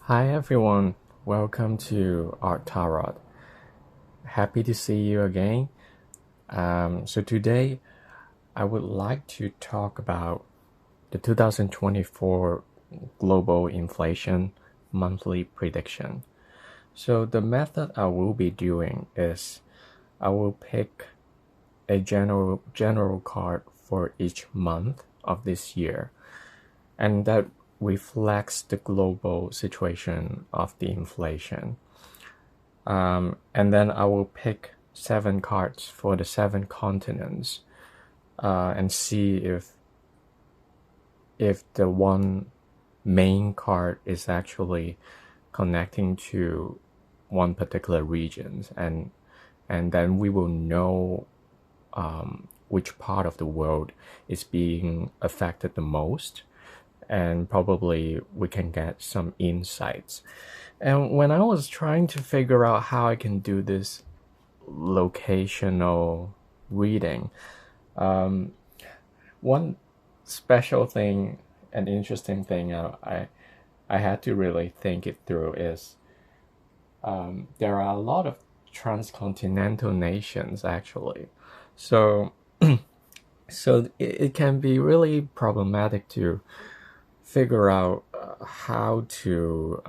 Hi everyone, welcome to Art Tarot. Happy to see you again. So today I would like to talk about the 2024 global inflation monthly prediction. So the method I will be doing is I will pick a general card for each month of this year, and that reflects the global situation of the inflation. And then I will pick 7 cards for the 7 continents and see if the one main card is actually connecting to one particular region, and then we will know which part of the world is being affected the most, and probably we can get some insights. And when I was trying to figure out how I can do this locational reading, one special thing and interesting thing I had to really think it through is there are a lot of transcontinental nations actually. So it can be really problematic to figure out how to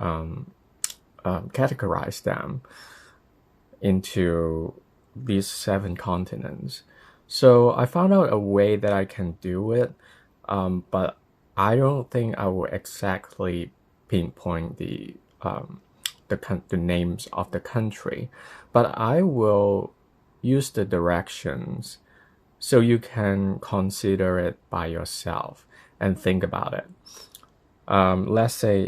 categorize them into these 7 continents. So I found out a way that I can do it, but I don't think I will exactly pinpoint the names of the country, but I will use the directions so you can consider it by yourself and think about it. Let's say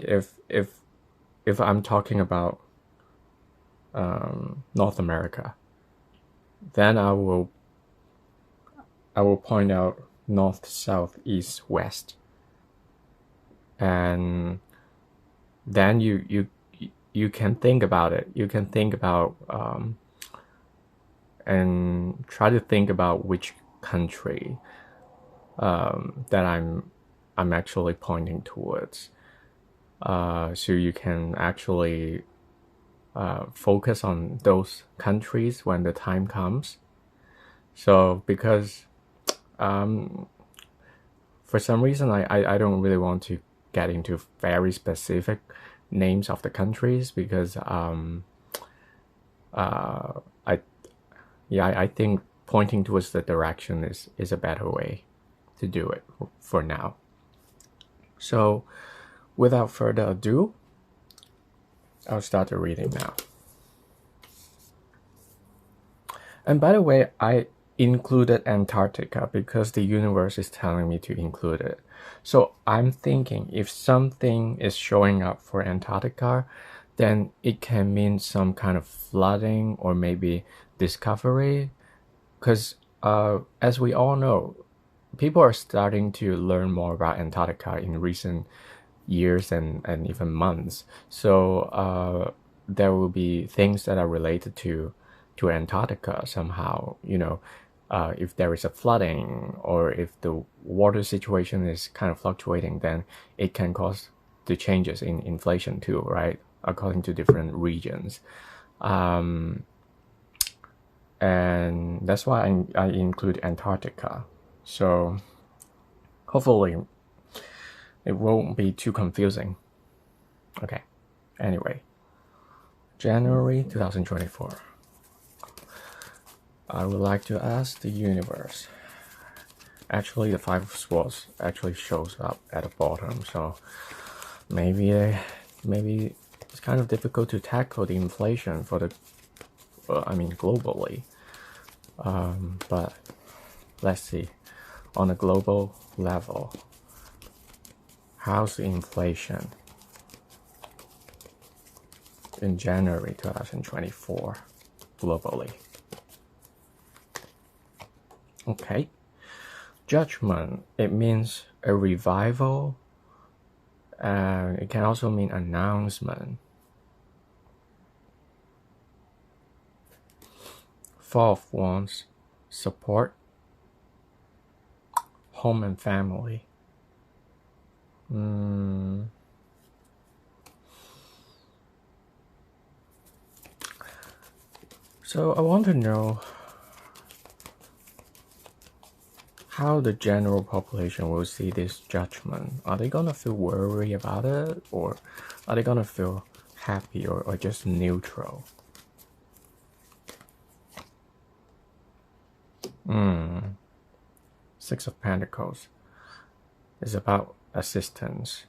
if I'm talking about North America, then I will point out north, south, east, west, and then you can think about it. You can think about and try to think about which country that I'm actually pointing towards. So you can actually focus on those countries when the time comes. So because for some reason I don't really want to get into very specific names of the countries, because I think pointing towards the direction is a better way to do it for now. So without further ado, I'll start the reading now. And by the way, I included Antarctica because the universe is telling me to include it. So I'm thinking if something is showing up for Antarctica, then it can mean some kind of flooding or maybe discovery. Because as we all know, people are starting to learn more about Antarctica in recent years and even months. So there will be things that are related to Antarctica somehow, if there is a flooding or if the water situation is kind of fluctuating, then it can cause the changes in inflation too, right? According to different regions. And that's why I include Antarctica. So hopefully it won't be too confusing. Okay, anyway, January 2024. I would like to ask the universe. Actually, the 5 of Swords actually shows up at the bottom, so maybe it's kind of difficult to tackle the inflation for globally. But let's see, on a global level, how's the inflation in January 2024 globally? Okay, Judgment, it means a revival, and it can also mean announcement. Four of Wands, support, home and family. So I want to know how the general population will see this judgment. Are they gonna feel worried about it, or are they gonna feel happy, or just neutral? Six of Pentacles is about assistance,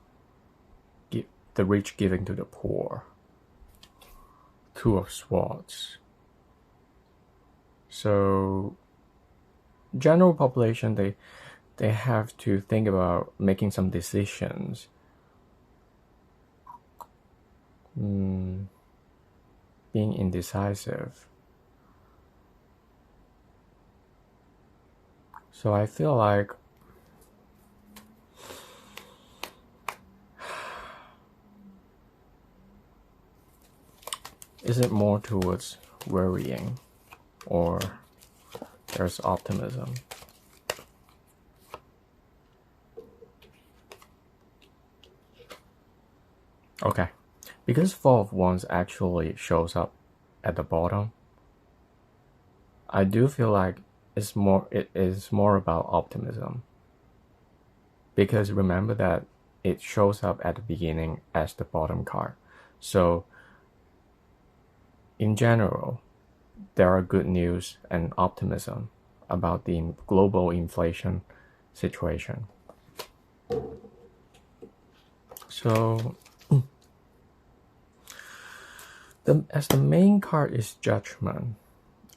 the rich giving to the poor. Two of Swords. So general population, they have to think about making some decisions. Being indecisive. So I feel like is it more towards worrying, or there's optimism? Okay, because Four of Wands actually shows up at the bottom, I do feel like it is more about optimism. Because remember that it shows up at the beginning as the bottom card. So in general, there are good news and optimism about the global inflation situation. So as the main card is Judgment,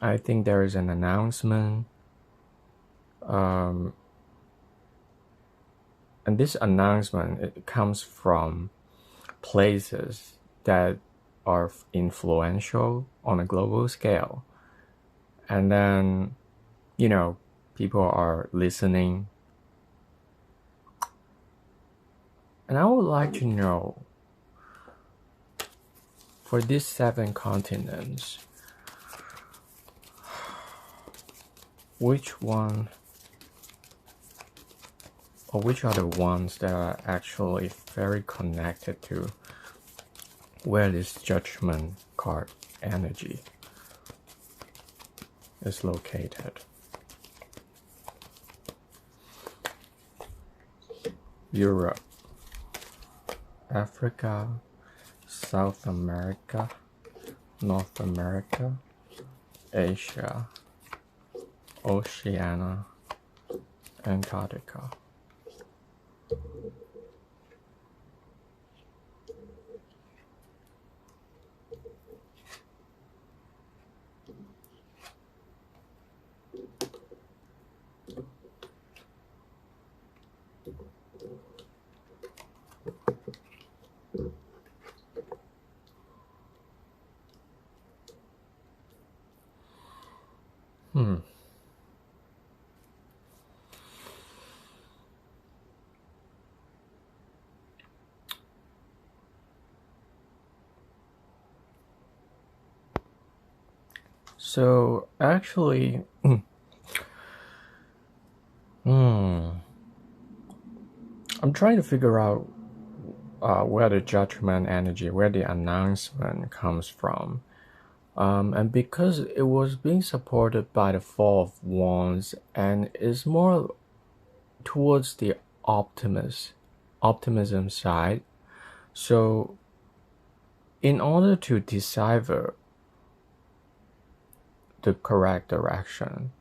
I think there is an announcement, and this announcement, it comes from places that are influential on a global scale, and then people are listening. And I would like to know, for these 7 continents, which one, or which are the ones that are actually very connected to where this Judgment card energy is located. Europe, Africa, South America, North America, Asia, Oceania, Antarctica. So actually, I'm trying to figure out where the Judgment energy, where the announcement comes from. And because it was being supported by the Four of Wands, and is more towards the optimism side. So in order to decipher the correct direction,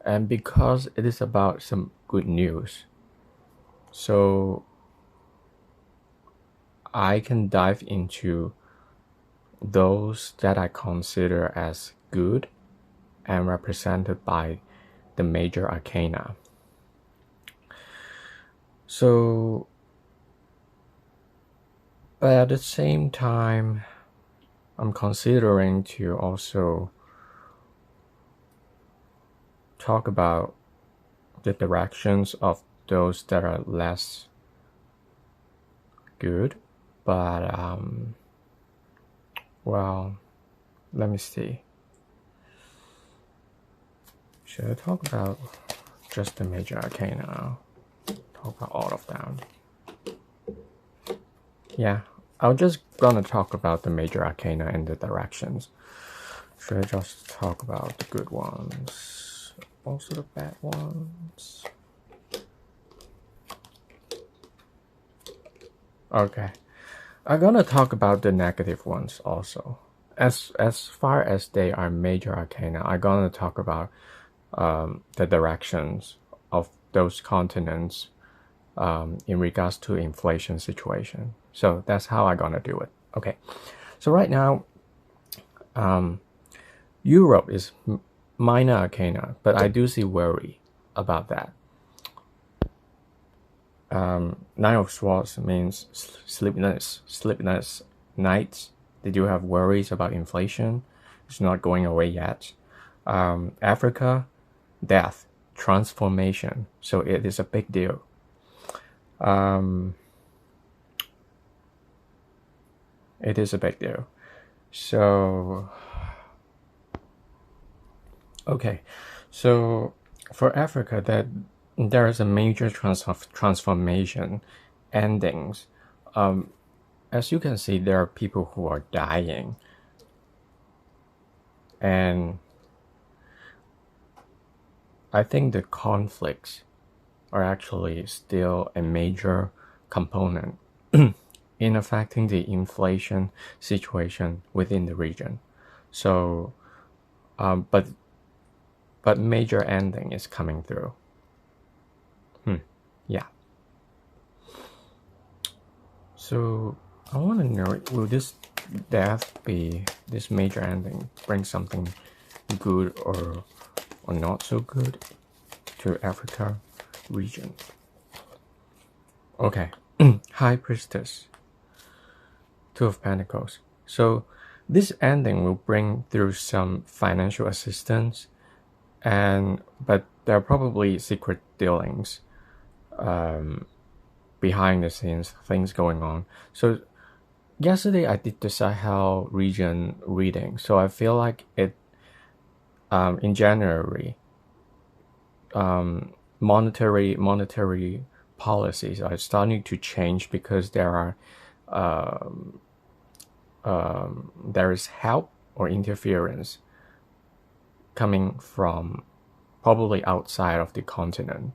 and because it is about some good news, so I can dive into those that I consider as good and represented by the major arcana. So, but at the same time, I'm considering to also talk about the directions of those that are less good. But well, let me see. Should I talk about just the major arcana? Talk about all of them. Yeah, I'm just gonna talk about the major arcana and the directions. Should I just talk about the good ones? Also the bad ones? Okay. I'm gonna talk about the negative ones also. As far as they are major arcana, I'm gonna talk about the directions of those continents in regards to inflation situation. So that's how I'm gonna do it. Okay. So right now, Europe is minor arcana, but I do see worry about that. Nine of Swords means sleepless nights. They do have worries about inflation. It's not going away yet. Africa, death, transformation. So it is a big deal. It is a big deal. So, okay. So for Africa, that there is a major transformation endings. As you can see, there are people who are dying. And I think the conflicts are actually still a major component in affecting the inflation situation within the region. So, but major ending is coming through. Yeah. So I want to know, will this death be, this major ending, bring something good or not so good to Africa region? Okay. High Priestess, Two of Pentacles. So this ending will bring through some financial assistance, but there are probably secret dealings behind the scenes, things going on. So yesterday I did the Sahel region reading, so I feel like it in January monetary policies are starting to change because there is help or interference coming from probably outside of the continent.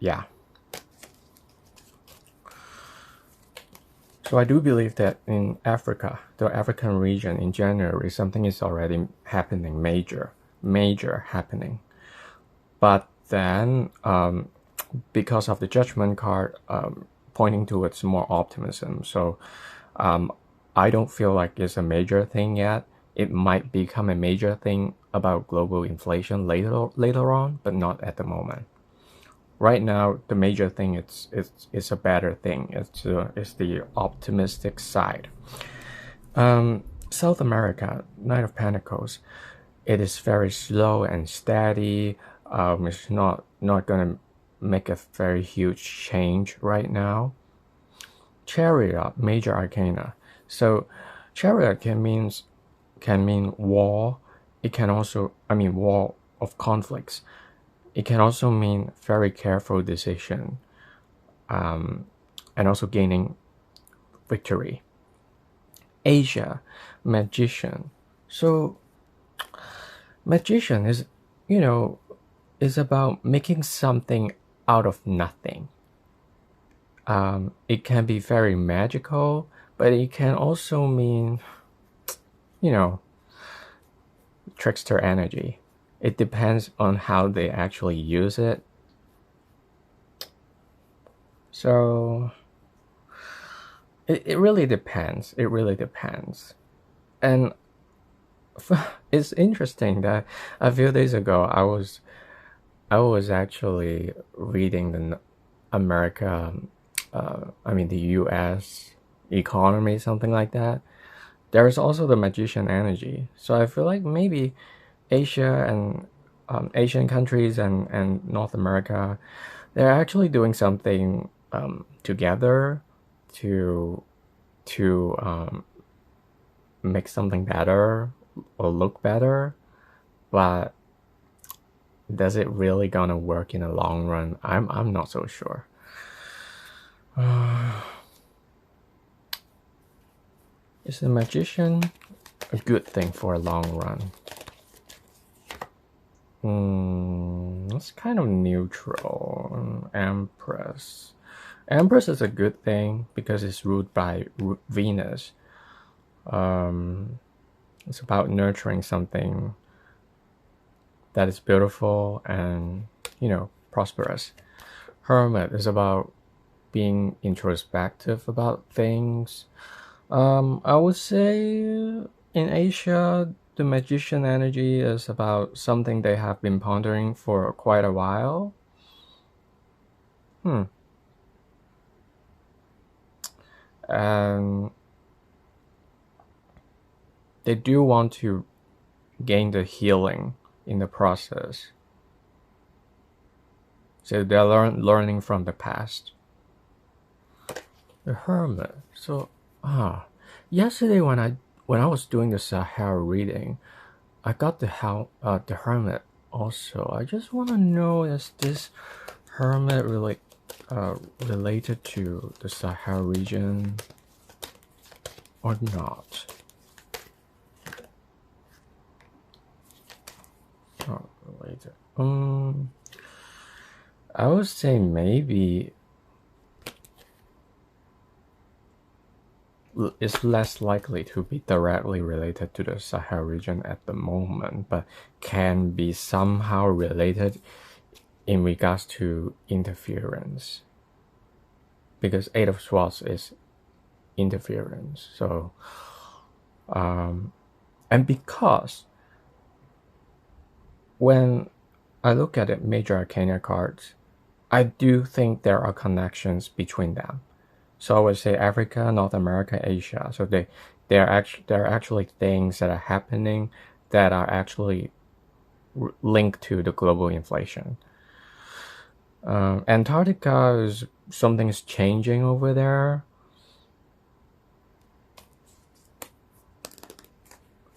Yeah. So I do believe that in Africa, the African region in January, something is already happening, major happening. But then, because of the Judgment card pointing towards more optimism, so I don't feel like it's a major thing yet. It might become a major thing about global inflation later on, but not at the moment. Right now, the major thing it's a better thing. It's the optimistic side. South America, Knight of Pentacles, it is very slow and steady. It's not gonna make a very huge change right now. Chariot, major arcana. So Chariot can mean war. It can also, war of conflicts. It can also mean very careful decision, and also gaining victory. Asia, Magician. So Magician is, is about making something out of nothing. It can be very magical, but it can also mean, trickster energy. It depends on how they actually use it. So it really depends. It really depends. And it's interesting that a few days ago I was actually reading the the US economy, something like that. There's also the magician energy. So I feel like maybe Asia and Asian countries and North America, they're actually doing something together to make something better or look better. But does it really gonna work in the long run? I'm not so sure. Is the magician a good thing for a long run? It's kind of neutral. Empress. Empress is a good thing because it's ruled by Venus. It's about nurturing something that is beautiful and, prosperous. Hermit is about being introspective about things. I would say in Asia, the magician energy is about something they have been pondering for quite a while. And they do want to gain the healing in the process. So they're learning from the past. The Hermit. So, yesterday when I was doing the Sahara reading, I got the Hermit also. I just want to know, is this Hermit really related to the Sahara region or not? Not related. I would say maybe it's less likely to be directly related to the Sahara region at the moment, but can be somehow related in regards to interference. Because Eight of Swords is interference. So, and because when I look at the major arcana cards, I do think there are connections between them. So I would say Africa, North America, Asia. So there are actually things that are happening that are actually linked to the global inflation. Antarctica is something's changing over there.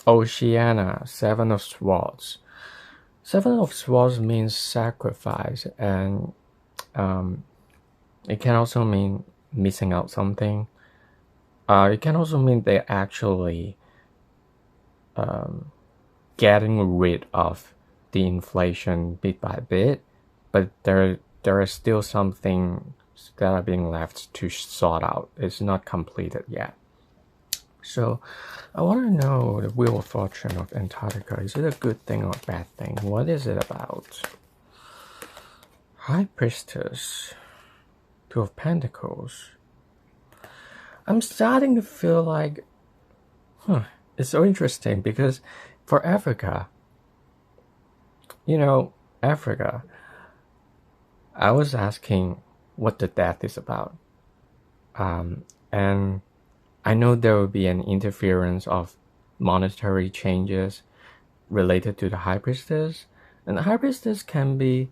Oceania, Seven of Swords. Seven of Swords means sacrifice, and it can also mean missing out something. It can also mean they're actually getting rid of the inflation bit by bit, but there is still something that are being left to sort out. It's not completed yet. So I want to know the Wheel of Fortune of Antarctica. Is it a good thing or a bad thing? What is it about? High Priestess, Two of Pentacles. I'm starting to feel like, it's so interesting because for Africa, Africa, I was asking what the death is about. And I know there will be an interference of monetary changes related to the High Priestess. And the High Priestess can be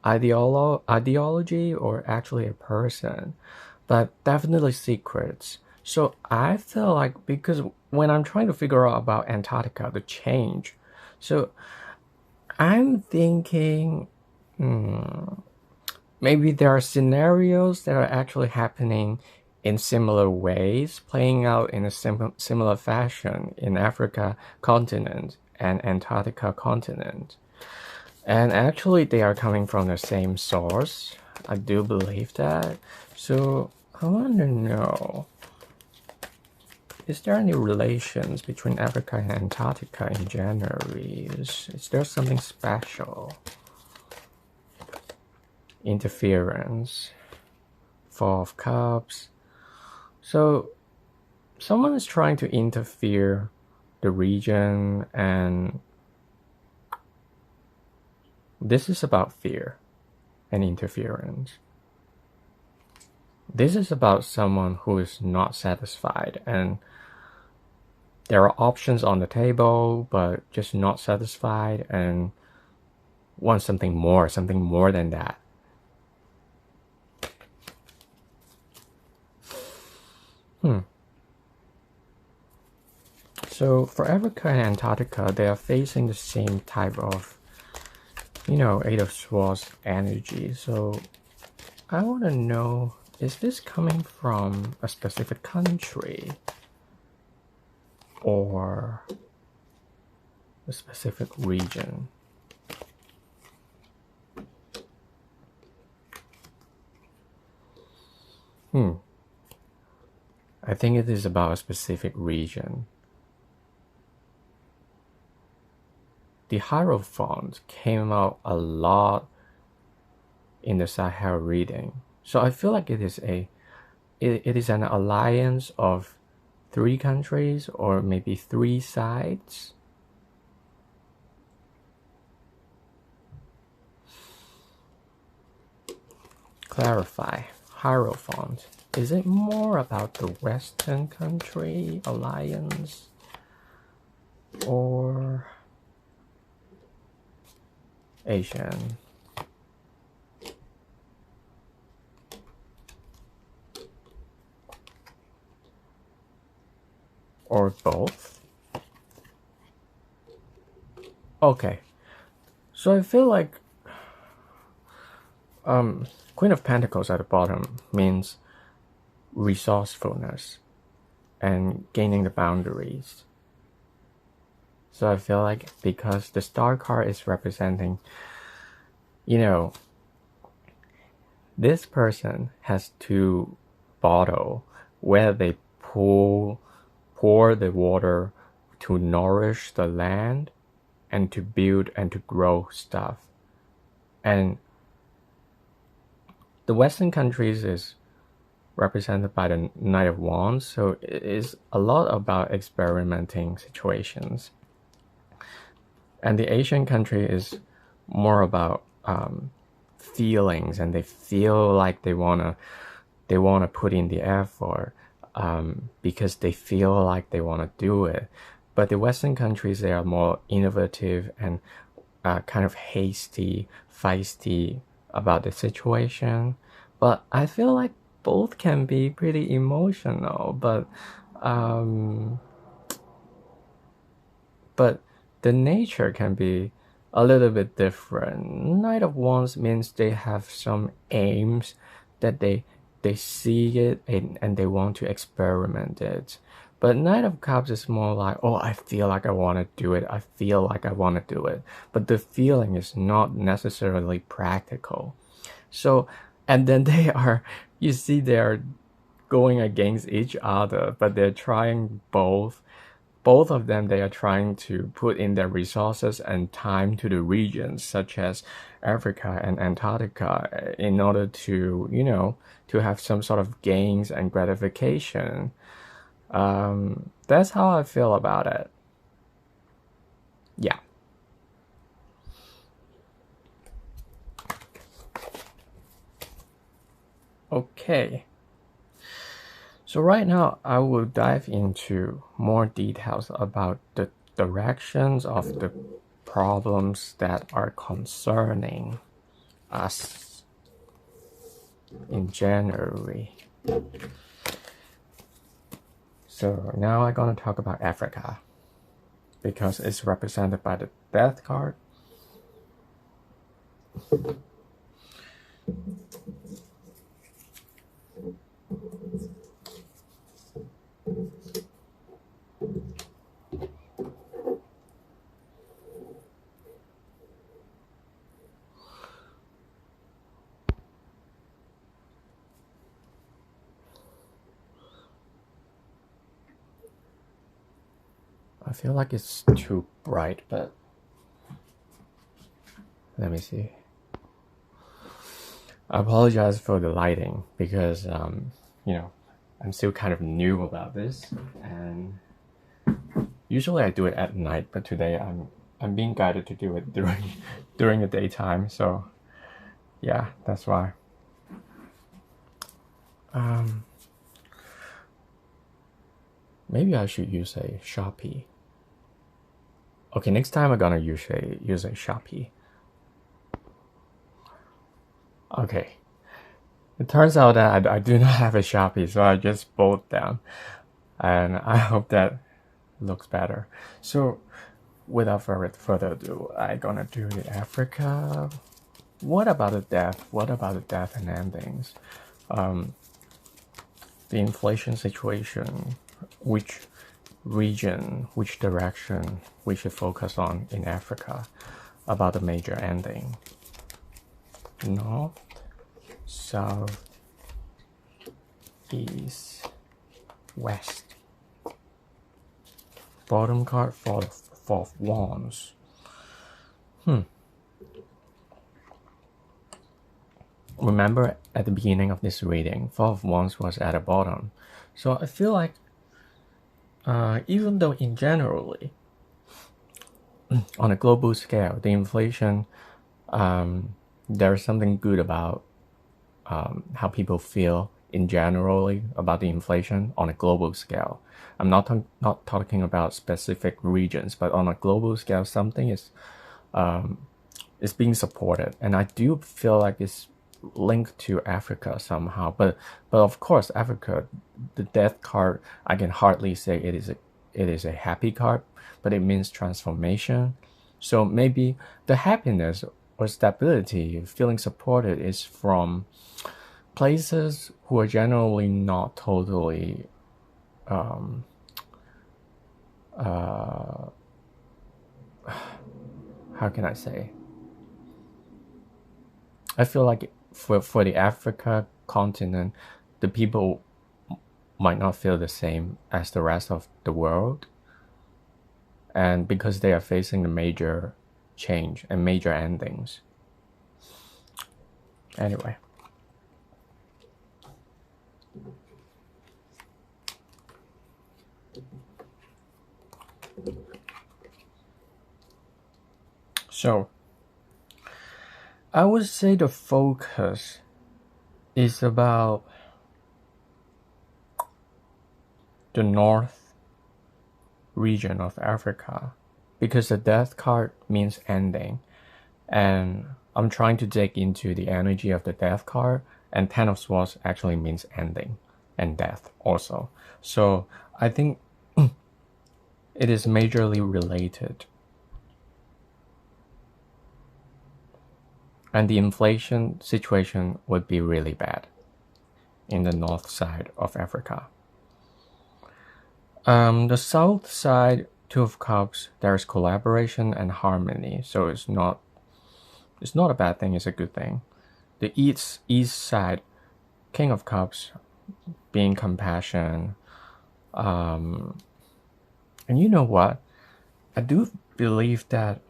ideology or actually a person, but definitely secrets. So I feel like, because when I'm trying to figure out about Antarctica, the change, so I'm thinking maybe there are scenarios that are actually happening in similar ways, playing out in a similar fashion in Africa continent and Antarctica continent. And actually they are coming from the same source. I do believe that. So I want to know, is there any relations between Africa and Antarctica in January? Is there something special? Interference. Four of Cups. So someone is trying to interfere the region, and this is about fear and interference. This is about someone who is not satisfied, and there are options on the table, but just not satisfied and want something more than that. So for Africa and Antarctica, they are facing the same type of, Eight of Swords energy. So I want to know, is this coming from a specific country? or a specific region? I think it is about a specific region. The hierophant came out a lot in the Sahel reading. So I feel like it is an alliance of 3 countries or maybe 3 sides. Clarify. Hierophant. Is it more about the Western country alliance or Asian? Or both? Okay. So I feel like Queen of Pentacles at the bottom means resourcefulness and gaining the boundaries. So I feel like because the Star card is representing, this person has to bottle where they pour the water to nourish the land and to build and to grow stuff. And the Western countries is represented by the Knight of Wands, so it is a lot about experimenting situations. And the Asian country is more about feelings, and they feel like they wanna put in the effort because they feel like they wanna do it. But the Western countries, they are more innovative and kind of hasty, feisty about the situation. But I feel like both can be pretty emotional, but the nature can be a little bit different. Knight of Wands means they have some aims that they see it and they want to experiment it. But Knight of Cups is more like, oh, I feel like I want to do it. I feel like I want to do it. But the feeling is not necessarily practical. So, and then you see they're going against each other, but they're trying both of them. They are trying to put in their resources and time to the regions such as Africa and Antarctica in order to, to have some sort of gains and gratification. That's how I feel about it. Yeah. Okay. So right now I will dive into more details about the directions of the problems that are concerning us in January. So now I'm gonna talk about Africa because it's represented by the Death card. I feel like it's too bright, but let me see. I apologize for the lighting because, I'm still kind of new about this, and usually I do it at night, but today I'm being guided to do it during the daytime. So yeah, that's why. Maybe I should use a Sharpie. Okay, next time I'm gonna use a Sharpie. Okay. It turns out that I do not have a Sharpie, so I just bold them. And I hope that looks better. So without further ado, I'm gonna do the Africa. What about the death? What about the death and endings? The inflation situation, which region, which direction we should focus on in Africa about the major ending. North, south, east, west. Bottom card for the Four of Wands. Remember at the beginning of this reading, Four of Wands was at the bottom. So I feel like even though in generally, on a global scale, the inflation, there's something good about how people feel in generally about the inflation on a global scale. I'm not talking about specific regions, but on a global scale, something is being supported, and I do feel like it's linked to Africa somehow. But of course, Africa, the Death card, I can hardly say it is a happy card, but it means transformation. So maybe the happiness or stability, feeling supported, is from places who are generally not totally how can I say? I feel like for the Africa continent, the people might not feel the same as the rest of the world, and because they are facing a major change and major endings. Anyway. So, I would say the focus is about the north region of Africa, because the Death card means ending, and I'm trying to dig into the energy of the Death card, and Ten of Swords actually means ending and death also. So I think it is majorly related. And the inflation situation would be really bad in the north side of Africa. The south side, Two of Cups, there's collaboration and harmony, so it's not a bad thing, it's a good thing. The east side, King of Cups, being compassion. And you know what? I do believe that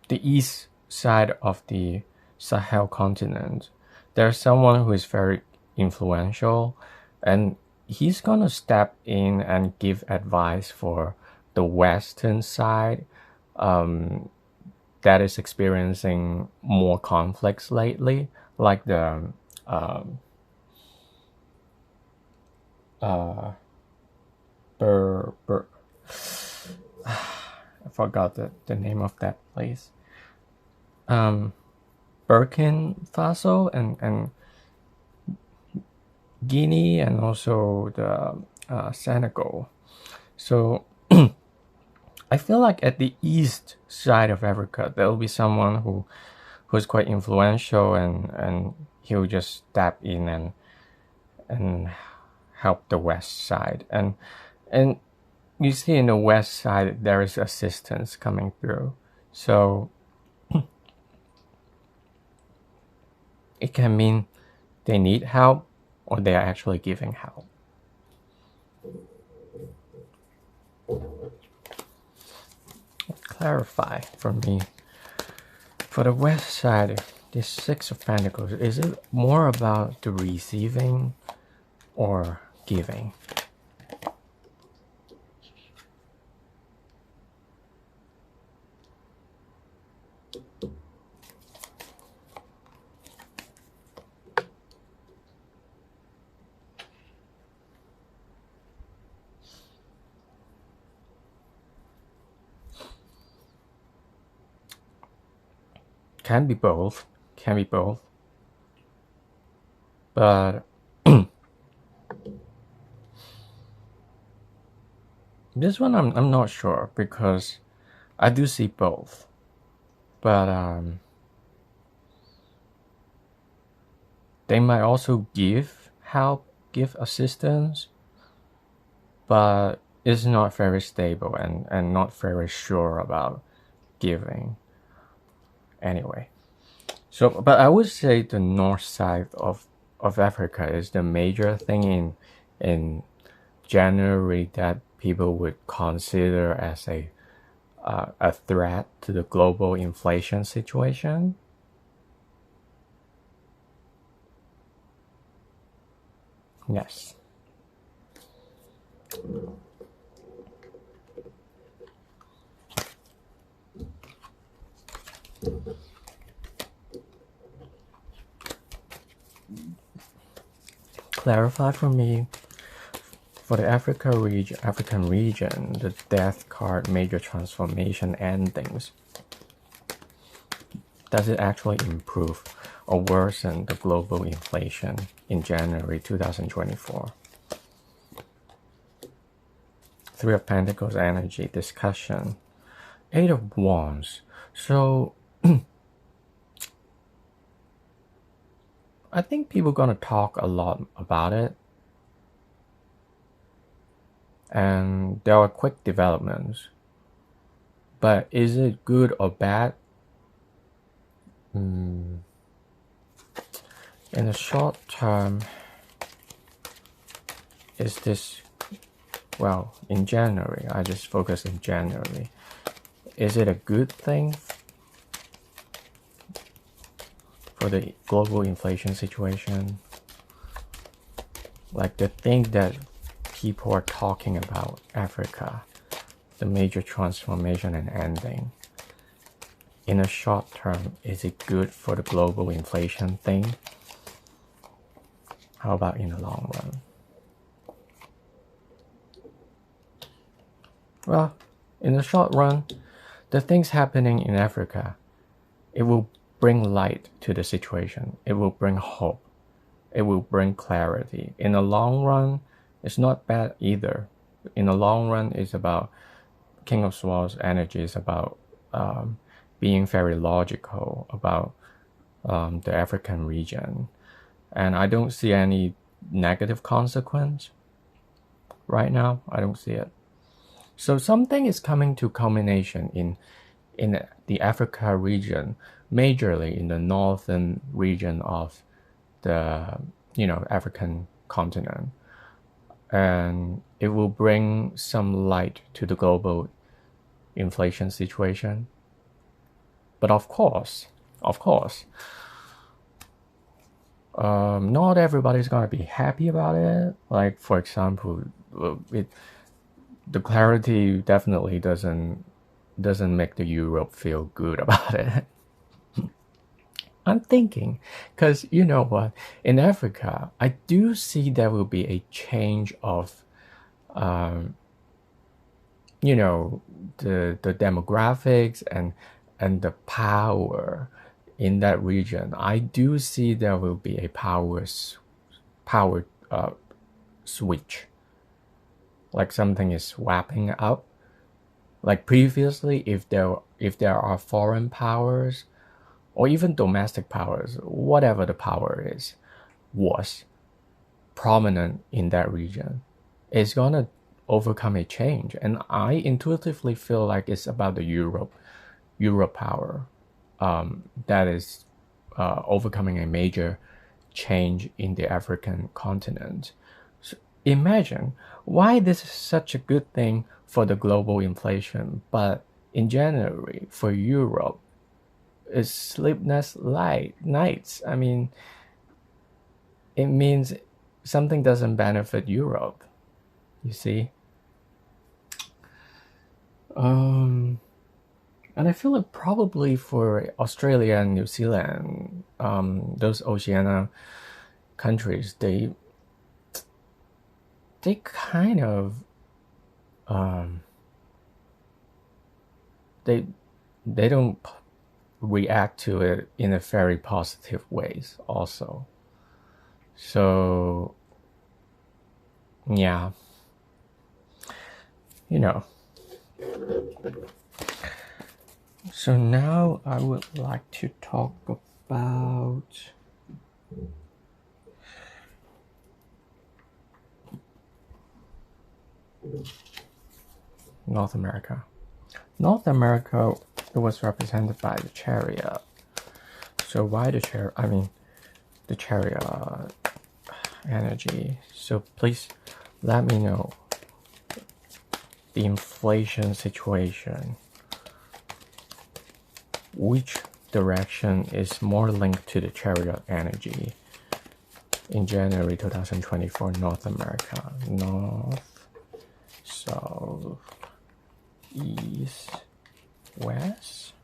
the east side of the Sahel continent, there's someone who is very influential, and he's gonna step in and give advice for the western side that is experiencing more conflicts lately, like the I forgot the name of that place. Burkina Faso and Guinea, and also the Senegal. So I feel like at the east side of Africa, there will be someone who's quite influential, and he'll just step in and help the west side. And you see in the west side, there is assistance coming through. So it can mean they need help, or they are actually giving help. Clarify for me. For the west side, this Six of Pentacles, is it more about the receiving or giving? Can be both. But this one I'm not sure, because I do see both. But they might also give help, give assistance. but is not very stable and not very sure about giving. Anyway, so but I would say the north side of Africa is the major thing in January that people would consider as a threat to the global inflation situation. Yes. Clarify for me, for the African region, the death card major transformation endings, does it actually improve or worsen the global inflation in January 2024? Three of Pentacles energy discussion. Eight of Wands. So I think people are gonna talk a lot about it. And there are quick developments. But is it good or bad? In the short term, is this, well, in January, I just focus in January. Is it a good thing for the global inflation situation? Like the thing that people are talking about, Africa, the major transformation and ending. In the short term, is it good for the global inflation thing? How about in the long run? Well, in the short run, the things happening in Africa, it will bring light to the situation. It will bring hope. It will bring clarity. In the long run, it's not bad either. In the long run, it's about King of Swords energy is about being very logical about the African region. And I don't see any negative consequence right now. I don't see it. So something is coming to culmination in the Africa region, majorly in the northern region of the African continent. And it will bring some light to the global inflation situation. But of course, not everybody's gonna be happy about it. Like, for example, the clarity definitely doesn't make the Europe feel good about it. I'm thinking, because you know what, in Africa, I do see there will be a change of, the demographics and the power in that region. I do see there will be a power switch. Like something is swapping up. Like previously, if there are foreign powers or even domestic powers, whatever the power is, was prominent in that region, it's gonna overcome a change. And I intuitively feel like it's about the Europe power that is overcoming a major change in the African continent. So imagine why this is such a good thing for the global inflation, but in January for Europe, it's sleepless nights. I mean, it means something doesn't benefit Europe, you see. And I feel like probably for Australia and New Zealand, those Oceania countries, they kind of they don't react to it in a very positive ways also. So yeah, So now I would like to talk about North America. North America was represented by the chariot. So why the chariot? I mean, the chariot energy. So please let me know the inflation situation. Which direction is more linked to the chariot energy in January 2024, North America? North, south, east, west?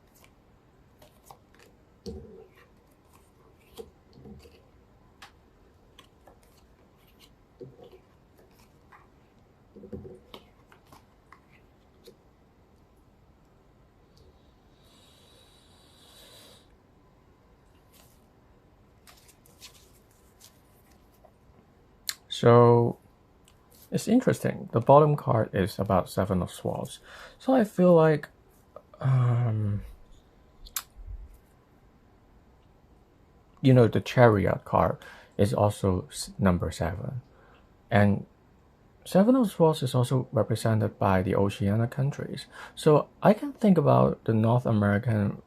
So it's interesting. The bottom card is about Seven of Swords. So I feel like the Chariot card is also number 7. And Seven of Swords is also represented by the Oceania countries. So I can think about the North American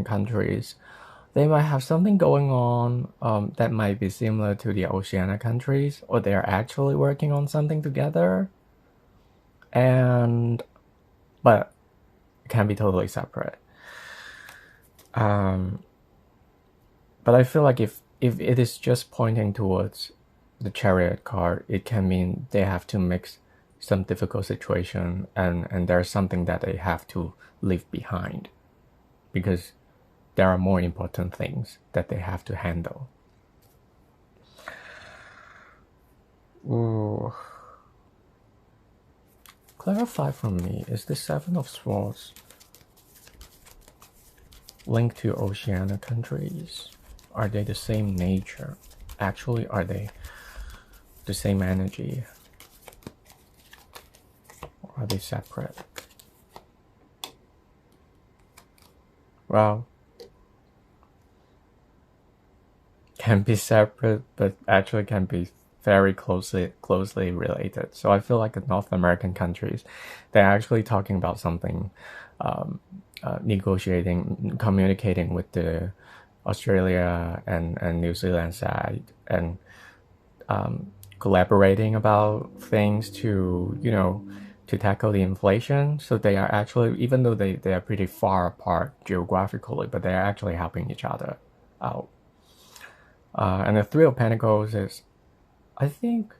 countries. They might have something going on that might be similar to the Oceania countries, or they're actually working on something together. But it can be totally separate. But I feel like if it is just pointing towards the Chariot card, it can mean they have to mix some difficult situation and there's something that they have to leave behind because there are more important things that they have to handle. Ooh. Clarify for me, is the Seven of Swords linked to Oceania countries? Are they the same nature? Actually, are they the same energy? Or are they separate? Well, can be separate, but actually can be very closely related. So I feel like the North American countries, they're actually talking about something, negotiating, communicating with the Australia and New Zealand side, and collaborating about things to tackle the inflation. So they are actually, even though they are pretty far apart geographically, but they are actually helping each other out. And the Three of Pentacles is, I think,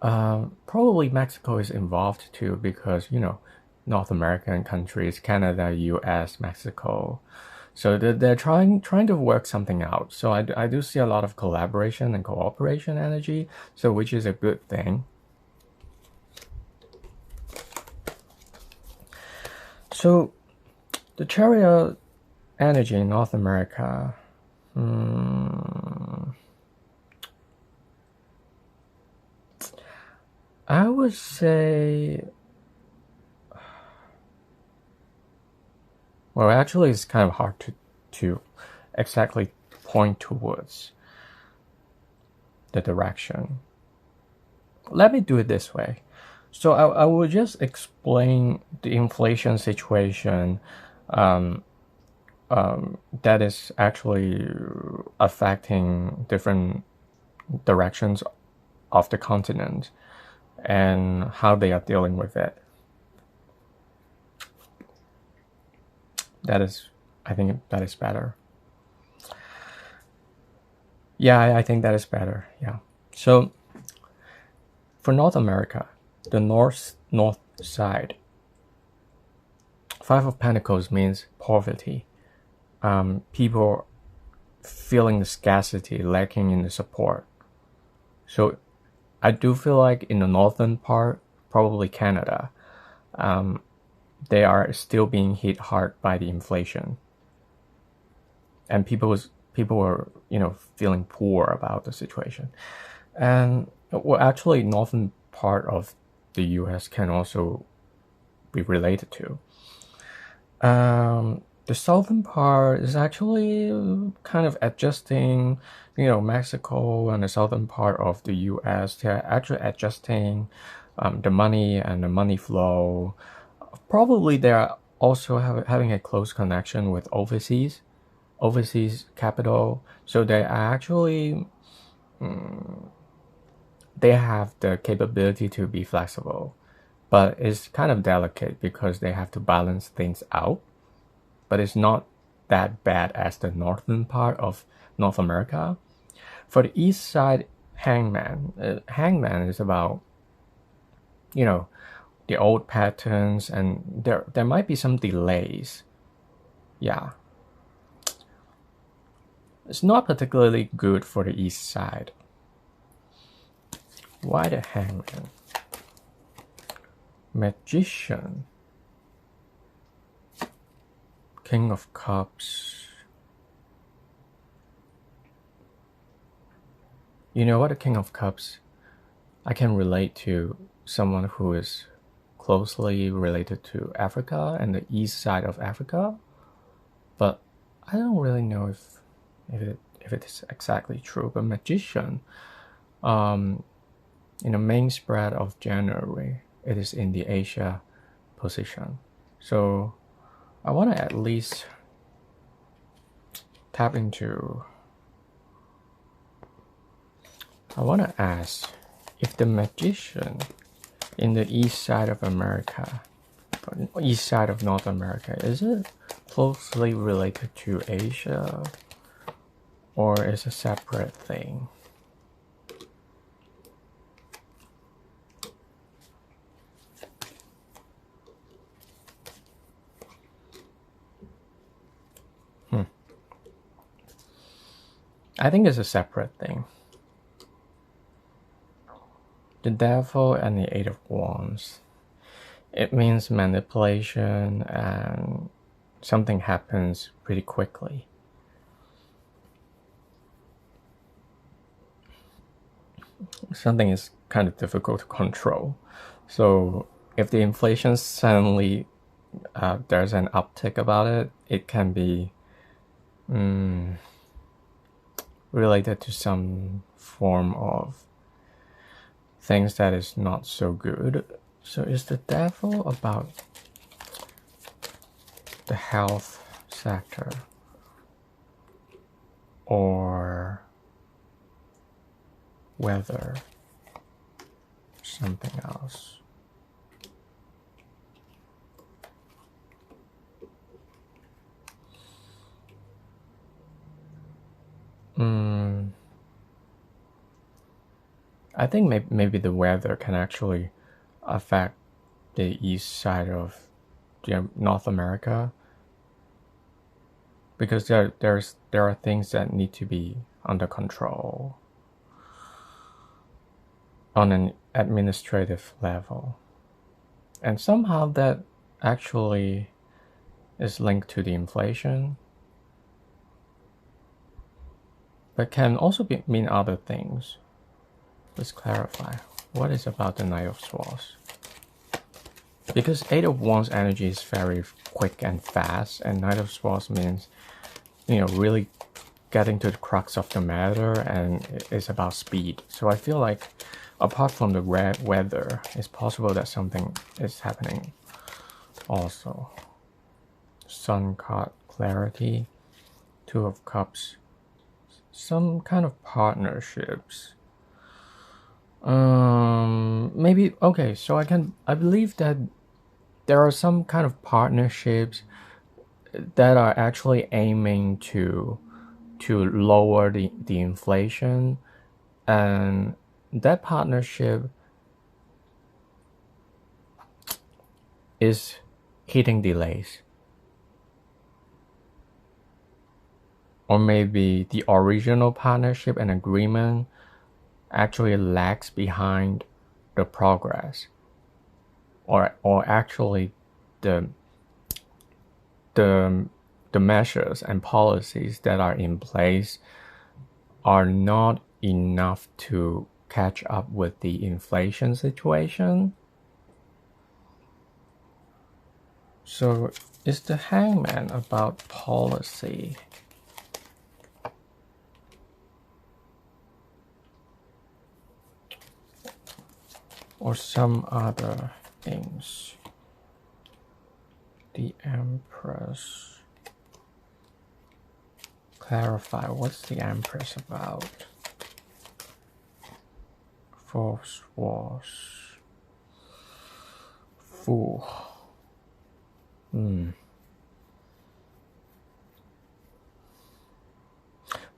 probably Mexico is involved too, because North American countries, Canada, US, Mexico, so they're trying to work something out. So I do see a lot of collaboration and cooperation energy, so which is a good thing. So the Chariot energy in North America, I would say, well, actually it's kind of hard to exactly point towards the direction. Let me do it this way. So I will just explain the inflation situation that is actually affecting different directions of the continent and how they are dealing with it. I think that is better. Yeah, I think that is better. Yeah. So for North America, the north side, Five of Pentacles means poverty. People feeling the scarcity, lacking in the support. So I do feel like in the northern part, probably Canada, they are still being hit hard by the inflation, and people are feeling poor about the situation. And well, actually, northern part of the U.S. can also be related to. The southern part is actually kind of adjusting, Mexico and the southern part of the US, they're actually adjusting the money and the money flow. Probably they're also having a close connection with overseas capital. So they are actually, they have the capability to be flexible. But it's kind of delicate because they have to balance things out. But it's not that bad as the northern part of North America. For the east side, Hangman is about, the old patterns, and there might be some delays. Yeah. It's not particularly good for the east side. Why the Hangman? Magician. King of Cups. You know what, the King of Cups, I can relate to someone who is closely related to Africa and the east side of Africa, but I don't really know if it is exactly true. But Magician, in the main spread of January, it is in the Asia position. So I want to at least tap into. I want to ask if the Magician in the east side of America, east side of North America, is it closely related to Asia, or is a separate thing? I think it's a separate thing. The Devil and the Eight of Wands. It means manipulation, and something happens pretty quickly. Something is kind of difficult to control. So if the inflation suddenly there's an uptick about it, it can be related to some form of things that is not so good. So is the Devil about the health sector or weather, something else? I think maybe the weather can actually affect the east side of North America, because there are things that need to be under control on an administrative level, and somehow that actually is linked to the inflation, but can also mean other things. Let's clarify. What is about the Knight of Swords? Because Eight of Wands energy is very quick and fast, and Knight of Swords means, really getting to the crux of the matter, and it's about speed. So I feel like, apart from the weather, it's possible that something is happening also. Sun card, clarity, Two of Cups, some kind of partnerships. Maybe, okay, so I believe that there are some kind of partnerships that are actually aiming to lower the inflation, and that partnership is hitting delays. Or maybe the original partnership and agreement actually lags behind the progress, or actually the measures and policies that are in place are not enough to catch up with the inflation situation. So is the Hangman about policy? Or some other things? The Empress. Clarify, what's the Empress about? Force Wars. Fool.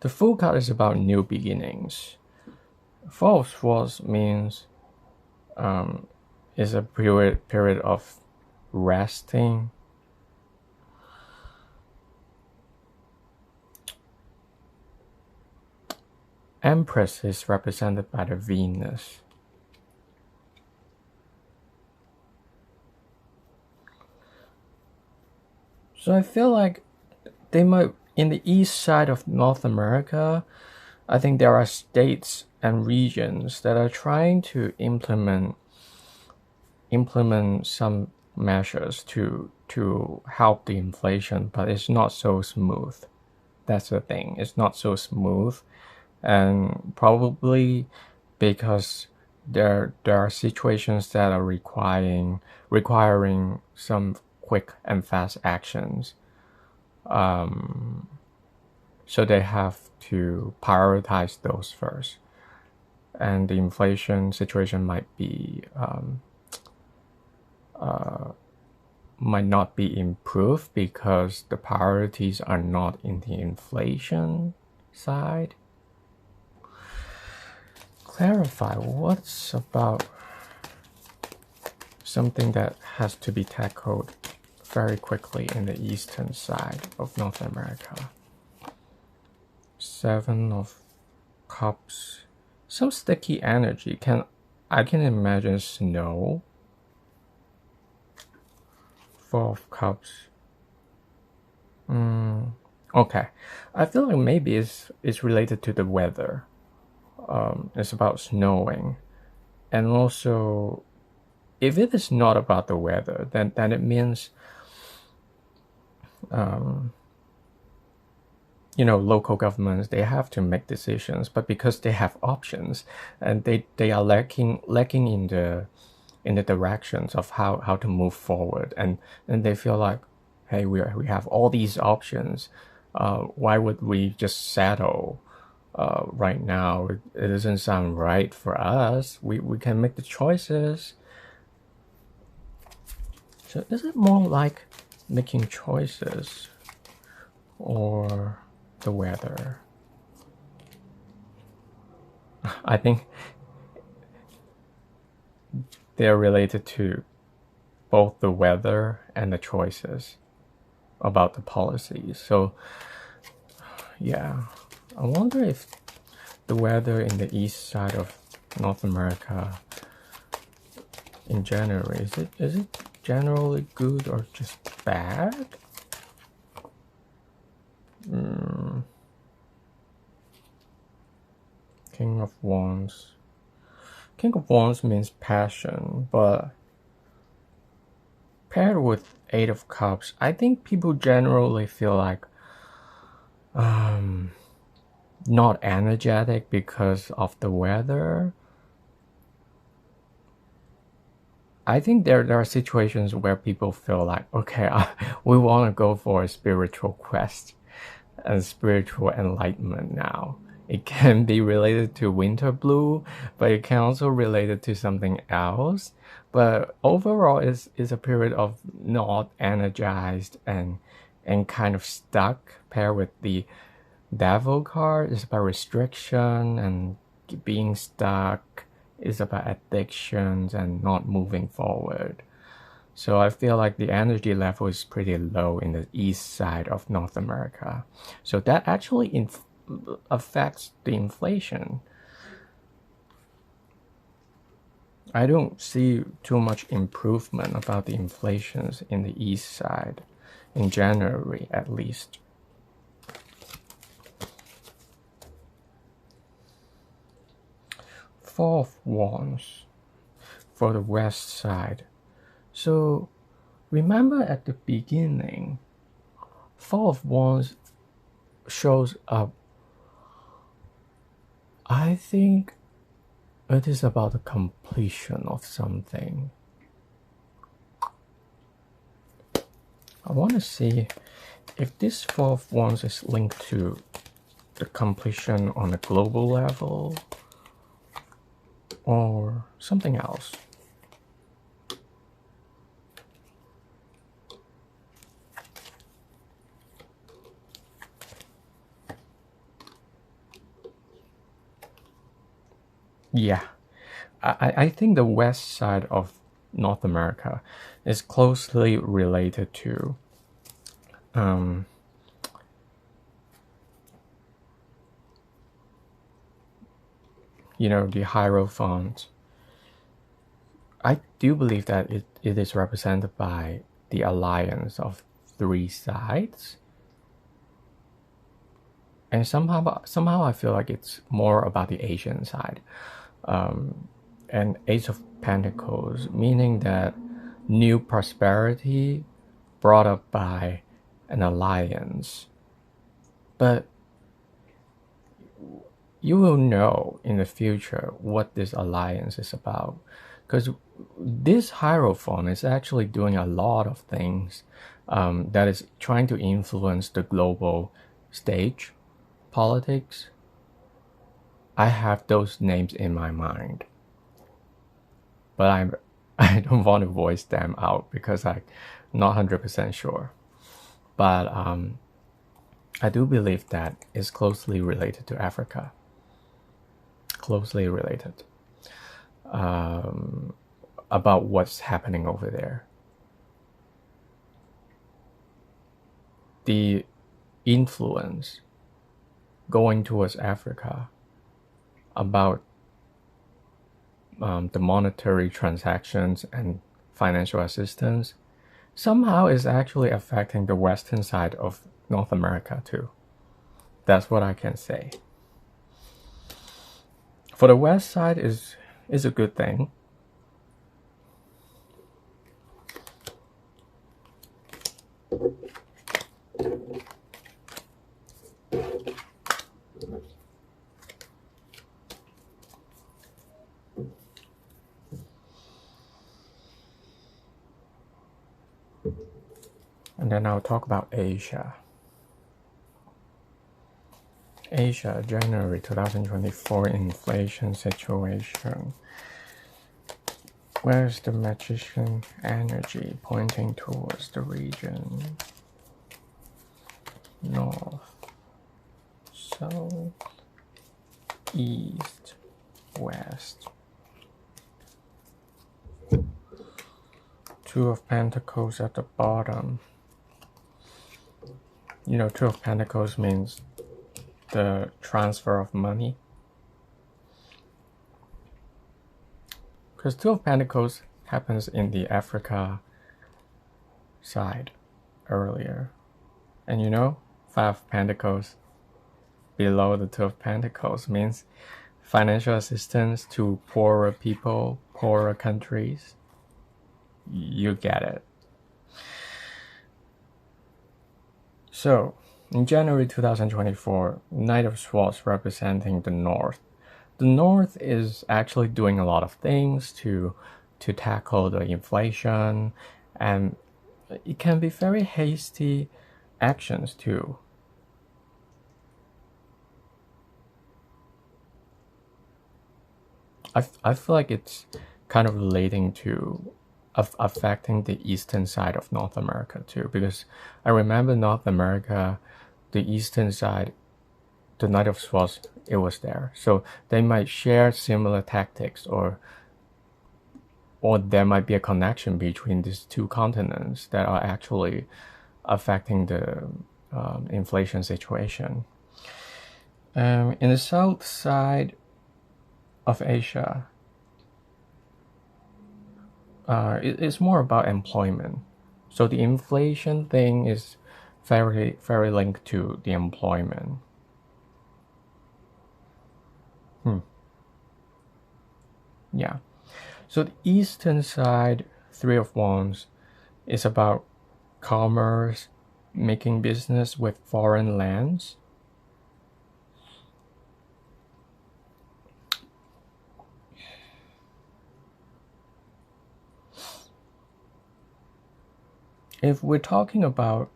The Fool card is about new beginnings. Force Wars means is a period of resting. Empress is represented by the Venus. So I feel like they might, in the east side of North America, I think there are states and regions that are trying to implement some measures to help the inflation, but it's not so smooth. That's the thing. It's not so smooth, and probably because there are situations that are requiring some quick and fast actions. So they have to prioritize those first, and the inflation situation might not be improved because the priorities are not in the inflation side. Clarify, what's about something that has to be tackled very quickly in the eastern side of North America? Seven of Cups. Some sticky energy. I can imagine snow. Four of Cups. Okay. I feel like maybe it's related to the weather. It's about snowing. And also, if it is not about the weather, then it means local governments, they have to make decisions, but because they have options and they are lacking in the directions of how to move forward, and they feel like, hey, we have all these options, why would we just settle right now? It doesn't sound right for us. We can make the choices. So is it more like making choices or the weather? I think they're related to both the weather and the choices about the policies. So yeah, I wonder if the weather in the east side of North America in January, is it generally good or just bad? King of Wands. King of Wands means passion, but paired with Eight of Cups, I think people generally feel like not energetic because of the weather. I think there are situations where people feel like, okay, we want to go for a spiritual quest and spiritual enlightenment now. It can be related to winter blue, but it can also related to something else. But overall, it's a period of not energized and kind of stuck. Paired with the Devil card, is about restriction and being stuck. It's about addictions and not moving forward. So I feel like the energy level is pretty low in the east side of North America. So that actually affects the inflation. I don't see too much improvement about the inflations in the east side, in January at least. Four of Wands for the west side. So Remember at the beginning, Four of Wands shows up. I think it is about the completion of something. I want to see if this Four of Wands is linked to the completion on a global level or something else. Yeah, I think the west side of North America is closely related to the Hierophant. I do believe that it is represented by the alliance of three sides. And somehow I feel like it's more about the Asian side. And Ace of Pentacles, meaning that new prosperity brought up by an alliance. But you will know in the future what this alliance is about, because this Hierophant is actually doing a lot of things that is trying to influence the global stage, politics. I have those names in my mind, but I don't want to voice them out because I'm not 100% sure. But I do believe that it's closely related to Africa. Closely related. About what's happening over there. The influence going towards Africa about the monetary transactions and financial assistance somehow is actually affecting the western side of North America too. That's what I can say. For the west side is a good thing. And then I'll talk about Asia. Asia, January 2024 inflation situation. Where's the magician energy pointing towards the region? North, south, east, west. Two of Pentacles at the bottom. Two of Pentacles means the transfer of money. Because Two of Pentacles happens in the Africa side earlier. And Five of Pentacles below the Two of Pentacles means financial assistance to poorer people, poorer countries. You get it. So, in January 2024, Knight of Swords representing the North. The North is actually doing a lot of things to tackle the inflation, and it can be very hasty actions too. I feel like it's kind of relating to affecting the eastern side of North America too, because I remember North America, the eastern side, the Knight of Swords, it was there. So they might share similar tactics, or there might be a connection between these two continents that are actually affecting the inflation situation. In the south side of Asia, it's more about employment. So the inflation thing is very, very linked to the employment. Yeah. So the eastern side, Three of Wands, is about commerce, making business with foreign lands. If we're talking about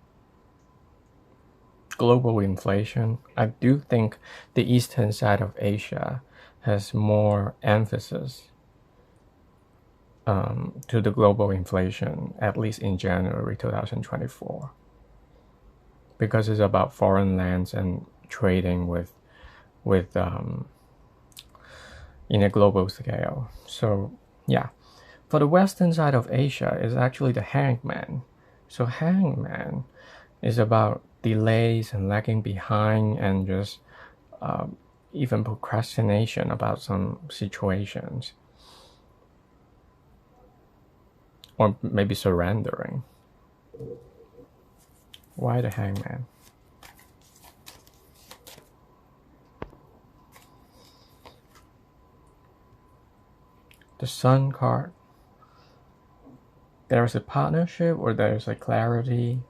global inflation, I do think the eastern side of Asia has more emphasis to the global inflation, at least in January 2024, because it's about foreign lands and trading with in a global scale. So yeah, for the western side of Asia is actually the hangman. So hangman is about delays and lagging behind and just even procrastination about some situations, or maybe surrendering. Why the hangman? The sun card. There's a partnership or there's a clarity.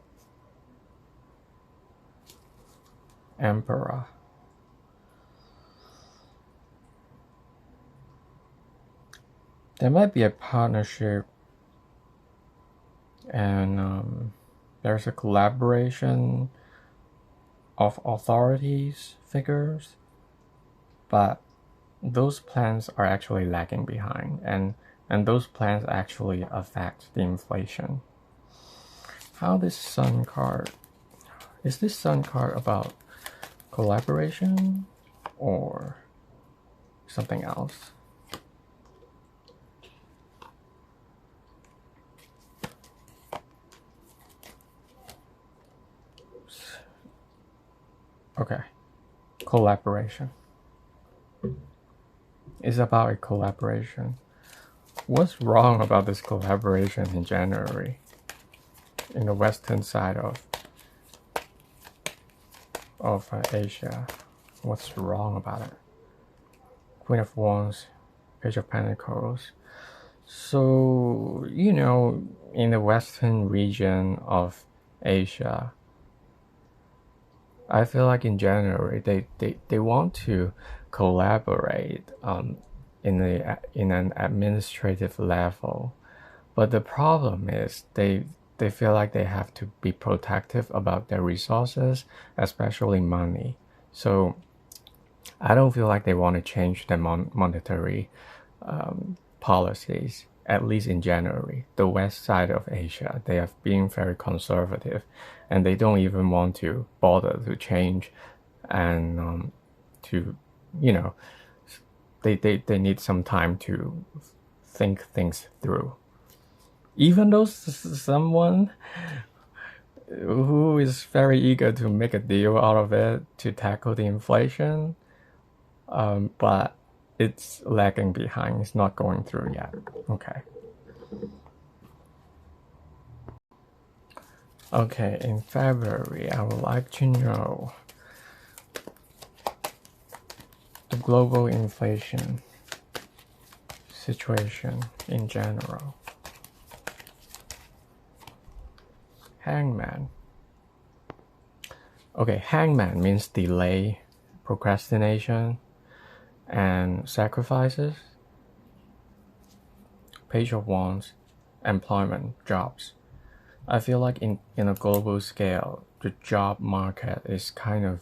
Emperor. There might be a partnership and there's a collaboration of authorities figures, but those plans are actually lagging behind, and those plans actually affect the inflation. How this sun card, is this sun card about collaboration or something else? Okay, collaboration. It's about a collaboration. What's wrong about this collaboration in January in the western side of Asia? What's wrong about it? Queen of Wands, Page of Pentacles. So, in the western region of Asia, I feel like in January they want to collaborate in an administrative level, but the problem is they feel like they have to be protective about their resources, especially money. So I don't feel like they want to change their monetary policies, at least in January. The west side of Asia, they have been very conservative, and they don't even want to bother to change, and to, they need some time to think things through. Even though someone who is very eager to make a deal out of it to tackle the inflation, but it's lagging behind. It's not going through yet. Okay. Okay, in February, I would like to know the global inflation situation in general. Hangman. Okay, hangman means delay, procrastination, and sacrifices. Page of Wands, employment, jobs. I feel like in a global scale, the job market is kind of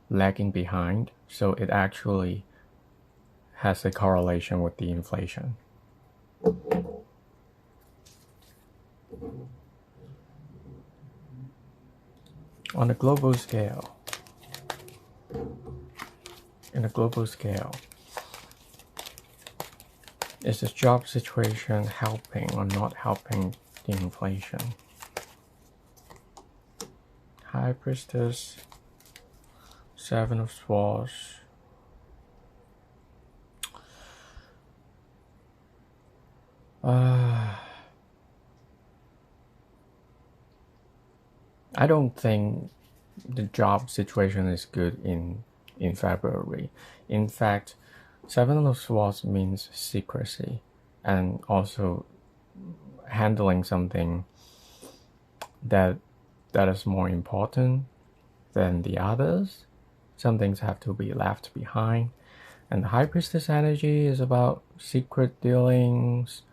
lagging behind, so it actually has a correlation with the inflation. On a global scale, is the job situation helping or not helping the inflation? High Priestess, Seven of Swords. I don't think the job situation is good in February. In fact, Seven of Swords means secrecy, and also handling something that is more important than the others. Some things have to be left behind. And the High Priestess energy is about secret dealings.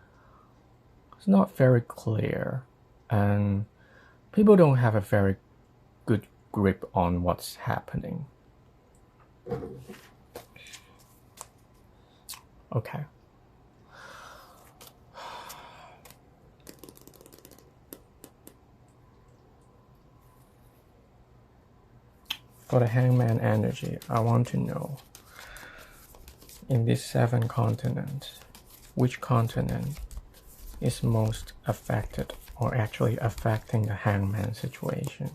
It's not very clear. And people don't have a very good grip on what's happening. Okay. For the Hangman energy, I want to know, in these 7 continents, which continent is most affected or actually affecting the Hangman situation?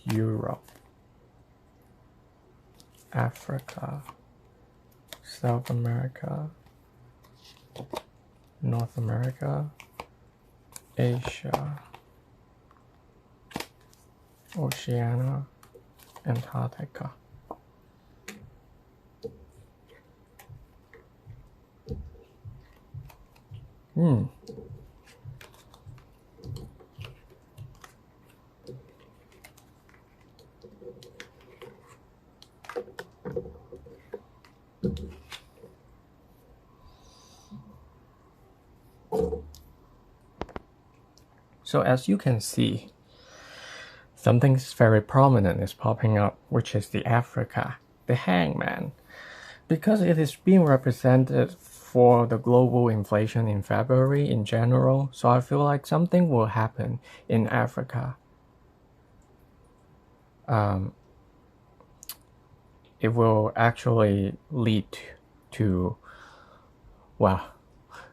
Europe, Africa, South America, North America, Asia, Oceania, Antarctica. So as you can see, something very prominent is popping up, which is the Africa, the Hangman. Because it is being represented for the global inflation in February in general, so I feel like something will happen in Africa. It will actually lead to, well,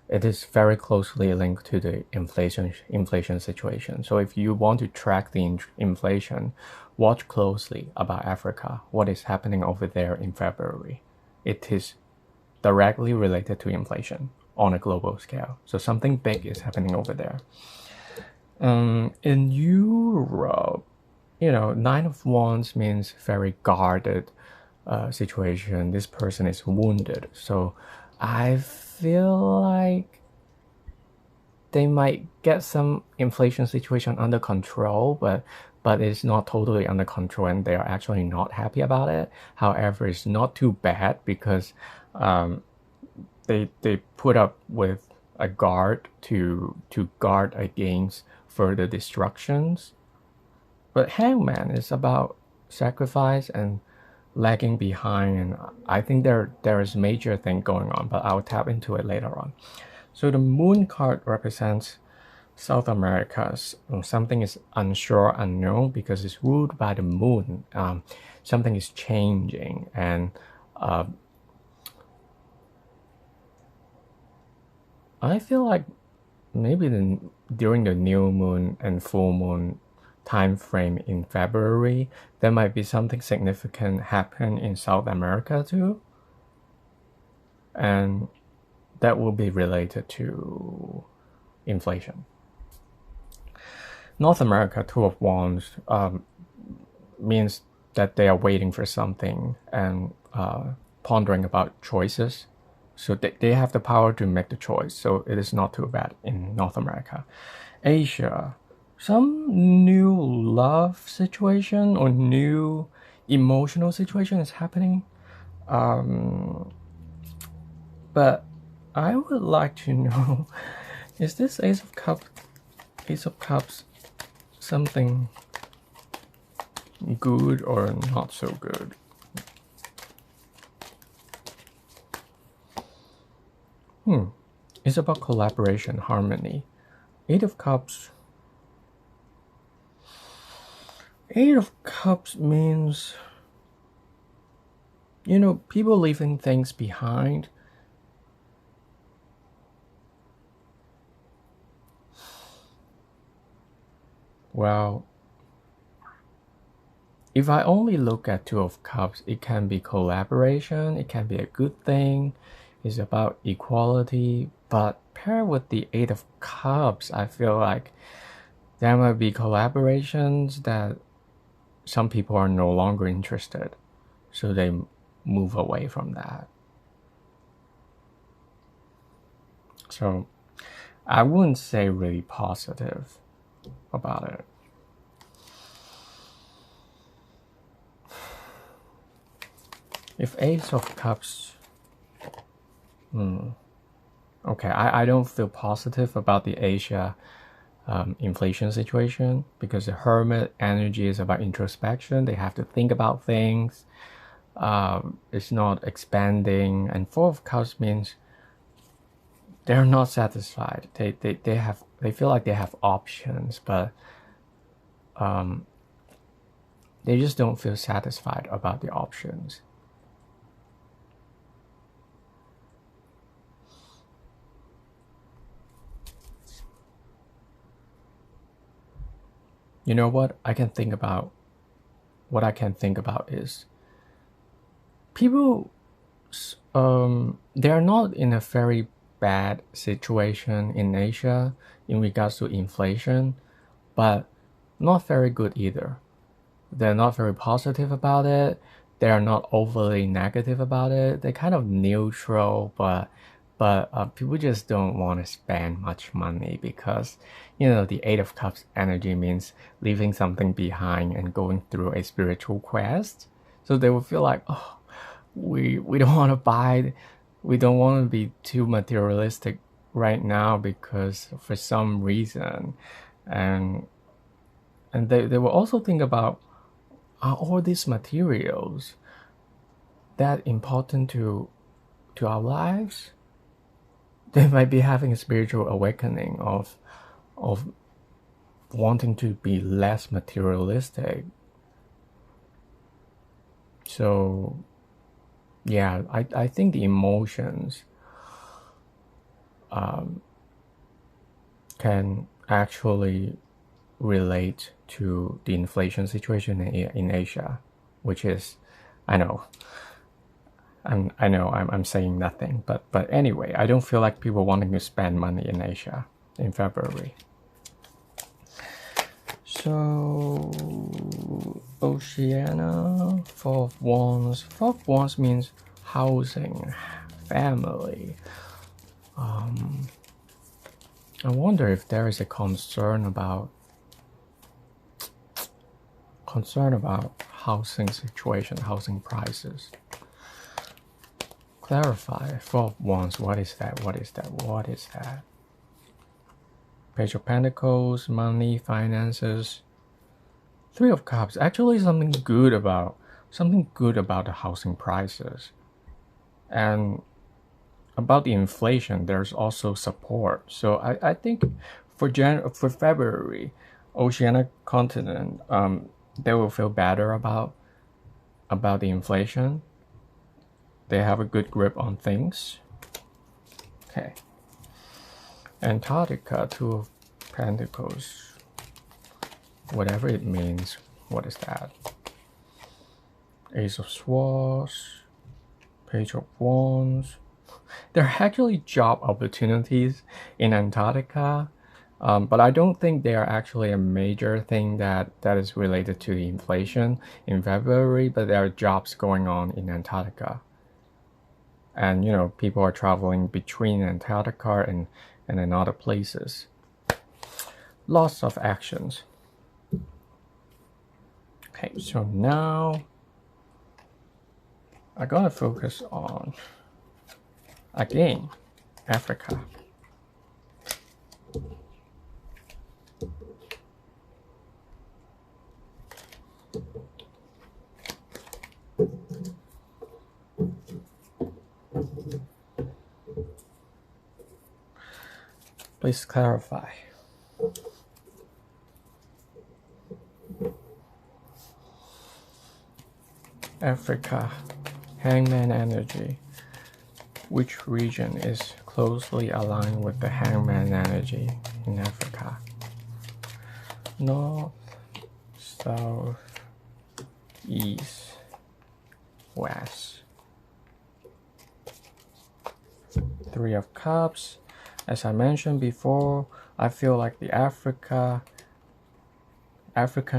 it is very closely linked to the inflation situation. So if you want to track the inflation, watch closely about Africa, what is happening over there in February. It is directly related to inflation on a global scale. So something big is happening over there. In Europe, 9 of Wands means very guarded situation. This person is wounded. So I feel like they might get some inflation situation under control, but it's not totally under control and they are actually not happy about it. However, it's not too bad because they put up with a guard to guard against further destructions. But Hangman is about sacrifice and lagging behind, and I think there is a major thing going on, but I'll tap into it later on. So the Moon card represents South America's something is unsure, unknown, because it's ruled by the moon. Something is changing, and I feel like maybe during the new moon and full moon time frame in February, there might be something significant happen in South America too, and that will be related to inflation. North America, 2 of Wands, means that they are waiting for something and pondering about choices. So they have the power to make the choice. So it is not too bad in North America. Asia, some new love situation or new emotional situation is happening. But I would like to know, is this Ace of Cups something good or not so good? It's about collaboration, harmony. 8 of Cups. 8 of Cups means, people leaving things behind. Well, if I only look at 2 of Cups, it can be collaboration, it can be a good thing, it's about equality, but paired with the 8 of Cups, I feel like there might be collaborations that some people are no longer interested, so they move away from that. So I wouldn't say really positive. about it. If Ace of Cups, okay, I don't feel positive about the Asia inflation situation, because the Hermit energy is about introspection. They have to think about things. It's not expanding, and Four of Cups means they're not satisfied. They feel like they have options, but they just don't feel satisfied about the options. You know what I can think about? What I can think about is people, they're not in a very bad situation in Asia in regards to inflation, but not very good either. They're not very positive about it. They're not overly negative about it. They're kind of neutral, but people just don't want to spend much money because, the Eight of Cups energy means leaving something behind and going through a spiritual quest. So they will feel like, oh, we don't want to buy, we don't want to be too materialistic right now because for some reason, and they will also think about, are all these materials that important to our lives? They might be having a spiritual awakening of wanting to be less materialistic. So yeah, I think the emotions can actually relate to the inflation situation in Asia, which is, I know I'm saying nothing, but anyway, I don't feel like people wanting to spend money in Asia in February. So Oceania, Four of Wands. Four of Wands means housing, family. I wonder if there is a concern about housing situation, housing prices. Clarify. Four of Wands. What is that? What is that? What is that? Page of Pentacles, money, finances. Three of Cups. Actually, something good about the housing prices, and about the inflation. There's also support. So I think for February, Oceania continent, they will feel better about the inflation. They have a good grip on things. Okay. Antarctica, Two of Pentacles. Whatever it means. What is that? Ace of Swords. Page of Wands. There are actually job opportunities in Antarctica, but I don't think they are actually a major thing that is related to the inflation in February, but there are jobs going on in Antarctica. And, people are traveling between Antarctica and in other places. Lots of actions. Okay, so now I'm gonna focus on, again, Africa. Please clarify. Africa, Hangman energy. Which region is closely aligned with the Hangman energy in Africa? North, South, East, West. Three of Cups. As I mentioned before, I feel like the African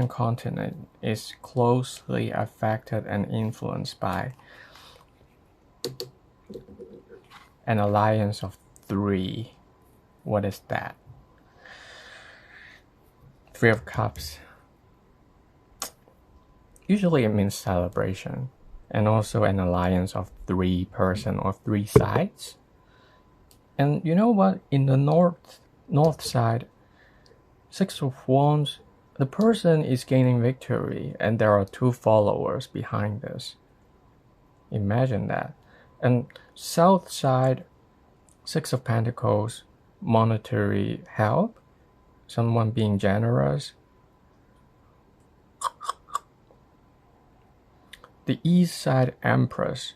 continent is closely affected and influenced by an alliance of three. What is that? Three of Cups. Usually it means celebration, and also an alliance of three person or three sides. And you know what? In the north side, Six of Wands, the person is gaining victory, and there are two followers behind this. Imagine that. And south side, Six of Pentacles, monetary help, someone being generous. The east side, Empress,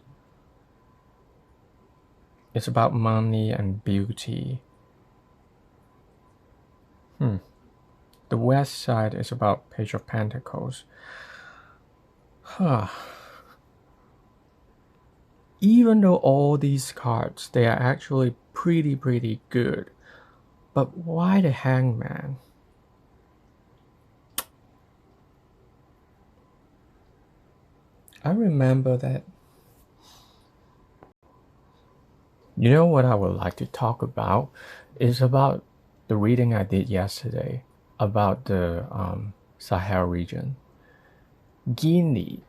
it's about money and beauty. The west side is about Page of Pentacles. Even though all these cards, they are actually pretty good, but why the Hangman? I remember that. You know what I would like to talk about is about the reading I did yesterday about the Sahel region. Guinea,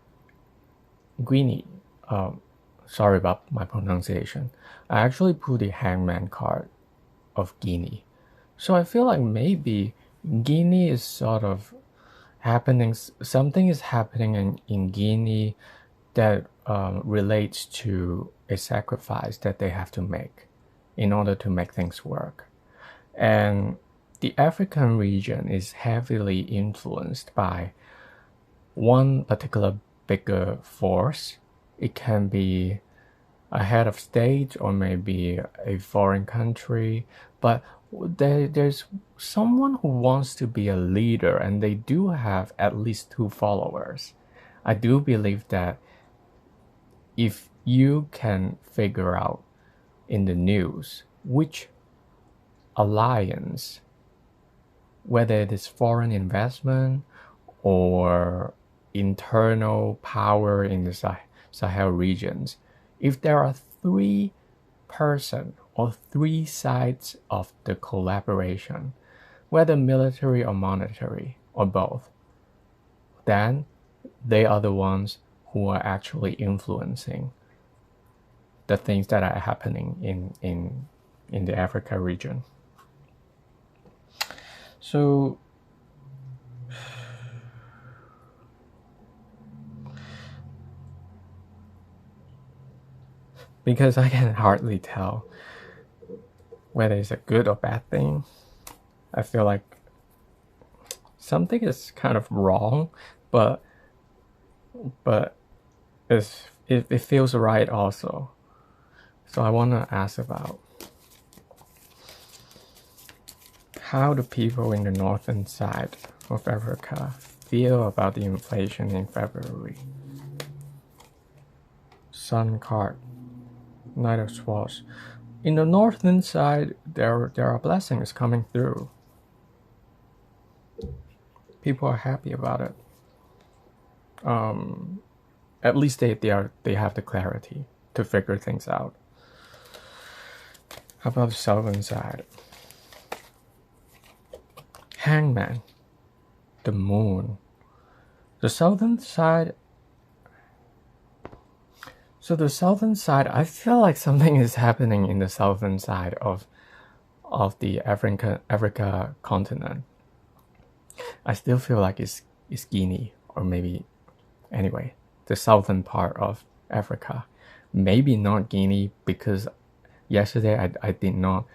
sorry about my pronunciation. I actually pulled the Hangman card of Guinea. So I feel like maybe Guinea is sort of happening, something is happening in Guinea that relates to a sacrifice that they have to make in order to make things work. And the African region is heavily influenced by one particular bigger force. It can be a head of state or maybe a foreign country, but there's someone who wants to be a leader, and they do have at least two followers. I do believe that if you can figure out in the news which alliance, whether it is foreign investment or internal power in the Sahel regions, if there are three person or three sides of the collaboration, whether military or monetary or both, then they are the ones who are actually influencing the things that are happening in the Africa region. So because I can hardly tell whether it's a good or bad thing, I feel like something is kind of wrong, but it feels right also. So I want to ask about how do people in the northern side of Africa feel about the inflation in February? Sun card, Knight of Swords. In the northern side, there are blessings coming through. People are happy about it. At least they have the clarity to figure things out. How about the southern side? Hangman, the moon. The southern side. So the southern side, I feel like something is happening in the southern side of the Africa continent. I still feel like it's Guinea, or maybe, anyway, the southern part of Africa. Maybe not Guinea, because yesterday I did not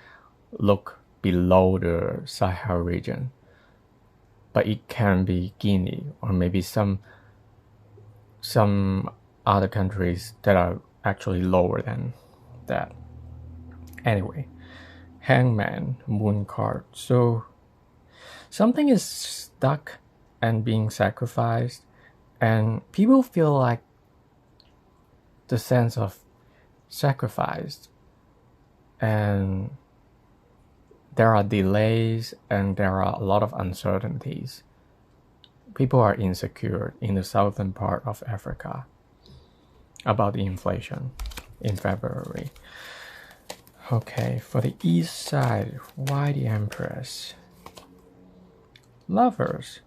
look below the Sahel region. But it can be Guinea, or maybe some other countries that are actually lower than that. Anyway, Hangman, moon card. So something is stuck and being sacrificed, and people feel like the sense of sacrifice, and there are delays and there are a lot of uncertainties. People are insecure in the southern part of Africa about the inflation in February. Okay, for the east side, why the Empress? Lovers.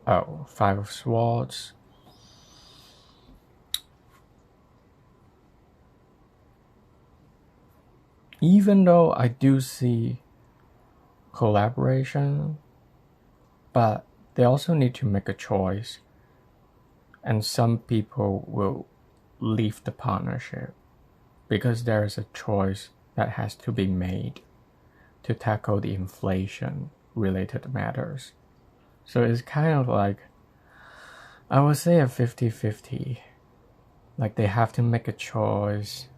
Oh, Five of Swords. Even though I do see collaboration, but they also need to make a choice. And some people will leave the partnership because there is a choice that has to be made to tackle the inflation related matters. So it's kind of like, I would say a 50-50. Like they have to make a choice,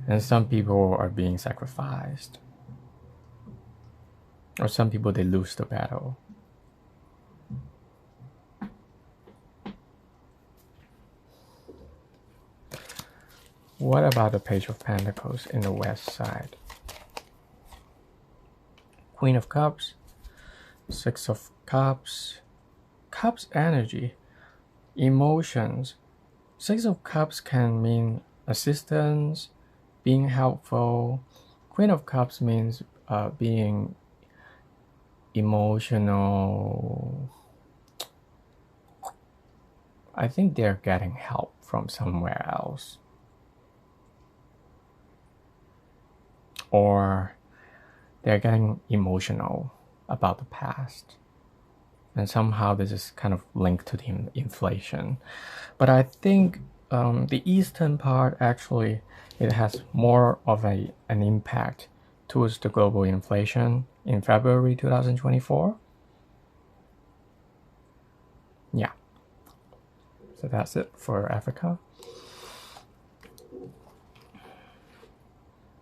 and some people are being sacrificed. Or some people, they lose the battle. What about the Page of Pentacles in the west side? Queen of Cups, Six of Cups, Cups energy, emotions. Six of Cups can mean assistance, being helpful. Queen of Cups means being emotional. I think they're getting help from somewhere else. Or they're getting emotional about the past. And somehow this is kind of linked to the inflation. But I think the eastern part, actually, it has more of an impact towards the global inflation in February 2024. Yeah. So that's it for Africa.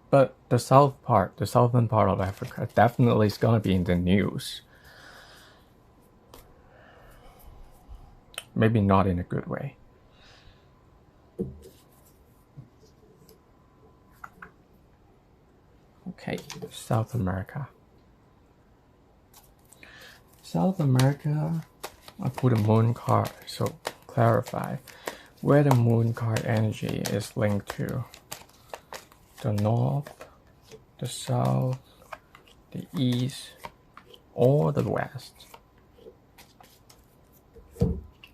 But the southern part of Africa definitely is going to be in the news. Maybe not in a good way. Okay, South America. South America, I put a moon card, so clarify where the moon card energy is linked to. The north, the south, the east, or the west.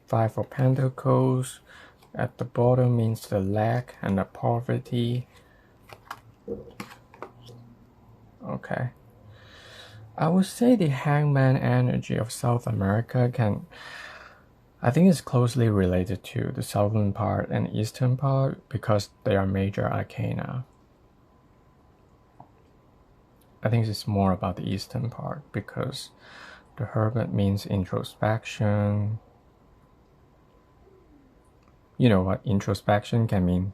Five of Pentacles at the bottom means the lack and the poverty. Okay. I would say the Hangman energy of South America I think it's closely related to the southern part and eastern part because they are major arcana. I think it's more about the eastern part because the Hermit means introspection. You know what? Introspection can mean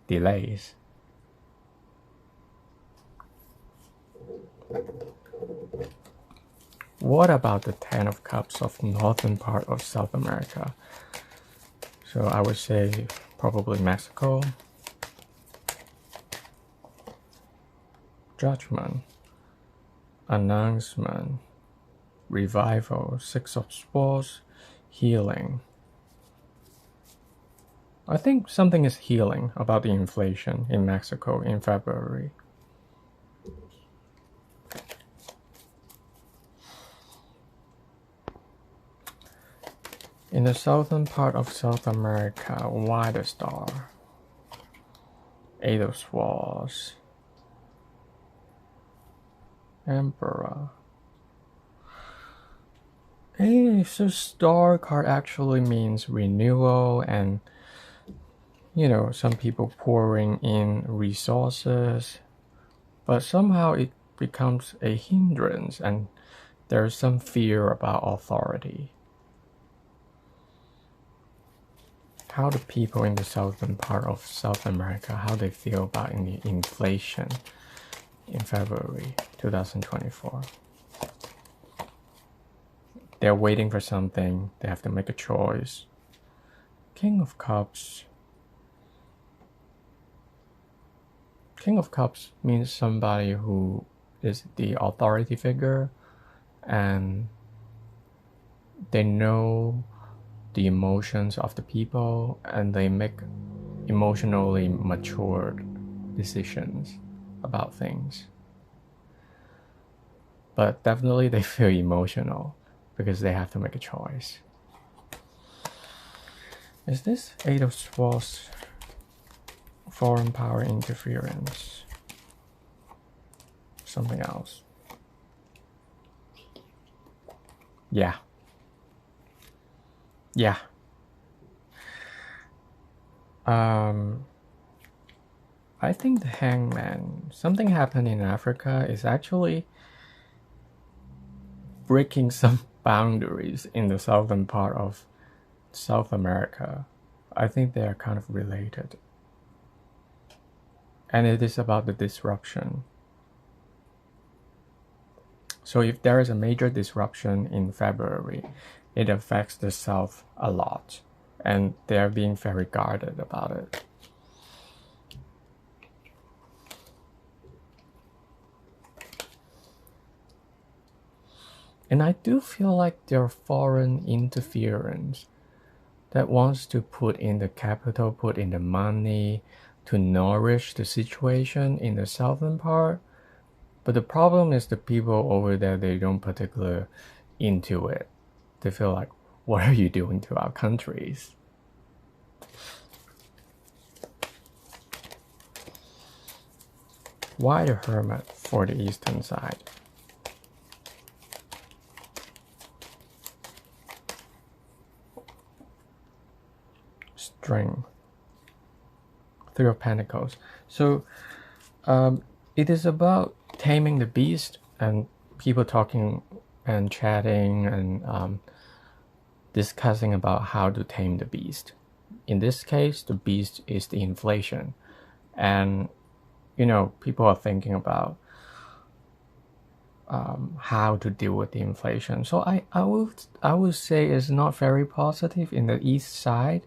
delays. What about the Ten of Cups of northern part of South America? So I would say probably Mexico. Judgment, announcement, revival, Six of Swords, healing. I think something is healing about the inflation in Mexico in February. In the southern part of South America, why the star? Eight of Swords, Emperor. Hey, so star card actually means renewal and, you know, some people pouring in resources, but somehow it becomes a hindrance and there's some fear about authority. How do people in the southern part of South America, how they feel about the inflation in February 2024? They're waiting for something, they have to make a choice. King of Cups. King of Cups means somebody who is the authority figure and they know the emotions of the people and they make emotionally matured decisions about things. But definitely they feel emotional. because they have to make a choice. Is this Eight of Swords foreign power interference? Something else? Yeah. I think the Hangman, something happened in Africa, is actually breaking some boundaries in the southern part of South America. I think they are kind of related. And it is about the disruption. So if there is a major disruption in February, it affects the South a lot. And they're being very guarded about it. And I do feel like there's foreign interference that wants to put in the capital, put in the money to nourish the situation in the southern part. But the problem is the people over there, they don't particularly into it. They feel like, what are you doing to our countries? Why the Hermit for the eastern side? String. Three of Pentacles. So it is about taming the beast and people talking and chatting and discussing about how to tame the beast. In this case, the beast is the inflation. And, you know, people are thinking about how to deal with the inflation. So I would say it's not very positive in the east side.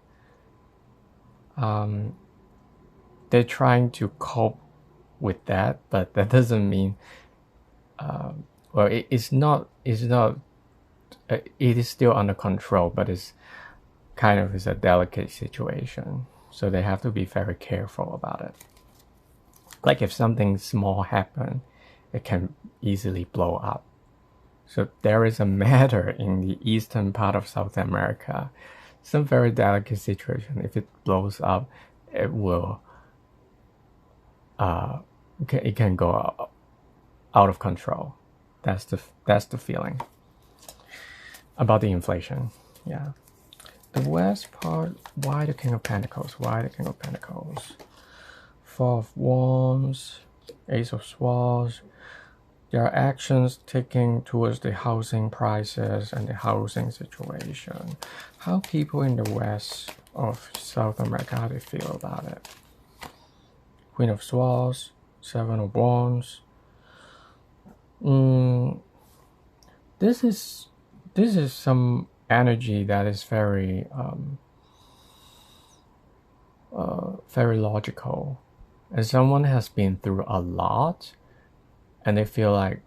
They're trying to cope with that, but that doesn't mean well, it is still under control, but it's kind of is a delicate situation, so they have to be very careful about it. Like if something small happens, it can easily blow up. So there is a matter in the eastern part of South America, some very delicate situation. If it blows up, it will it can go out of control. That's the feeling about the inflation. Yeah. The west part, why the King of Pentacles? Why the King of Pentacles? Four of Wands, Ace of Swords. There are actions taken towards the housing prices and the housing situation. How people in the west of South America, how they feel about it? Queen of Swords, Seven of Wands. This is some energy that is very very logical. And someone has been through a lot, and they feel like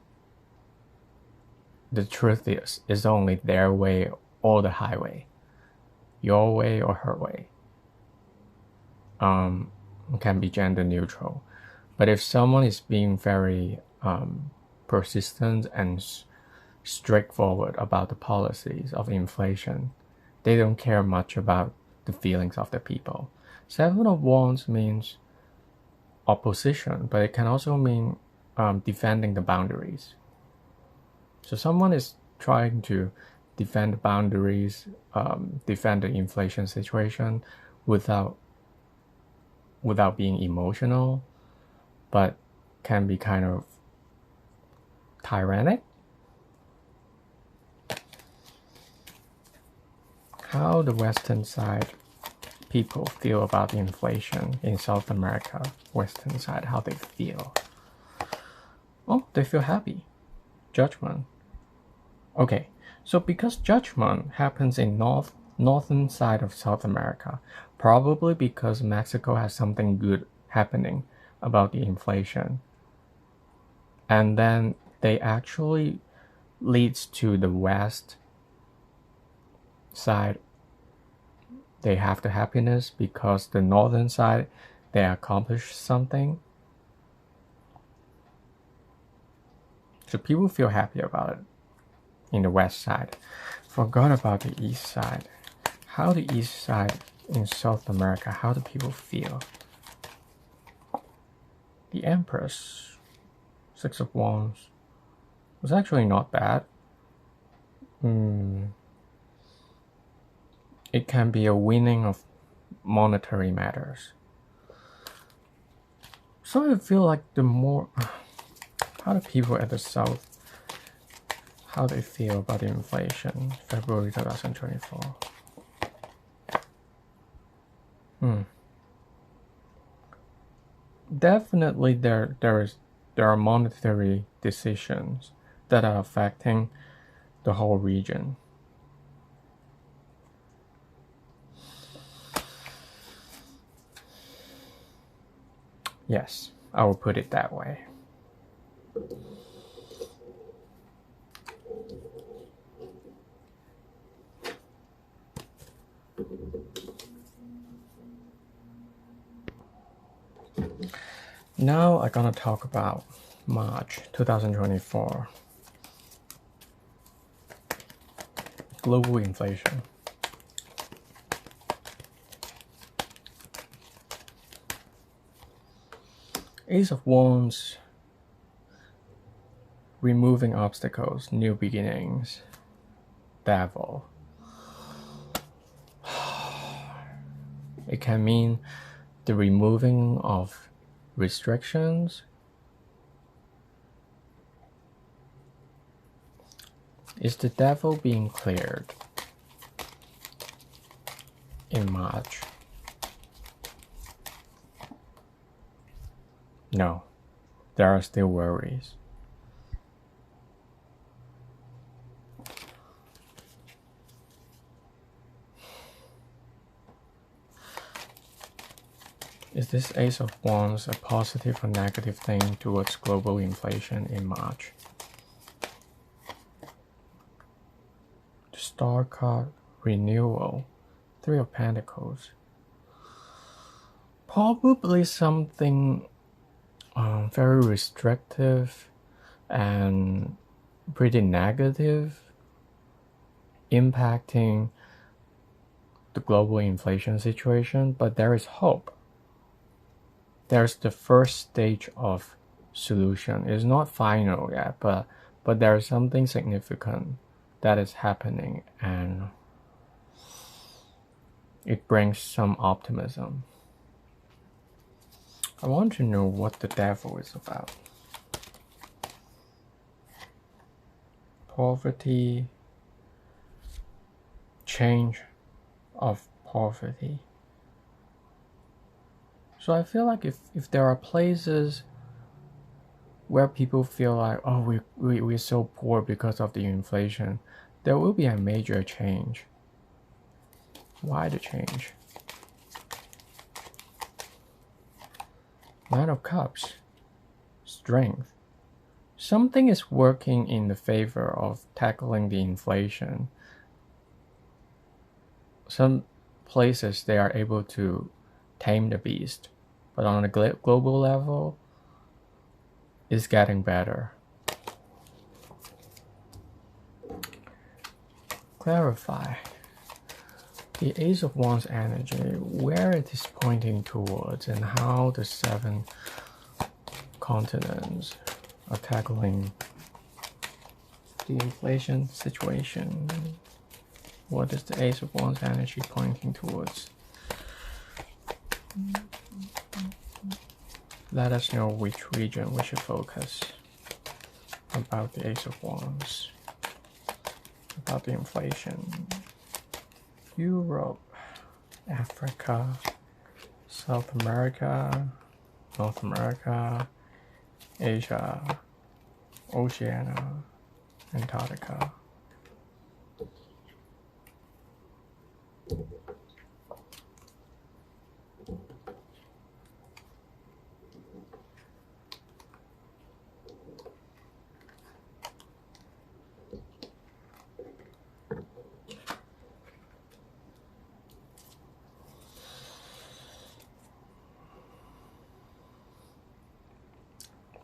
the truth is only their way or the highway, your way or her way. Can be gender neutral, but if someone is being very persistent and straightforward about the policies of inflation, they don't care much about the feelings of the people. Seven of Wands means opposition, but it can also mean defending the boundaries. So someone is trying to defend the boundaries, defend the inflation situation without being emotional, but can be kind of tyrannic. How the western side people feel about inflation in South America, western side, how they feel. Oh, they feel happy. Judgment. Okay, so because judgment happens in northern side of South America, probably because Mexico has something good happening about the inflation, and then they actually leads to the west side. They have the happiness because the northern side, they accomplished something. So people feel happy about it. in the west side. Forgot about the east side. How the east side in South America, how do people feel? The Empress, Six of Wands, was actually not bad. It can be a winning of monetary matters. So I feel like the more, how do people at the South, how they feel about the inflation, February 2024? Definitely there are monetary decisions that are affecting the whole region. Yes, I will put it that way. Now I'm gonna talk about March 2024. Global inflation. Ace of Wands, removing obstacles, new beginnings, Devil. It can mean the removing of restrictions. Is the devil being cleared in March? No, there are still worries. Is this Ace of Wands a positive or negative thing towards global inflation in March? The Star card, renewal, Three of Pentacles. Probably something very restrictive and pretty negative impacting the global inflation situation, but there is hope. There's the first stage of solution. It's not final yet, but there's something significant that is happening, and it brings some optimism. I want to know what the devil is about. Poverty, change of poverty. So I feel like if there are places where people feel like, oh, we're so poor because of the inflation, there will be a major change. Why the change? Nine of Cups, strength. Something is working in the favor of tackling the inflation. Some places they are able to tame the beast, but on a global level, it's getting better. Clarify. The Ace of Wands energy, where it is pointing towards, and how the 7 continents are tackling the inflation situation. What is the Ace of Wands energy pointing towards? Let us know which region we should focus about the Ace of Wands, about the inflation. Europe, Africa, South America, North America, Asia, Oceania, Antarctica.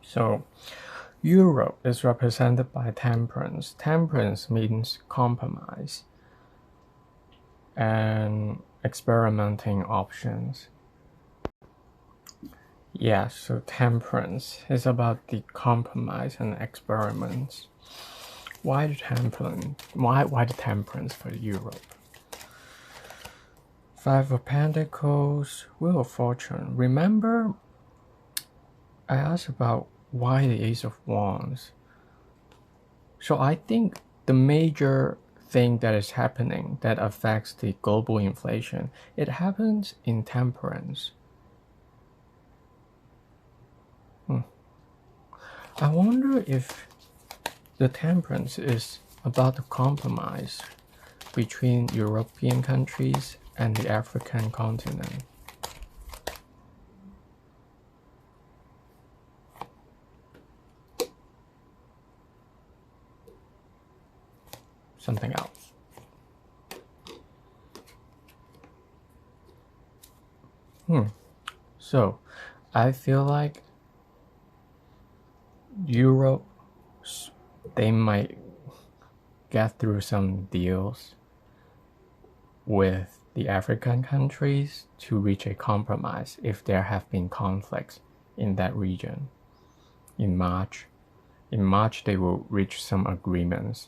So Europe is represented by temperance. Temperance means compromise and experimenting options. Yeah, so temperance is about the compromise and experiments. Why the temperance? Why the temperance for Europe? Five of Pentacles, Wheel of Fortune. Remember, I asked about why the Ace of Wands. So I think the major thing that is happening that affects the global inflation, it happens in temperance. I wonder if the temperance is about the compromise between European countries and the African continent. Something else. So, I feel like Europe, they might get through some deals with the African countries to reach a compromise if there have been conflicts in that region. In March, they will reach some agreements,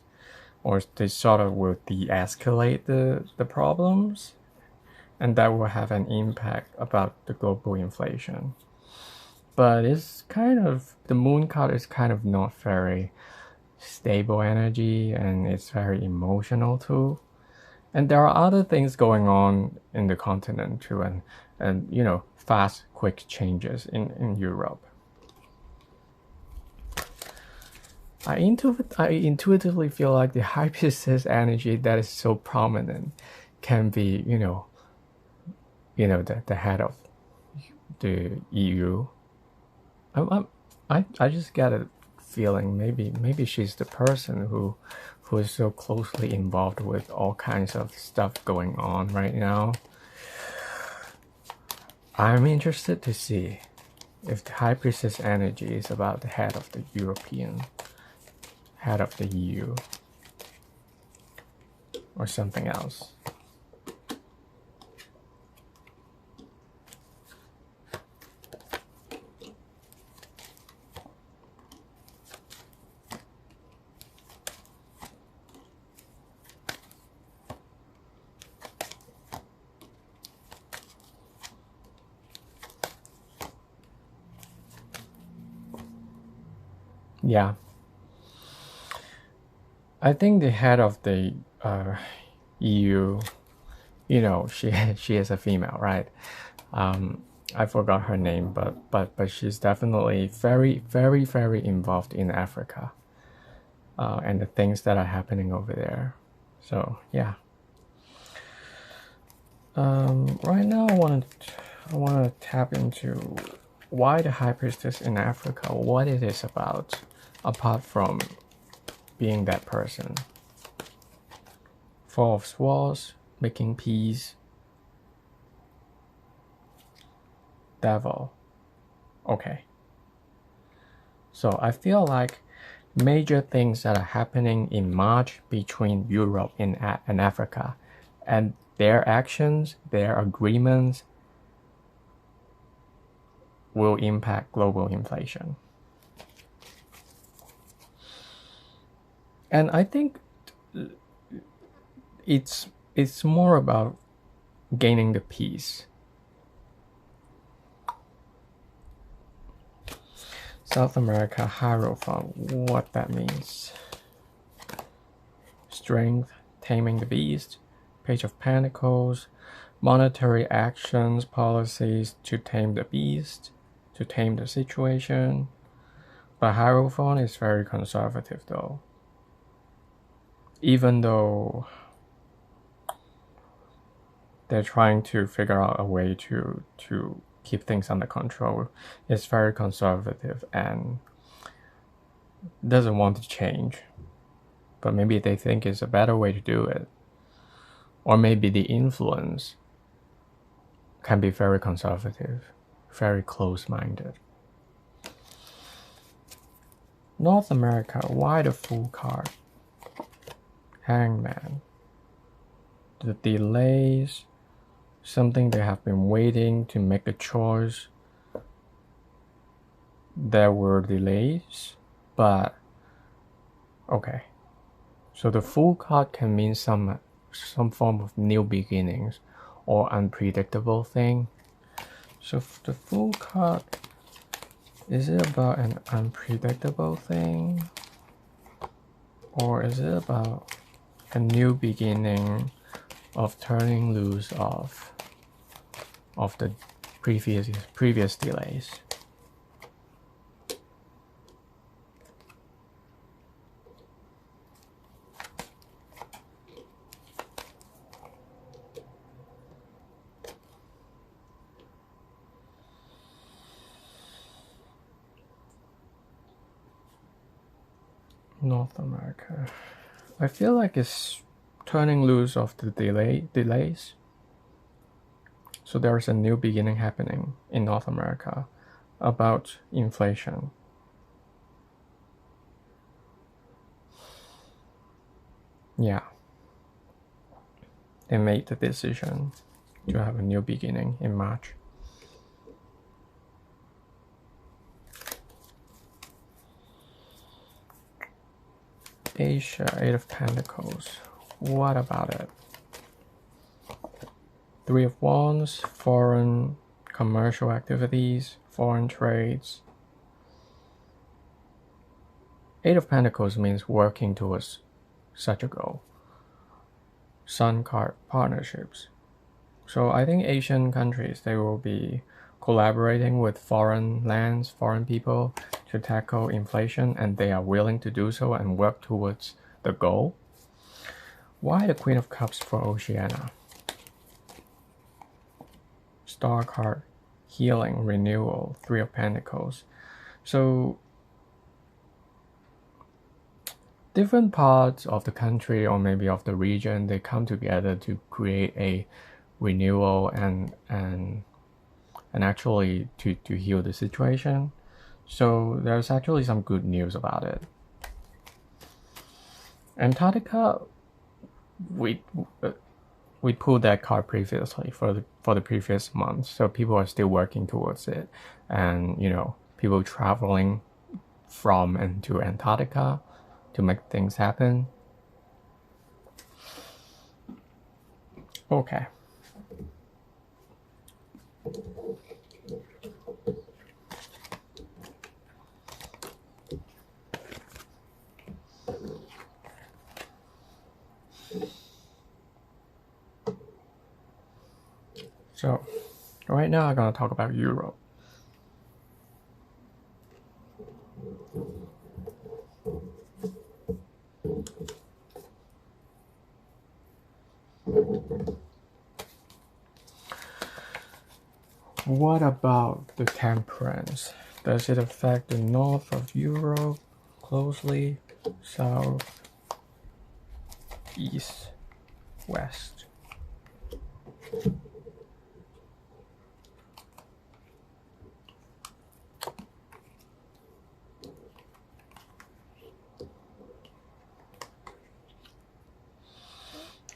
or they sort of will de-escalate the problems, and that will have an impact about the global inflation. But it's kind of, the moon card is kind of not very stable energy, and it's very emotional too. And there are other things going on in the continent too, and you know, fast, quick changes in Europe. I intuitively feel like the High Priestess energy that is so prominent can be, the head of the EU. I just get a feeling maybe she's the person who is so closely involved with all kinds of stuff going on right now. I'm interested to see if the High Priestess energy is about the head of the EU, or something else. Yeah. I think the head of the EU, she is a female, right? I forgot her name, but she's definitely very, very, very involved in Africa, and the things that are happening over there. So yeah. Right now, I want to tap into why the High Priestess in Africa, what it is about, apart from being that person. Four of Swords, making peace. Devil. Okay. So I feel like major things that are happening in March between Europe and Africa, and their actions, their agreements will impact global inflation. And I think it's more about gaining the peace. South America Hierophant, what that means. Strength, taming the beast. Page of Pentacles, monetary actions, policies to tame the beast, to tame the situation. But Hierophant is very conservative though. Even though they're trying to figure out a way to keep things under control, it's very conservative and doesn't want to change. But maybe they think it's a better way to do it. Or maybe the influence can be very conservative, very close-minded. North America, why the full card? Hangman. The delays, something they have been waiting to make a choice. There were delays, but okay. So the full card can mean some form of new beginnings or unpredictable thing. So the full card, is it about an unpredictable thing? Or is it about a new beginning of turning loose of the previous delays? North America. I feel like it's turning loose of the delays. So there's a new beginning happening in North America about inflation. Yeah. They made the decision to have a new beginning in March. Asia, Eight of Pentacles. What about it? Three of Wands, foreign commercial activities, foreign trades. Eight of Pentacles means working towards such a goal. Sun card, partnerships. So I think Asian countries, they will be collaborating with foreign lands, foreign people to tackle inflation, and they are willing to do so and work towards the goal. Why the Queen of Cups for Oceania? Star card, healing, renewal, Three of Pentacles. So different parts of the country or maybe of the region, they come together to create a renewal and actually to heal the situation. So there's actually some good news about it. Antarctica, we pulled that card previously for the previous month, so people are still working towards it, and people traveling from and to Antarctica to make things happen. Okay. So right now I'm gonna talk about Europe. What about the temperance? Does it affect the north of Europe closely? South, east, west?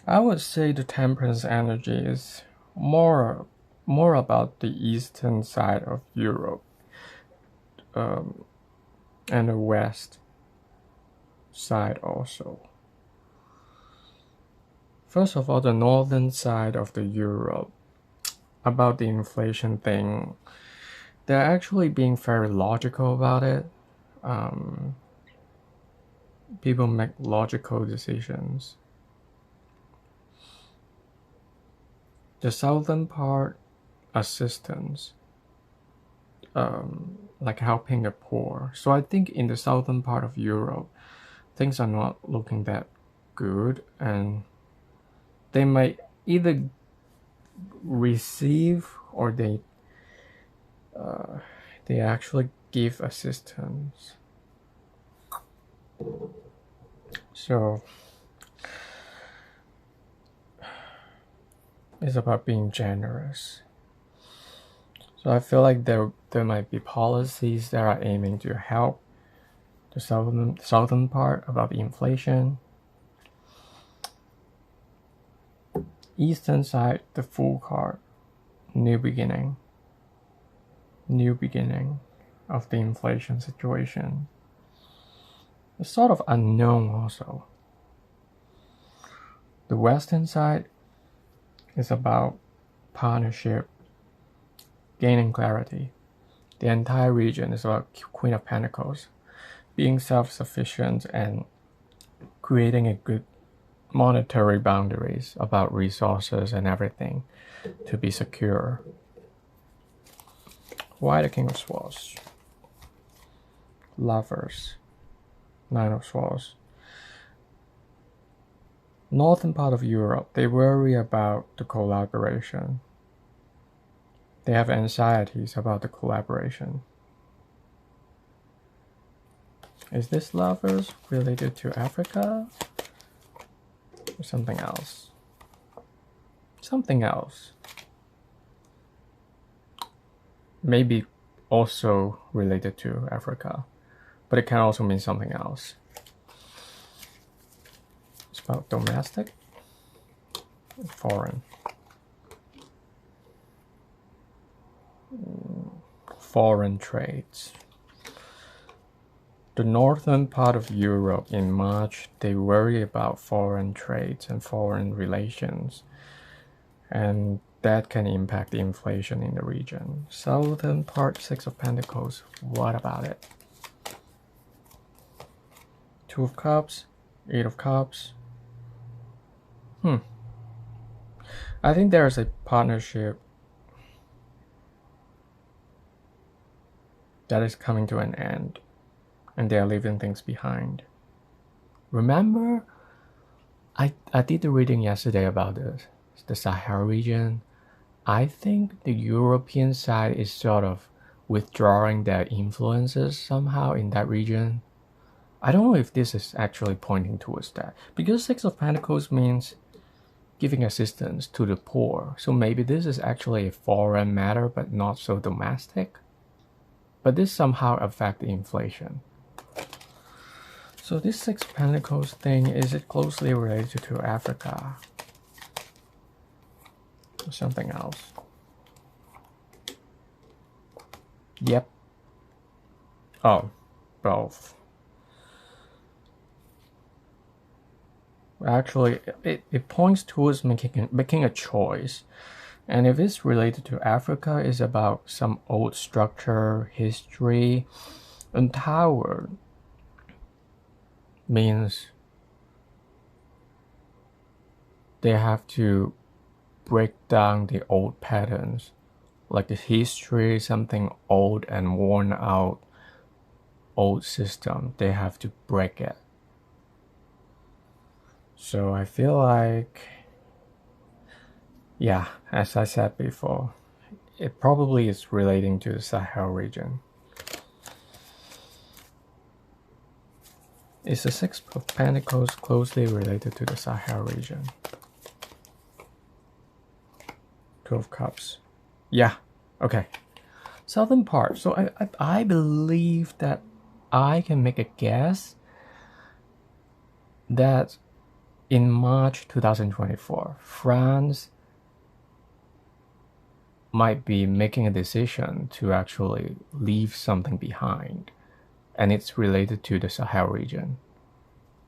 I would say the temperance energy is more about the eastern side of Europe, and the west side also. First of all, the northern side of the Europe, about the inflation thing, they're actually being very logical about it. People make logical decisions. The southern part, assistance, like helping the poor. So I think in the southern part of Europe, things are not looking that good, and they might either receive or they actually give assistance. So it's about being generous. So I feel like there might be policies that are aiming to help the southern part about the inflation. Eastern side, the full card, new beginning of the inflation situation. It's sort of unknown also. The western side is about partnership, gaining clarity. The entire region is about Queen of Pentacles, being self-sufficient and creating a good monetary boundaries about resources and everything to be secure. Why the King of Swords? Lovers, Nine of Swords. Northern part of Europe, they worry about the collaboration. They have anxieties about the collaboration. Is this lovers related to Africa? Or something else? Something else. Maybe also related to Africa, but it can also mean something else. It's about domestic, foreign. Foreign trades. The northern part of Europe in March, they worry about foreign trades and foreign relations, and that can impact the inflation in the region. Southern part, Six of Pentacles, what about it? Two of Cups, Eight of Cups. I think there's a partnership that is coming to an end, and they are leaving things behind. Remember, I did the reading yesterday about the Sahel region. I think the European side is sort of withdrawing their influences somehow in that region. I don't know if this is actually pointing towards that, because Six of Pentacles means giving assistance to the poor. So maybe this is actually a foreign matter, but not so domestic. But this somehow affects the inflation. So this Six of Pentacles thing, is it closely related to Africa? Or something else? Yep. Oh, both. Actually, it points towards making a choice. And if it's related to Africa, it's about some old structure, history. And Tower means they have to break down the old patterns, like the history, something old and worn out old system. They have to break it. So I feel like, yeah, as I said before, it probably is relating to the Sahel region. Is the Six of Pentacles closely related to the Sahel region? Two of Cups. Yeah, okay. Southern part. So I believe that I can make a guess that in March 2024, France might be making a decision to actually leave something behind, and it's related to the Sahel region.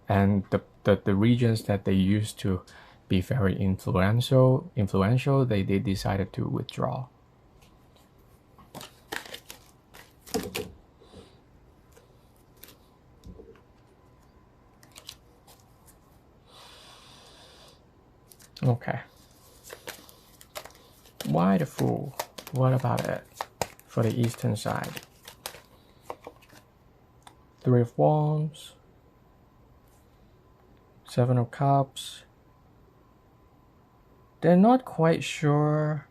And the regions that they used to be very influential, they decided to withdraw. Okay. Why the Fool? What about it for the eastern side? Three of Wands, Seven of Cups. They're not quite sure.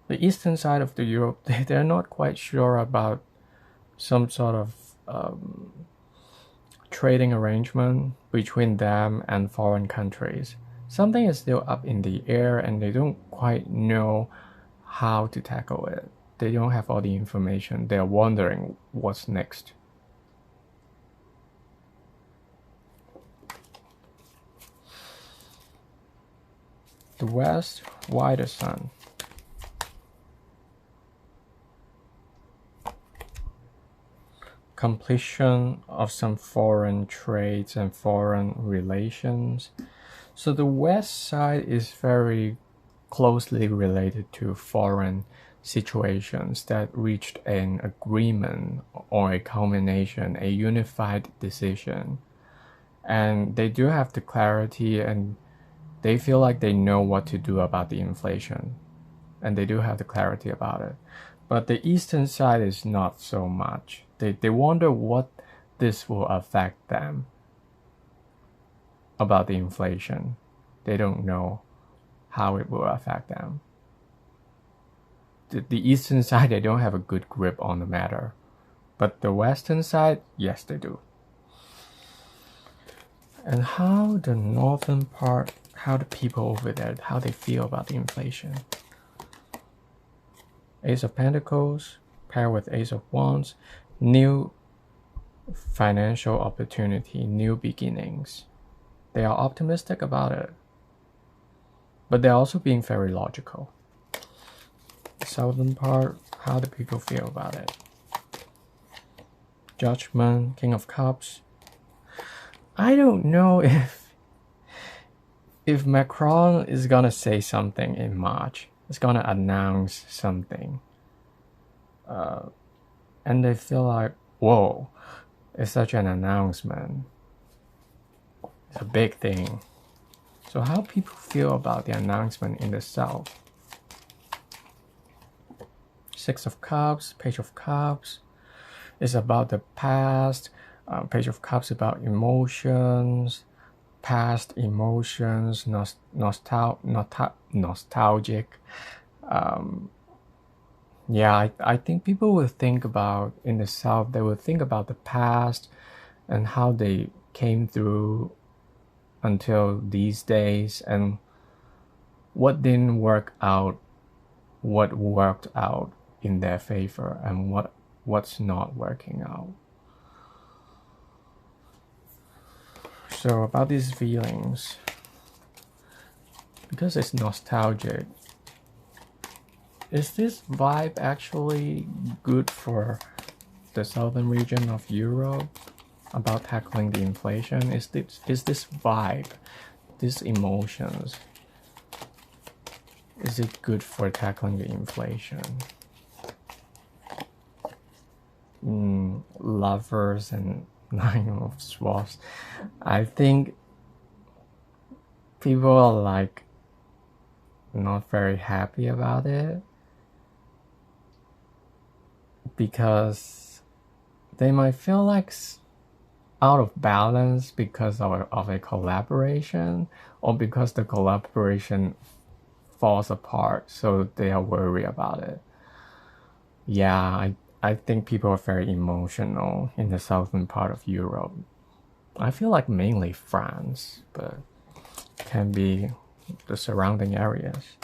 The eastern side of the Europe, they're not quite sure about some sort of trading arrangement between them and foreign countries. Something is still up in the air, and they don't quite know how to tackle it. They don't have all the information. They're wondering what's next. The West, why the sun? Completion of some foreign trades and foreign relations. So the West side is very closely related to foreign situations that reached an agreement or a culmination, a unified decision. And they do have the clarity and they feel like they know what to do about the inflation. And they do have the clarity about it. But the eastern side is not so much. They wonder what this will affect them about the inflation. They don't know how it will affect them. The eastern side, they don't have a good grip on the matter. But the western side, yes, they do. And how the northern part, how the people over there, how they feel about the inflation. Ace of Pentacles, paired with Ace of Wands, new financial opportunity, new beginnings. They are optimistic about it, but they're also being very logical. The southern part, how do people feel about it? Judgment, King of Cups. I don't know if Macron is gonna say something in March. It's gonna announce something. And they feel like, whoa, it's such an announcement. It's a big thing. So how people feel about the announcement in the South? Six of Cups, Page of Cups is about the past. Page of Cups about emotions, past emotions, nostalgic. Yeah, I think people will think about, in the South, they will think about the past and how they came through until these days and what didn't work out, what worked out in their favor and what's not working out. So about these feelings, because it's nostalgic, is this vibe actually good for the southern region of Europe about tackling the inflation? Is this vibe, these emotions, is it good for tackling the inflation? Lovers and Nine of Swords. I think people are like not very happy about it because they might feel like out of balance because of a collaboration, or because the collaboration falls apart, so they are worried about it. Yeah, I think people are very emotional in the southern part of Europe. I feel like mainly France, but can be the surrounding areas.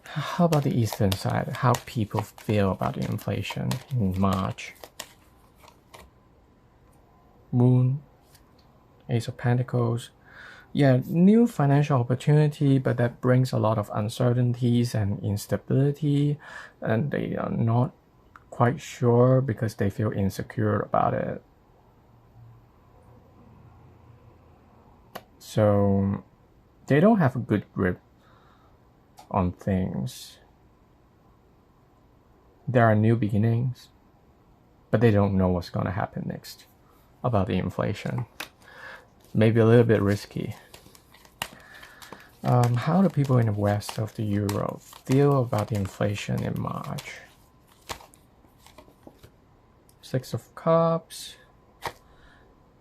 How about the eastern side? How people feel about the inflation in March? Moon, Ace of Pentacles. Yeah, new financial opportunity, but that brings a lot of uncertainties and instability, and they are not quite sure because they feel insecure about it. So they don't have a good grip on things. There are new beginnings, but they don't know what's going to happen next about the inflation. Maybe a little bit risky. How do people in the west of the Europe feel about the inflation in March? Six of Cups,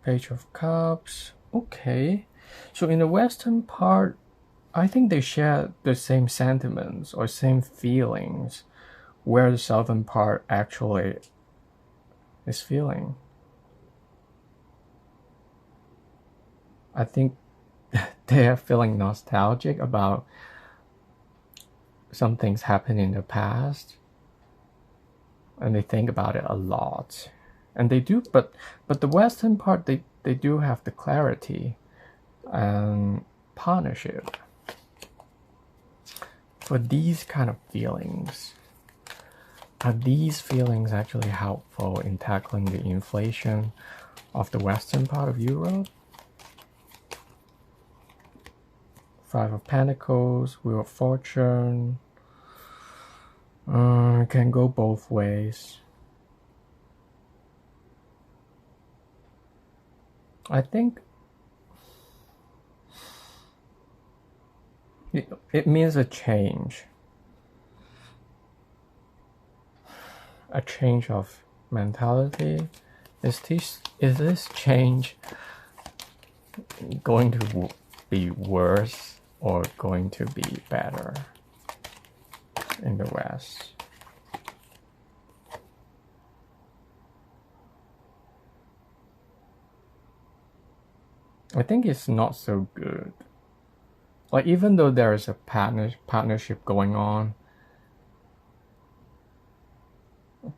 Page of Cups. Okay, so in the western part, I think they share the same sentiments or same feelings, where the southern part actually is feeling. I think they are feeling nostalgic about some things happened in the past, and they think about it a lot. And they do, but the western part, they do have the clarity, and partnership. For these kind of feelings, are these feelings actually helpful in tackling the inflation of the western part of Europe? Five of Pentacles, Wheel of Fortune. It can go both ways. I think it means a change. A change of mentality. Is this change going to be worse or going to be better in the West? I think it's not so good. Like, even though there is a partnership going on,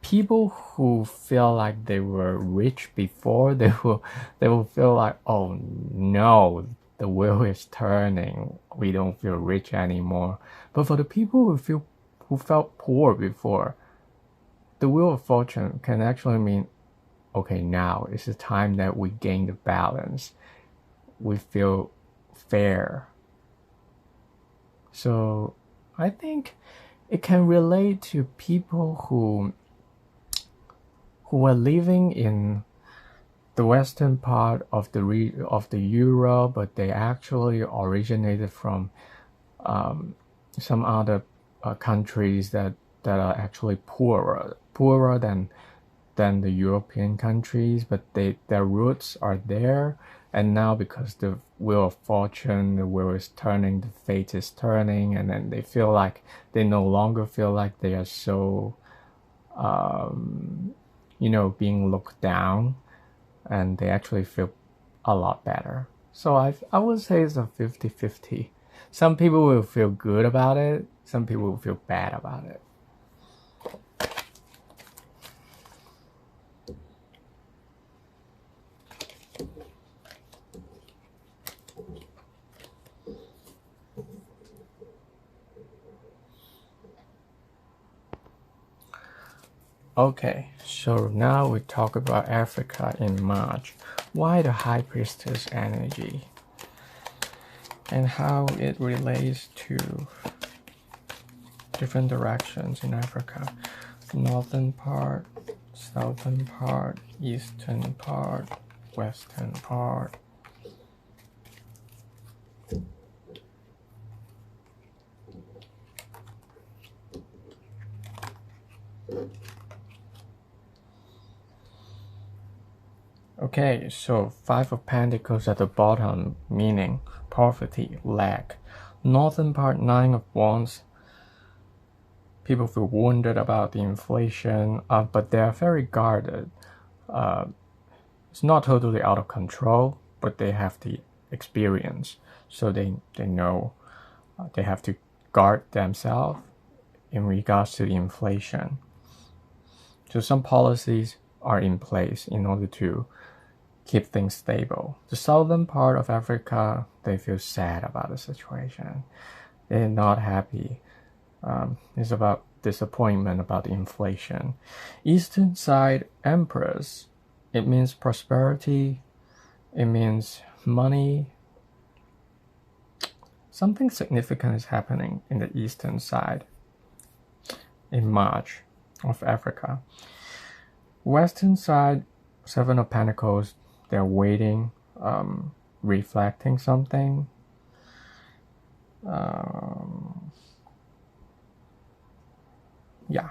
people who feel like they were rich before, they will feel like, oh no, the wheel is turning, we don't feel rich anymore. But for the people who felt poor before, the Wheel of Fortune can actually mean, okay, now is the time that we gain the balance. We feel fair. So I think it can relate to people who are living in the western part of the Europe, but they actually originated from some other countries that are actually poorer than the European countries, but their roots are there. And now, because the Wheel of Fortune, the wheel is turning, the fate is turning, and then they no longer feel like they are so, being looked down, and they actually feel a lot better. So I would say it's a 50-50. Some people will feel good about it, some people will feel bad about it. Okay, so now we talk about Africa in March. Why the High Priestess energy and how it relates to different directions in Africa. Northern part, southern part, eastern part, western part. Okay, so Five of Pentacles at the bottom, meaning poverty, lack. Northern part, Nine of Wands. People feel wounded about the inflation, but they are very guarded. It's not totally out of control, but they have the experience, so they know they have to guard themselves in regards to the inflation. So some policies are in place in order to keep things stable. The southern part of Africa, they feel sad about the situation. They're not happy. It's about disappointment about the inflation. Eastern side, Empress, it means prosperity. It means money. Something significant is happening in the eastern side in March of Africa. Western side, Seven of Pentacles, they're waiting, reflecting something. Yeah.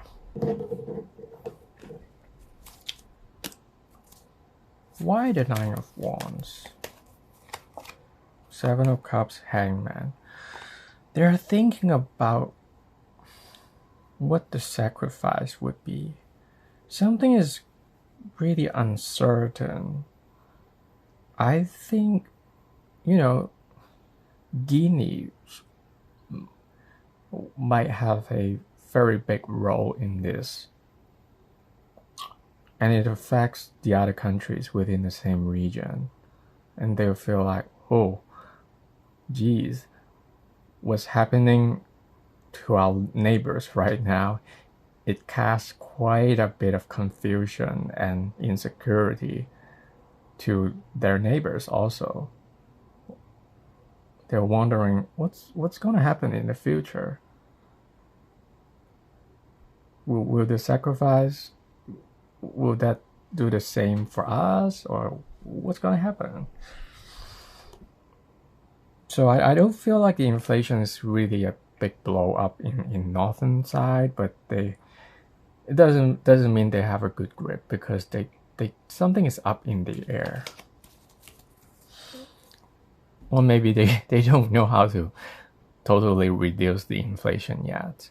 Why the Nine of Wands? Seven of Cups, Hangman. They're thinking about what the sacrifice would be. Something is really uncertain. I think, Guinea might have a very big role in this. And it affects the other countries within the same region. And they'll feel like, oh, geez, what's happening to our neighbors right now, it casts quite a bit of confusion and insecurity to their neighbors also. They're wondering what's going to happen in the future. Will the sacrifice, will that do the same for us, or what's going to happen? So I don't feel like the inflation is really a big blow up in northern side, but it doesn't mean they have a good grip, because they something is up in the air. Or maybe they don't know how to totally reduce the inflation yet.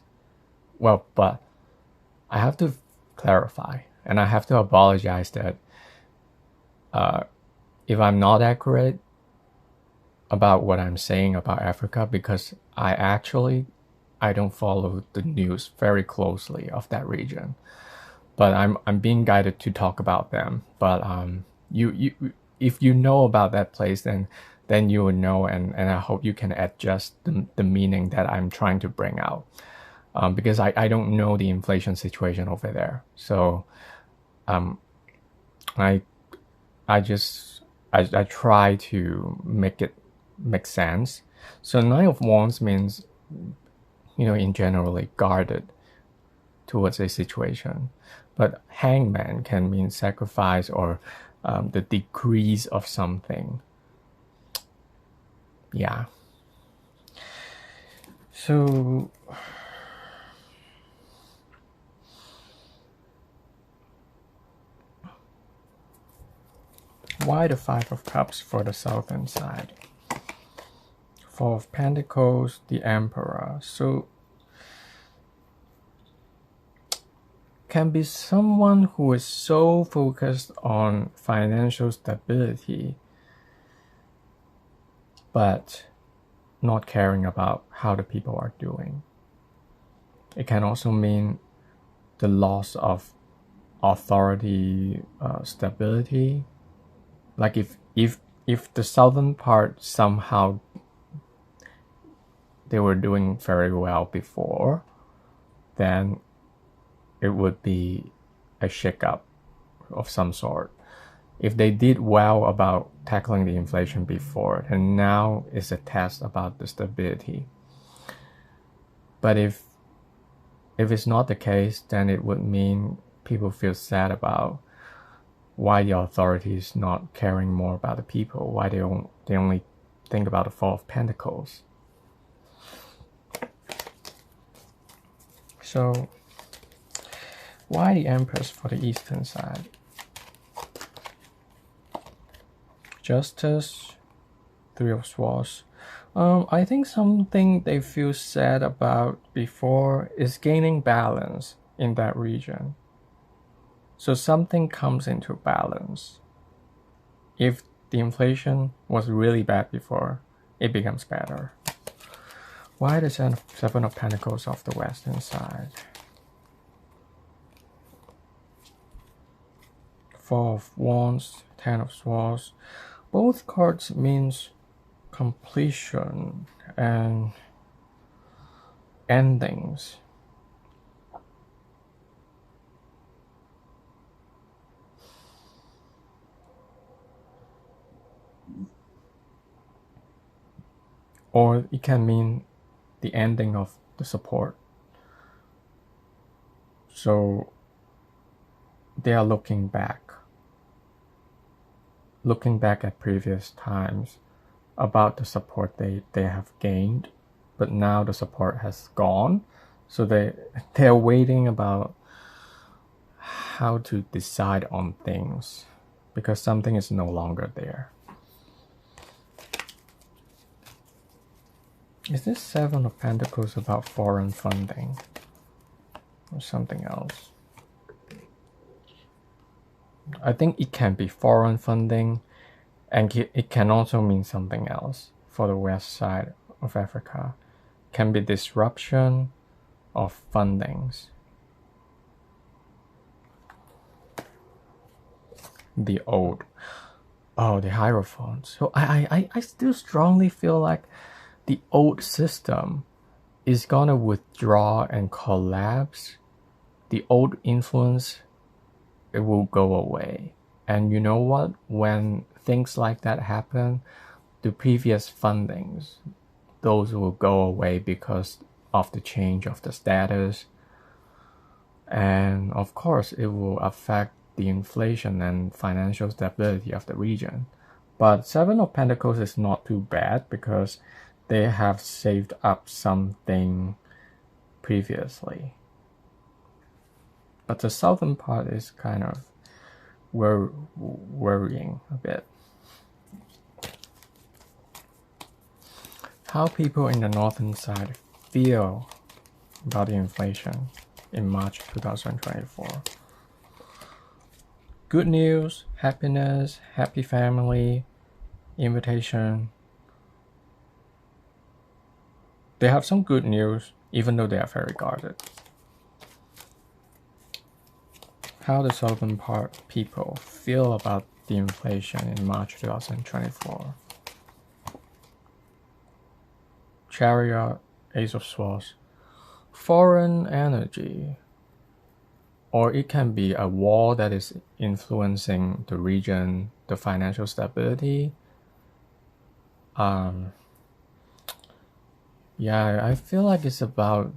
Well, but I have to clarify, and I have to apologize that if I'm not accurate about what I'm saying about Africa, because I don't follow the news very closely of that region, but I'm being guided to talk about them. But you if you know about that place, then you will know, and I hope you can adjust the meaning that I'm trying to bring out, because I don't know the inflation situation over there. So I I try to make it make sense. So Nine of Wands means, in generally guarded towards a situation, but Hangman can mean sacrifice, or the decrease of something. Yeah. So why the Five of Cups for the southern side? Four of Pentacles, the Emperor. So can be someone who is so focused on financial stability, but not caring about how the people are doing. It can also mean the loss of authority, stability. Like if the southern part somehow they were doing very well before, then it would be a shakeup of some sort. If they did well about tackling the inflation before, then now is a test about the stability. But if it's not the case, then it would mean people feel sad about why the authorities not caring more about the people, why they only think about the Four of Pentacles. So why the Empress for the eastern side? Justice, Three of Swords. I think something they feel sad about before is gaining balance in that region. So something comes into balance. If the inflation was really bad before, it becomes better. Why the Seven of Pentacles of the western side? Four of Wands, Ten of Swords. Both cards means completion and endings. Or it can mean the ending of the support. So they are looking back at previous times about the support they have gained, but now the support has gone. So they're waiting about how to decide on things, because something is no longer there. Is this Seven of Pentacles about foreign funding or something else? I think it can be foreign funding, and it can also mean something else for the west side of Africa. It can be disruption of fundings. The old. Oh, the Hierophant. So I still strongly feel like the old system is gonna withdraw and collapse. The old influence, it will go away. And you know what? When things like that happen, the previous fundings, those will go away because of the change of the status. And of course, it will affect the inflation and financial stability of the region. But Seven of Pentacles is not too bad because they have saved up something previously. But the southern part is kind of worrying a bit. How people in the northern side feel about the inflation in March 2024. Good news, happiness, happy family, invitation. They have some good news, even though they are very guarded. How the southern part people feel about the inflation in March 2024. Chariot, Ace of Swords. Foreign energy. Or it can be a war that is influencing the region, the financial stability. Yeah, I feel like it's about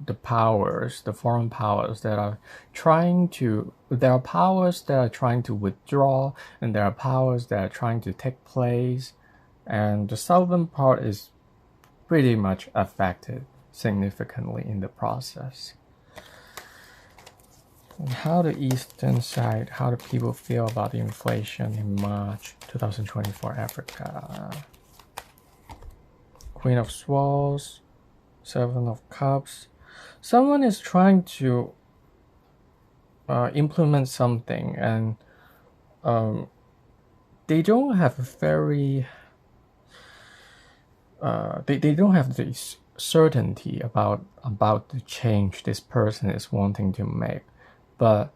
the powers, the foreign powers that are trying to, there are powers that are trying to withdraw, and there are powers that are trying to take place, and the southern part is pretty much affected significantly in the process. And how the eastern side, how do people feel about the inflation in March 2024 Africa? Queen of Swords, Seven of Cups. Someone is trying to implement something, and they don't have a very they don't have this certainty about the change this person is wanting to make, but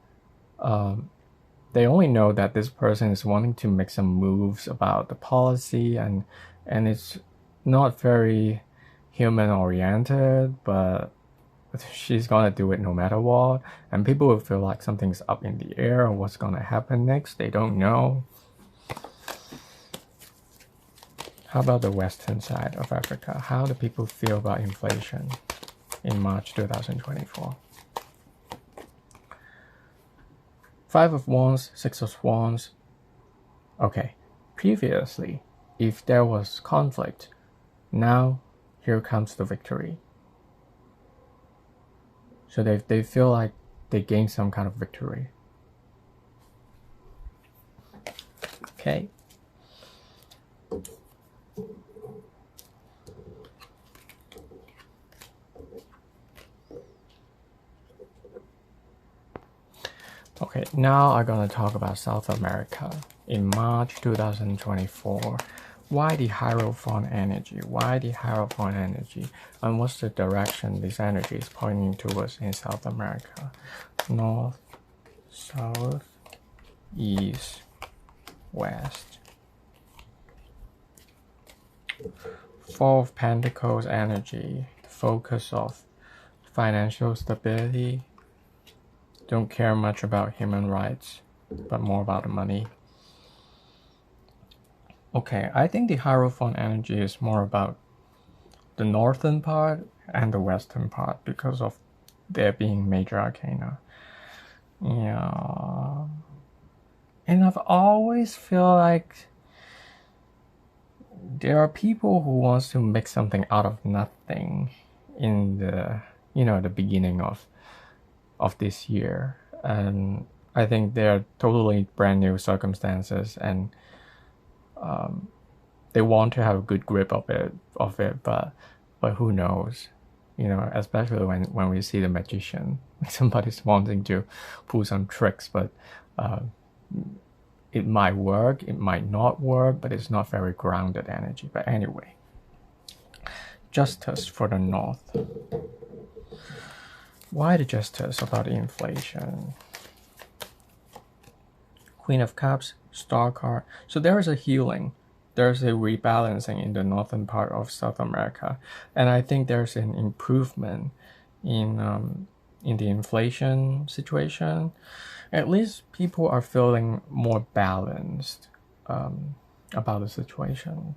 they only know that this person is wanting to make some moves about the policy, and it's not very human oriented, but she's gonna do it no matter what, and people will feel like something's up in the air or what's gonna happen next. They don't know. How about the western side of Africa? How do people feel about inflation in March 2024? Five of Wands, Six of Wands. Okay, previously, if there was conflict, now here comes the victory. So they feel like they gained some kind of victory. Okay. Okay, now I'm gonna talk about South America in March 2024. Why the Hierophant energy? Why the Hierophant energy? And what's the direction this energy is pointing towards in South America? North, south, east, west. Four of Pentacles energy, the focus of financial stability. Don't care much about human rights, but more about the money. Okay, I think the Hierophant energy is more about the northern part and the western part because of there being major arcana. Yeah. And I've always feel like there are people who wants to make something out of nothing in the, the beginning of this year, and I think they're totally brand new circumstances, and they want to have a good grip of it, but who knows, especially when we see the magician, somebody's wanting to pull some tricks, but it might work, it might not work, but it's not very grounded energy. But anyway, justice for the north. Why the justice about inflation? Queen of Cups, Star card. So there is a healing. There's a rebalancing in the northern part of South America. And I think there's an improvement in the inflation situation. At least people are feeling more balanced about the situation.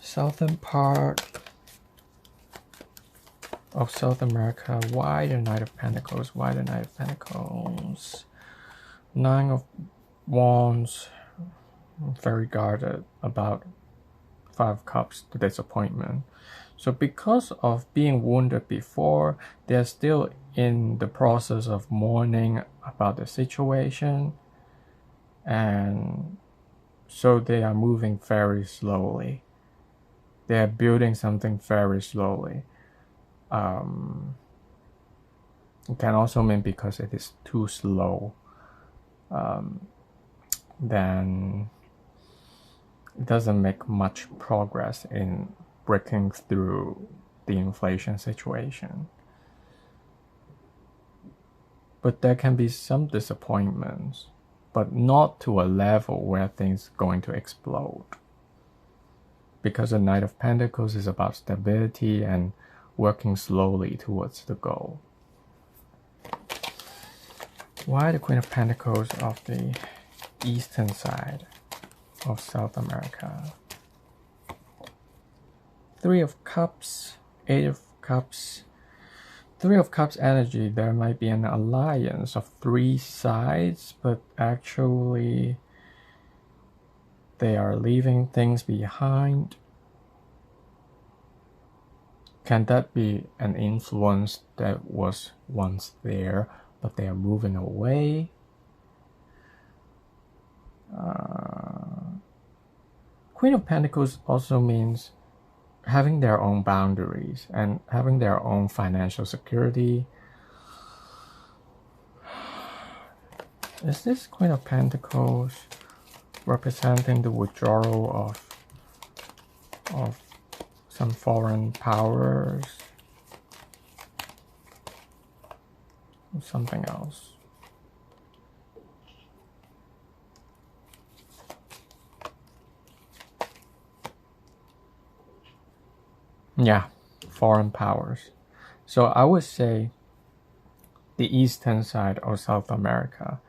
Southern part of South America. Why the Knight of Pentacles? Why the Knight of Pentacles? Nine of Wands. Very guarded about Five of Cups, the disappointment. So because of being wounded before, they're still in the process of mourning about the situation. And so they are moving very slowly. They're building something very slowly. It can also mean because it is too slow, then it doesn't make much progress in breaking through the inflation situation. But there can be some disappointments, but not to a level where things are going to explode. Because the Knight of Pentacles is about stability and working slowly towards the goal. Why the Queen of Pentacles of the eastern side of South America? Three of Cups, Eight of Cups. Three of Cups energy, there might be an alliance of three sides, but actually they are leaving things behind. Can that be an influence that was once there, but they are moving away? Queen of Pentacles also means having their own boundaries and having their own financial security. Is this Queen of Pentacles representing the withdrawal of some foreign powers? Or something else? Yeah, foreign powers. So I would say the eastern side of South America.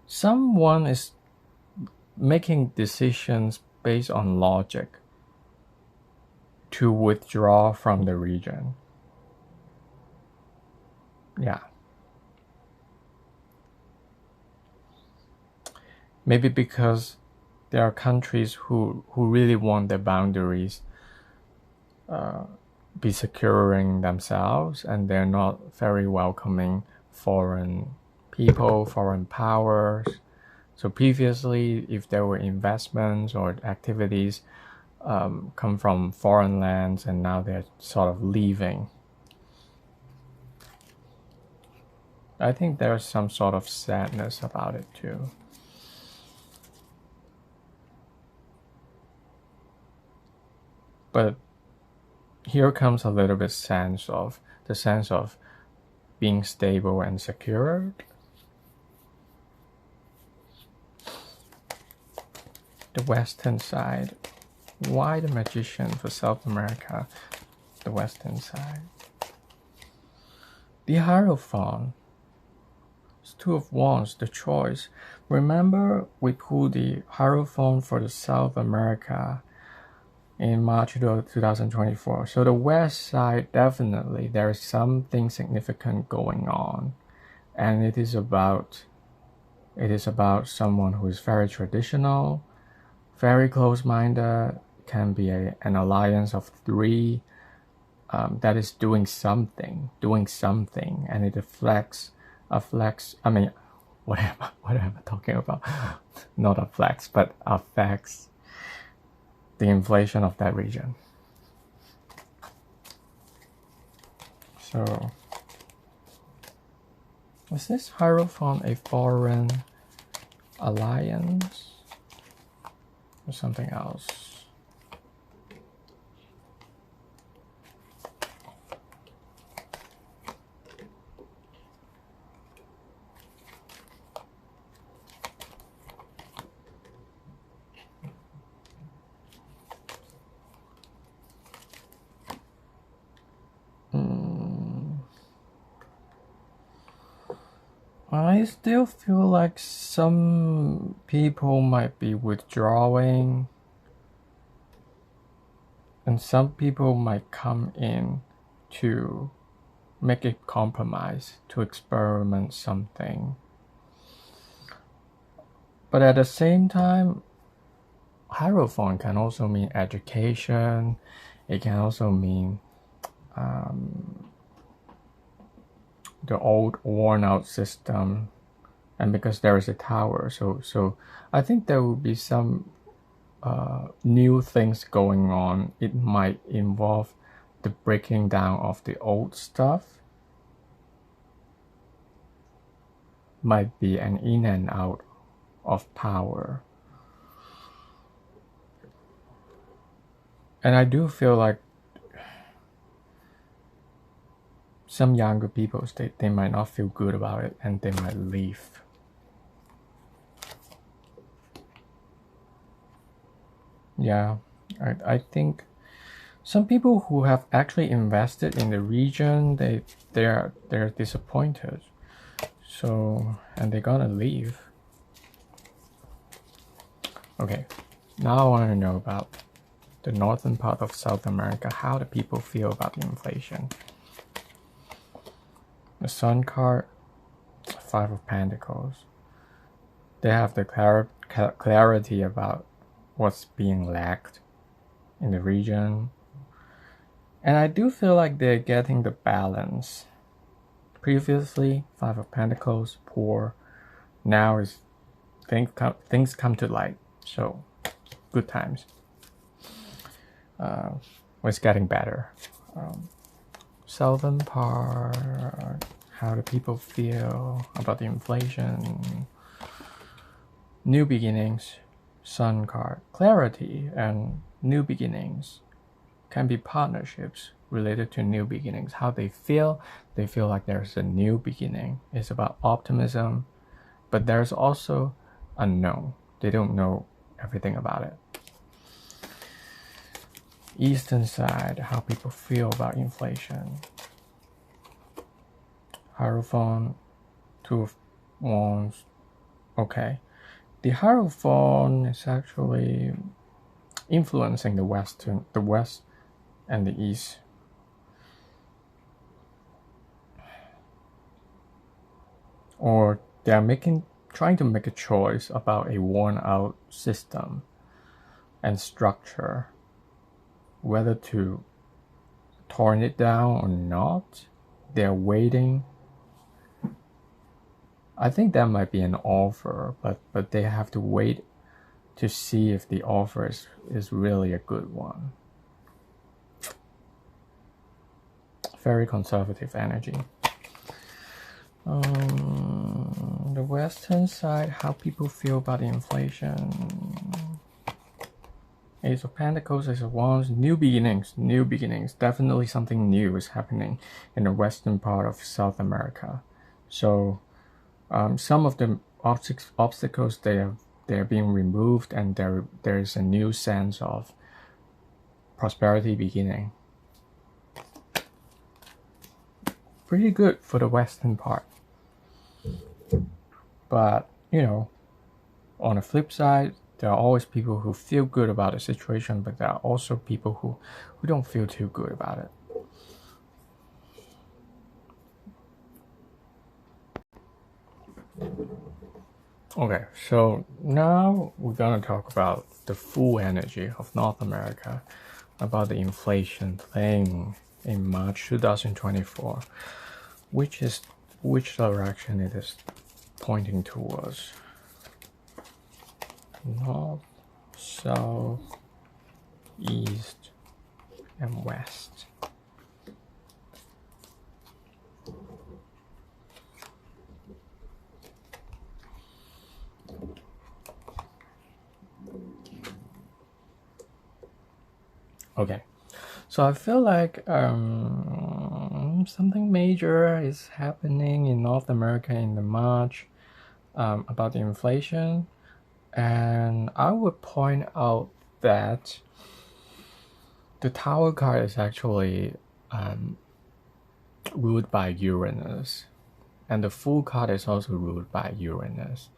Someone is making decisions based on logic to withdraw from the region. Yeah. Maybe because there are countries who really want their boundaries be securing themselves, and they're not very welcoming foreign people, foreign powers. So previously, if there were investments or activities come from foreign lands, and now they're sort of leaving. I think there's some sort of sadness about it too. But here comes a little bit the sense of being stable and secured. The western side. Why the Magician for South America? The western side. The Hierophant. It's Two of Wands, the choice. Remember we pulled the Hierophant for the South America in March 2024. So the west side, definitely there is something significant going on, and it is about someone who is very traditional, very close-minded. Can be an alliance of three that is doing something, and it affects. I mean, what am I talking about? Not affects, but affects the inflation of that region. So, is this Hierophant a foreign alliance or something else? I still feel like some people might be withdrawing, and some people might come in to make a compromise to experiment something. But at the same time, hierophant can also mean education. It can also mean the old worn out system, and because there is a tower, so I think there will be some new things going on. It might involve the breaking down of the old stuff, might be an in and out of power. And I do feel like some younger people, they might not feel good about it and they might leave. Yeah, I think some people who have actually invested in the region, they're disappointed. So, and they're gonna leave. Okay, now I want to know about the northern part of South America, how the people feel about the inflation. The Sun card, Five of Pentacles. They have the clarity about what's being lacked in the region. And I do feel like they're getting the balance. Previously, Five of Pentacles, poor. Now is things come to light. So, good times. It's getting better. Southern part, how do people feel about the inflation? New beginnings, Sun card, clarity and new beginnings can be partnerships related to new beginnings. How they feel like there's a new beginning. It's about optimism, but there's also unknown. They don't know everything about it. Eastern side, how people feel about inflation. Hierophant, Two of Wands. Okay. The Hierophant is actually influencing the West and the East. Or they're trying to make a choice about a worn out system and structure, whether to torn it down or not. They're waiting. I think that might be an offer, but they have to wait to see if the offer is really a good one. Very conservative energy. The Western side, how people feel about the inflation. Ace of Pentacles, Ace of Wands, new beginnings. Definitely something new is happening in the western part of South America. So some of the obstacles, they're being removed, and there is a new sense of prosperity beginning. Pretty good for the western part. But, on the flip side, there are always people who feel good about the situation, but there are also people who don't feel too good about it. Okay, so now we're gonna talk about the full energy of North America, about the inflation thing in March 2024, which direction it is pointing towards. North, south, east, and west. Okay, so I feel like something major is happening in North America in the March about the inflation. And I would point out that the Tower card is actually ruled by Uranus, And the full card is also ruled by Uranus.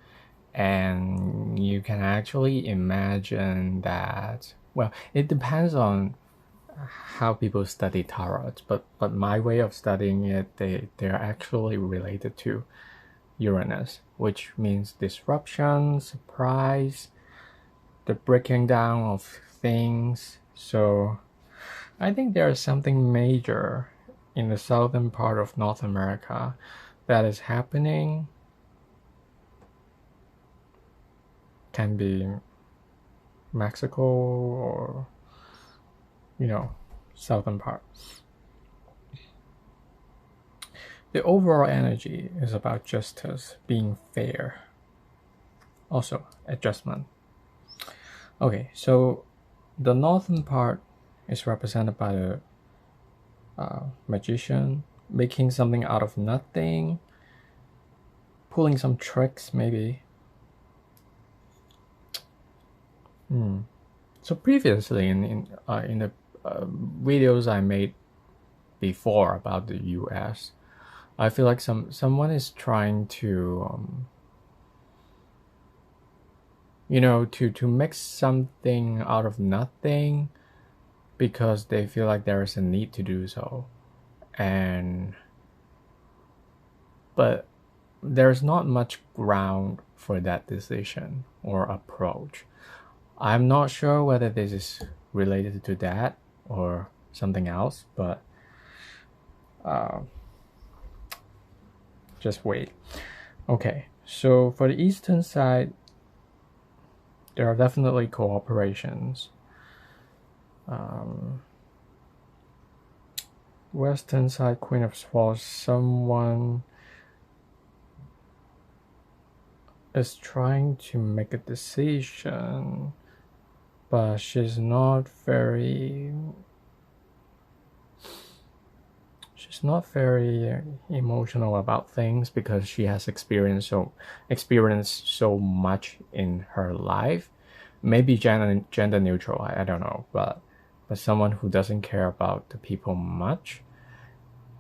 And you can actually imagine that, well, it depends on how people study tarot, but my way of studying it, they're actually related to Uranus, which means disruption, surprise, the breaking down of things. So I think there is something major in the southern part of North America that is happening. Can be Mexico or, southern part. The overall energy is about justice, being fair. Also, adjustment. Okay, so the northern part is represented by the magician, making something out of nothing, pulling some tricks maybe. So previously in the videos I made before about the US, I feel like someone is trying to to make something out of nothing because they feel like there is a need to do so, but there's not much ground for that decision or approach. I'm not sure whether this is related to that or something else, but just wait. Okay, so for the eastern side, there are definitely cooperations. Western side, Queen of Swords, someone is trying to make a decision, but she's not very emotional about things because she has experienced so much in her life. Maybe gender neutral, I don't know, but someone who doesn't care about the people much.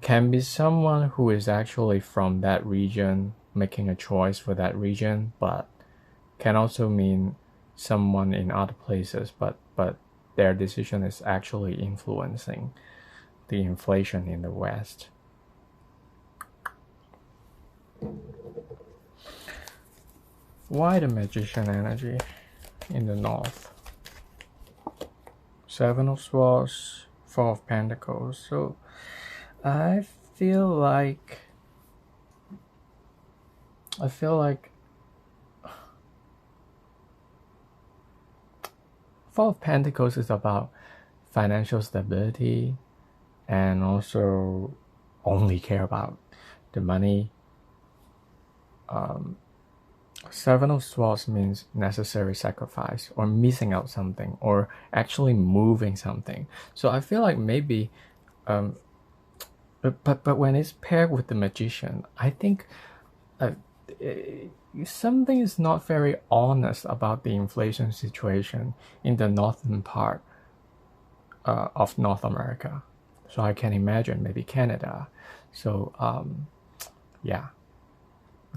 Can be someone who is actually from that region, making a choice for that region, but can also mean someone in other places, but their decision is actually influencing the inflation in the West. Why the magician energy in the North? Seven of Swords, Four of Pentacles. So I feel like Four of Pentacles is about financial stability and also only care about the money. Seven of Swords means necessary sacrifice or missing out something or actually moving something. So I feel like maybe but when it's paired with the magician, I think something is not very honest about the inflation situation in the northern part of North America. So I can imagine maybe Canada. So yeah,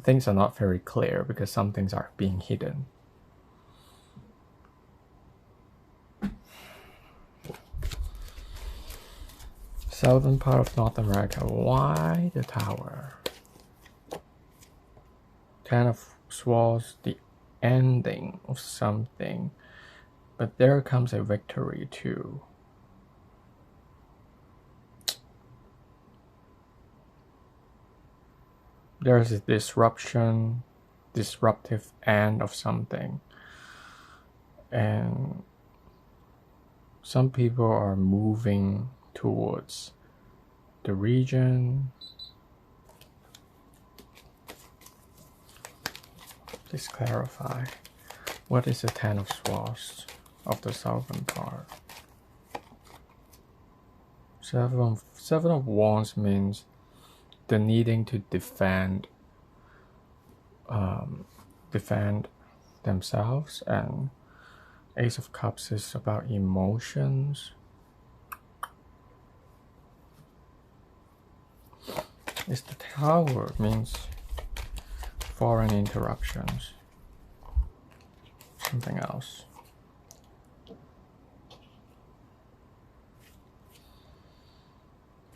things are not very clear because some things are being hidden. Southern part of North America. Why the Tower? Ten of Swords, the ending of something, but there comes a victory too. There's a disruptive end of something, and some people are moving towards the region. Please clarify, what is the Ten of Swords of the southern part? Seven of Wands means the needing to defend themselves, and Ace of Cups is about emotions. Is the tower means foreign interruptions? Something else.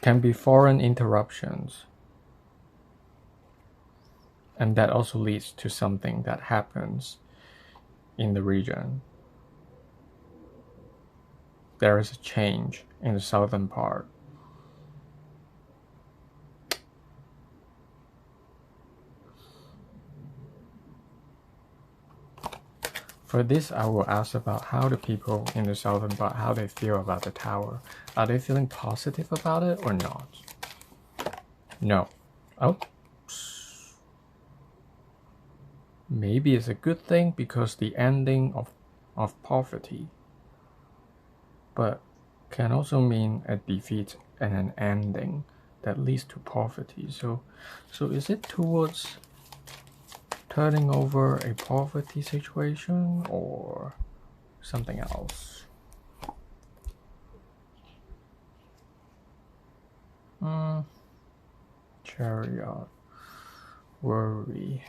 Can be foreign interruptions. And that also leads to something that happens in the region. There is a change in the southern part. For this, I will ask about how the people in the southern part, how they feel about the tower. Are they feeling positive about it or not? No. Oh. Maybe it's a good thing because the ending of poverty. But can also mean a defeat and an ending that leads to poverty. So is it towards turning over a poverty situation or something else? Chariot, worry.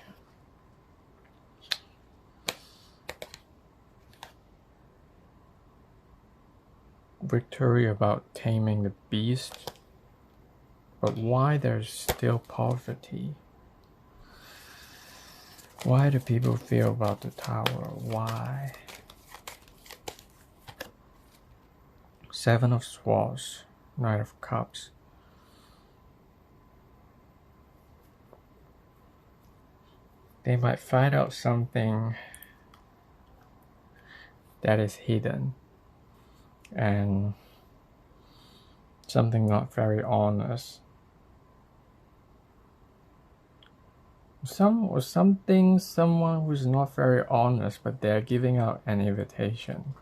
Victory about taming the beast, but why there's still poverty? Why do people feel about the tower? Why? Seven of Swords, Knight of Cups. They might find out something that is hidden and something not very honest. Someone who's not very honest, but they're giving out an invitation.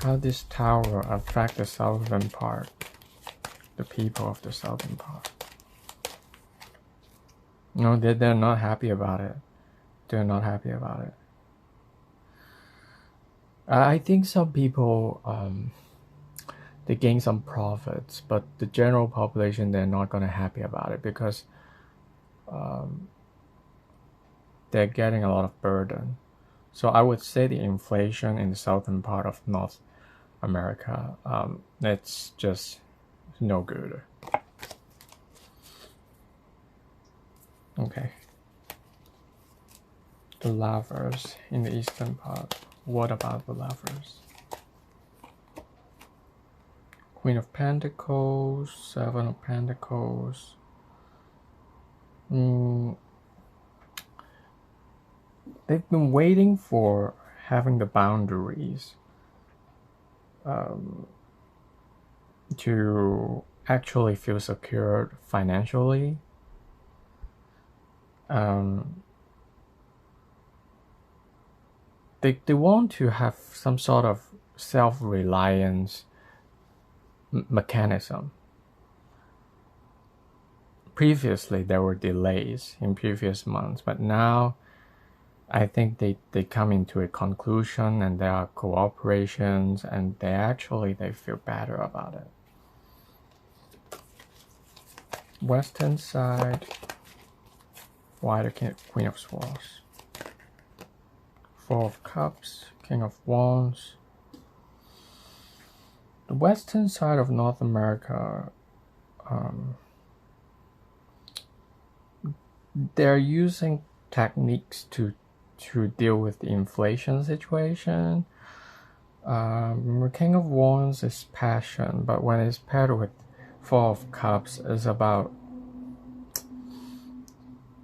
How this tower affect the southern part, the people of the southern part? No, they're not happy about it. They're not happy about it. I think some people, they gain some profits, but the general population, they're not going to happy about it because they're getting a lot of burden. So I would say the inflation in the southern part of North America, it's just no good. Okay. The Lovers in the eastern part. What about the Lovers? Queen of Pentacles, Seven of Pentacles. They've been waiting for having the boundaries to actually feel secure financially. They want to have some sort of self-reliance mechanism. Previously, there were delays in previous months, but now I think they come into a conclusion and there are cooperations and they feel better about it. Western side, why the Queen of Swords? Four of Cups, King of Wands. The western side of North America, they're using techniques to deal with the inflation situation. King of Wands is passion, but when it's paired with Four of Cups, it's about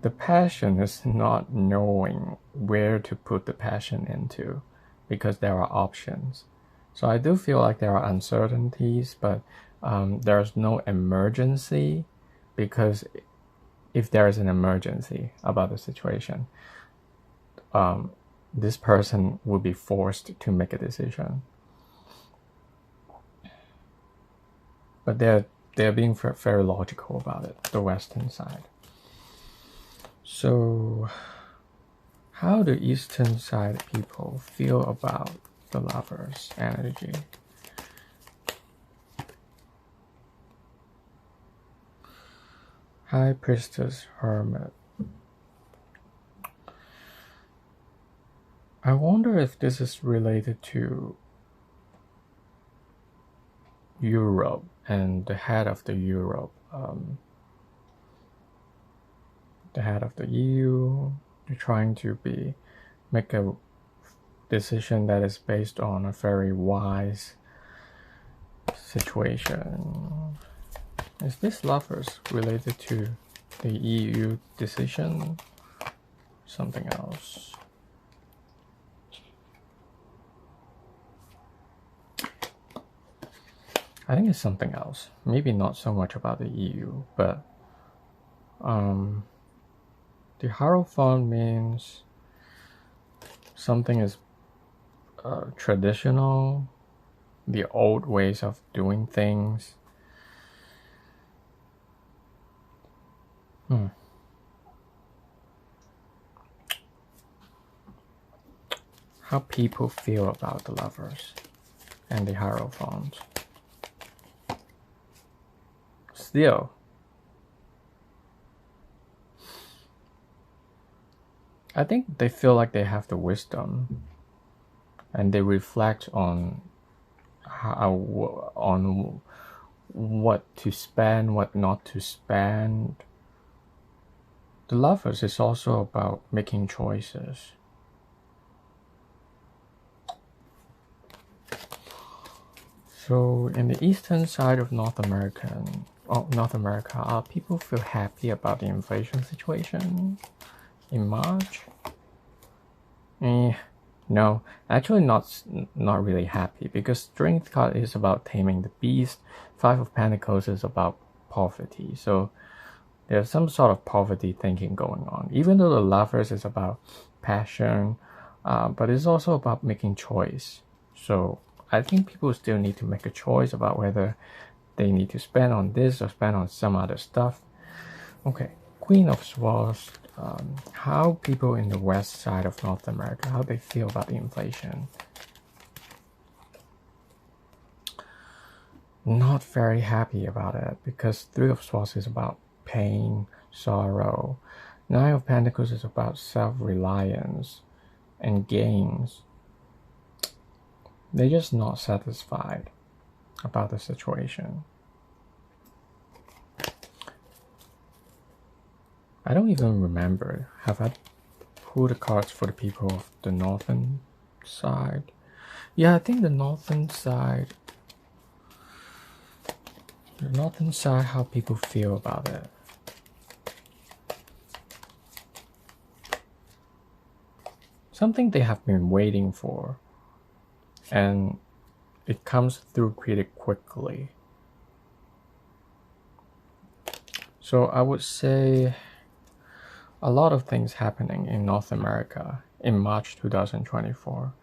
the passion is not knowing where to put the passion into because there are options. So I do feel like there are uncertainties, but there's no emergency, because if there is an emergency about the situation, this person will be forced to make a decision. But they're being very logical about it, the western side. So how do eastern side people feel about the Lovers energy. High Priestess, Hermit. I wonder if this is related to Europe and the head of the Europe, the head of the EU. They're trying to make a decision that is based on a very wise situation. Is this Lovers related to the EU decision? Something else. I think it's something else. Maybe not so much about the EU, but the Hierophant means something is traditional, the old ways of doing things. How people feel about the Lovers and the Hierophant. Still, I think they feel like they have the wisdom, and they reflect on what to spend, what not to spend. The Lovers is also about making choices. So in the eastern side of North America, people feel happy about the inflation situation in March. No, actually not really happy, because Strength card is about taming the beast. Five of Pentacles is about poverty. So there's some sort of poverty thinking going on. Even though the Lovers is about passion, but it's also about making choice. So I think people still need to make a choice about whether they need to spend on this or spend on some other stuff. Okay, Queen of Swords. How people in the west side of North America, how they feel about the inflation. Not very happy about it, because Three of Swords is about pain, sorrow. Nine of Pentacles is about self-reliance and gains. They're just not satisfied about the situation. I don't even remember. Have I pulled the cards for the people of the northern side? Yeah, I think the northern side. How people feel about it. Something they have been waiting for, and it comes through pretty quickly. So I would say a lot of things happening in North America in March 2024.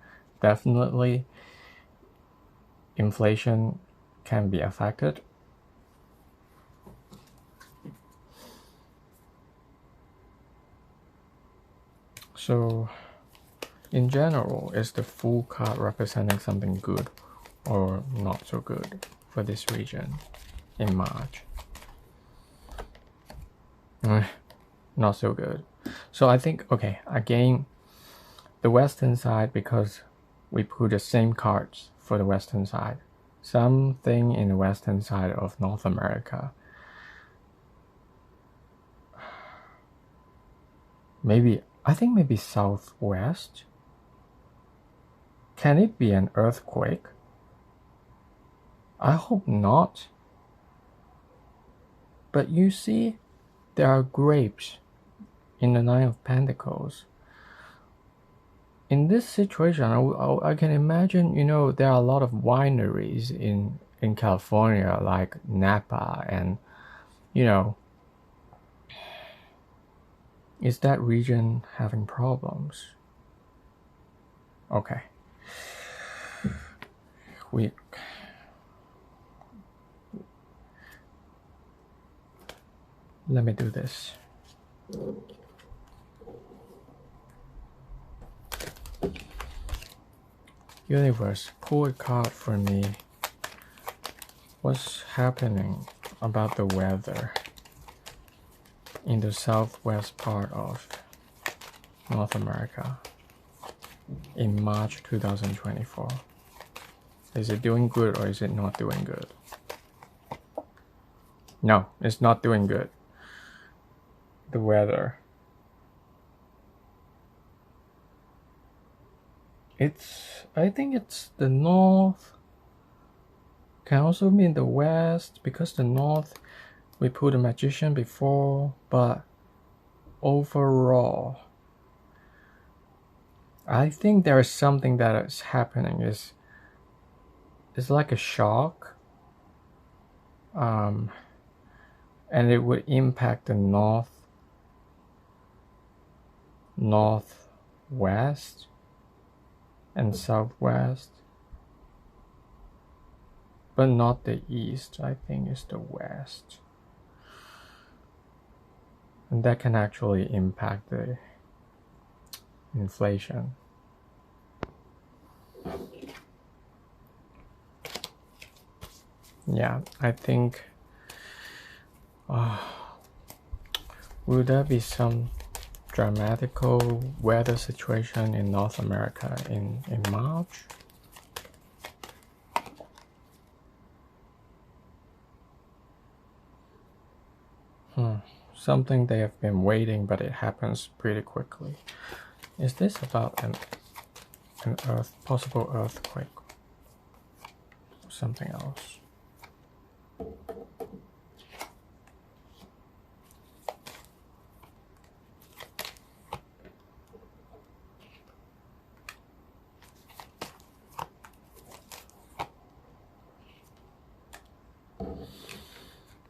Definitely inflation can be affected. So in general, is the Fool card representing something good or not so good for this region in March? Not so good. So I think, okay, again, the western side, because we put the same cards for the western side. Something in the western side of North America. I think maybe southwest. Can it be an earthquake? I hope not. But you see, there are grapes in the Nine of Pentacles. In this situation, I can imagine, there are a lot of wineries in California, like Napa, and, is that region having problems? Okay. Let me do this. Universe, pull a card for me. What's happening about the weather in the southwest part of North America in March 2024? Is it doing good or is it not doing good? No, it's not doing good. The weather. I think it's the north. Can also mean the west, because the north, we put a magician before, but overall, I think there is something that is happening. It's like a shock, and it would impact the northwest and southwest, but not the east. I think it's the west, and that can actually impact the inflation. Yeah, I think will there be some dramatical weather situation in North America in March? Something they have been waiting, but it happens pretty quickly. Is this about an possible earthquake? Or something else?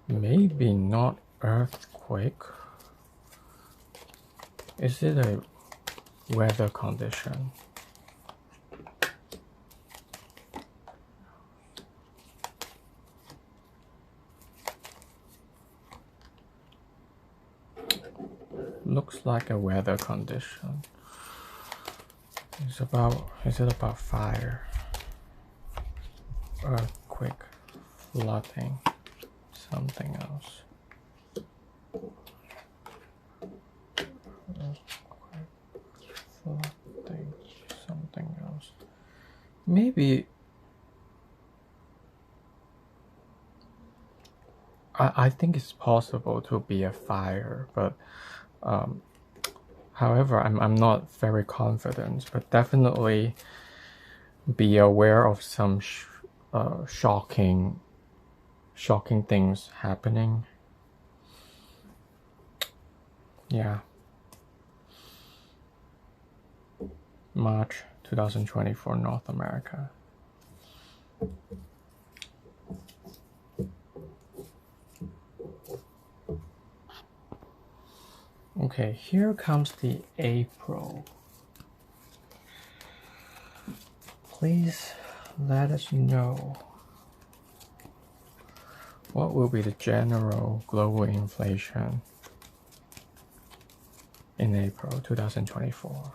Maybe not earthquake. Is it a weather condition? Looks like a weather condition. Is it about fire, earthquake, flooding, something else? Flooding, something else. Maybe I think it's possible to be a fire, but however, I'm not very confident. But definitely be aware of some shocking things happening. Yeah. March 2024, North America. Okay, here comes the April. Please let us know what will be the general global inflation in April 2024.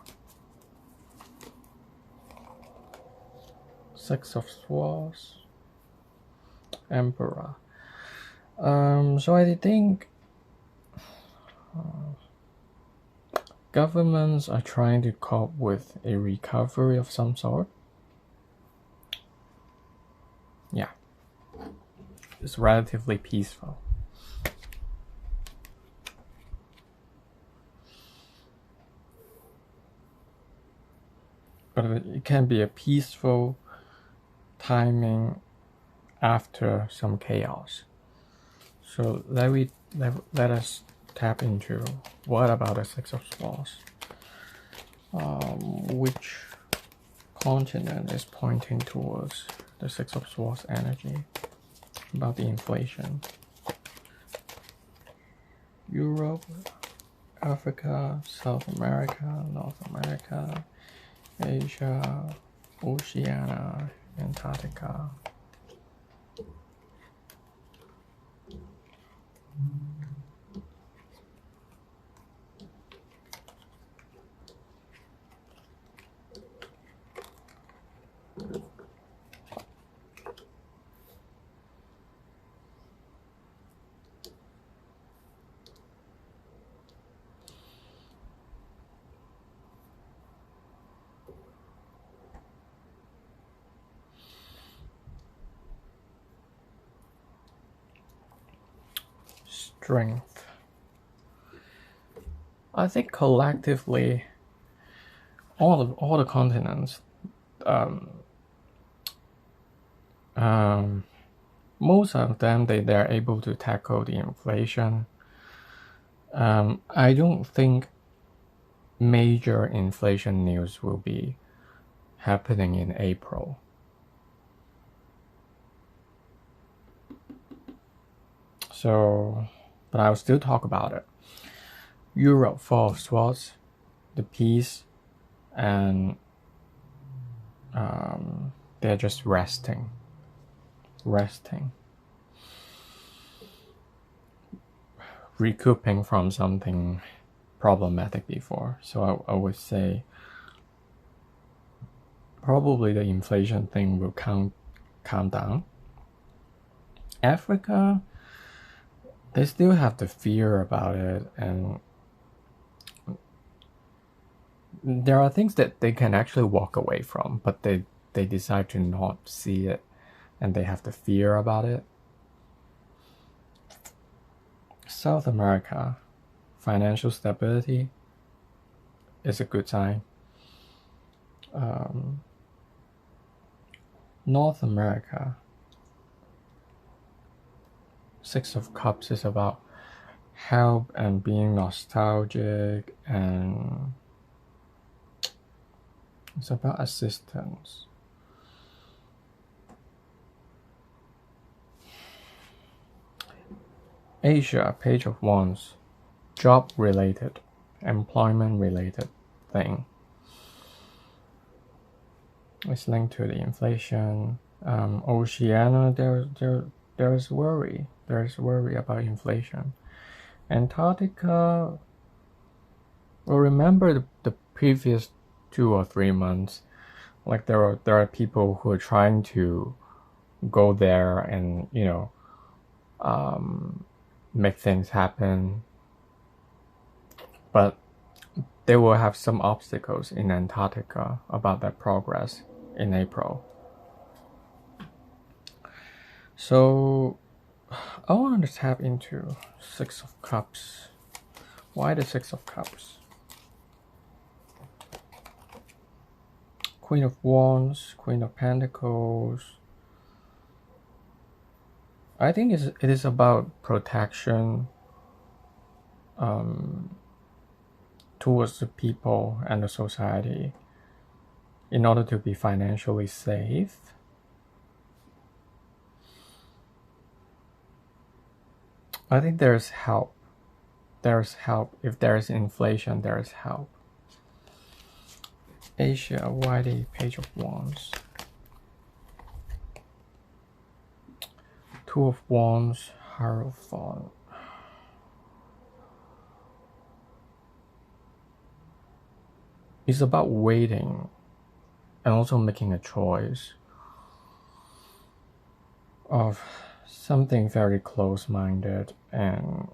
Six of Swords, Emperor. So I think governments are trying to cope with a recovery of some sort. Yeah, it's relatively peaceful. But it can be a peaceful timing after some chaos. So let us tap into what about the Six of Swords? Which continent is pointing towards the Six of Swords energy about the inflation? Europe, Africa, South America, North America, Asia, Oceania, Antarctica. strength. I think collectively, all the continents, most of them they're able to tackle the inflation. I don't think major inflation news will be happening in April. So, but I'll still talk about it. Europe full of swords, the peace, and they're just resting, recouping from something problematic before. So I would say probably the inflation thing will calm down. Africa, they still have the fear about it, and there are things that they can actually walk away from, but they decide to not see it, and they have the fear about it. South America, financial stability is a good sign. North America, Six of Cups is about help and being nostalgic, and it's about assistance. Asia, Page of Wands, job related, employment related thing. It's linked to the inflation. Oceania, there's worry. There's worry about inflation. Antarctica, well, remember the previous 2 or 3 months, like there are people who are trying to go there and make things happen, but they will have some obstacles in Antarctica about that progress in April. So I want to tap into Six of Cups. Why the Six of Cups? Queen of Wands, Queen of Pentacles. I think it is about protection towards the people and the society in order to be financially safe. I think there's help. There's help. If there's inflation, there's help. Asia, why the Page of Wands? Two of Wands, Hierophant. It's about waiting and also making a choice of something very close-minded, and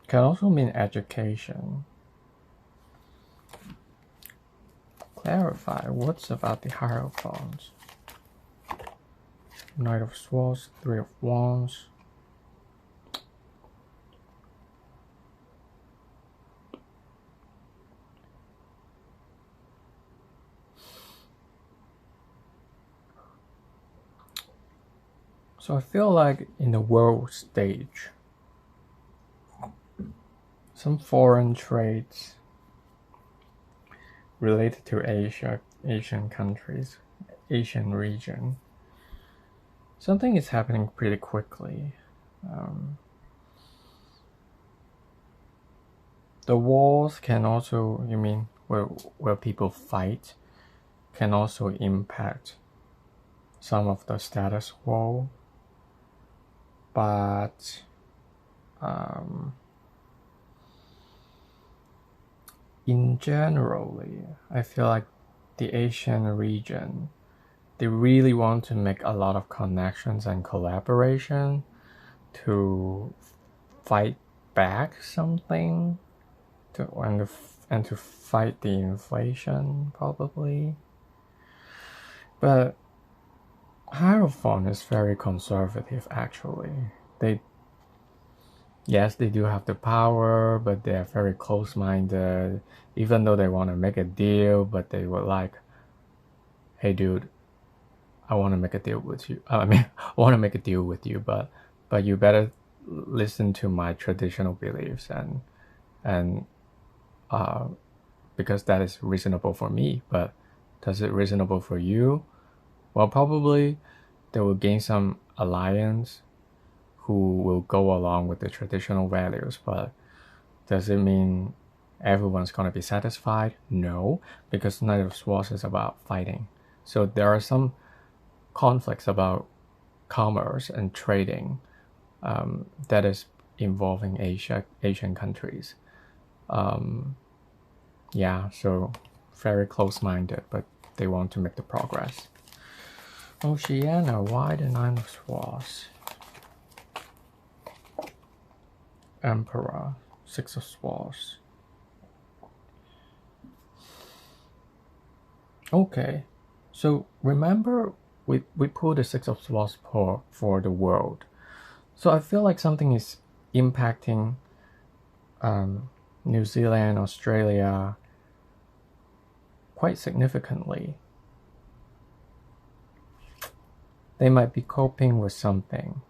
can also mean education. Clarify what's about the Hierophant. Knight of Swords, Three of Wands. So I feel like in the world stage, some foreign trades related to Asia, Asian countries, Asian region, something is happening pretty quickly. The wars can also, you mean where people fight, can also impact some of the status quo, but in generally, I feel like the Asian region, they really want to make a lot of connections and collaboration to fight back something, and to fight the inflation probably. But Hierophant is very conservative actually. they, yes, they do have the power, but they're very close-minded. Even though they want to make a deal, but they were like, hey dude, I want to make a deal with you. I mean, I want to make a deal with you, but you better listen to my traditional beliefs and because that is reasonable for me. But does it reasonable for you? Well, probably they will gain some alliance who will go along with the traditional values, but does it mean everyone's going to be satisfied? No, because Knight of Swords is about fighting. So there are some conflicts about commerce and trading that is involving Asian countries. Yeah, so very close-minded, but they want to make the progress. Oceania, why the Nine of Swords? Emperor, Six of Swords. Okay, so remember we pulled the Six of Swords for the world. So I feel like something is impacting New Zealand, Australia quite significantly. They might be coping with something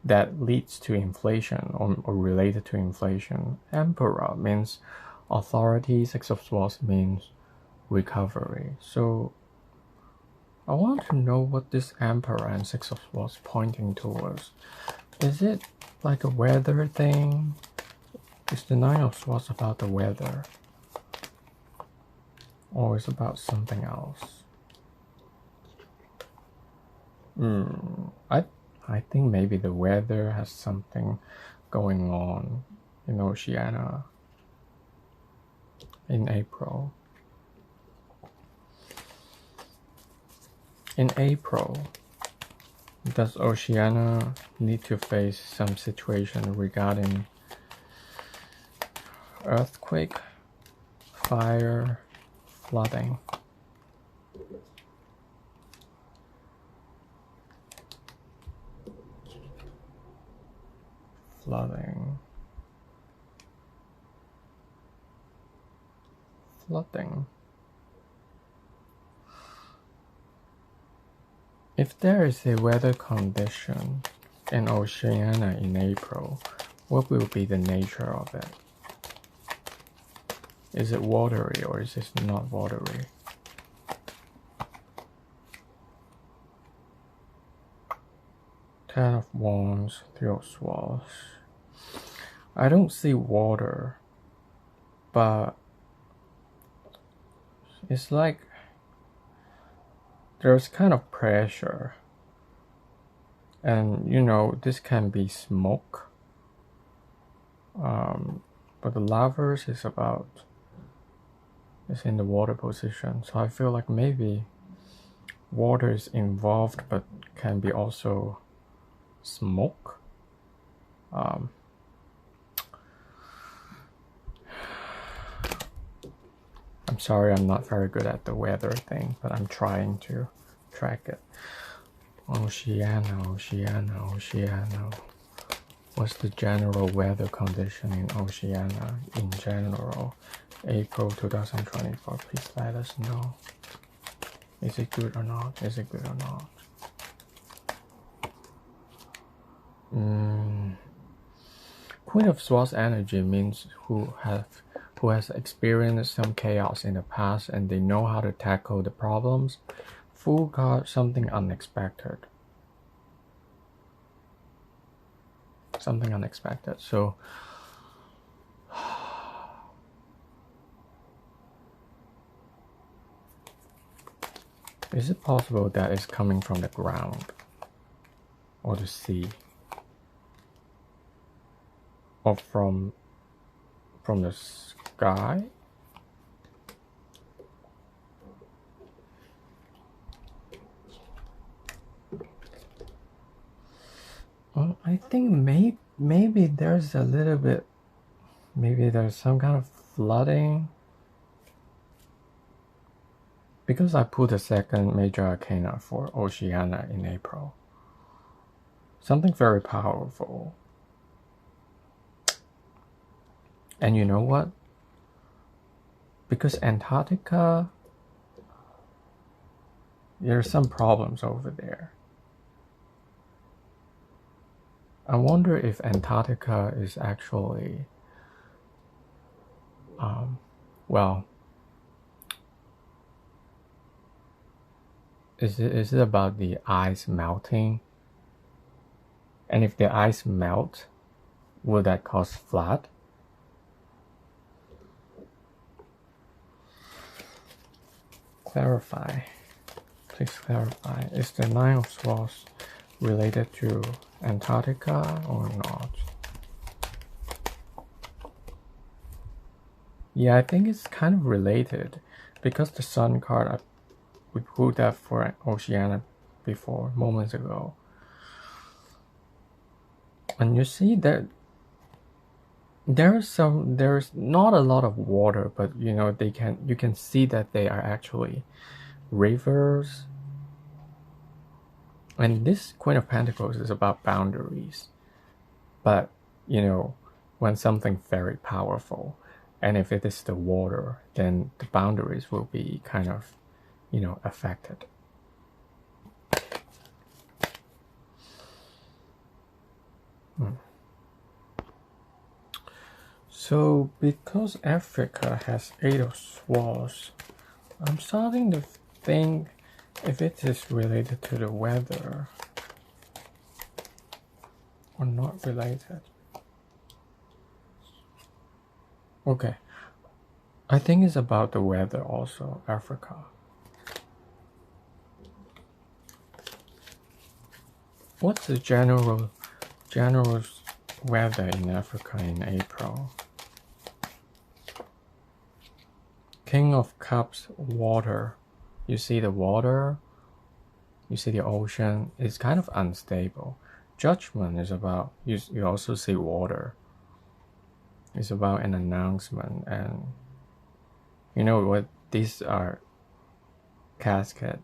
that leads to inflation or related to inflation. Emperor means authority, Six of Swords means recovery. So I want to know what this Emperor and Six of Swords pointing towards. Is it like a weather thing? Is the Nine of Swords about the weather? Or is it about something else? I think maybe the weather has something going on in Oceania in April. In April, does Oceania need to face some situation regarding earthquake, fire, flooding? Flooding. If there is a weather condition in Oceania in April, what will be the nature of it? Is it watery or is it not watery? Ten of Wands, Three of Swords. I don't see water, but it's like there's kind of pressure. And you know, this can be smoke. But the Lovers is in the water position. So I feel like maybe water is involved, but can be also smoke. I'm sorry, I'm not very good at the weather thing, but I'm trying to track it. Oceania. What's the general weather condition in Oceania in general? April 2024. Please let us know. Is it good or not? Is it good or not? Queen of Swords energy means who has experienced some chaos in the past and they know how to tackle the problems. Fool card, something unexpected. Something unexpected. So is it possible that it's coming from the ground or the sea or from the sky? Well, I think maybe there's a little bit, maybe there's some kind of flooding. Because I put the second major arcana for Oceania in April. something very powerful. And you know what? Because Antarctica, there are some problems over there. I wonder if Antarctica is actually, well, is it about the ice melting? And if the ice melt, will that cause flood? Clarify. Please clarify. Is the Nine of Swords related to Antarctica or not? Yeah, I think it's kind of related because the Sun card, we pulled that for Oceania before, moments ago. And you see that there's not a lot of water, but you know, you can see that they are actually rivers. And this Queen of Pentacles is about boundaries. But, you know, when something very powerful, and if it is the water, then the boundaries will be kind of, you know, affected. So, because Africa has 8 of Swords, I'm starting to think if it is related to the weather or not related. Okay, I think it's about the weather also, Africa. What's the general weather in Africa in April? King of Cups, water. You see the water, you see the ocean. It's kind of unstable. Judgment is about, you also see water. It's about an announcement, and you know what, these are casket.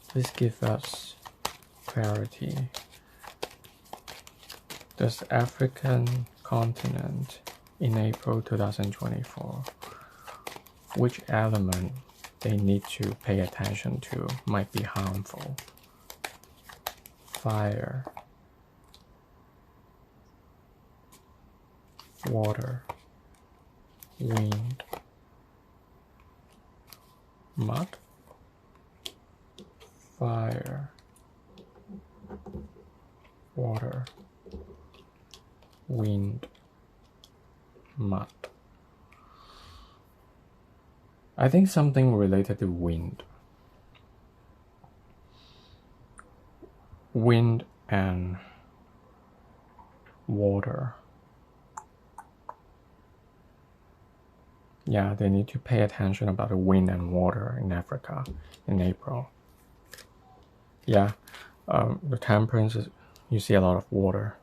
Please give us clarity. Does African continent in April 2024, which element they need to pay attention to might be harmful? Fire, water, wind, mud, fire, water, wind, mud. I think something related to wind. Wind and water. Yeah, they need to pay attention about the wind and water in Africa in April. Yeah, the Temperance, you see a lot of water.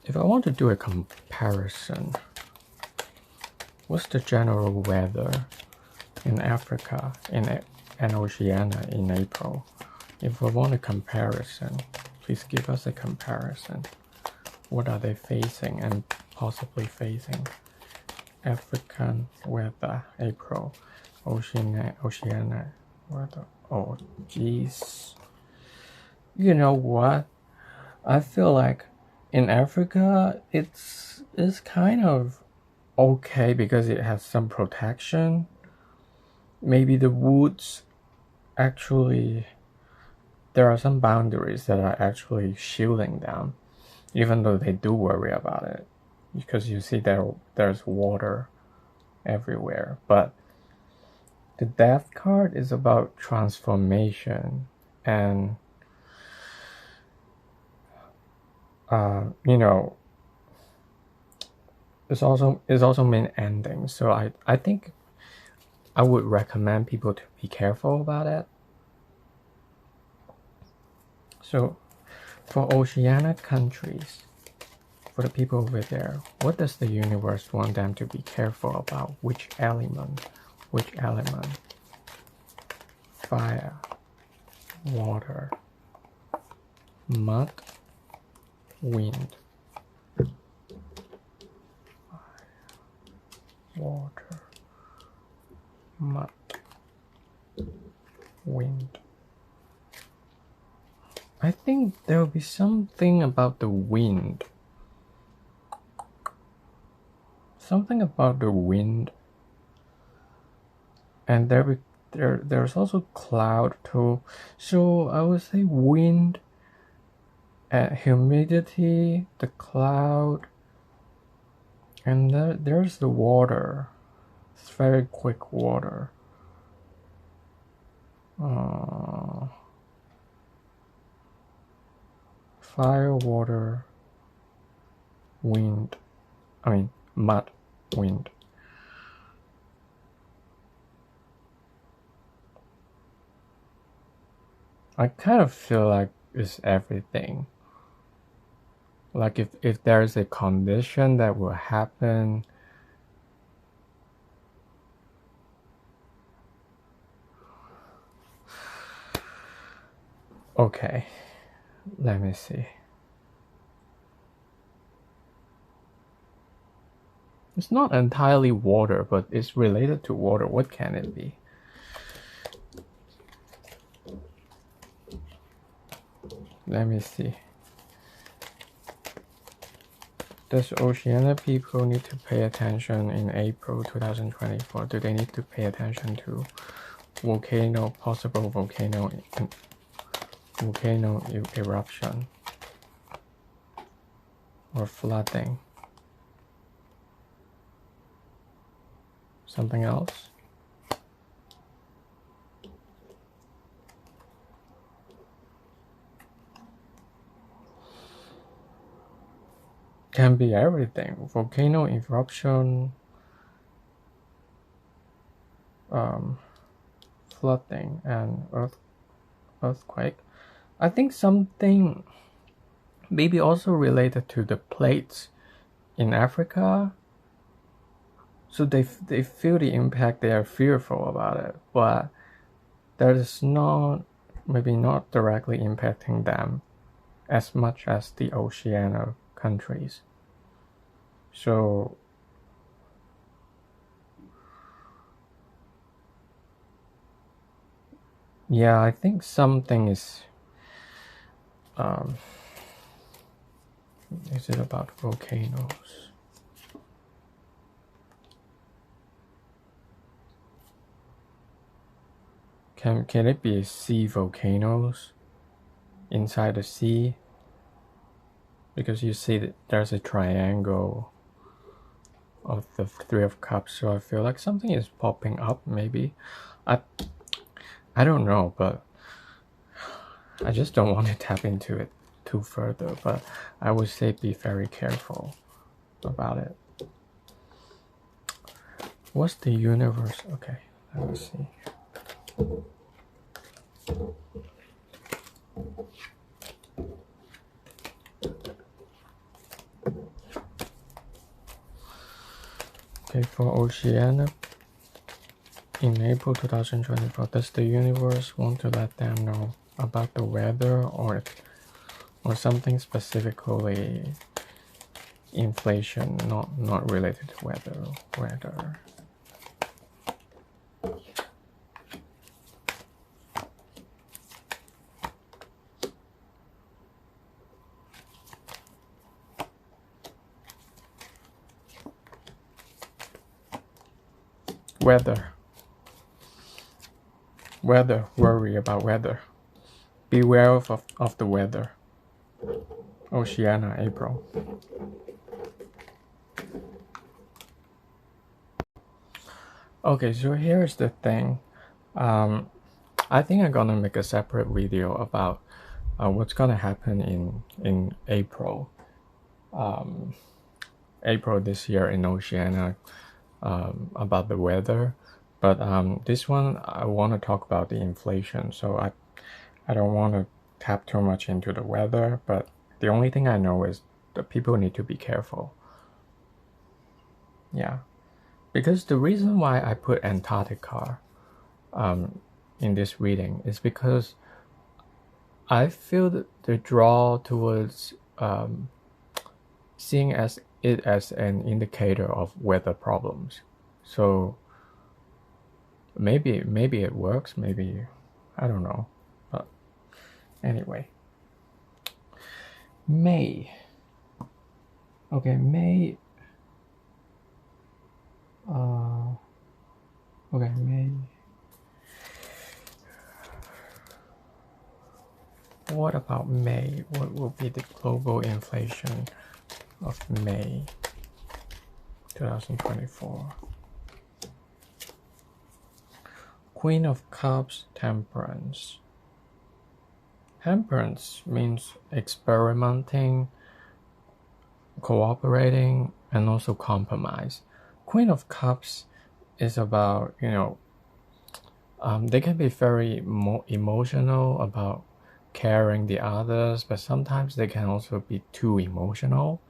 If I want to do a comparison, what's the general weather in Africa and Oceania in April? If I want a comparison, please give us a comparison. What are they facing and possibly facing? African weather, April, Oceania weather. Oh, jeez. You know what? I feel like in Africa, it's kind of okay because it has some protection. Maybe the woods actually, there are some boundaries that are actually shielding them, even though they do worry about it, because you see there's water everywhere. But the Death card is about transformation and you know, it's also mean ending. So I think I would recommend people to be careful about it. So for Oceania countries, for the people over there, what does the universe want them to be careful about? Which element? Which element? Fire, water, mud, wind. Fire, water, mud, wind. I think there will be something about the wind. Something about the wind. And there's also cloud too. So I would say wind and humidity, the cloud, and there's the water. It's very quick water. Fire, water, wind. Mud, wind. I kind of feel like it's everything. Like if there's a condition that will happen, okay, let me see. It's not entirely water, but it's related to water. What can it be? Let me see. Does Oceania people need to pay attention in April 2024? Do they need to pay attention to possible volcano eruption or flooding? Something else? Can be everything. Volcano eruption, flooding, and earthquake. I think something maybe also related to the plates in Africa. So they feel the impact, they are fearful about it, but that is maybe not directly impacting them as much as the Oceania countries. So yeah, I think something is it about volcanoes? Can it be sea volcanoes inside the sea? Because you see that there's a triangle of the Three of Cups, so I feel like something is popping up. Maybe I don't know, but I just don't want to tap into it too further. But I would say be very careful about it. What's the universe? Okay, let me see. Okay, for Oceania in April 2024, does the universe want to let them know about the weather or something specifically inflation, not related to weather? Weather, worry about weather. Beware of the weather. Oceania, April. Okay, so here's the thing. I think I'm gonna make a separate video about what's gonna happen in April. April this year in Oceania, about the weather. But this one I want to talk about the inflation. So I don't want to tap too much into the weather. But the only thing I know is the people need to be careful. Yeah, because the reason why I put Antarctica in this reading is because I feel that the draw towards seeing it as an indicator of weather problems. So maybe it works, maybe I don't know. But anyway. May. Okay, May. Okay, May. What about May? What will be the global inflation of May 2024? Queen of Cups, Temperance. Temperance means experimenting, cooperating, and also compromise. Queen of Cups is about, they can be very emotional about caring the others, but sometimes they can also be too emotional.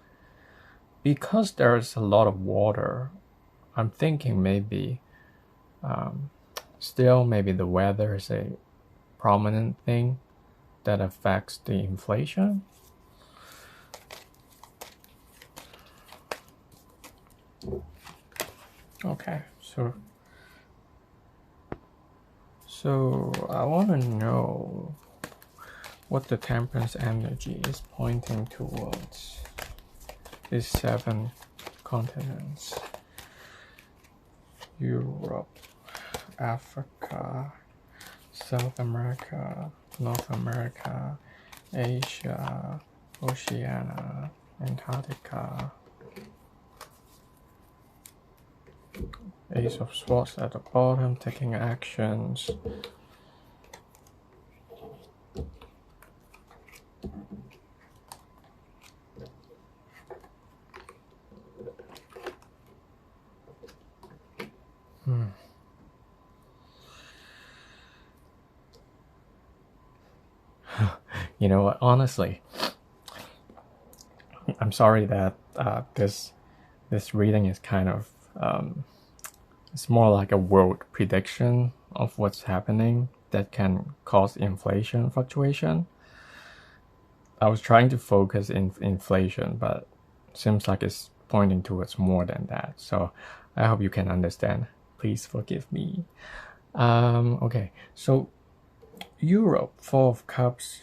Because there's a lot of water, I'm thinking maybe still maybe the weather is a prominent thing that affects the inflation. Okay, so I want to know what the temperance energy is pointing towards these 7 continents: Europe, Africa, South America, North America, Asia, Oceania, Antarctica. Ace of Swords at the bottom, taking actions. You know what? Honestly, I'm sorry that this reading is kind of it's more like a world prediction of what's happening that can cause inflation fluctuation. I was trying to focus in inflation, but seems like it's pointing towards more than that. So I hope you can understand. Please forgive me. Okay, so Europe, 4 of Cups.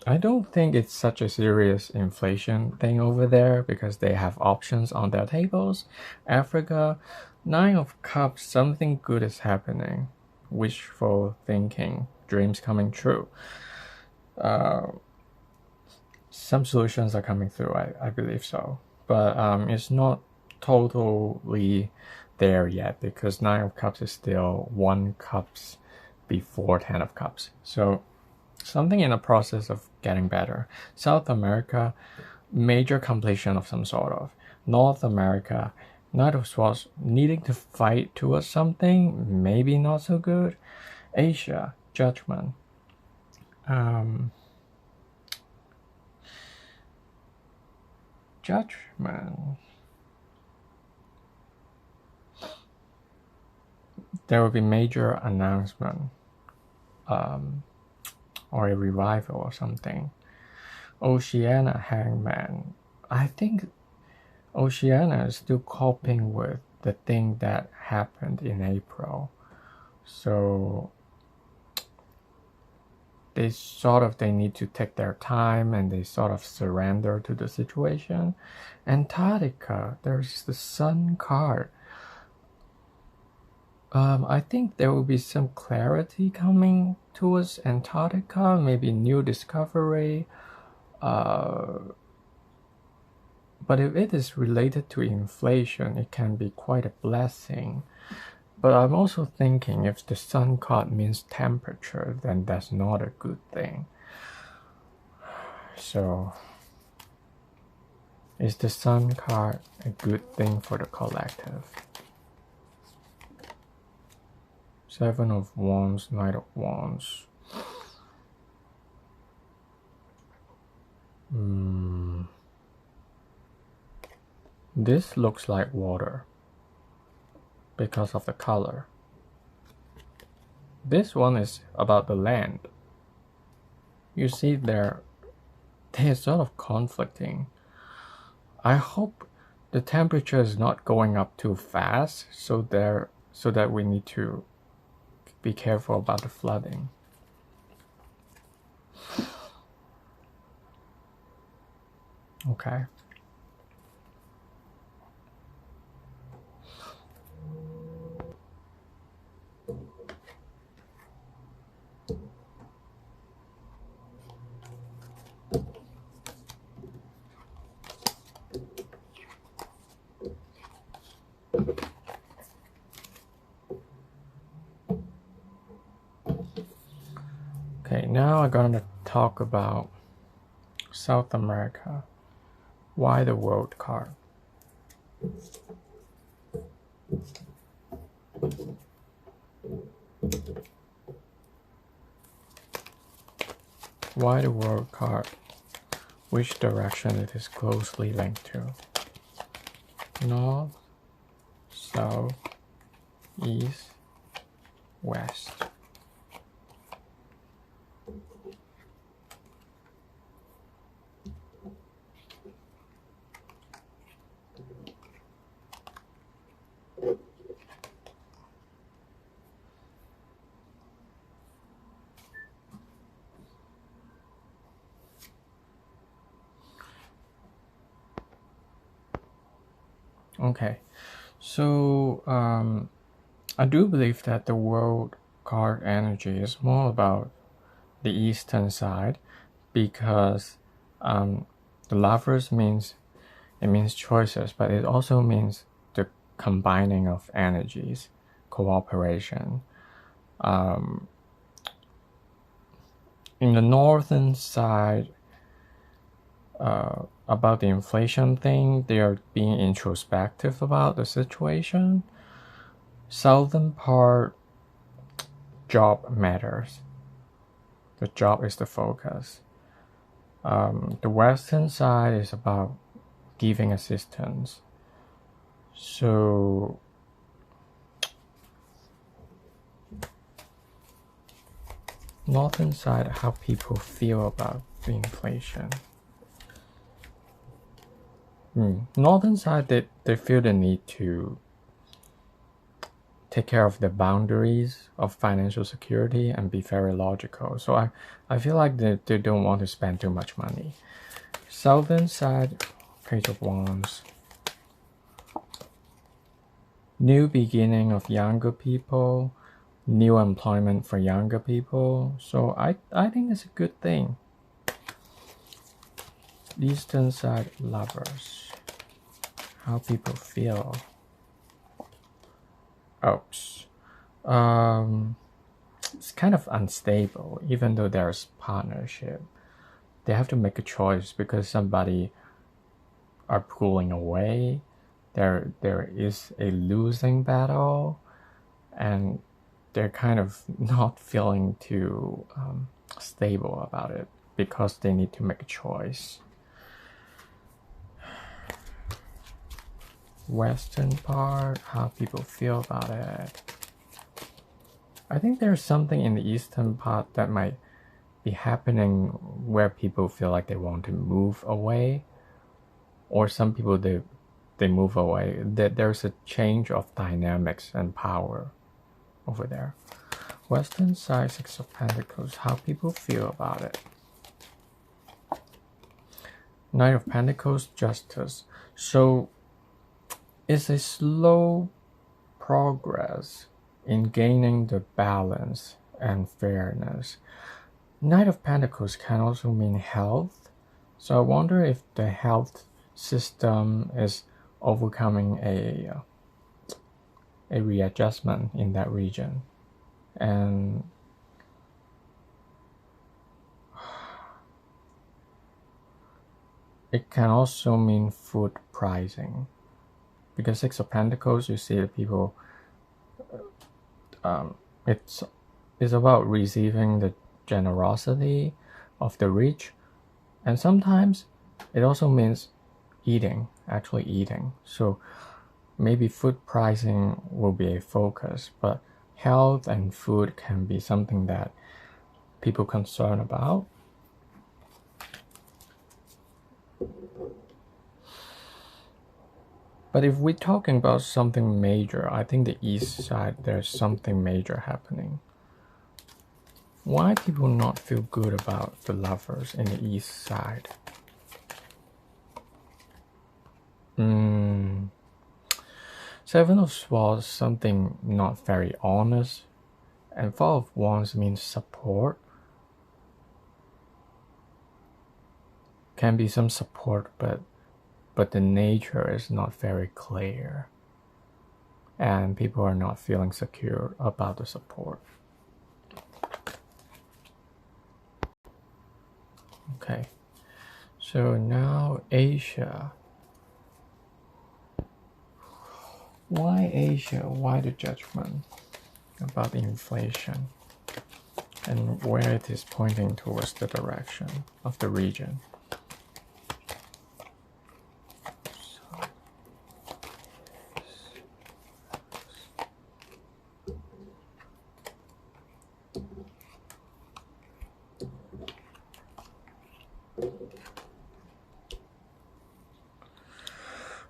I don't think it's such a serious inflation thing over there because they have options on their tables. Africa, 9 of Cups, something good is happening. Wishful thinking, dreams coming true. Some solutions are coming through, I believe so. But it's not totally there yet because 9 of Cups is still 1 cups before 10 of Cups. So something in the process of getting better. South America, major completion of some sort of. North America, Knight of Swords, needing to fight towards something, maybe not so good. Asia, Judgment. Judgment. There will be major announcement. Or a revival or something. Oceania, Hangman. I think Oceania is still coping with the thing that happened in April. So they need to take their time and they sort of surrender to the situation. Antarctica, there's the Sun card. I think there will be some clarity coming towards Antarctica, maybe new discovery. But if it is related to inflation, it can be quite a blessing. But I'm also thinking if the Sun card means temperature, then that's not a good thing. So, is the Sun card a good thing for the collective? 7 of Wands, Knight of Wands. This looks like water because of the color. This one is about the land. You see they're sort of conflicting. I hope the temperature is not going up too fast, so that we need to be careful about the flooding. Okay. Okay, now I'm gonna talk about South America. Why the world card? Why the world card? Which direction it is closely linked to? North, south, east, west. Okay, so I do believe that the world card energy is more about the eastern side, because the lovers means choices, but it also means the combining of energies, cooperation. In the northern side, about the inflation thing, they are being introspective about the situation. Southern part, job matters. The job is the focus. The western side is about giving assistance. So northern side, how people feel about the inflation. Northern side, they feel the need to take care of the boundaries of financial security and be very logical. So I feel like they don't want to spend too much money. Southern side, Page of Wands. New beginning of younger people, new employment for younger people. So I think it's a good thing. Eastern side, Lovers. How people feel. Oops. It's kind of unstable, even though there's partnership. They have to make a choice because somebody are pulling away. There is a losing battle, and they're kind of not feeling too stable about it because they need to make a choice. Western part, how people feel about it. I think there's something in the eastern part that might be happening where people feel like they want to move away, or some people they move away. That there's a change of dynamics and power over there. Western side, Six of Pentacles, how people feel about it. Knight of Pentacles, Justice. So it's a slow progress in gaining the balance and fairness. Knight of Pentacles can also mean health. So I wonder if the health system is overcoming a readjustment in that region. And it can also mean food pricing. Because Six of Pentacles, you see the people, it's about receiving the generosity of the rich, and sometimes it also means eating actually eating. So maybe food pricing will be a focus, but health and food can be something that people concern about. But if we're talking about something major, I think the east side, there's something major happening. Why people not feel good about the lovers in the east side? Seven of Swords, something not very honest, and Four of Wands means support. Can be some support, but the nature is not very clear, and people are not feeling secure about the support. Okay, so now Asia. Why Asia? Why the judgment about inflation? And where it is pointing towards the direction of the region.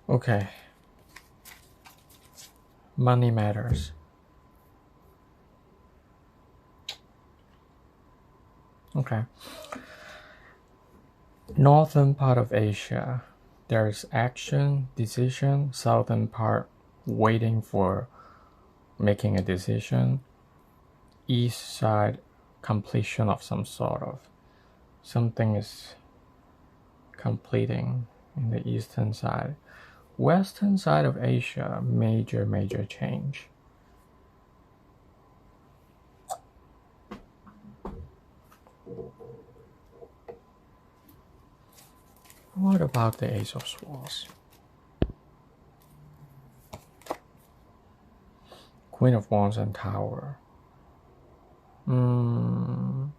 Okay. Money matters. Okay. Northern part of Asia, there's action, decision. Southern part, waiting for making a decision. East side, completion of some sort of. Something is completing in the eastern side. Western side of Asia, major change. What about the Ace of Swords? Queen of Wands and Tower. Can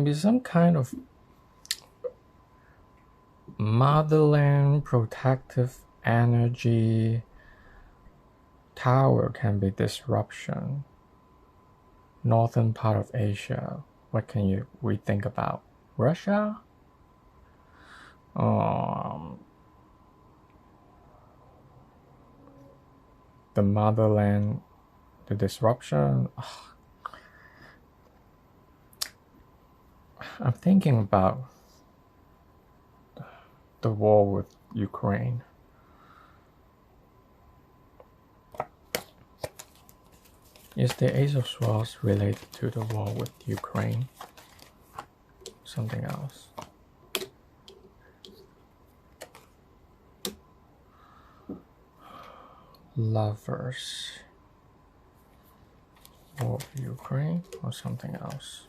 be some kind of motherland, protective energy. Tower can be disruption. Northern part of Asia, what can we think about? Russia? The motherland, the disruption. I'm thinking about the war with Ukraine. Is the Ace of Swords related to the war with Ukraine? Something else? Lovers. War with Ukraine or something else?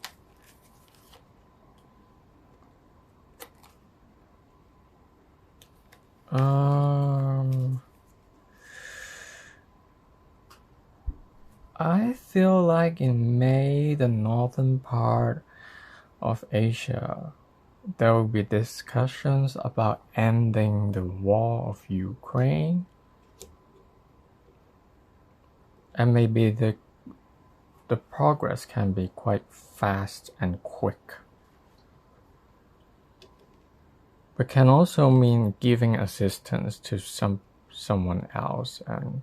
I feel like in May, the northern part of Asia, there will be discussions about ending the war of Ukraine. And maybe the progress can be quite fast and quick. But can also mean giving assistance to someone else. And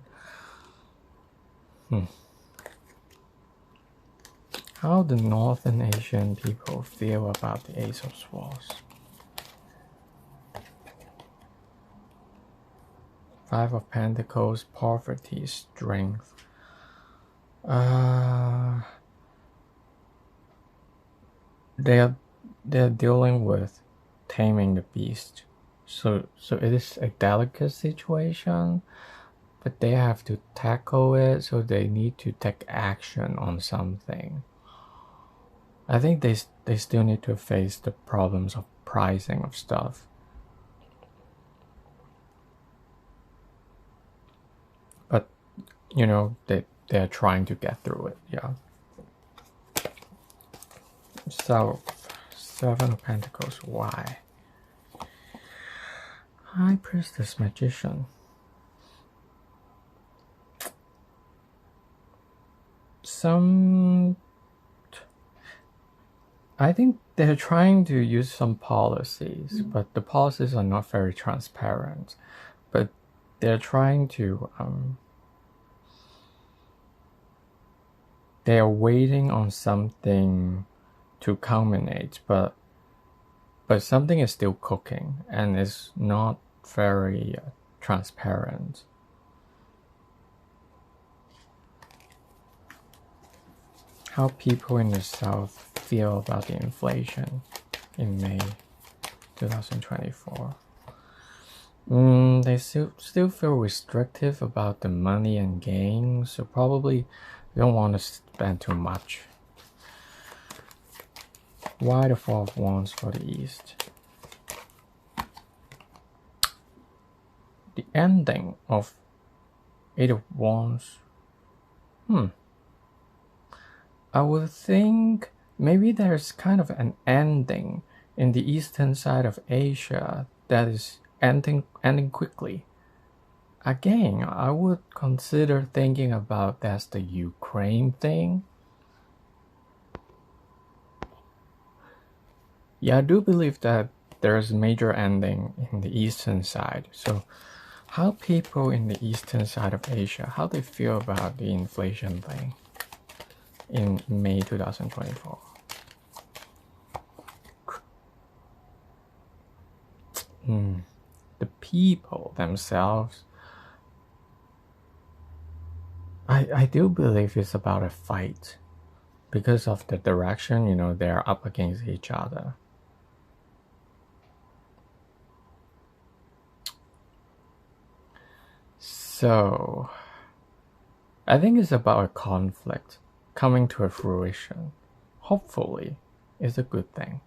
how do Northern Asian people feel about the Ace of Swords? Five of Pentacles, poverty, strength. They're dealing with taming the beast. So it is a delicate situation, but they have to tackle it, so they need to take action on something. I think they still need to face the problems of pricing of stuff. But, they're trying to get through it, yeah. So, Seven of Pentacles, why? High Priestess Magician. I think they're trying to use some policies, but the policies are not very transparent. But they're trying to, they are waiting on something to culminate, but something is still cooking and is not very transparent. How people in the South feel about the inflation in May 2024. They still feel restrictive about the money and gain, so probably don't want to spend too much. Why the Four of Wands for the East? The ending of Eight of Wands. I would think maybe there's kind of an ending in the eastern side of Asia that is ending quickly. Again, I would consider thinking about that's the Ukraine thing. Yeah, I do believe that there's a major ending in the eastern side. So how people in the eastern side of Asia, how they feel about the inflation thing in May 2024. The people themselves, I do believe it's about a fight because of the direction, they're up against each other. So I think it's about a conflict coming to a fruition. Hopefully, it's a good thing.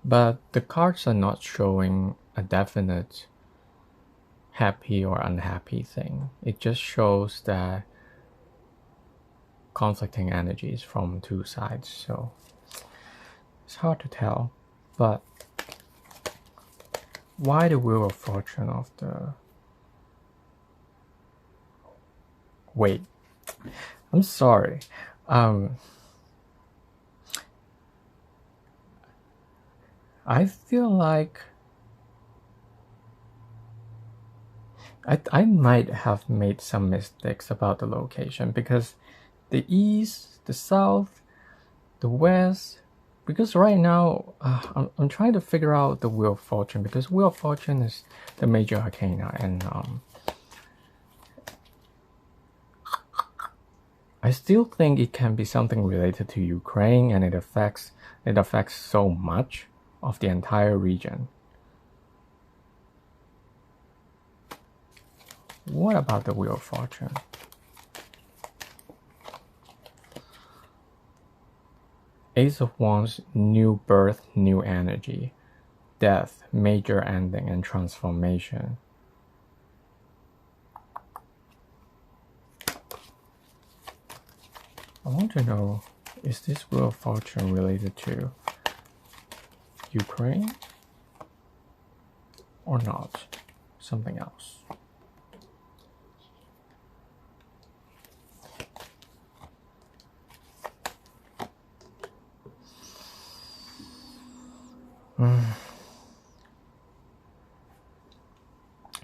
But the cards are not showing a definite happy or unhappy thing. It just shows that conflicting energies from two sides. So it's hard to tell. But why the Wheel of Fortune of the... Wait. I'm sorry. I feel like I might have made some mistakes about the location because the east, the south, the west, because right now I'm trying to figure out the Wheel of Fortune because Wheel of Fortune is the major arcana, and I still think it can be something related to Ukraine, and it affects so much of the entire region. What about the Wheel of Fortune? Ace of Wands, new birth, new energy, death, major ending, and transformation. I want to know, is this Wheel of Fortune related to Ukraine or not? Something else.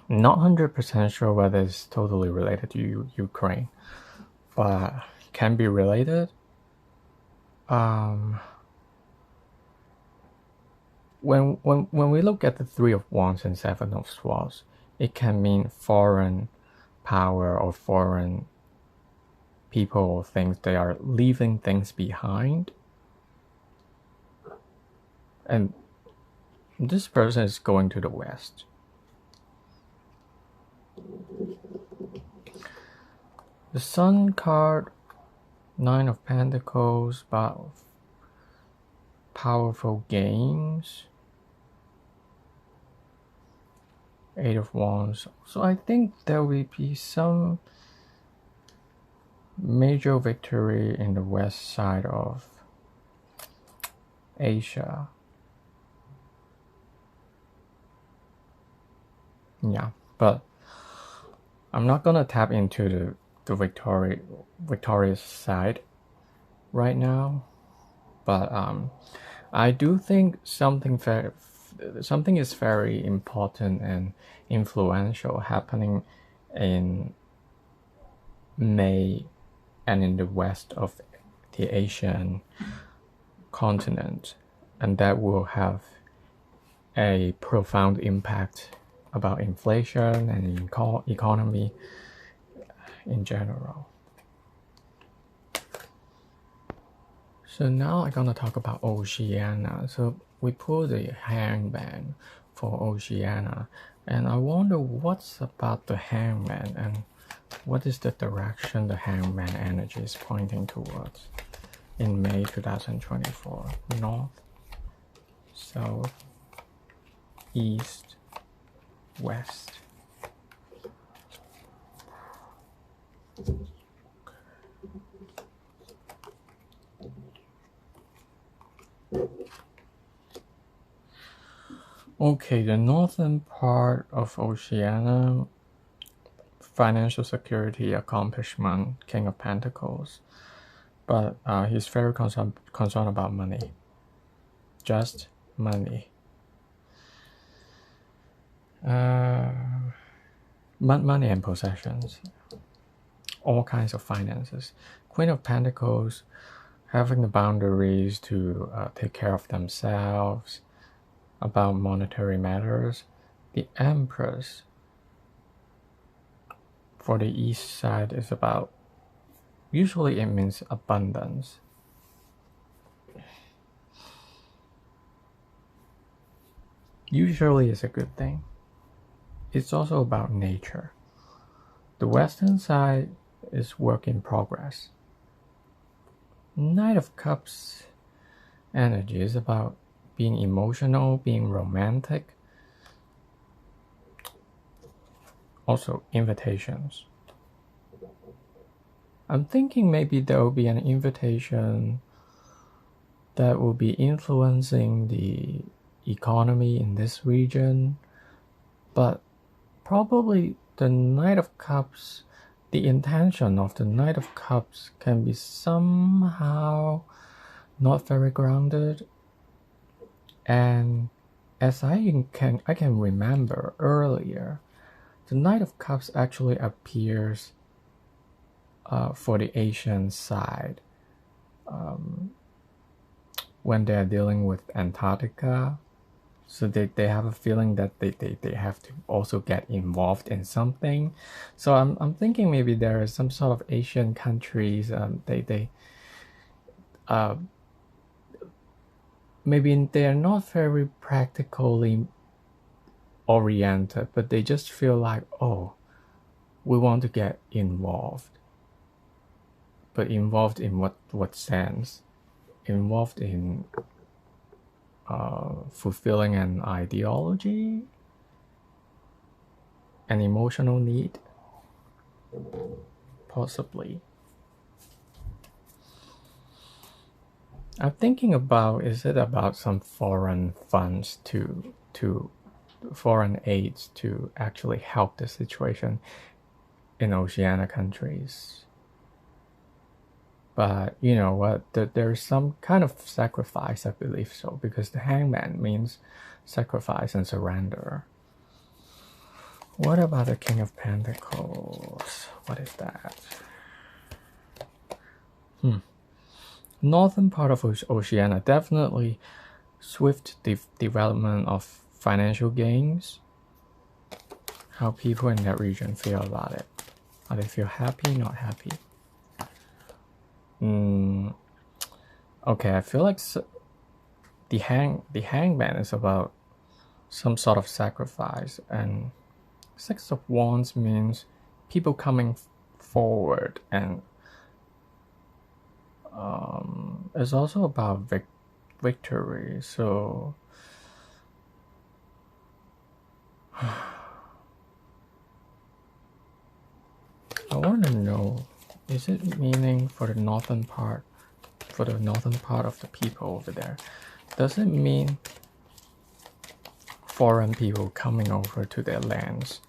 Not 100% sure whether it's totally related to Ukraine, but can be related. When we look at the Three of Wands and Seven of Swords, it can mean foreign power or foreign people or things. They are leaving things behind. And this person is going to the west. The Sun card, Nine of Pentacles, about powerful gains. Eight of Wands. So I think there will be some major victory in the west side of Asia. Yeah, but I'm not gonna tap into the Victoria's side right now. But I do think something is very important and influential happening in May and in the west of the Asian continent, and that will have a profound impact about inflation and economy in general. So now I'm gonna talk about Oceania. So we pulled the hangman for Oceania, and I wonder what's about the hangman and what is the direction the hangman energy is pointing towards in May 2024? North, south, east, west. Okay, the northern part of Oceania, financial security, accomplishment, King of Pentacles. But he's very concerned about money. Just money. Money and possessions. All kinds of finances. Queen of Pentacles, having the boundaries to take care of themselves, about monetary matters. The Empress for the east side is about, usually it means abundance. Usually it's a good thing. It's also about nature. The western side is work in progress. Knight of Cups energy is about being emotional, being romantic. Also invitations. I'm thinking maybe there will be an invitation that will be influencing the economy in this region, but probably the Knight of Cups, the intention of the Knight of Cups can be somehow not very grounded. And as I can remember earlier, the Knight of Cups actually appears for the Asian side when they're dealing with Antarctica. So they have a feeling that they have to also get involved in something. So I'm thinking maybe there are some sort of Asian countries, maybe they're not very practically oriented, but they just feel like, oh, we want to get involved. But involved in what sense? Involved in fulfilling an ideology, an emotional need, possibly. I'm thinking about, is it about some foreign funds to foreign aids to actually help the situation in Oceania countries? But you know what, there's some kind of sacrifice, I believe so, because the hangman means sacrifice and surrender. What about the King of Pentacles? What is that? Northern part of Oceania, definitely swift development of financial gains. How people in that region feel about it. Are they feel happy, not happy? Okay, I feel like the hangman is about some sort of sacrifice, and Six of Wands means people coming forward, and it's also about victory. So I want to know, is it meaning for the northern part of the people over there, does it mean foreign people coming over to their lands,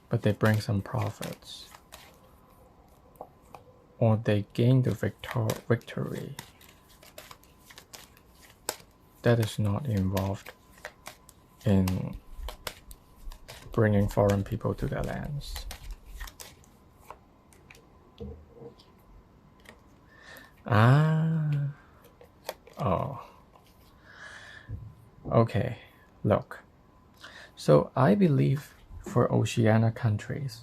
but they bring some profits, or they gain the victory that is not involved in bringing foreign people to their lands? Oh. Okay, look. So I believe for Oceania countries,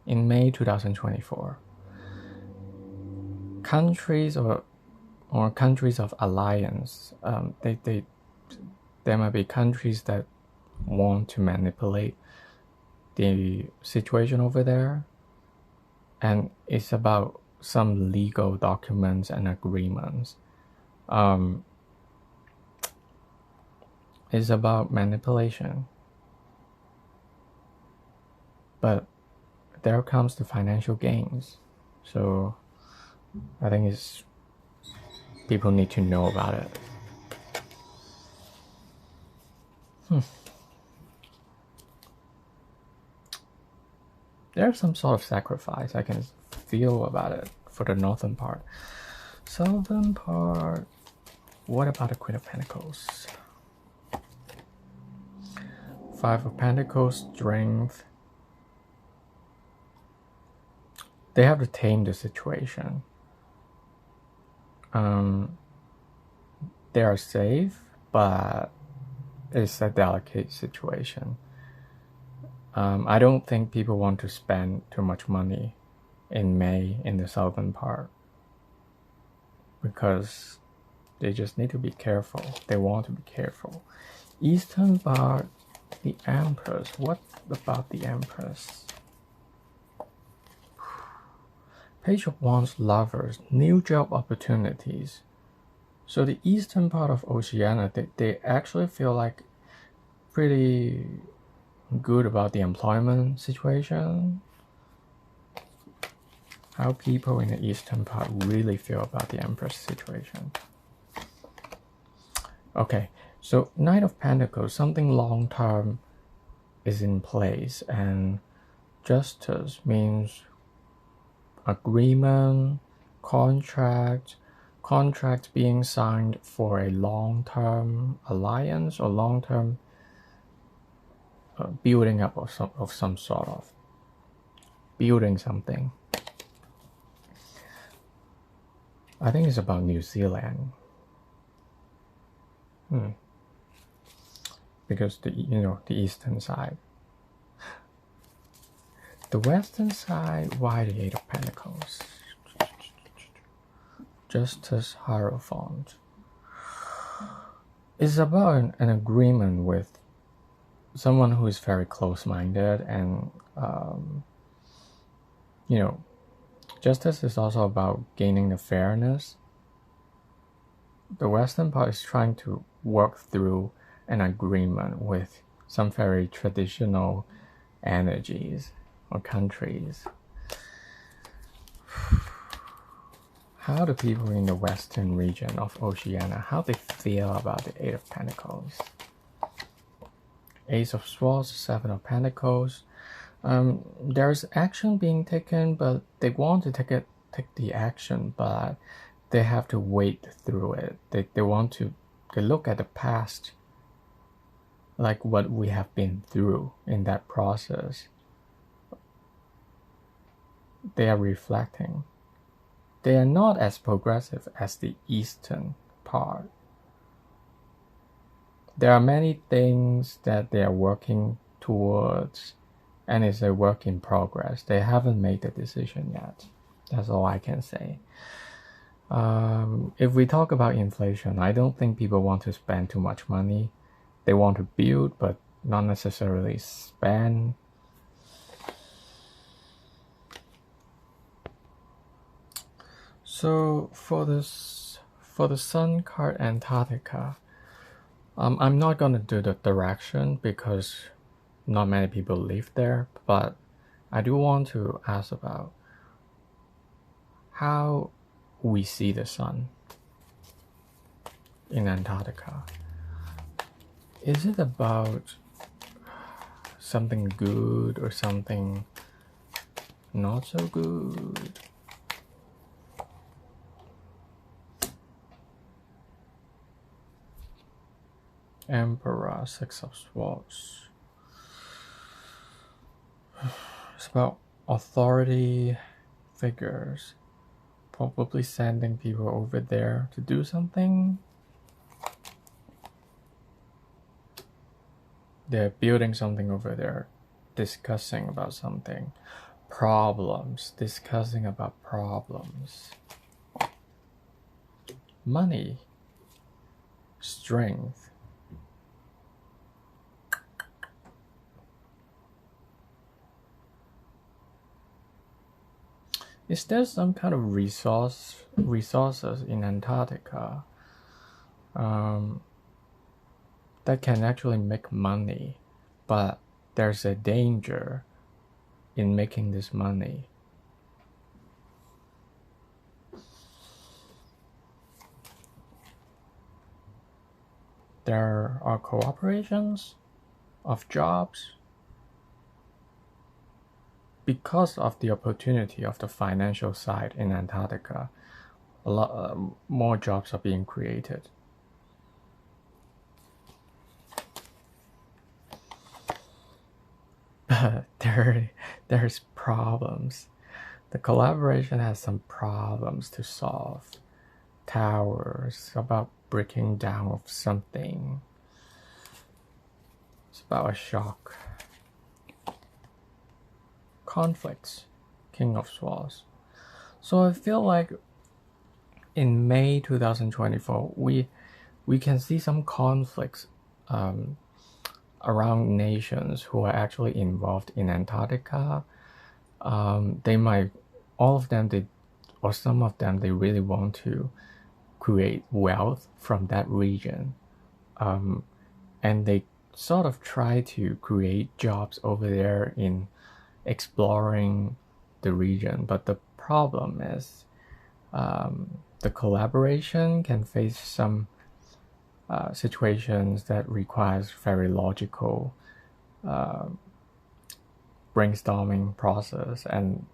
in May 2024, countries or countries of alliance, there might be countries that want to manipulate the situation over there, and it's about some legal documents and agreements. It's about manipulation. But there comes the financial gains. So I think people need to know about it. There's some sort of sacrifice I can feel about it for the northern part. Southern part, what about the Queen of Pentacles? Five of Pentacles, strength. They have to tame the situation. They are safe, but it's a delicate situation. I don't think people want to spend too much money in May in the southern part, because they just need to be careful. They want to be careful. Eastern part, the Empress. What about the Empress? Page of Wands, lovers, new job opportunities. So the eastern part of Oceania, they actually feel like pretty good about the employment situation. How people in the eastern part really feel about the Empress situation. Okay, so Knight of Pentacles, something long-term is in place, and Justice means agreement, contract being signed for a long-term alliance or long-term building up of some sort of building something. I think it's about New Zealand. Because the eastern side. The western side, why the Eight of Pentacles? Justice, Hierophant. It's about an agreement with someone who is very close-minded, and justice is also about gaining the fairness. The western part is trying to work through an agreement with some very traditional energies or countries. How do people in the western region of Oceania, how they feel about the Eight of Pentacles? Ace of Swords, Seven of Pentacles. There's action being taken, but they want to take the action, but they have to wait through it. They look at the past, like what we have been through in that process. They are reflecting. They are not as progressive as the eastern part. There are many things that they are working towards, and it's a work in progress. They haven't made the decision yet. That's all I can say. If we talk about inflation, I don't think people want to spend too much money. They want to build, but not necessarily spend. So for the Sun card, Antarctica, I'm not gonna do the direction because not many people live there, but I do want to ask about how we see the sun. in Antarctica? Is it about something good or something not so good? Emperor, Six of Swords. It's about authority figures, probably sending people over there to do something. They're building something over there, discussing about something. Problems, discussing about problems. Money, strength. Is there some kind of resources in Antarctica that can actually make money, but there's a danger in making this money? There are cooperations of jobs because of the opportunity of the financial side in Antarctica. A lot more jobs are being created. But there's problems. The collaboration has some problems to solve. Towers, about breaking down of something. It's about a shock. Conflicts, King of Swords. So I feel like in May 2024, we can see some conflicts around nations who are actually involved in Antarctica. They might, all of them, or some of them, they really want to create wealth from that region. And they sort of try to create jobs over there in exploring the region. But the problem is the collaboration can face some situations that requires very logical brainstorming process, and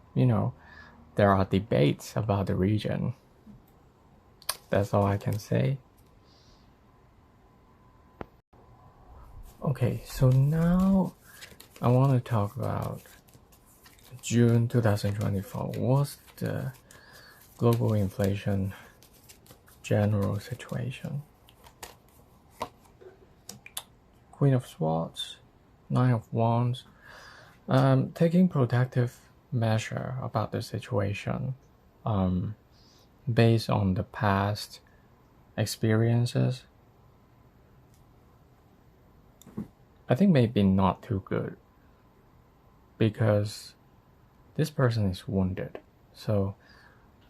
there are debates about the region. That's all I can say. Okay, so now I want to talk about June 2024. What's the global inflation general situation? Queen of Swords, Nine of Wands. Taking protective measure about the situation based on the past experiences. I think maybe not too good, because this person is wounded. So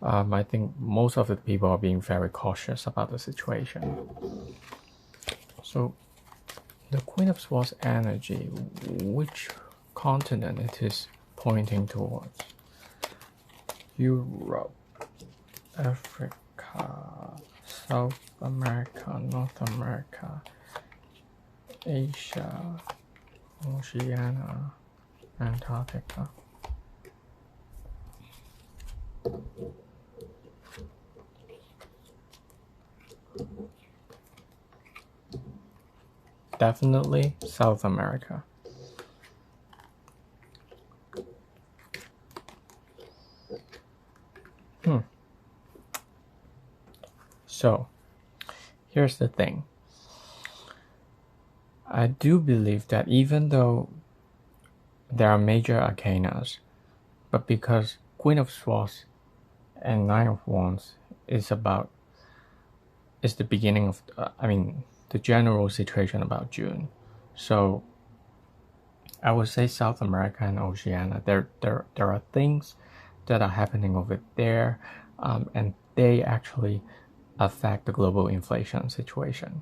I think most of the people are being very cautious about the situation. So the Queen of Swords energy, which continent it is pointing towards? Europe, Africa, South America, North America, Asia, Oceania, Antarctica. Definitely South America. So, here's the thing. I do believe that even though there are major arcanas, but because Queen of Swords and Nine of Wands is the beginning of, the general situation about June. So I would say South America and Oceania, there are things that are happening over there, and they actually affect the global inflation situation.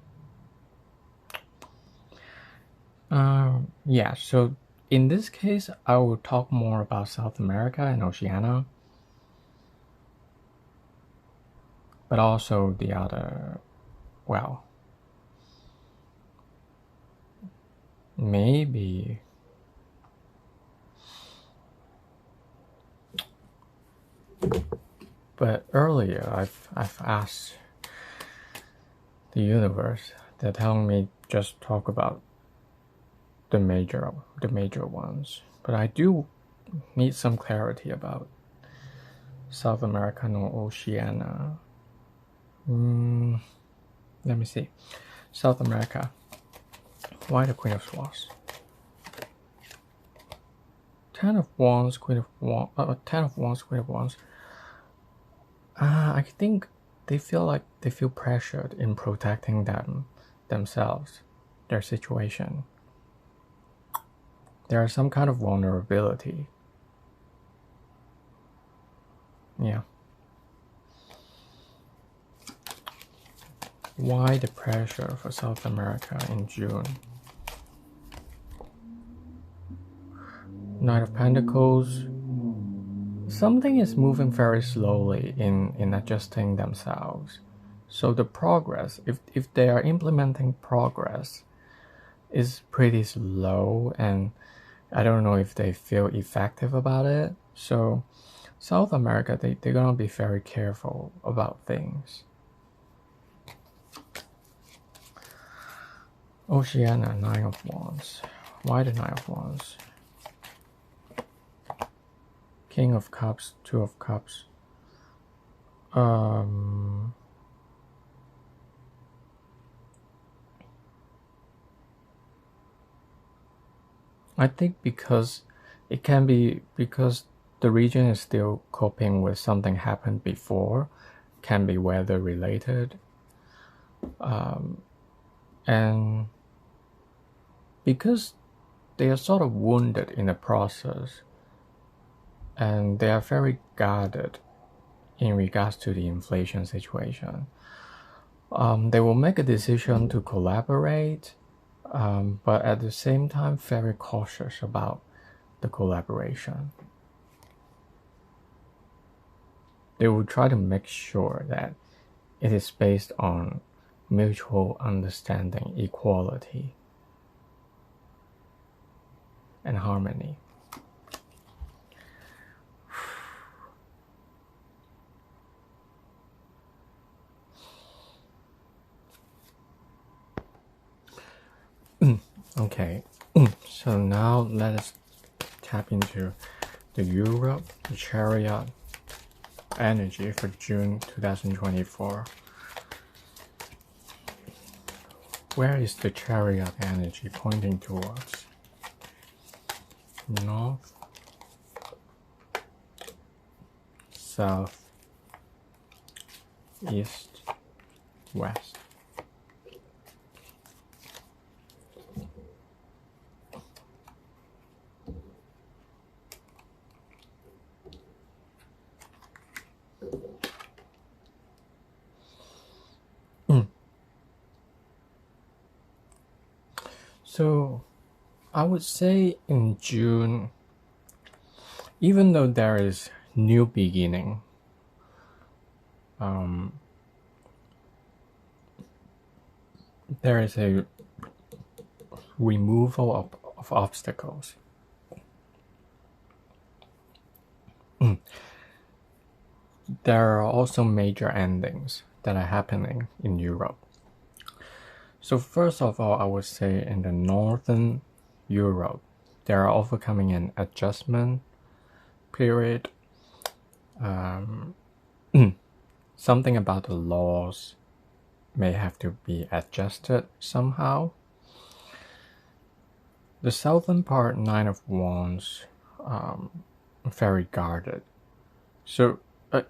Yeah, so in this case, I will talk more about South America and Oceania, but also the other well, maybe but earlier I've asked the universe. They're telling me just talk about the major ones. But I do need some clarity about South America and Oceania. Let me see. South America. Why the Queen of Swords? Ten of Wands, Queen of Wands. Ten of Wands, Queen of Wands. I think they feel pressured in protecting themselves, their situation. There is some kind of vulnerability. Yeah. Why the pressure for South America in June? Knight of Pentacles. Something is moving very slowly in adjusting themselves. So the progress, if they are implementing progress, is pretty slow, and I don't know if they feel effective about it. So South America, they're gonna be very careful about things. Oceania, Nine of Wands. Why the Nine of Wands? King of Cups, Two of Cups. I think because the region is still coping with something happened before, can be weather related, and because they are sort of wounded in the process, and they are very guarded in regards to the inflation situation. They will make a decision to collaborate, but at the same time very cautious about the collaboration. They will try to make sure that it is based on mutual understanding, equality, and harmony. Okay, so now let us tap into the Europe, the Chariot energy for June 2024. Where is the Chariot energy pointing towards? North, south, east, west. So I would say in June, even though there is new beginning, there is a removal of obstacles. There are also major endings that are happening in Europe. So first of all, I would say in the northern Europe, they are overcoming an adjustment period. Something about the laws may have to be adjusted somehow. The southern part, Nine of Wands, very guarded. So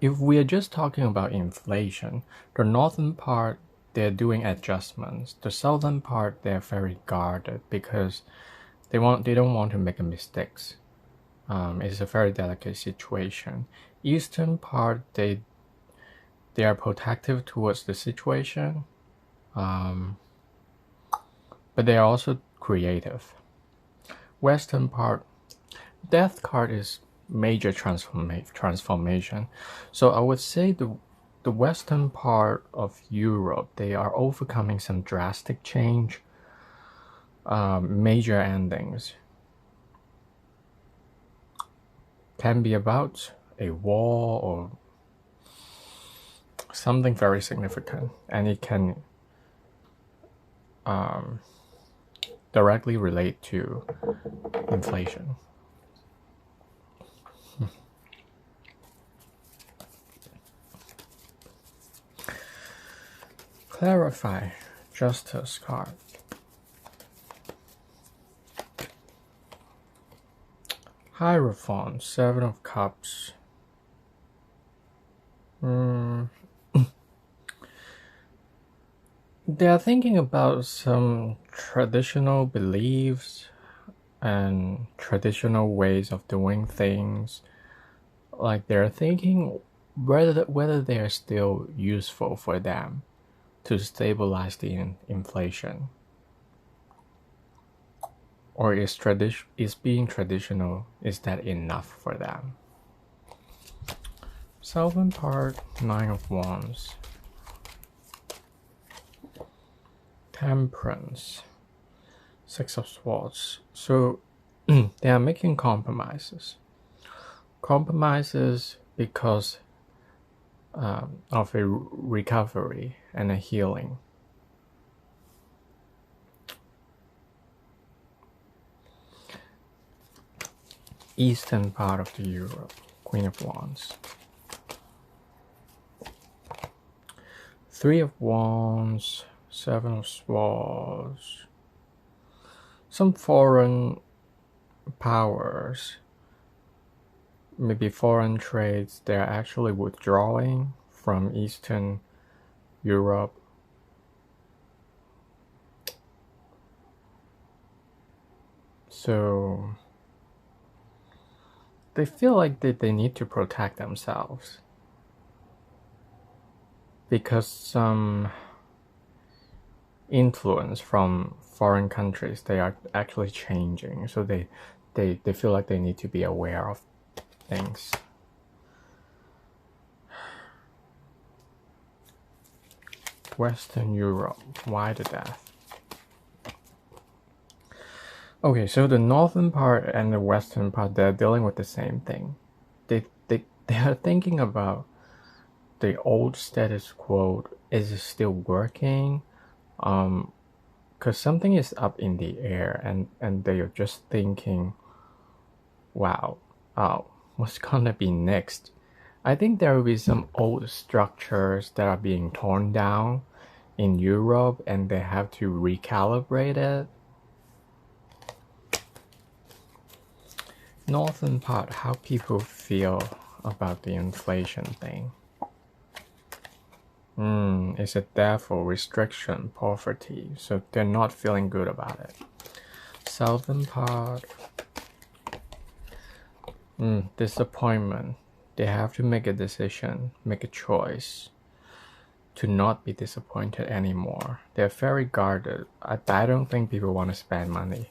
if we are just talking about inflation, the northern part, they're doing adjustments. The southern part, they're very guarded because they don't want to make mistakes. It's a very delicate situation. Eastern part, they are protective towards the situation, but they are also creative. Western part, Death card is major transformation. So I would say the western part of Europe, they are overcoming some drastic change, major endings. Can be about a war or something very significant, and it can directly relate to inflation. Clarify justice card. Hierophant, Seven of Cups. They are thinking about some traditional beliefs and traditional ways of doing things. Like they're thinking whether they are still useful for them to stabilize the inflation, or is being traditional, is that enough for them? Southern part, Nine of Wands. Temperance, Six of Swords. So they are making compromises. Compromises because of a recovery and a healing. Eastern part of the Europe, Queen of Wands. Three of Wands, Seven of Swords. Some foreign powers, maybe foreign trades, they're actually withdrawing from Eastern Europe. So they feel like they need to protect themselves because some influence from foreign countries, they are actually changing. So they feel like they need to be aware of things. Western Europe, why the death? Okay, so the northern part and the western part, they're dealing with the same thing. They are thinking about the old status quo, is it still working? Because something is up in the air, and they are just thinking, wow, what's gonna be next? I think there will be some old structures that are being torn down in Europe, and they have to recalibrate it. Northern part, how people feel about the inflation thing. It's a death or restriction, poverty, so they're not feeling good about it. Southern part, disappointment. They have to make a decision, make a choice to not be disappointed anymore. They're very guarded. I don't think people want to spend money.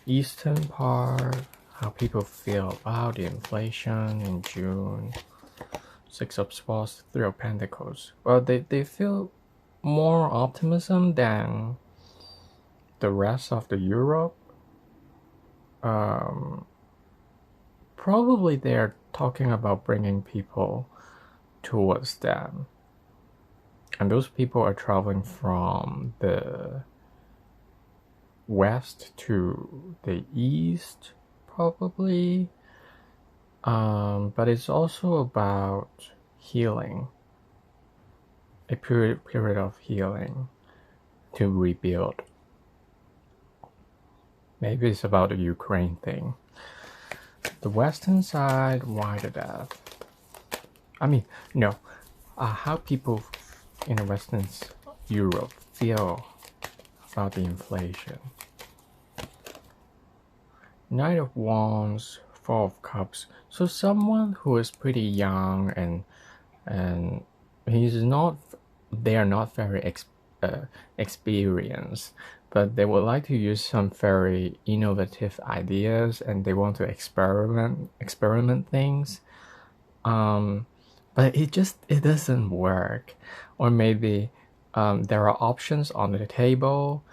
Eastern part, how people feel about the inflation in June. Six of Swords, Three of Pentacles. Well, they feel more optimism than the rest of the Europe. Probably they're talking about bringing people towards them. And those people are traveling from the west to the east, probably. But it's also about healing, a period of healing to rebuild. Maybe it's about the Ukraine thing. The western side, why the death? I mean, no. How people in the western Europe feel about the inflation. Knight of Wands, Four of Cups. So someone who is pretty young and they are not very experienced, but they would like to use some very innovative ideas, and they want to experiment things. but it doesn't work. Or maybe there are options on the table,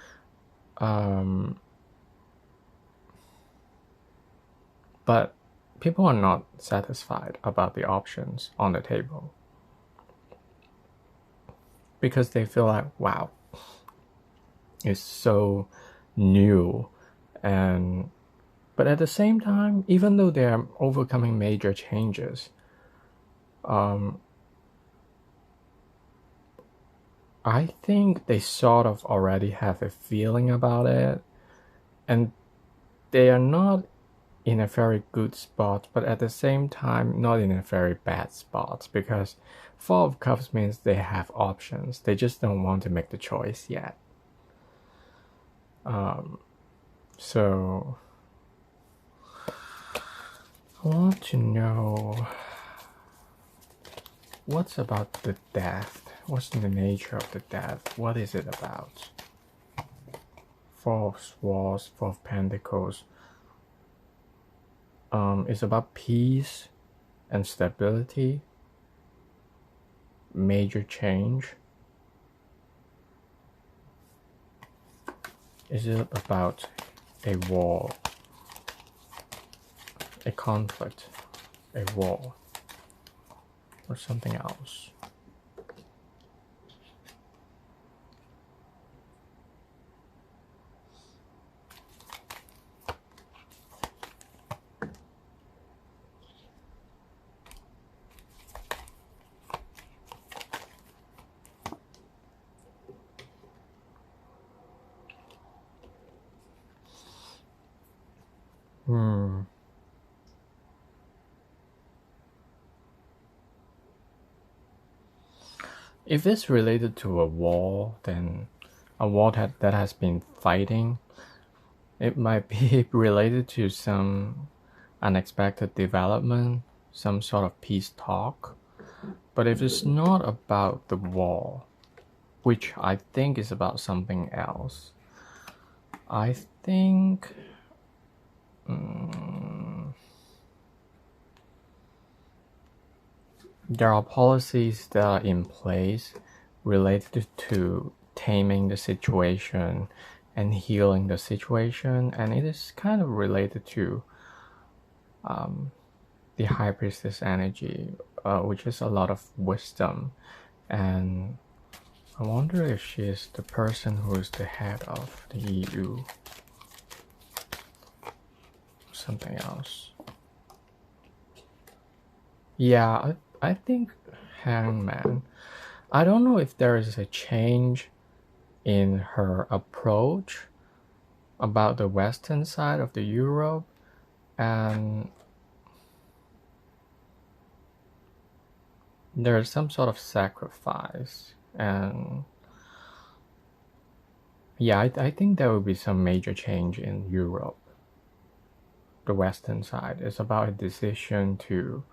but people are not satisfied about the options on the table because they feel like, wow, it's so new. And but at the same time, even though they are overcoming major changes, I think they sort of already have a feeling about it, and they are not in a very good spot, but at the same time not in a very bad spot, because Four of Cups means they have options. They just don't want to make the choice yet. So I want to know what's about the death. What's the nature of the death? What is it about? Four of Swords, Four of Pentacles. It's about peace and stability, major change. Is it about a war, a conflict, a war, or something else? If it's related to a war, then a war that has been fighting, it might be related to some unexpected development, some sort of peace talk. But if it's not about the war, which I think is about something else, I think there are policies that are in place related to taming the situation and healing the situation, and it is kind of related to the High Priestess energy, which is a lot of wisdom. And I wonder if she is the person who is the head of the EU. Something else. Yeah, I think Hangman. I don't know if there is a change in her approach about the western side of the Europe, and there's some sort of sacrifice. And yeah, I think there will be some major change in Europe. The western side is about a decision to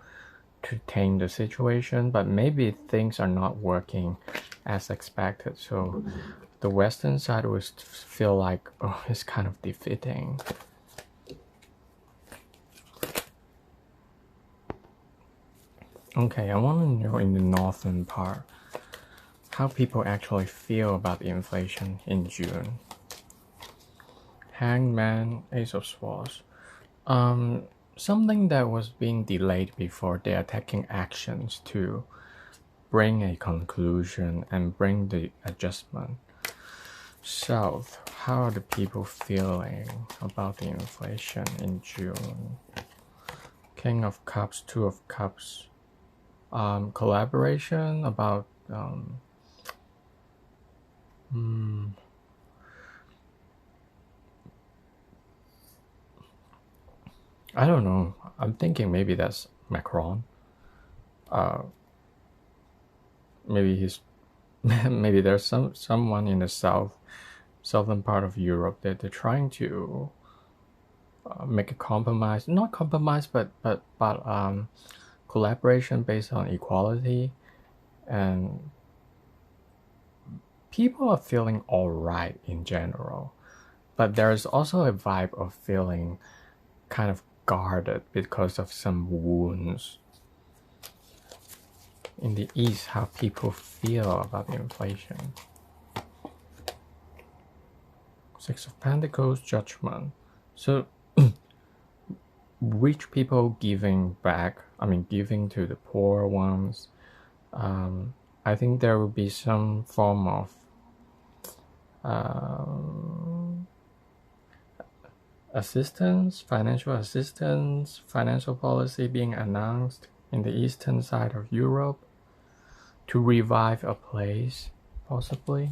tame the situation, but maybe things are not working as expected, so the western side will feel like, oh, it's kind of defeating. Okay, I want to know in the northern part how people actually feel about the inflation in June. Hangman, Ace of Swords. Something that was being delayed before, they are taking actions to bring a conclusion and bring the adjustment. South, how are the people feeling about the inflation in June? King of Cups, Two of Cups. Collaboration about I don't know. I'm thinking maybe that's Macron. Maybe he's maybe there's someone in the southern part of Europe that they're trying to make a compromise, not compromise, but collaboration based on equality, and people are feeling all right in general, but there's also a vibe of feeling kind of guarded because of some wounds. in the East how people feel about the inflation. Six of Pentacles, Judgment. So rich people giving back, giving to the poor ones. I think there will be some form of assistance, financial policy being announced in the eastern side of Europe to revive a place, possibly.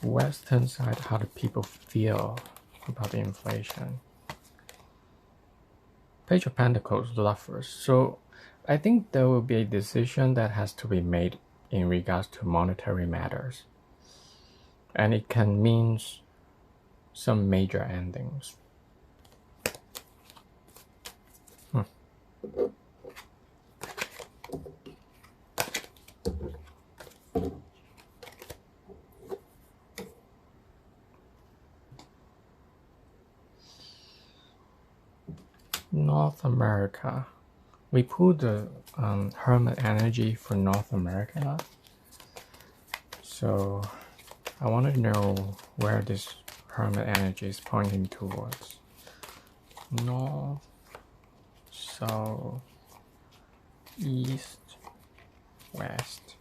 Western side, how do people feel about the inflation? Page of Pentacles, Lovers. So I think there will be a decision that has to be made in regards to monetary matters. And it can mean some major endings. North America. We pulled the Hermit energy for North America. So I want to know where this Hermit energy is pointing towards. North, south, east, west.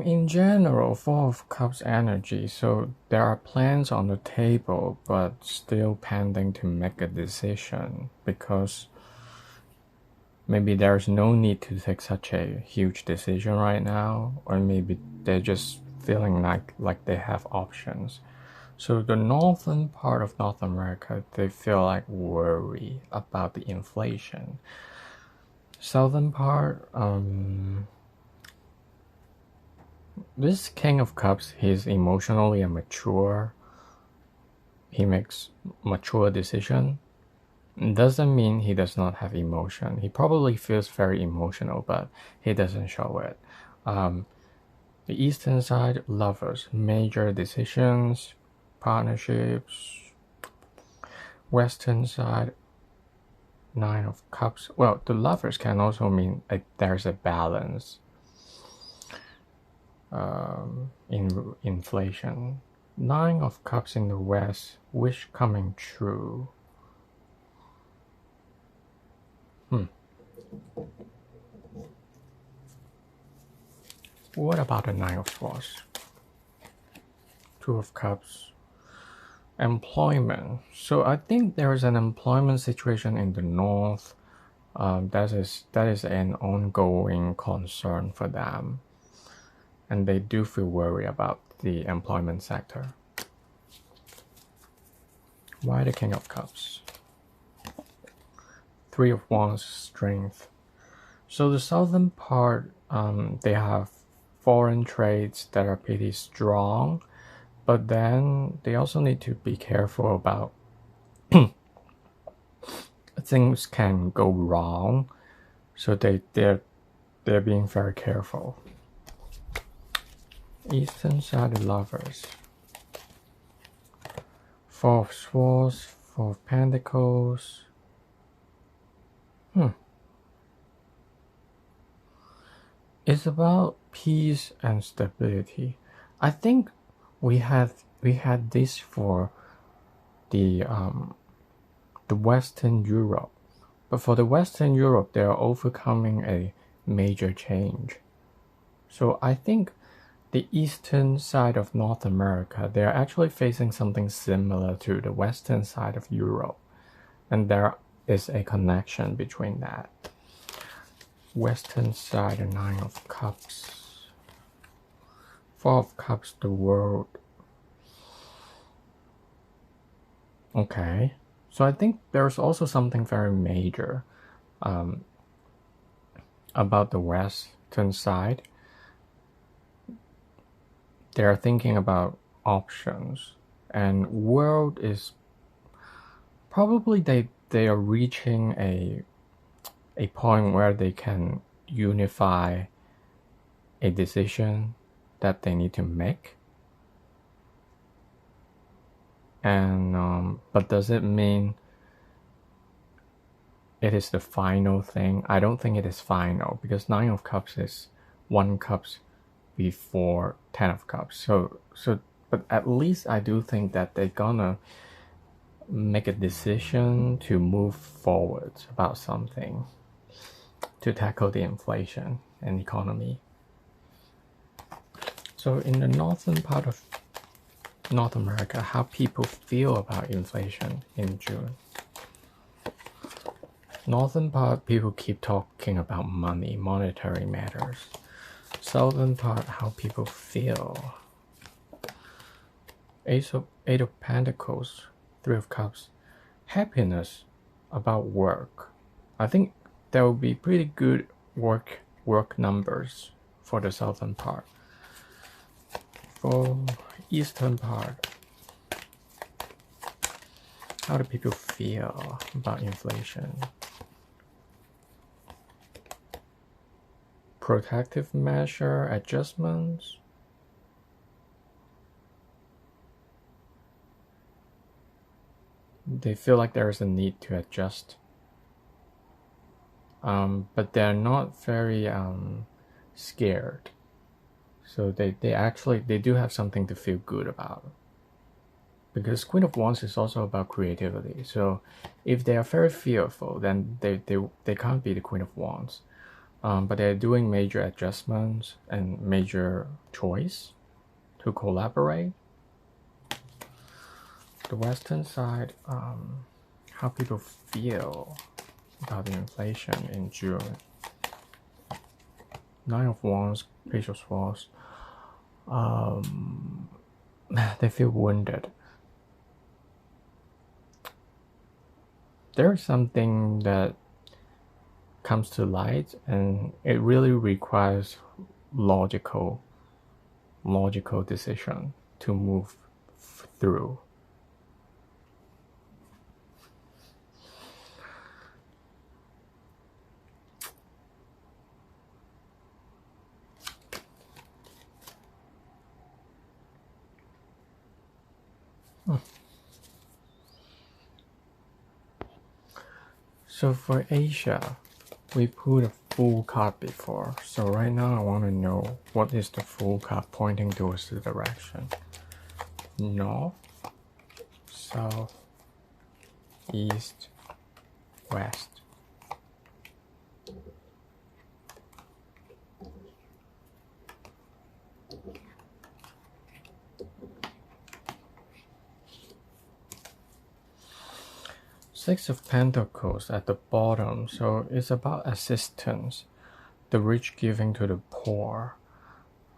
In general, Four of Cups energy, so there are plans on the table, but still pending to make a decision, because maybe there's no need to take such a huge decision right now, or maybe they're just feeling like they have options. So the northern part of North America, they feel like worry about the inflation. Southern part, this King of Cups, he's emotionally immature. He makes mature decisions. Doesn't mean he does not have emotion. He probably feels very emotional, but he doesn't show it. The eastern side, Lovers, major decisions, partnerships. Western side, Nine of Cups. Well, the Lovers can also mean there's a balance in inflation. Nine of Cups in the West, wish coming true. What about the Nine of Swords? Two of Cups. Employment. So I think there is an employment situation in the north. That is an ongoing concern for them, and they do feel worried about the employment sector. Why the King of Cups? Three of Wands, Strength. So the southern part, they have foreign trades that are pretty strong, but then they also need to be careful about things can go wrong, so they're being very careful. Eastern side, Lovers. Four of Swords, Four of Pentacles. It's about peace and stability. I think we had this for the Western Europe, but for the Western Europe, they are overcoming a major change. So I think the eastern side of North America, they are actually facing something similar to the western side of Europe, and there is a connection between that. Western side, the Nine of Cups. Four of Cups, the World. Okay, so I think there's also something very major about the western side. They're thinking about options, and World is probably they are reaching a a point where they can unify a decision that they need to make. And but does it mean it is the final thing? I don't think it is final, because Nine of Cups is 1 cups before 10 of Cups. So but at least I do think that they're gonna make a decision to move forward about something to tackle the inflation and economy. So in the northern part of North America, how people feel about inflation in June. Northern part, people keep talking about money, monetary matters. Southern part, how people feel. Eight of Pentacles, 3 of Cups, happiness about work. I think there will be pretty good work numbers for the southern part. For eastern part, how do people feel about inflation? Protective measure, adjustments. They feel like there is a need to adjust. But they're not very scared. So they do have something to feel good about. Because Queen of Wands is also about creativity. So if they are very fearful, then they can't be the Queen of Wands. But they're doing major adjustments and major choice to collaborate. The western side, how people feel about the inflation in June. 9 of Wands, Page of Swords. They feel wounded. There's something that comes to light, and it really requires logical decision to move through. So for Asia, we put a Fool card before. So right now I want to know, what is the Fool card pointing towards the direction? North, south, east, west. Six of Pentacles at the bottom, so it's about assistance, the rich giving to the poor.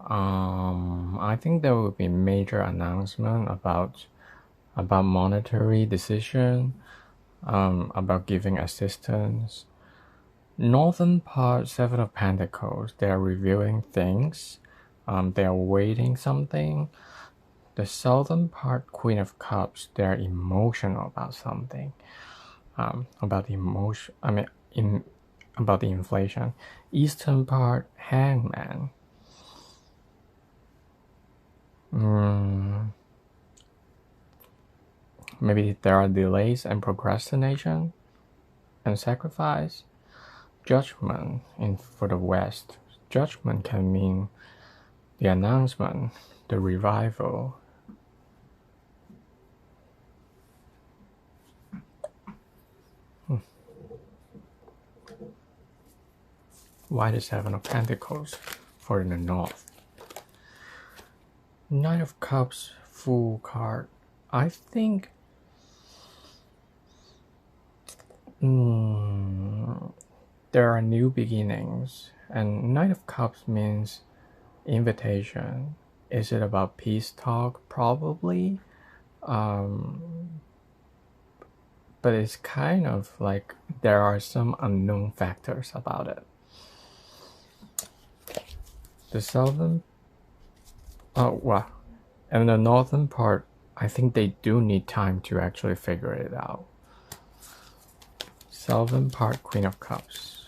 I think there will be major announcement about monetary decision, about giving assistance. Northern part, 7 of Pentacles, they are reviewing things, they are waiting something. The southern part, Queen of Cups, they are emotional about something. About the emotion, about the inflation. Eastern part, Hangman. Maybe there are delays and procrastination and sacrifice. Judgment for the West. Judgment can mean the announcement, the revival. Why the 7 of Pentacles for the North? 9 of Cups, Fool card. I think there are new beginnings, and 9 of Cups means invitation. Is it about peace talk? Probably. But it's kind of like there are some unknown factors about it. The southern, and the northern part, I think they do need time to actually figure it out. Southern part, Queen of Cups.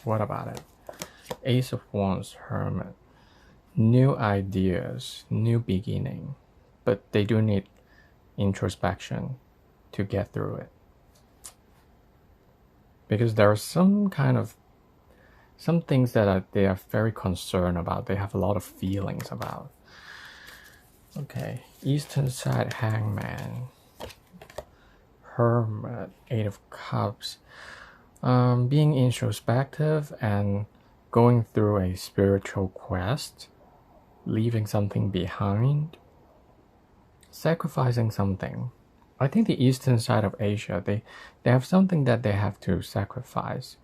What about it? Ace of Wands, Hermit. New ideas, new beginning. But they do need introspection to get through it. Because there are some things that they are very concerned about. They have a lot of feelings about. Okay, Eastern side, Hangman, Hermit, Eight of Cups. Being introspective and going through a spiritual quest, leaving something behind, sacrificing something. I think the eastern side of Asia, they have something that they have to sacrifice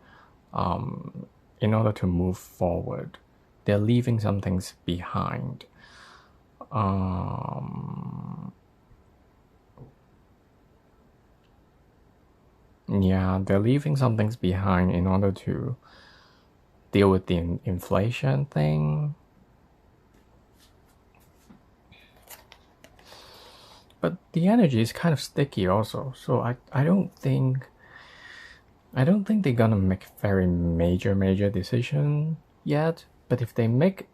in order to move forward. They're leaving some things behind. Yeah, they're leaving some things behind in order to deal with the inflation thing. But the energy is kind of sticky also, so I don't think they're gonna make very major decision yet. But if they make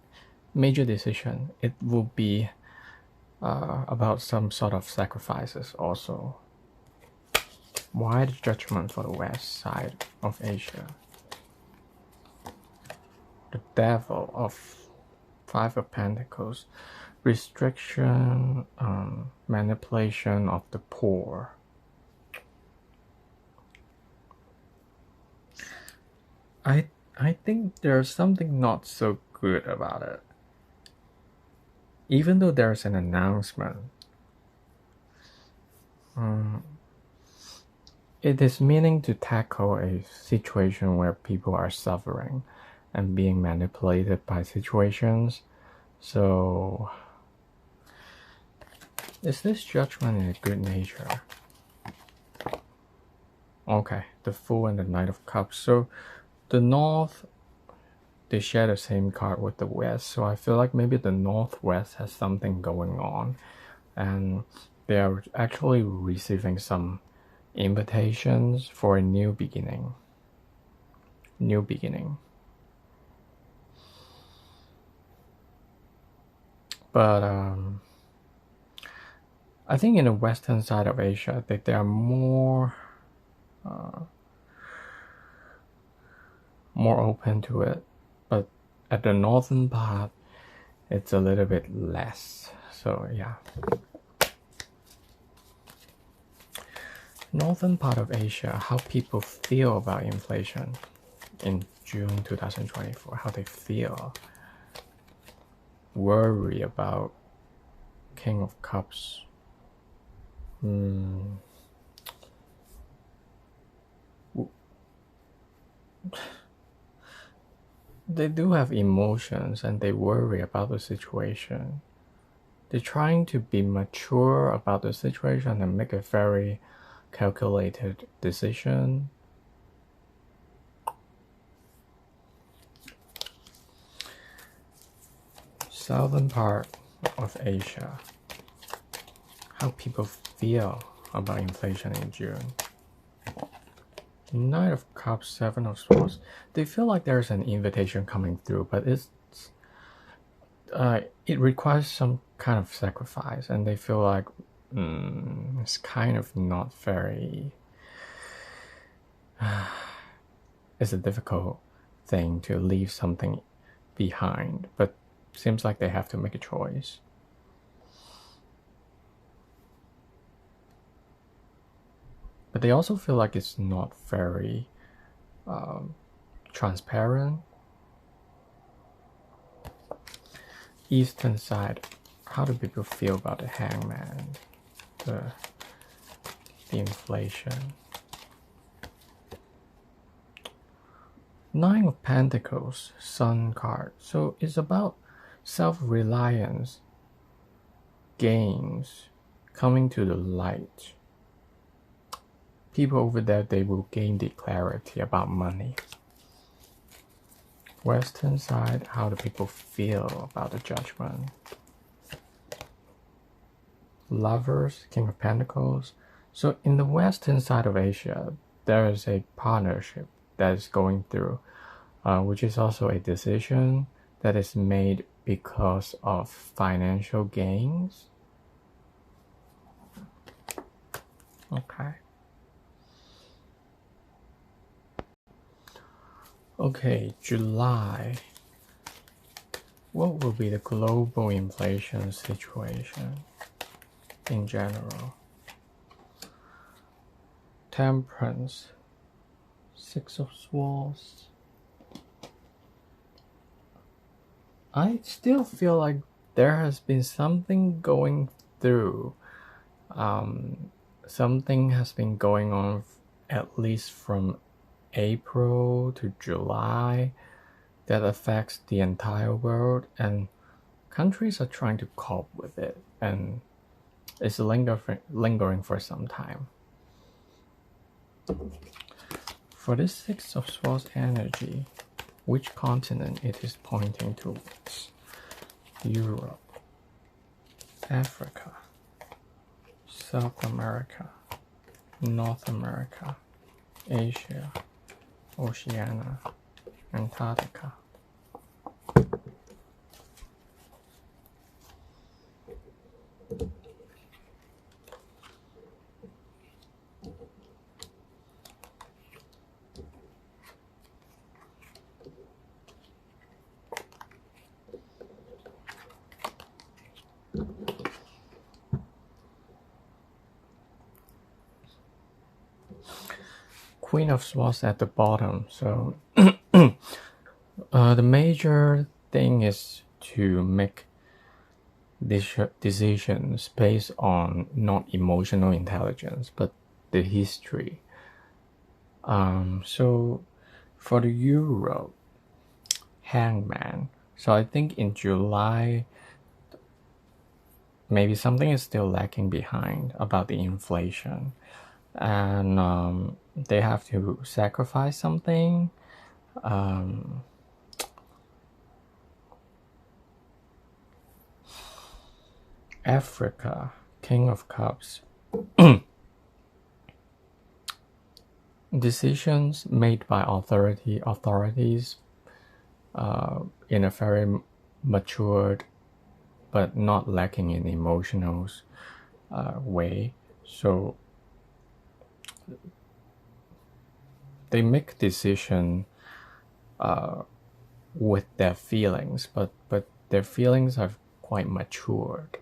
major decision, it will be about some sort of sacrifices also. Why the Judgment for the west side of Asia? The Devil of Five of Pentacles. Restriction, manipulation of the poor. I think there's something not so good about it. Even though there's an announcement, it is meaning to tackle a situation where people are suffering and being manipulated by situations. So, is this Judgment in a good nature? Okay, the Fool and the Knight of Cups. So, the North, they share the same card with the West. So I feel like maybe the Northwest has something going on. And they are actually receiving some invitations for a new beginning. New beginning. But I think in the western side of Asia, they are more open to it. But at the northern part, it's a little bit less. So yeah. Northern part of Asia, how people feel about inflation in June 2024, how they feel. Worry about King of Cups. They do have emotions and they worry about the situation. They're trying to be mature about the situation and make a very calculated decision. Southern part of Asia, how people feel about inflation in June. Knight of Cups, Seven of Swords. They feel like there's an invitation coming through, but it requires some kind of sacrifice, and they feel like it's kind of not very. It's a difficult thing to leave something behind, but seems like they have to make a choice. But they also feel like it's not very transparent. Eastern side, how do people feel about the Hangman, the inflation? Nine of Pentacles, Sun card. So it's about self-reliance, gains, coming to the light. People over there, they will gain the clarity about money. Western side, how do people feel about the Judgment? Lovers, King of Pentacles. So in the western side of Asia, there is a partnership that is going through which is also a decision that is made because of financial gains. Okay. Okay, July. What will be the global inflation situation in general? Temperance, Six of Swords. I still feel like there has been something going through. Something has been going on at least from April to July that affects the entire world, and countries are trying to cope with it, and it's lingering for some time. For this Six of Swords energy, which continent it is pointing towards? Europe, Africa, South America, North America, Asia, Oceania, Antarctica. Queen of Swords at the bottom, so the major thing is to make decisions based on not emotional intelligence but the history. So for the Euro, Hangman. So I think in July maybe something is still lacking behind about the inflation, and they have to sacrifice something. Africa, King of Cups. Decisions made by authorities in a very matured but not lacking in emotional way. So they make decision with their feelings, but their feelings are quite matured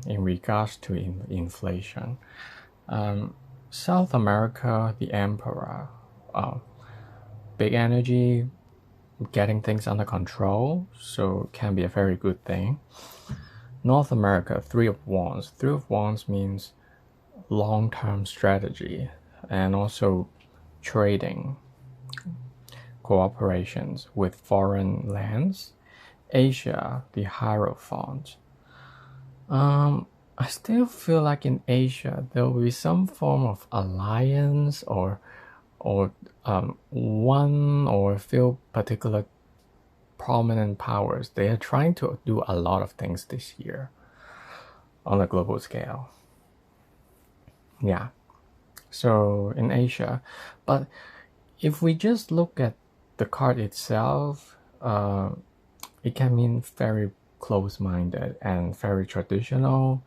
in regards to inflation. South America, the Emperor, big energy, getting things under control, so can be a very good thing. North America, Three of Wands. Three of Wands means long-term strategy and also trading, cooperations with foreign lands. Asia, the Hierophant. I still feel like in Asia there will be some form of alliance or one or a few particular prominent powers. They are trying to do a lot of things this year on a global scale. Yeah, so in Asia, but if we just look at the card itself, it can mean very close-minded and very traditional.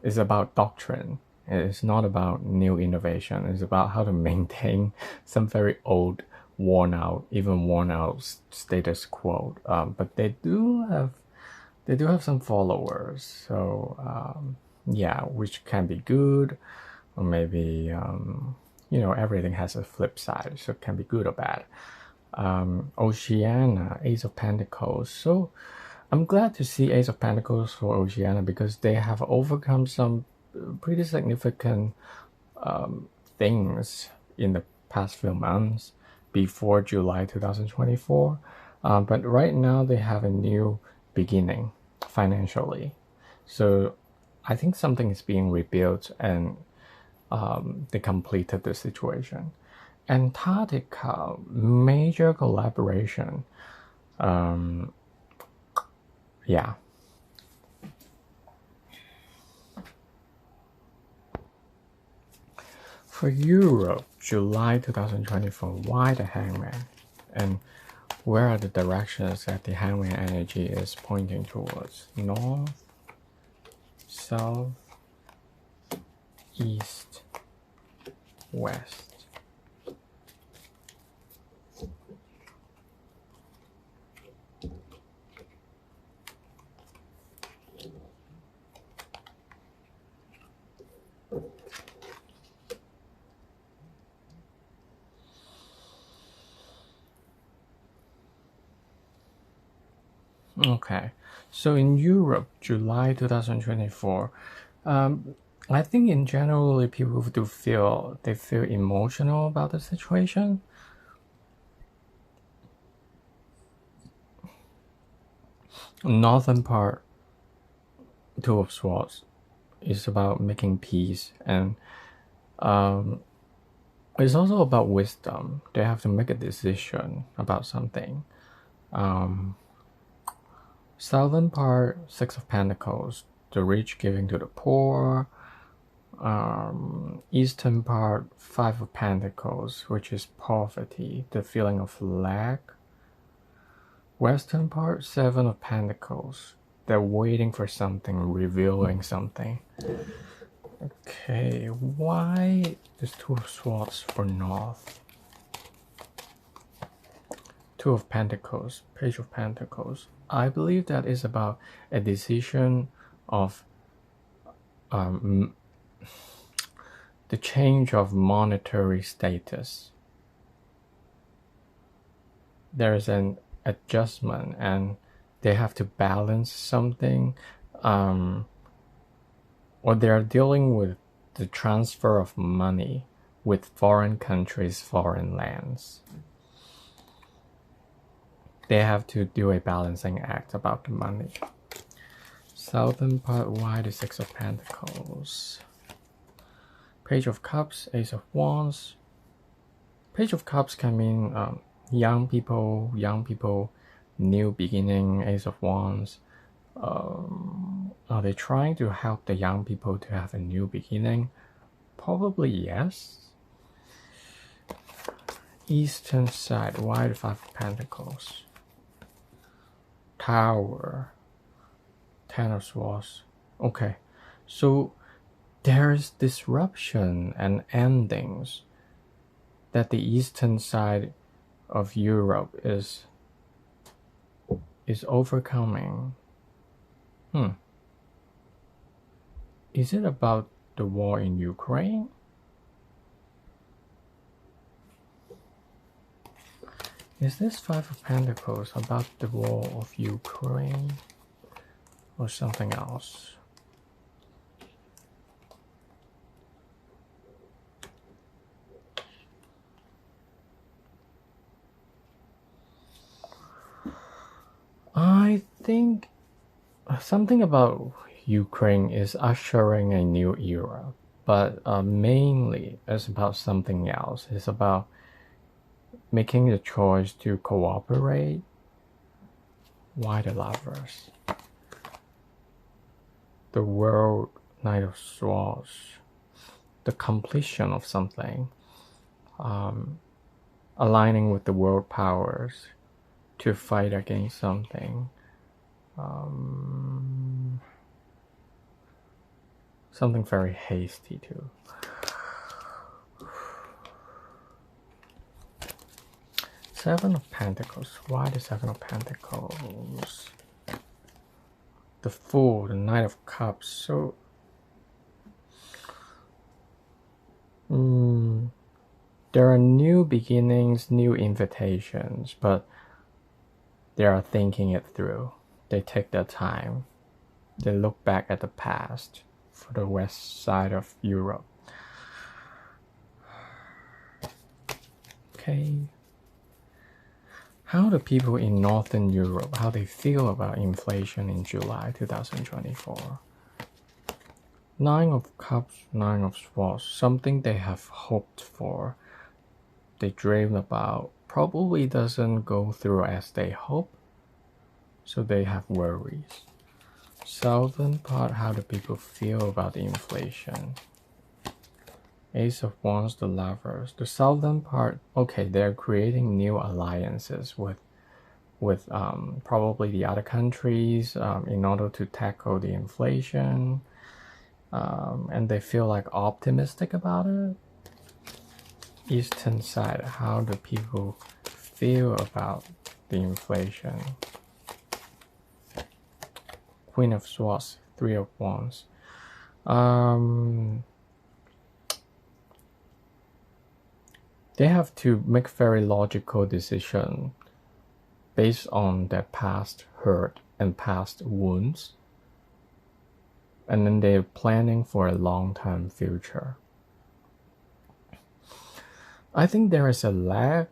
It's about doctrine. It's not about new innovation. It's about how to maintain some very old, worn out status quo. But they do have some followers. So yeah, which can be good, or maybe everything has a flip side, so it can be good or bad. Oceania, Ace of Pentacles. So I'm glad to see Ace of Pentacles for Oceania because they have overcome some pretty significant things in the past few months before July 2024. But right now they have a new beginning financially. So I think something is being rebuilt and they completed the situation. Antarctica, major collaboration. Yeah. For Europe, July 2024. Why the Hangman? And where are the directions that the Hangman energy is pointing towards? North, south, east, west. Okay, so in Europe, July 2024, I think in generally people do feel emotional about the situation. Northern part, Two of Swords, is about making peace, and it's also about wisdom. They have to make a decision about something. Southern part, Six of Pentacles, the rich giving to the poor. Eastern part, Five of Pentacles, which is poverty, the feeling of lack. Western part, Seven of Pentacles, they're waiting for something, revealing something. Okay, why is Two of Swords for North? Two of Pentacles, Page of Pentacles. I believe that is about a decision of the change of monetary status. There's an adjustment and they have to balance something, or they're dealing with the transfer of money with foreign countries, foreign lands. They have to do a balancing act about the money. Southern part, why the Six of Pentacles? Page of Cups, Ace of Wands. Page of Cups can mean young people, new beginning. Ace of Wands. Are they trying to help the young people to have a new beginning? Probably yes. Eastern side, why the Five of Pentacles? Tower, Ten of Swords. Okay, so there's disruption and endings that the eastern side of Europe is overcoming. Is it about the war in Ukraine? Is this Five of Pentacles about the war of Ukraine or something else? I think something about Ukraine is ushering a new era, but mainly it's about something else. It's about making the choice to cooperate. Why the Lovers? The World, Knight of Swords. The completion of something. Aligning with the world powers to fight against something. Something very hasty too. Seven of Pentacles. Why the Seven of Pentacles? The Fool, the Knight of Cups. So there are new beginnings, new invitations, but they are thinking it through. They take their time. They look back at the past for the west side of Europe. Okay. How do people in Northern Europe, how they feel about inflation in July 2024? Nine of Cups, Nine of Swords, something they have hoped for, they dream about, probably doesn't go through as they hope, so they have worries. Southern part, how do people feel about the inflation? Ace of Wands, the Lovers. The southern part, okay, they're creating new alliances with probably the other countries in order to tackle the inflation, and they feel like optimistic about it. Eastern side, how do people feel about the inflation? Queen of Swords, Three of Wands. They have to make very logical decision based on their past hurt and past wounds, and then they're planning for a long-term future. I think there is a lack,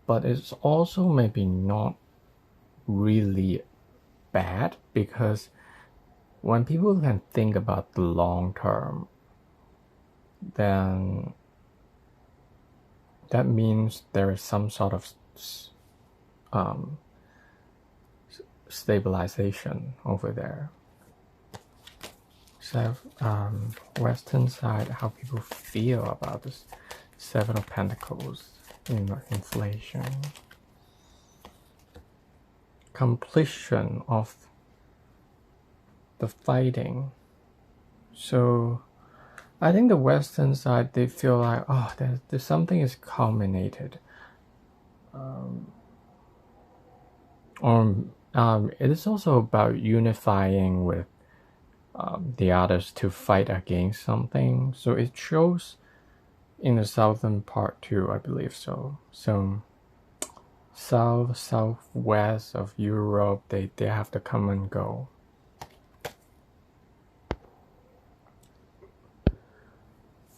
but it's also maybe not really bad, because when people can think about the long term, then that means there is some sort of stabilization over there. So Western side, how people feel about this Seven of Pentacles in inflation. Completion of the fighting. So I think the Western side, they feel like, oh, there's something is culminated. It is also about unifying with the others to fight against something. So it shows in the southern part too, I believe so. So southwest of Europe, they have to come and go.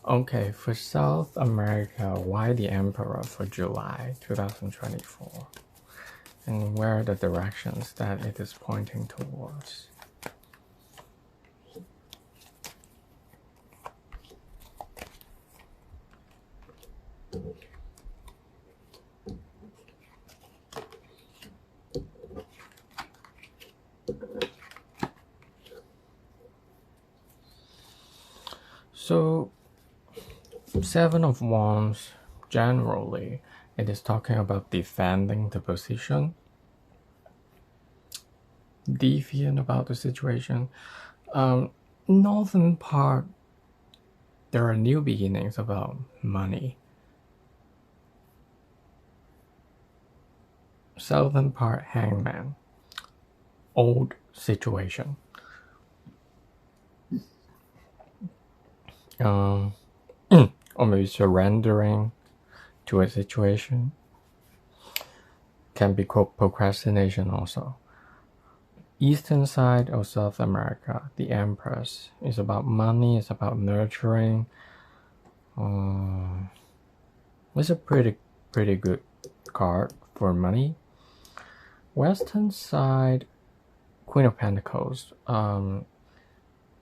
Okay, for South America, why the Emperor for July 2024? And where are the directions that it is pointing towards? So, Seven of Wands, generally, it is talking about defending the position, defiant about the situation. Northern part, there are new beginnings about money. Southern part, Hangman, old situation. Or maybe surrendering to a situation. Can be called procrastination also. Eastern side of South America, the Empress, is about money, it's about nurturing. It's a pretty good card for money. Western side, Queen of Pentacles,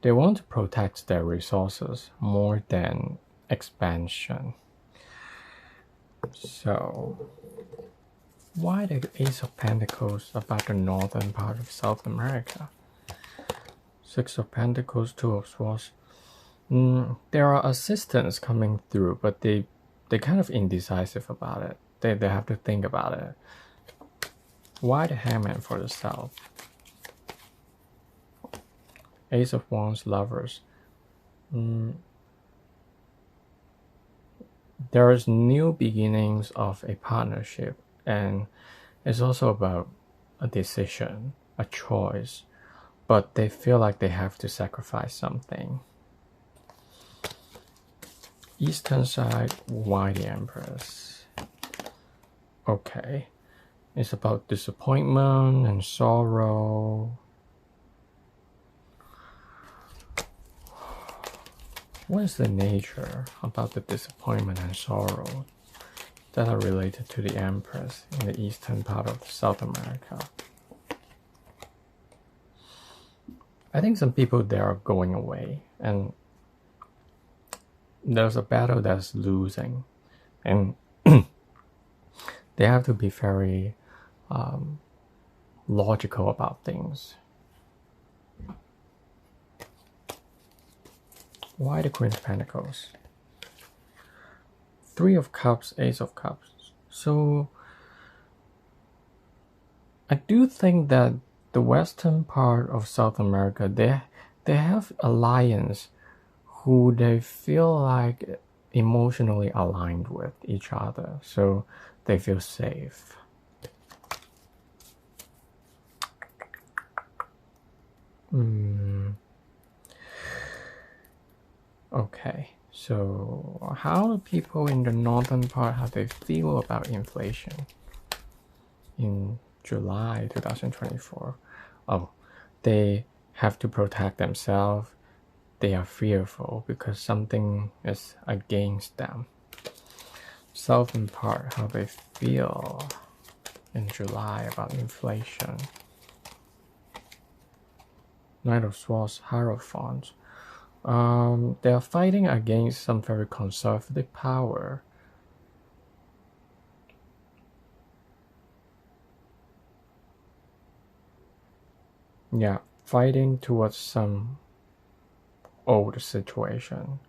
they want to protect their resources more than expansion. So, why the Ace of Pentacles about the northern part of South America? Six of Pentacles, Two of Swords. There are assistants coming through, but they're kind of indecisive about it. They have to think about it. Why the Hangman for the south? Ace of Wands, Lovers. There is new beginnings of a partnership, and it's also about a decision, a choice, but they feel like they have to sacrifice something. Eastern side, why the Empress? Okay, it's about disappointment and sorrow. What is the nature about the disappointment and sorrow that are related to the Empress in the eastern part of South America? I think some people there are going away, and there's a battle that's losing, and they have to be very logical about things. Why the Queen of Pentacles? Three of Cups, Ace of Cups. So I do think that the western part of South America, they have alliance who they feel like emotionally aligned with each other, so they feel safe. Okay, so how do people in the northern part, how they feel about inflation in July 2024? Oh, they have to protect themselves. They are fearful because something is against them. Southern part, how they feel in July about inflation. Knight of Swords, Hierophant. They are fighting against some very conservative power. Yeah, fighting towards some old situation.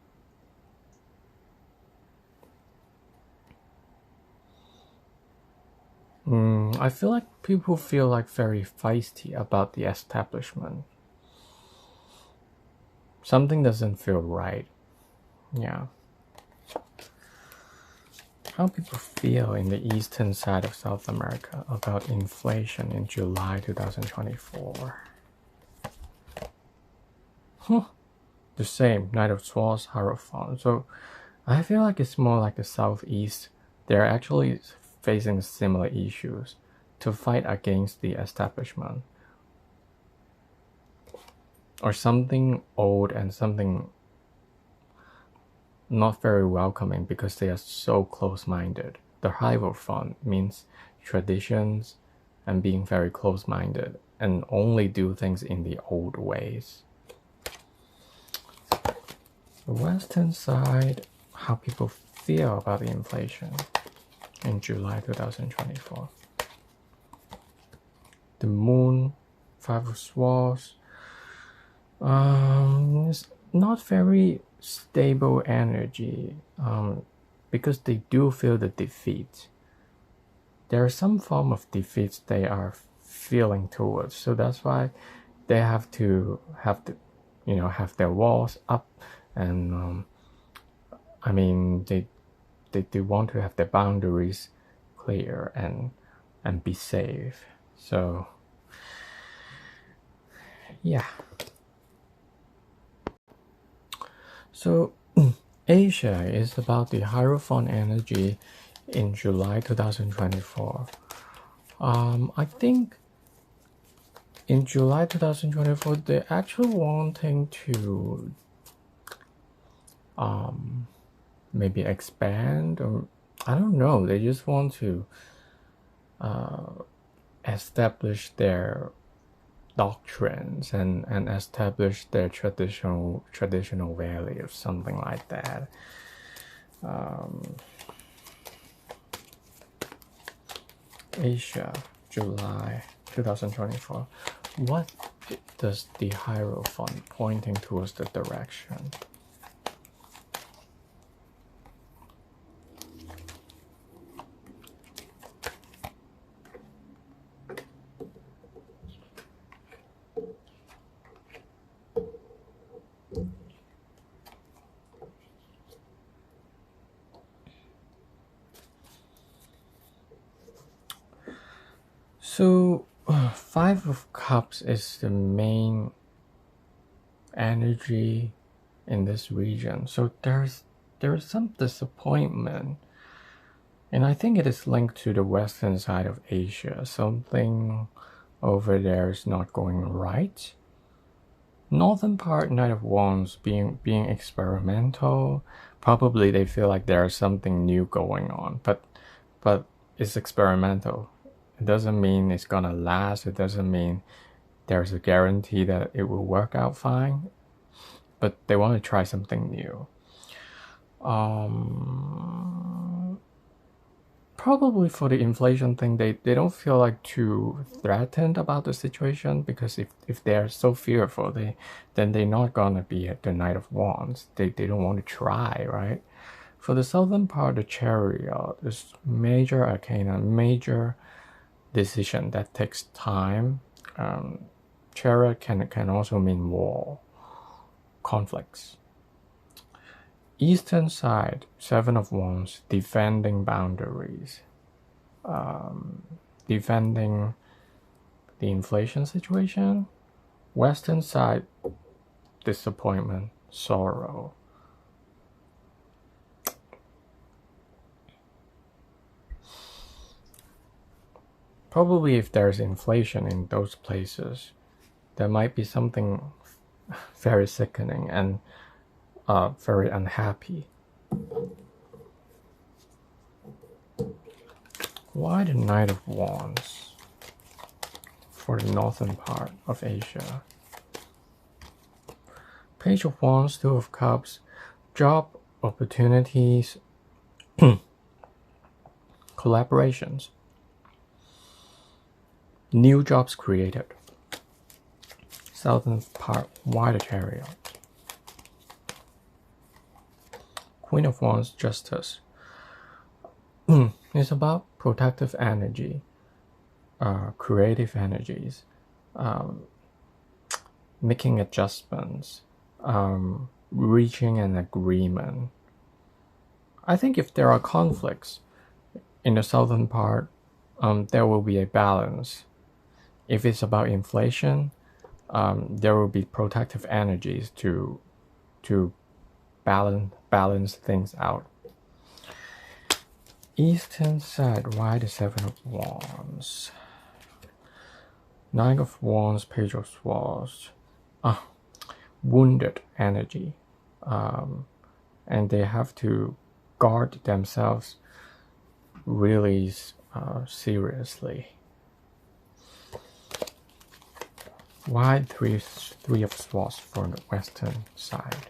I feel like people feel like very feisty about the establishment. Something doesn't feel right. Yeah. How people feel in the eastern side of South America about inflation in July 2024. The same, Knight of Swords, Hierophant. So I feel like it's more like the southeast. They're actually facing similar issues to fight against the establishment. Or something old and something not very welcoming because they are so close-minded. The Hierophant means traditions and being very close-minded and only do things in the old ways. The western side, how people feel about the inflation in July 2024. The Moon, Five of Swords, it's not very stable energy because they do feel the defeat. There is some form of defeat they are feeling towards, so that's why they have to have their walls up, and I mean they want to have their boundaries clear and be safe. So yeah. So Asia is about the Hierophant energy in July 2024. I think in July 2024 they're actually wanting to maybe expand, or I don't know, they just want to establish their doctrines and establish their traditional values, something like that. Asia, July 2024. What does the Hierophant pointing towards the direction? So, Five of Cups is the main energy in this region. So there's some disappointment, and I think it is linked to the western side of Asia. Something over there is not going right. Northern part, Knight of Wands, being experimental. Probably they feel like there's something new going on, but it's experimental. It doesn't mean it's gonna last. It doesn't mean there's a guarantee that it will work out fine. But they want to try something new. Probably for the inflation thing, they don't feel like too threatened about the situation, because if they're so fearful, then they're not gonna be at the Knight of Wands. They don't want to try, right? For the southern part, the chariot is major arcana, major decision that takes time. Chariot can also mean war, conflicts. Eastern side, Seven of Wands, defending boundaries, defending the inflation situation. Western side, disappointment, sorrow. Probably if there's inflation in those places, there might be something very sickening and very unhappy. Why the Knight of Wands for the northern part of Asia? Page of Wands, Two of Cups, job opportunities, collaborations, new jobs created. Southern part, why the Chariot? Queen of Wands, Justice. It's about protective energy, creative energies, making adjustments, reaching an agreement. I think if there are conflicts in the southern part, there will be a balance. If it's about inflation, there will be protective energies to balance things out. Eastern side, why the Seven of Wands? Nine of Wands, Page of Swords. Wounded energy. And they have to guard themselves really seriously. Why three of Swords for the Western side?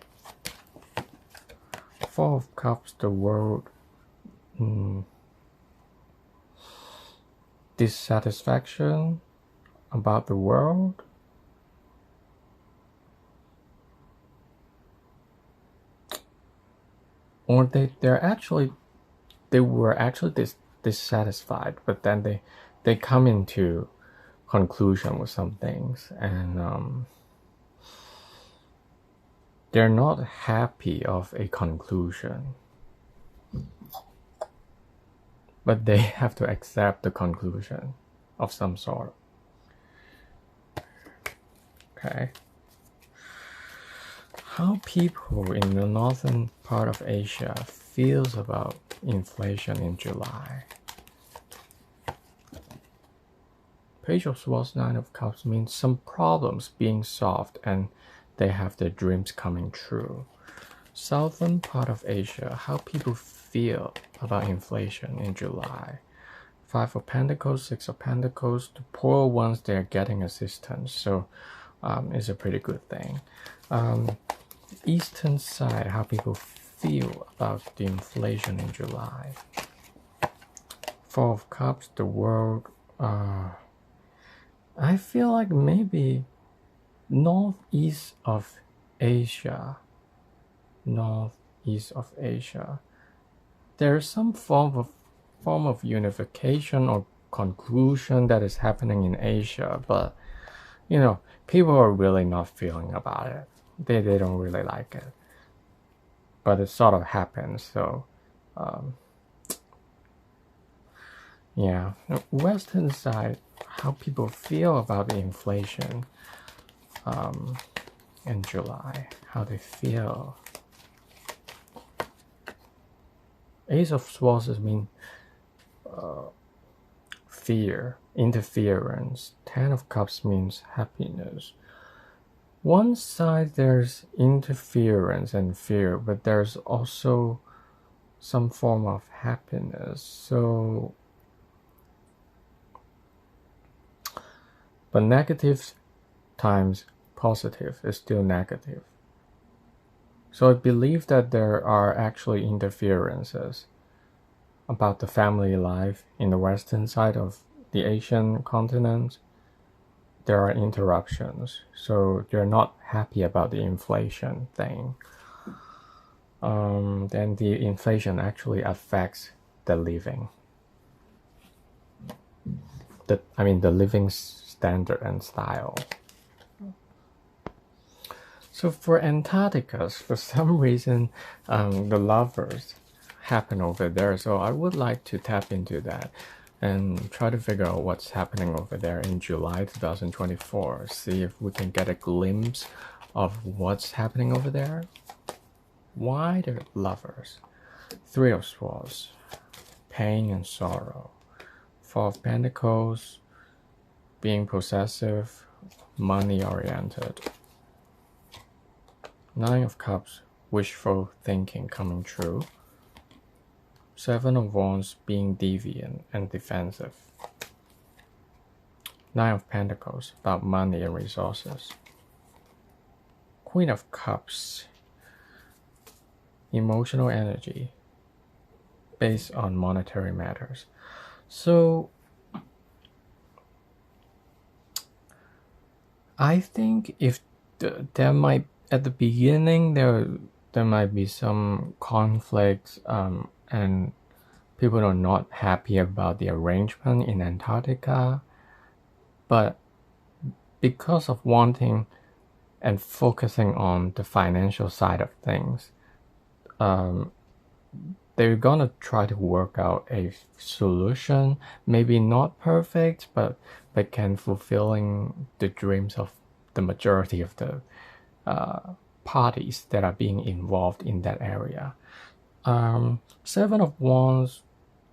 Four of Cups, the World. Dissatisfaction about the world. Or they were actually dissatisfied, but then they come into conclusion with some things, and they're not happy of a conclusion, but they have to accept the conclusion of some sort. Okay. How people in the northern part of Asia feels about inflation in July. Page of Swords, Nine of Cups means some problems being solved and they have their dreams coming true. Southern part of Asia, how people feel about inflation in July. Five of Pentacles, Six of Pentacles, the poor ones, they're getting assistance, so it's a pretty good thing. Eastern side, how people feel about the inflation in July. Four of Cups, the World. I feel like maybe northeast of Asia, there's some form of unification or conclusion that is happening in Asia, but people are really not feeling about it. They don't really like it, but it sort of happens. So yeah. Western side, how people feel about the inflation in July, how they feel. Ace of Swords means fear, interference. Ten of Cups means happiness. One side there's interference and fear, but there's also some form of happiness. So, but negative times positive is still negative. So I believe that there are actually interferences about the family life in the western side of the Asian continent. There are interruptions, so they're not happy about the inflation thing. then the inflation actually affects the living. The living standard and style. So for Antarctica, for some reason, the lovers happen over there. So I would like to tap into that and try to figure out what's happening over there in July 2024. See if we can get a glimpse of what's happening over there. Why the lovers? Three of Swords, pain and sorrow. Four of Pentacles, being possessive, money-oriented. Nine of Cups, wishful thinking coming true. Seven of Wands, being deviant and defensive. Nine of Pentacles, about money and resources. Queen of Cups, emotional energy based on monetary matters. So I think if there might, at the beginning, there might be some conflicts, and people are not happy about the arrangement in Antarctica, but because of wanting and focusing on the financial side of things, they're gonna try to work out a solution, maybe not perfect, but can fulfilling the dreams of the majority of the parties that are being involved in that area. Seven of Wands,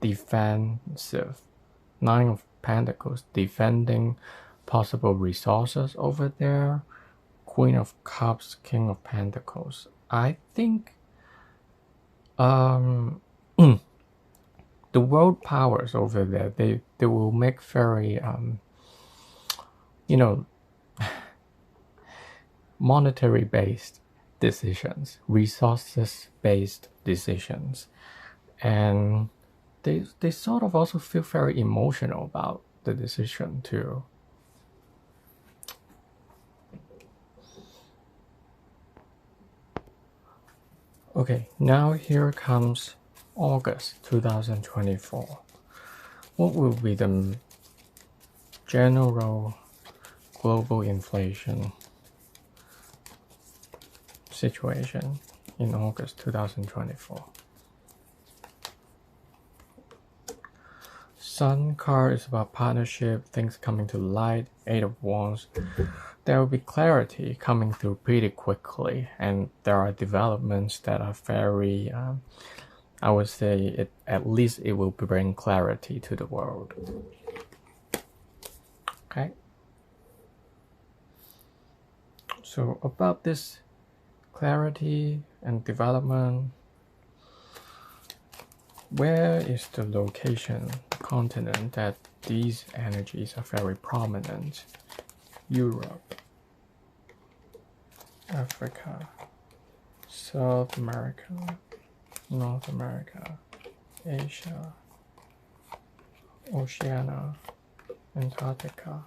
defensive. Nine of Pentacles, defending possible resources over there. Queen of Cups, King of Pentacles. I think the world powers over there, they will make very monetary based decisions, resources based decisions, and they sort of also feel very emotional about the decision too. Okay, now here comes August 2024. What will be the general global inflation situation in August 2024? Sun card is about partnership, things coming to light. Eight of Wands. There will be clarity coming through pretty quickly, and there are developments that are very, I would say, at least it will bring clarity to the world. Okay. So about this clarity and development, where is the location, continent that these energies are very prominent? Europe, Africa, South America, North America, Asia, Oceania, Antarctica.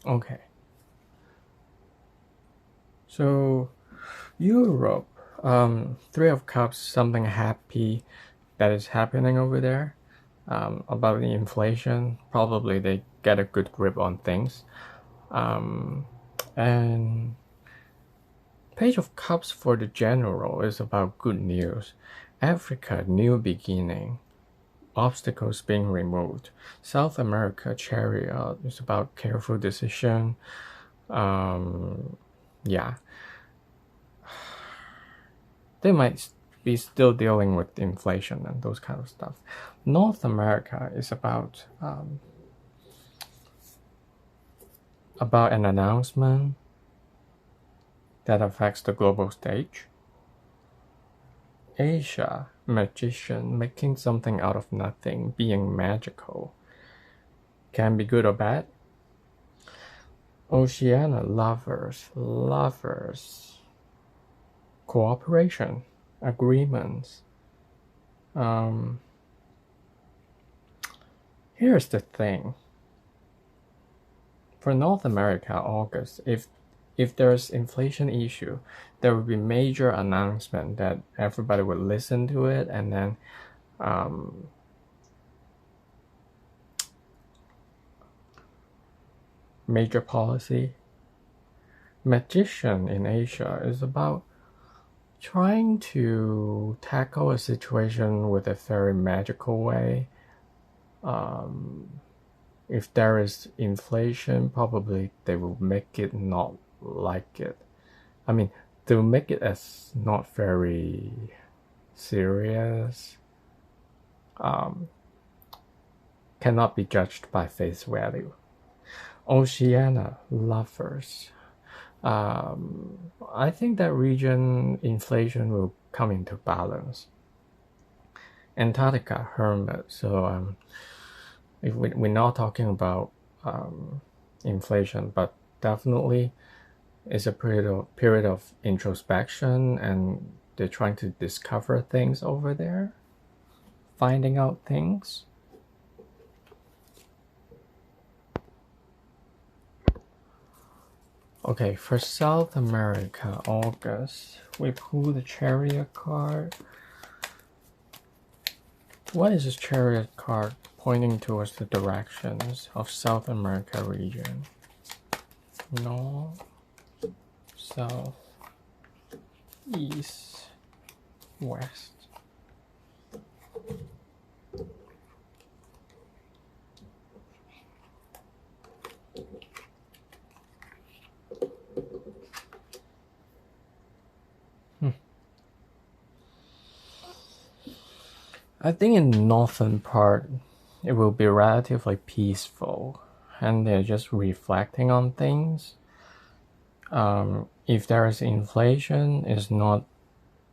Okay. So Europe, Three of Cups, something happy that is happening over there. About the inflation, probably they get a good grip on things. And Page of Cups for the general is about good news. Africa, new beginning. Obstacles being removed. South America, Chariot is about careful decision. Yeah. They might be still dealing with inflation and those kind of stuff. North America is about about an announcement that affects the global stage. Asia, magician, making something out of nothing, being magical. Can be good or bad. Oceania, lovers. Cooperation, agreements. Here's the thing. For North America, August, if there's inflation issue, there will be major announcement that everybody would listen to it, and then major policy. Magician in Asia is about trying to tackle a situation with a very magical way. If there is inflation, probably they will make it not like it. I mean, they will make it as not very serious. Cannot be judged by face value. Oceania, lovers. I think that region inflation will come into balance. Antarctica, hermit. So if we're not talking about inflation, but definitely it's a period of introspection, and they're trying to discover things over there, finding out things. Okay, for South America, August, we pull the Chariot card. What is this Chariot card pointing towards the directions of South America region? North, south, east, west. I think in the northern part, it will be relatively peaceful, and they're just reflecting on things. If there is inflation, it's not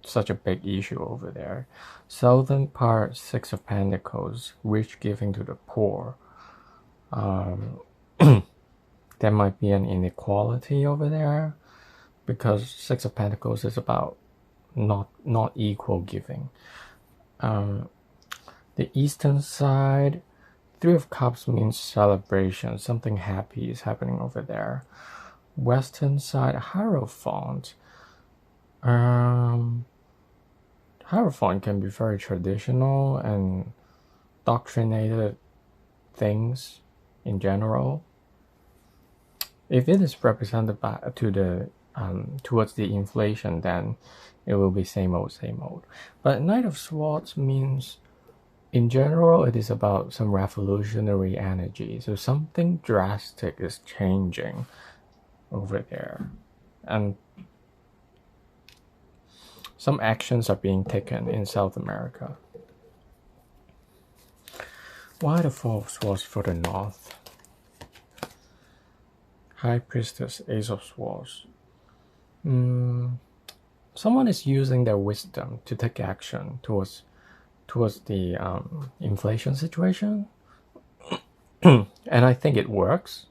such a big issue over there. Southern part, Six of Pentacles, rich giving to the poor. There might be an inequality over there, because Six of Pentacles is about not equal giving. The eastern side, Three of Cups means celebration, something happy is happening over there. Western side, Hierophant. Hierophant can be very traditional and doctrinated things in general. If it is represented towards the inflation, then it will be same old, same old. But Knight of Swords means, in general, it is about some revolutionary energy. So something drastic is changing over there, and some actions are being taken in South America. Why the Four of Swords for the North? High Priestess, Ace of Swords. Someone is using their wisdom to take action towards the inflation situation, and I think it works.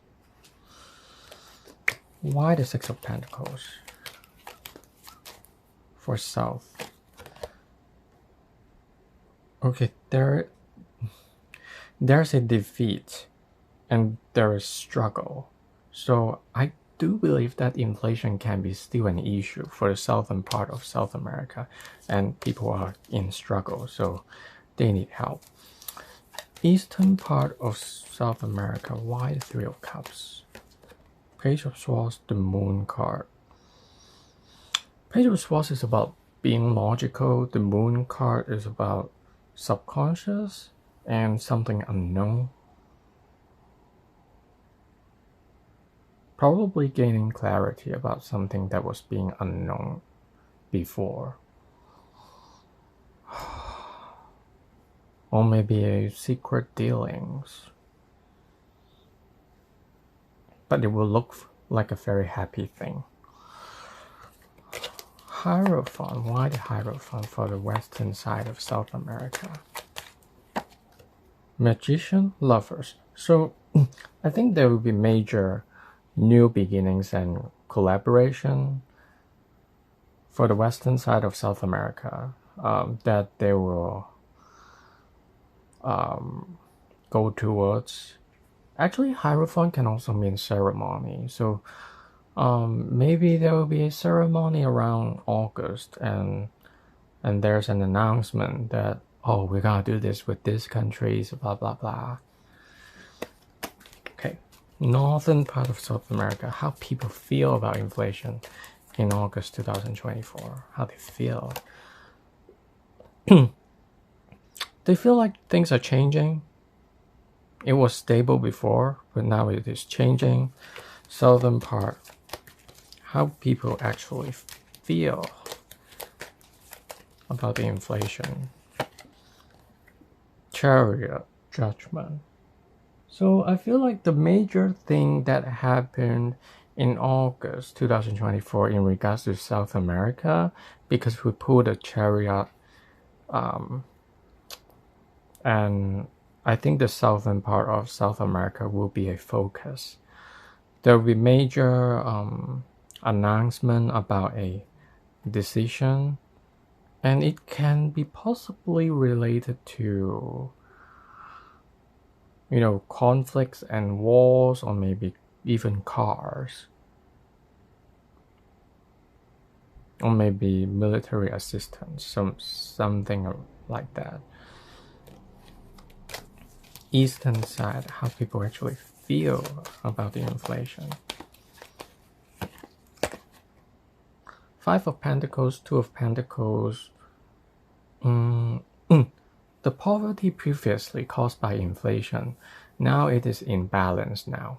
Why the Six of Pentacles for South? Okay, there's a defeat and there is struggle. So I do believe that inflation can be still an issue for the southern part of South America, and people are in struggle, so they need help. Eastern part of South America, why the Three of Cups? Page of Swords, the Moon card. Page of Swords is about being logical. The Moon card is about subconscious and something unknown. Probably gaining clarity about something that was being unknown before. Or maybe a secret dealings. but it will look like a very happy thing. Hierophant. Why the Hierophant for the western side of South America? Magician, lovers. So I think there will be major new beginnings and collaboration for the western side of South America, that they will go towards. Actually, Hierophant can also mean ceremony. So maybe there will be a ceremony around August, and there's an announcement that, oh, we're gonna do this with these countries, blah blah blah. Okay, northern part of South America, how people feel about inflation in August 2024, how they feel. They feel like things are changing. It was stable before, but now it is changing. Southern part, how people actually feel about the inflation. Chariot, judgment. So I feel like the major thing that happened in August 2024 in regards to South America, because we pulled a chariot, and I think the southern part of South America will be a focus. There will be major announcement about a decision, and it can be possibly related to, conflicts and wars, or maybe even cars, or maybe military assistance, something like that. Eastern side, how people actually feel about the inflation. Five of Pentacles, Two of Pentacles. The poverty previously caused by inflation, now it is in balance now.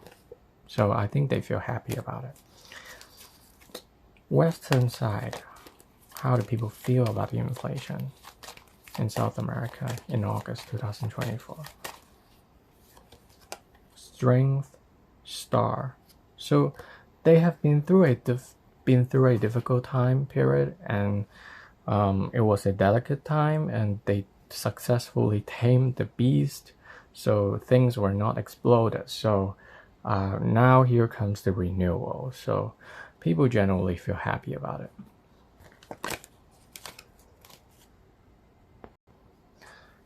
So I think they feel happy about it. Western side, how do people feel about the inflation in South America in August 2024? Strength, Star. So they have been through a difficult time period, and it was a delicate time, and they successfully tamed the beast, so things were not exploded. So now here comes the renewal, so people generally feel happy about it.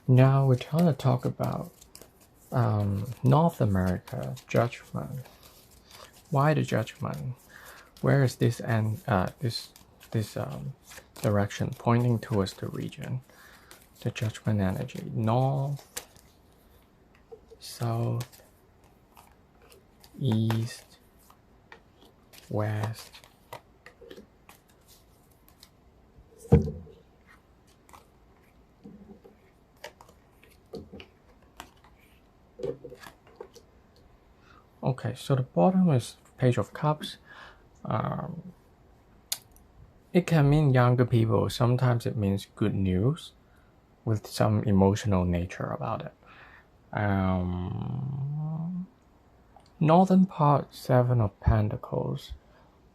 Now we're trying to talk about North America, judgment. Why the judgment? Where is this direction pointing towards the region? The judgment energy. North, south, east, west. Okay, so the bottom is Page of Cups. It can mean younger people. Sometimes it means good news with some emotional nature about it. Northern part, Seven of Pentacles,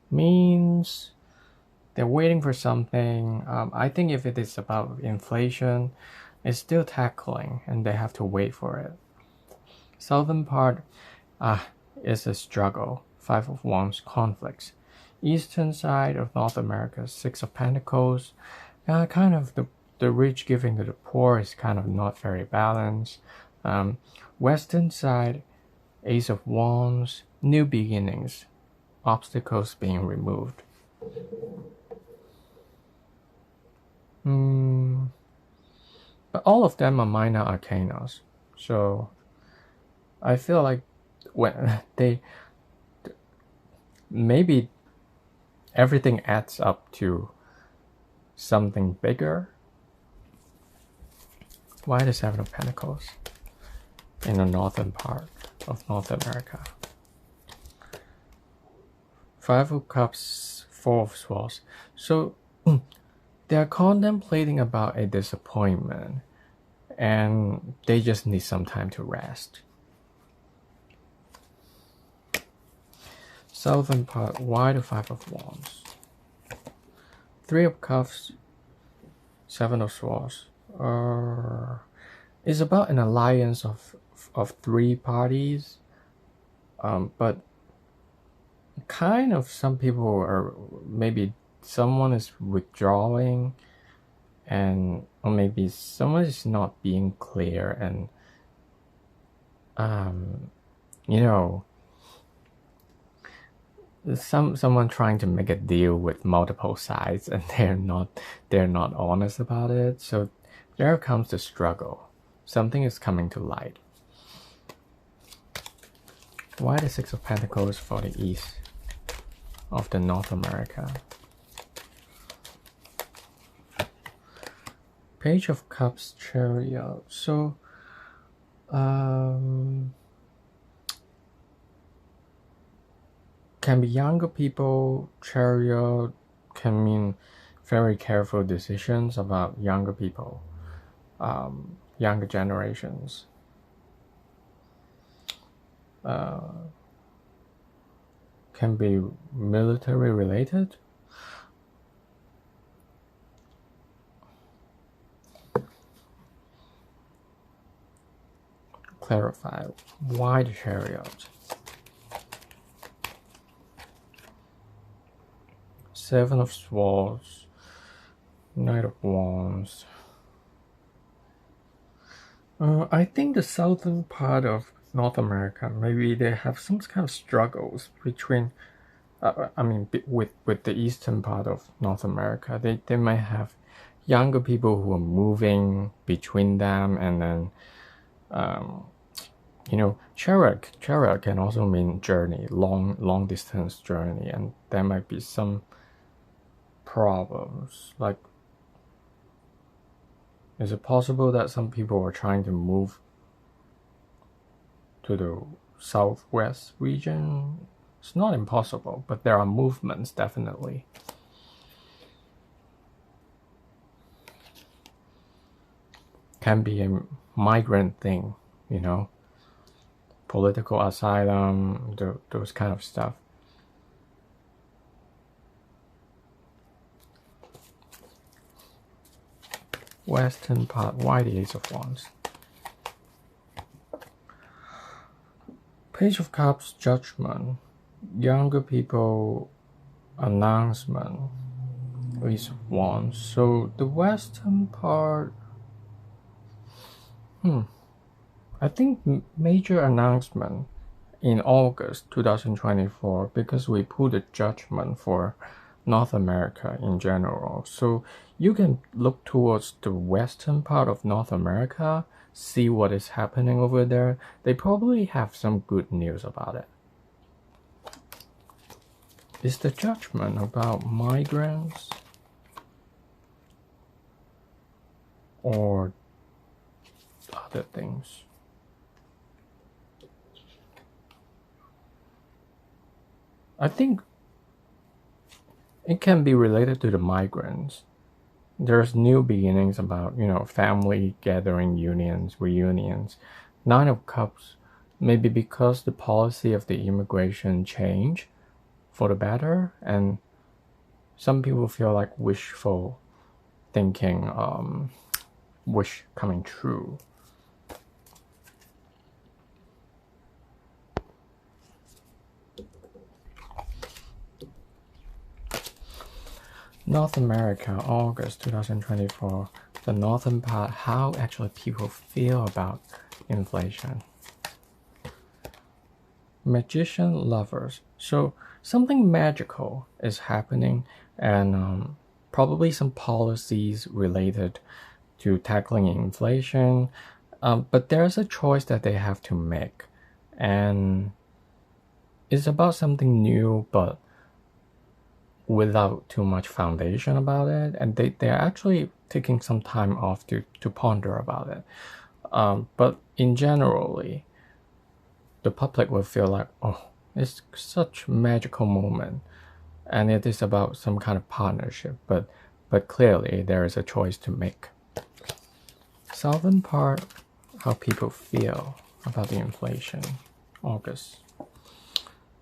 means they're waiting for something. I think if it is about inflation, it's still tackling and they have to wait for it. Southern part is a struggle. Five of Wands, conflicts. Eastern side of North America, Six of Pentacles, kind of the rich giving to the poor is kind of not very balanced. Western side, Ace of Wands, new beginnings, obstacles being removed. But all of them are minor arcanas, so I feel like when maybe everything adds up to something bigger. Why the Seven of Pentacles in the northern part of North America? Five of Cups, Four of Swords. So they're contemplating about a disappointment, and they just need some time to rest. Southern part, why the Five of Wands? Three of Cups, Seven of Swords. It's about an alliance of three parties, but kind of some people are, maybe someone is withdrawing, and or maybe someone is not being clear, and you know, someone trying to make a deal with multiple sides, and they're not honest about it. So there comes the struggle. Something is coming to light. Why the Six of Pentacles for the East of the North America? Page of Cups, Chariot. So can be younger people. Chariot can mean very careful decisions about younger people, younger generations. Can be military related. Clarify why the Chariot. Seven of Swords, Knight of Wands. I think the southern part of North America, maybe they have some kind of struggles between, with the eastern part of North America. They might have younger people who are moving between them, and then, chariot can also mean journey, long distance journey, and there might be some problems. Like, is it possible that some people are trying to move to the southwest region? It's not impossible, but there are movements, definitely. Can be a migrant thing, political asylum, those kind of stuff. Western part, why the Ace of Wands? Page of Cups, Judgment. Younger people, announcement. Ace of Wands. So the Western part, I think major announcement in August 2024, because we put a Judgment for North America in general. So you can look towards the western part of North America, see what is happening over there. They probably have some good news about it. Is the Judgment about migrants or other things? I think it can be related to the migrants. There's new beginnings about, family gathering, reunions. Nine of Cups, maybe because the policy of the immigration changed for the better, and some people feel like wishful thinking, wish coming true. North America, August 2024, the northern part, how actually people feel about inflation. Magician, Lovers. So something magical is happening, and probably some policies related to tackling inflation, but there's a choice that they have to make, and it's about something new, but without too much foundation about it, and they're actually taking some time off to ponder about it. But in generally, the public will feel like, oh, it's such a magical moment, and it is about some kind of partnership, but clearly there is a choice to make. Southern part, how people feel about the inflation, August.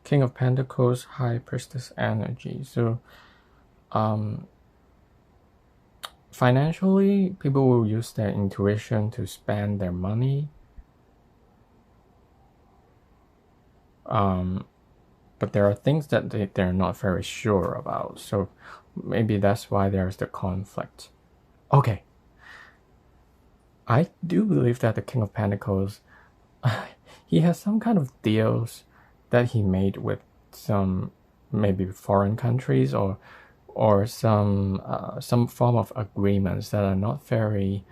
King of Pentacles, High Priestess energy. So financially, people will use their intuition to spend their money. But there are things that they're not very sure about. So maybe that's why there's the conflict. Okay. I do believe that the King of Pentacles, he has some kind of deals that he made with some maybe foreign countries or some form of agreements that are not very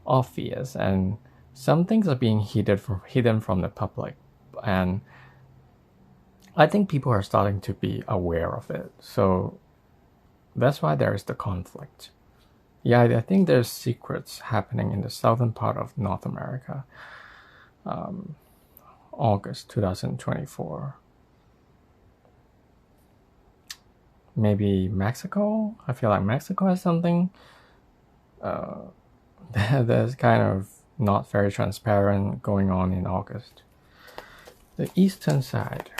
obvious, and some things are being hidden from the public, and I think people are starting to be aware of it. So that's why there is the conflict. Yeah, I think there's secrets happening in the southern part of North America. August 2024. Maybe Mexico? I feel like Mexico has something that's kind of not very transparent going on in August. The eastern side,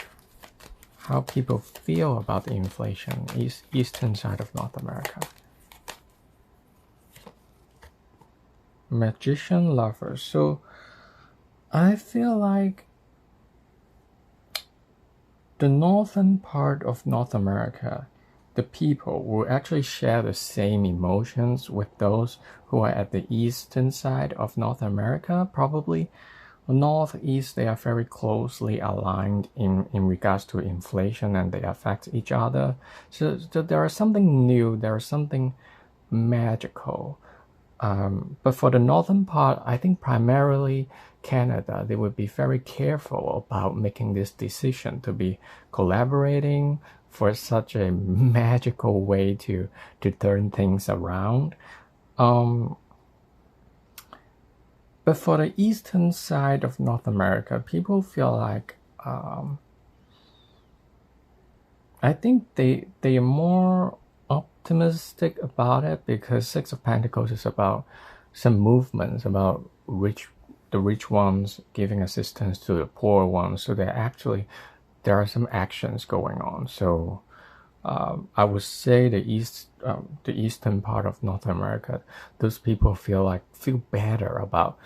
how people feel about the inflation, eastern side of North America. Magician lovers. So I feel like the northern part of North America, the people will actually share the same emotions with those who are at the eastern side of North America. Probably northeast, they are very closely aligned in regards to inflation, and they affect each other. So there is something new, there is something magical. But for the northern part, I think primarily Canada, they would be very careful about making this decision to be collaborating for such a magical way to turn things around. But for the eastern side of North America, people feel like I think they are more optimistic about it, because Six of Pentacles is about some movements, about the rich ones giving assistance to the poor ones. So there are some actions going on. So I would say the eastern part of North America, those people feel better about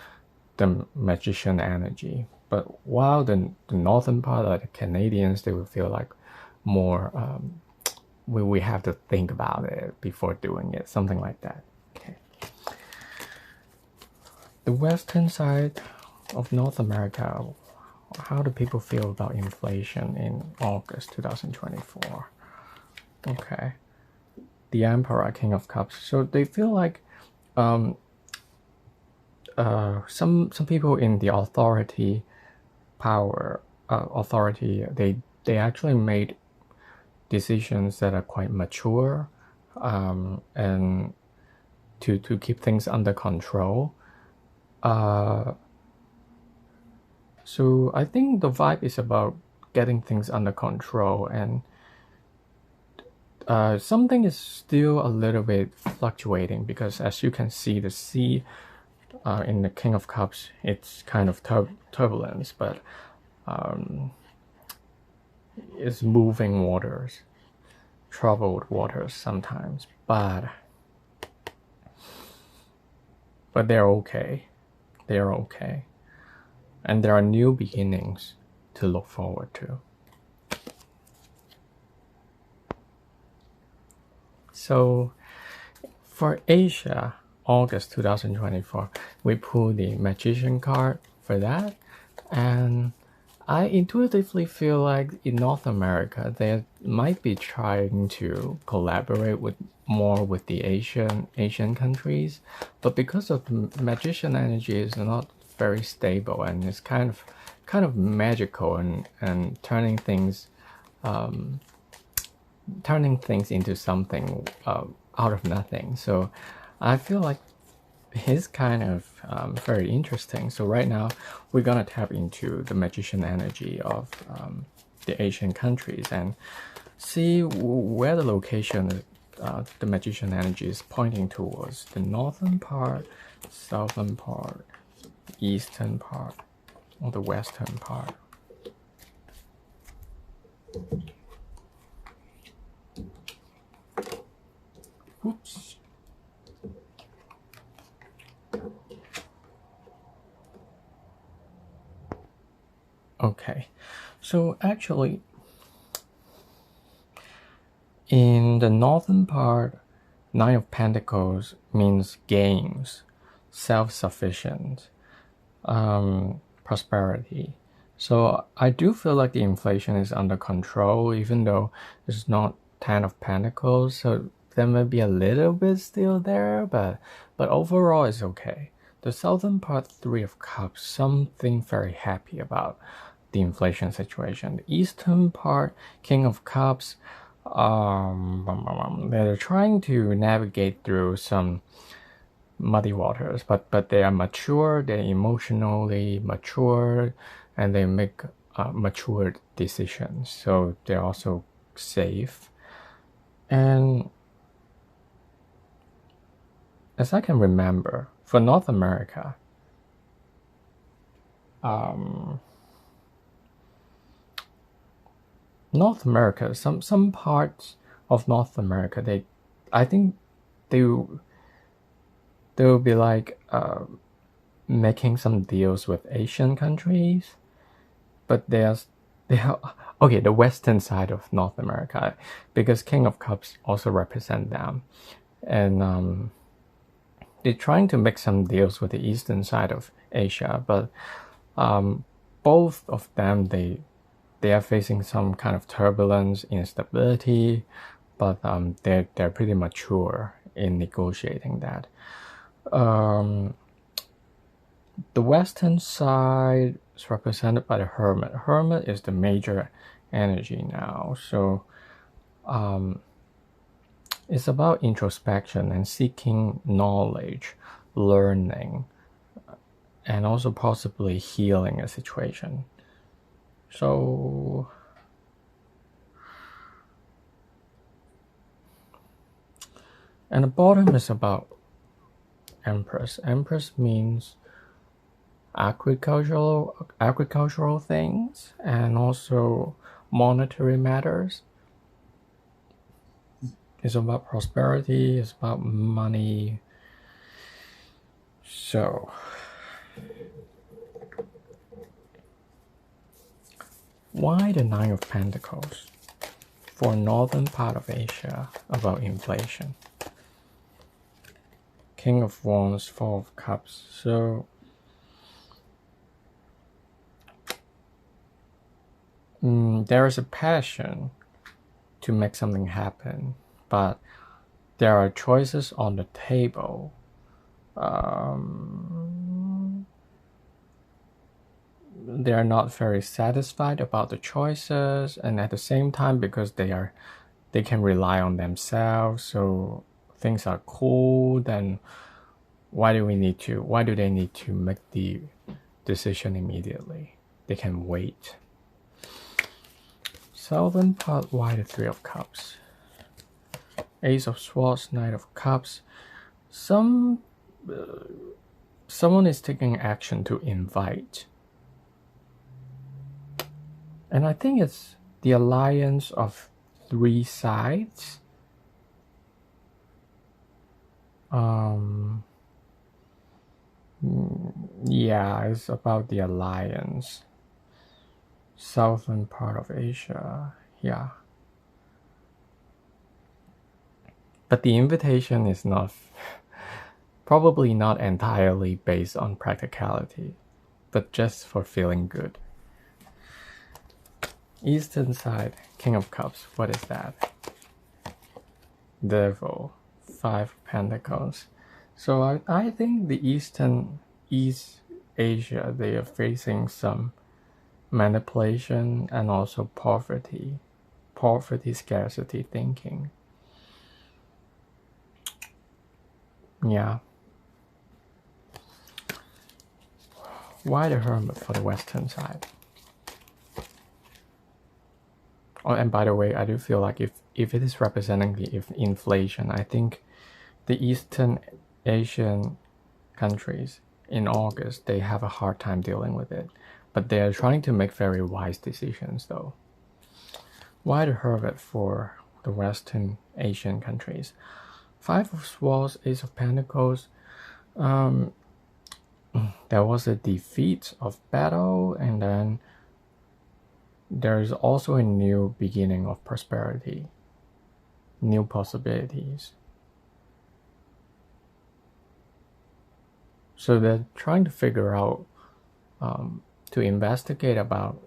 the magician energy. But while the northern part, like the Canadians, they will feel like more we have to think about it before doing it, something like that. Okay. The western side of North America, how do people feel about inflation in August 2024? Okay. The Emperor, King of Cups. So they feel like some people in the authority, they actually made decisions that are quite mature, and to keep things under control. So I think the vibe is about getting things under control, and something is still a little bit fluctuating, because as you can see, the sea in the King of Cups, it's kind of turbulence, but it's moving waters, troubled waters sometimes, but they're okay. They're okay. And there are new beginnings to look forward to. So for Asia, August 2024, we pull the Magician card for that, and I intuitively feel like in North America, they might be trying to collaborate more with the Asian countries, but because of the magician energy is not very stable, and it's kind of magical and turning things into something out of nothing. So I feel like it's kind of very interesting. So right now we're gonna tap into the magician energy of the Asian countries and see where the location the magician energy is pointing towards: the northern part, southern part, eastern part, or the western part. Oops. Okay, so actually, in the northern part, Nine of Pentacles means gains, self-sufficient, prosperity. So I do feel like the inflation is under control, even though it's not Ten of Pentacles. So there may be a little bit still there, but overall it's okay. The southern part, Three of Cups, something very happy about the inflation situation. The eastern part, King of Cups, they're trying to navigate through some muddy waters, but they are mature, they're emotionally mature, and they make mature decisions, so they're also safe. And as I can remember, for North America, some parts of North America, I think they will be like making some deals with Asian countries, but they are okay, the western side of North America, because King of Cups also represent them, and they're trying to make some deals with the eastern side of Asia, but both of them, they are facing some kind of turbulence, instability, but they're pretty mature in negotiating that. The western side is represented by the Hermit. Hermit is the major energy now, so it's about introspection and seeking knowledge, learning, and also possibly healing a situation. So and the bottom is about Empress. Empress means agricultural things and also monetary matters. It's about prosperity, it's about money. So why the Nine of Pentacles for northern part of Asia about inflation? King of Wands, Four of Cups. So there is a passion to make something happen, but there are choices on the table. They're not very satisfied about the choices, and at the same time, because they can rely on themselves, so things are cool, then why do they need to make the decision immediately? They can wait. Southern part, why the Three of Cups? Ace of Swords, Knight of Cups. Someone is taking action to invite. And I think it's the alliance of three sides. Yeah, it's about the alliance. Southern part of Asia, yeah. But the invitation is not, probably not entirely based on practicality, but just for feeling good. Eastern side, King of Cups, what is that? Devil, Five of Pentacles. So I think the East Asia, they are facing some manipulation and also poverty, scarcity thinking. Yeah. Why the Hermit for the Western side? Oh, and by the way, I do feel like if it is representing the inflation, I think the Eastern Asian countries in August, they have a hard time dealing with it. But they are trying to make very wise decisions though. Why the Hermit for the Western Asian countries? Five of Swords, Ace of Pentacles. There was a defeat of battle, and then there is also a new beginning of prosperity, new possibilities. So they're trying to figure out, to investigate about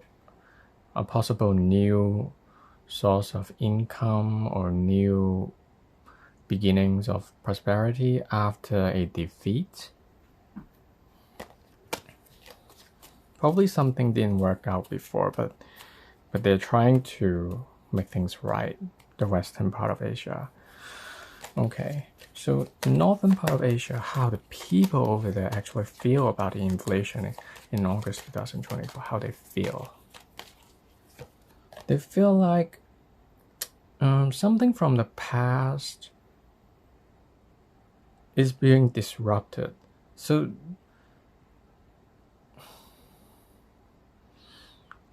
a possible new source of income or new beginnings of prosperity after a defeat. Probably something didn't work out before, but they're trying to make things right, the western part of Asia. Okay, so the northern part of Asia, how the people over there actually feel about the inflation in August 2024, how they feel. They feel like something from the past is being disrupted. So,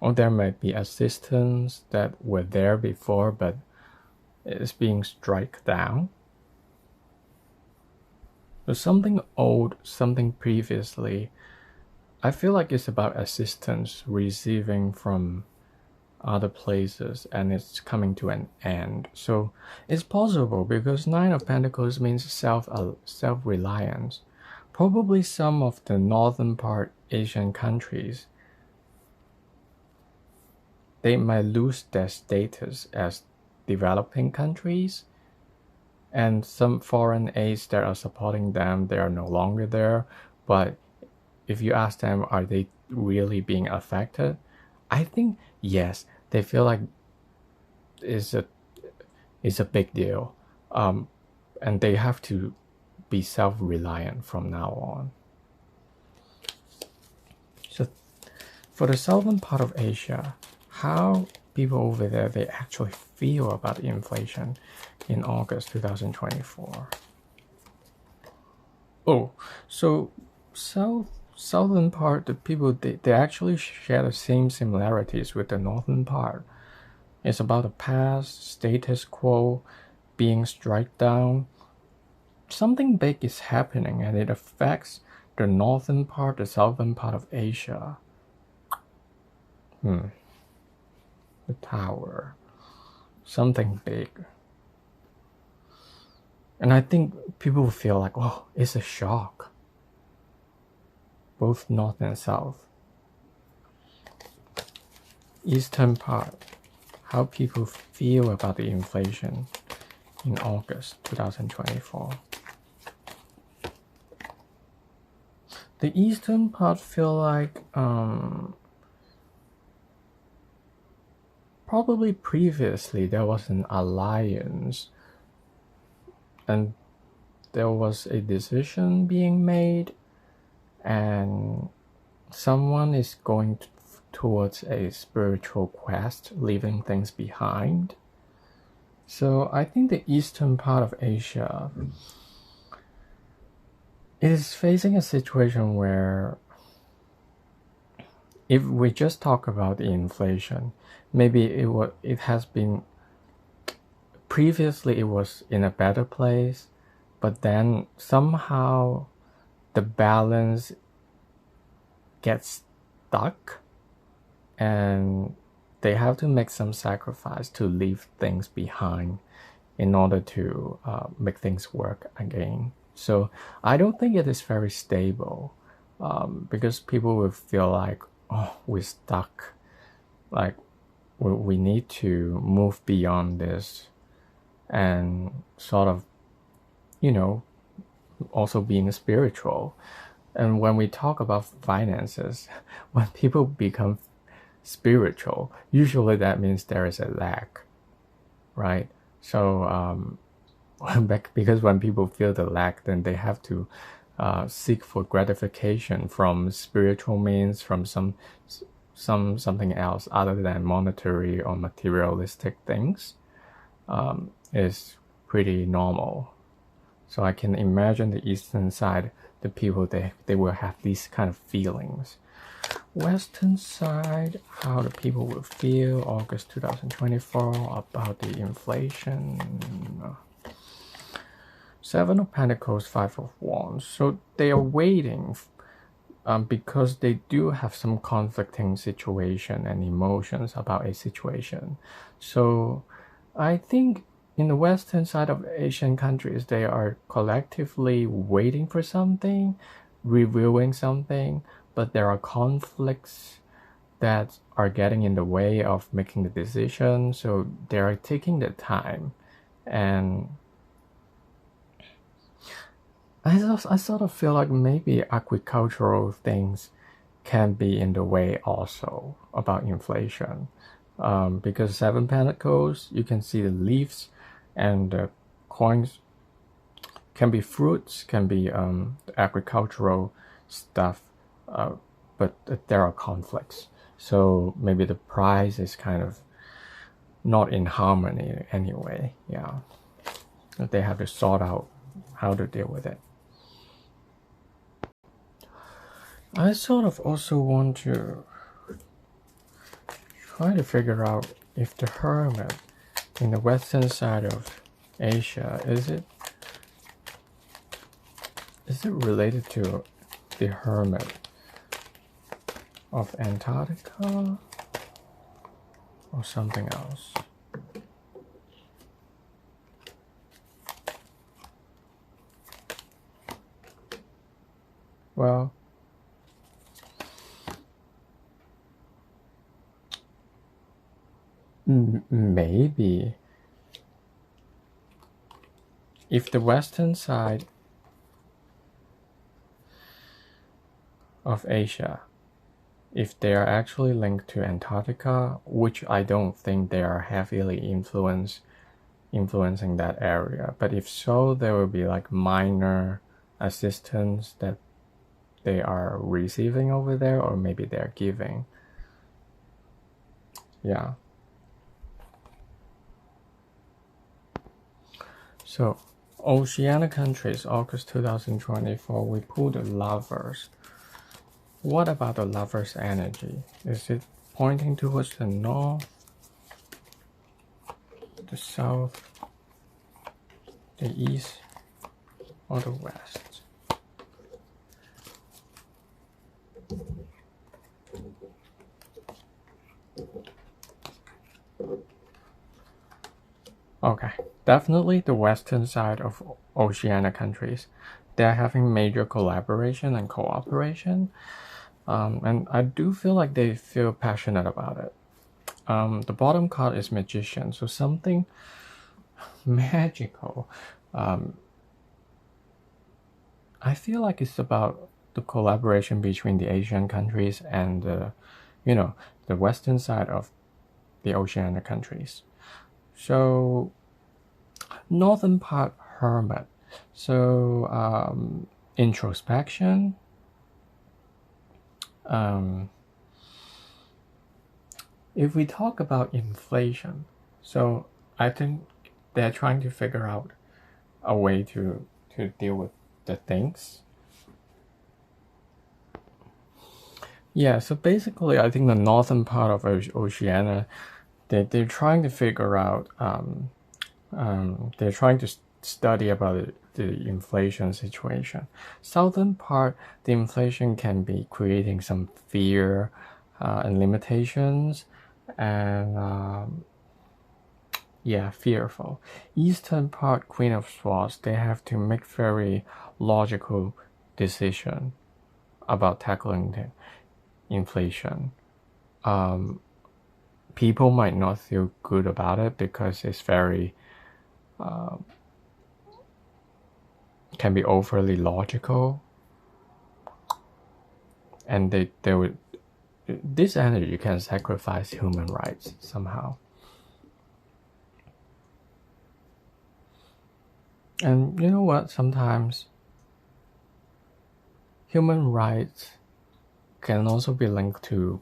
or there might be assistants that were there before, but it's being struck down. So something old, something previously, I feel like it's about assistance receiving from other places, and it's coming to an end. So it's possible because Nine of Pentacles means self-reliance. Probably some of the northern part Asian countries, they might lose their status as developing countries, and some foreign aids that are supporting them, they are no longer there. But if you ask them, are they really being affected? I think yes, they feel like it's a big deal, and they have to be self-reliant from now on. So for the southern part of Asia, how people over there, they actually feel about inflation in August 2024. Oh, so southern part, the people, they actually share the same similarities with the northern part. It's about the past, status quo, being struck down. Something big is happening, and it affects the northern part, the southern part of Asia. The Tower. Something big. And I think people feel like, oh, it's a shock. Both north and south. Eastern part. How people feel about the inflation in August 2024. The eastern part feel like probably previously there was an alliance and there was a decision being made, and someone is going towards a spiritual quest, leaving things behind. So I think the eastern part of Asia is facing a situation where, if we just talk about the inflation, maybe it has been previously, it was in a better place, but then somehow the balance gets stuck and they have to make some sacrifice to leave things behind in order to make things work again. So I don't think it is very stable, because people will feel like, oh, we're stuck, like we need to move beyond this, and sort of, also being spiritual. And when we talk about finances, when people become spiritual, usually that means there is a lack, right? So because when people feel the lack, then they have to seek for gratification from spiritual means, from something else other than monetary or materialistic things, is pretty normal. So I can imagine the eastern side, the people, they will have these kind of feelings. Western side, how the people will feel August 2024 about the inflation. Seven of Pentacles, Five of Wands. So they are waiting because they do have some conflicting situation and emotions about a situation. So I think in the western side of Asian countries, they are collectively waiting for something, reviewing something, but there are conflicts that are getting in the way of making the decision. So they are taking the time. And I sort of feel like maybe agricultural things can be in the way also about inflation. Because Seven Pentacles, you can see the leaves and the coins can be fruits, can be agricultural stuff, but there are conflicts. So maybe the price is kind of not in harmony anyway. Yeah, they have to sort out how to deal with it. I sort of also want to try to figure out if the Hermit in the western side of Asia, is it related to the Hermit of Antarctica or something else? Well, maybe if the western side of Asia, if they are actually linked to Antarctica, which I don't think they are heavily influencing that area, but if so, there will be like minor assistance that they are receiving over there, or maybe they're giving. Yeah. So, Oceania countries, August 2024, we pulled the Lovers. What about the Lovers' energy? Is it pointing towards the north, the south, the east, or the west? Okay, definitely the western side of Oceania countries. They're having major collaboration and cooperation. And I do feel like they feel passionate about it. The bottom card is Magician, so something magical. I feel like it's about the collaboration between the Asian countries and the western side of the Oceania countries. So northern part, Hermit. So introspection. If we talk about inflation, so I think they're trying to figure out a way to deal with the things. Yeah, so basically I think the northern part of Oceania, they're trying to figure out, they're trying to study about the inflation situation. Southern part, the inflation can be creating some fear and limitations, and yeah, fearful. Eastern part, Queen of Swords, they have to make very logical decision about tackling the inflation. People might not feel good about it because it's very can be overly logical, and they would this energy can sacrifice human rights somehow. And you know what? Sometimes human rights can also be linked to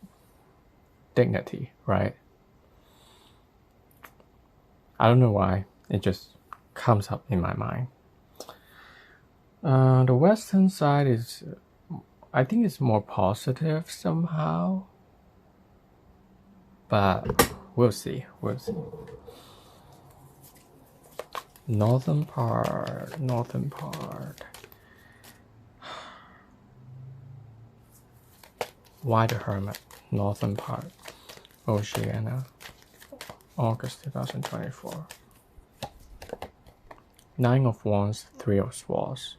dignity, right? I don't know why. It just comes up in my mind. The western side is I think it's more positive somehow, but we'll see. Northern part. Why the Hermit? Northern part. Oceania. August 2024. Nine of Wands, Three of Swords.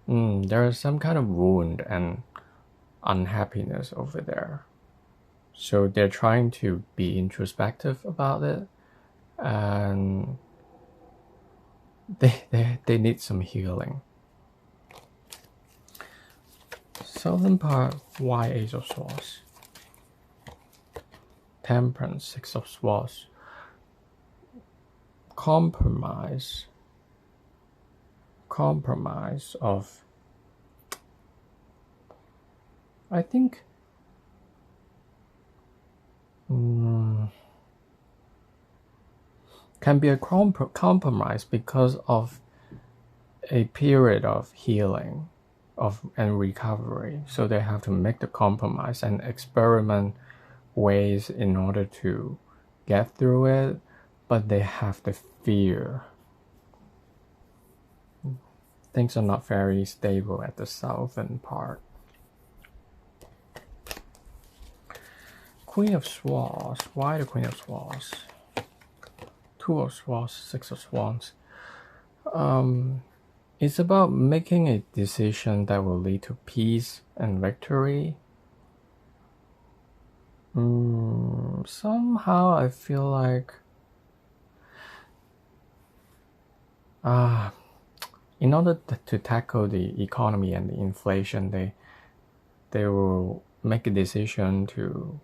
There is some kind of wound and unhappiness over there. So they're trying to be introspective about it, and they need some healing. Southern part, why Ace of Swords? Temperance, Six of Swords. Compromise of, I think, can be a compromise because of a period of healing and recovery. So they have to make the compromise and experiment ways in order to get through it, but they have the fear. Things are not very stable at the southern part. Queen of Swords. Why the Queen of Swords? Two of Swords, Six of Swords. It's about making a decision that will lead to peace and victory. Somehow I feel like in order to tackle the economy and the inflation, they will make a decision to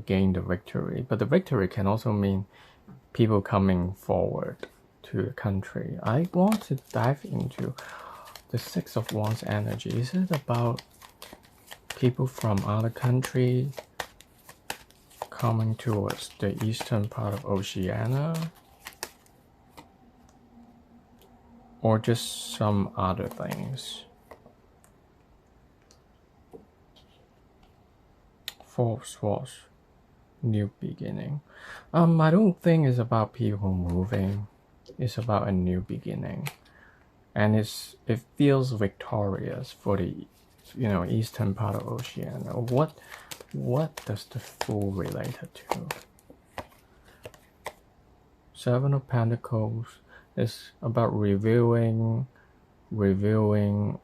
gain the victory. But the victory can also mean people coming forward to the country. I want to dive into the Six of Wands energy. Is it about people from other countries coming towards the eastern part of Oceania? Or just some other things? Four of Swords, new beginning. I don't think it's about people moving. It's about a new beginning, and it feels victorious for the eastern part of Oceania. What does the Fool related to? Seven of Pentacles is about reviewing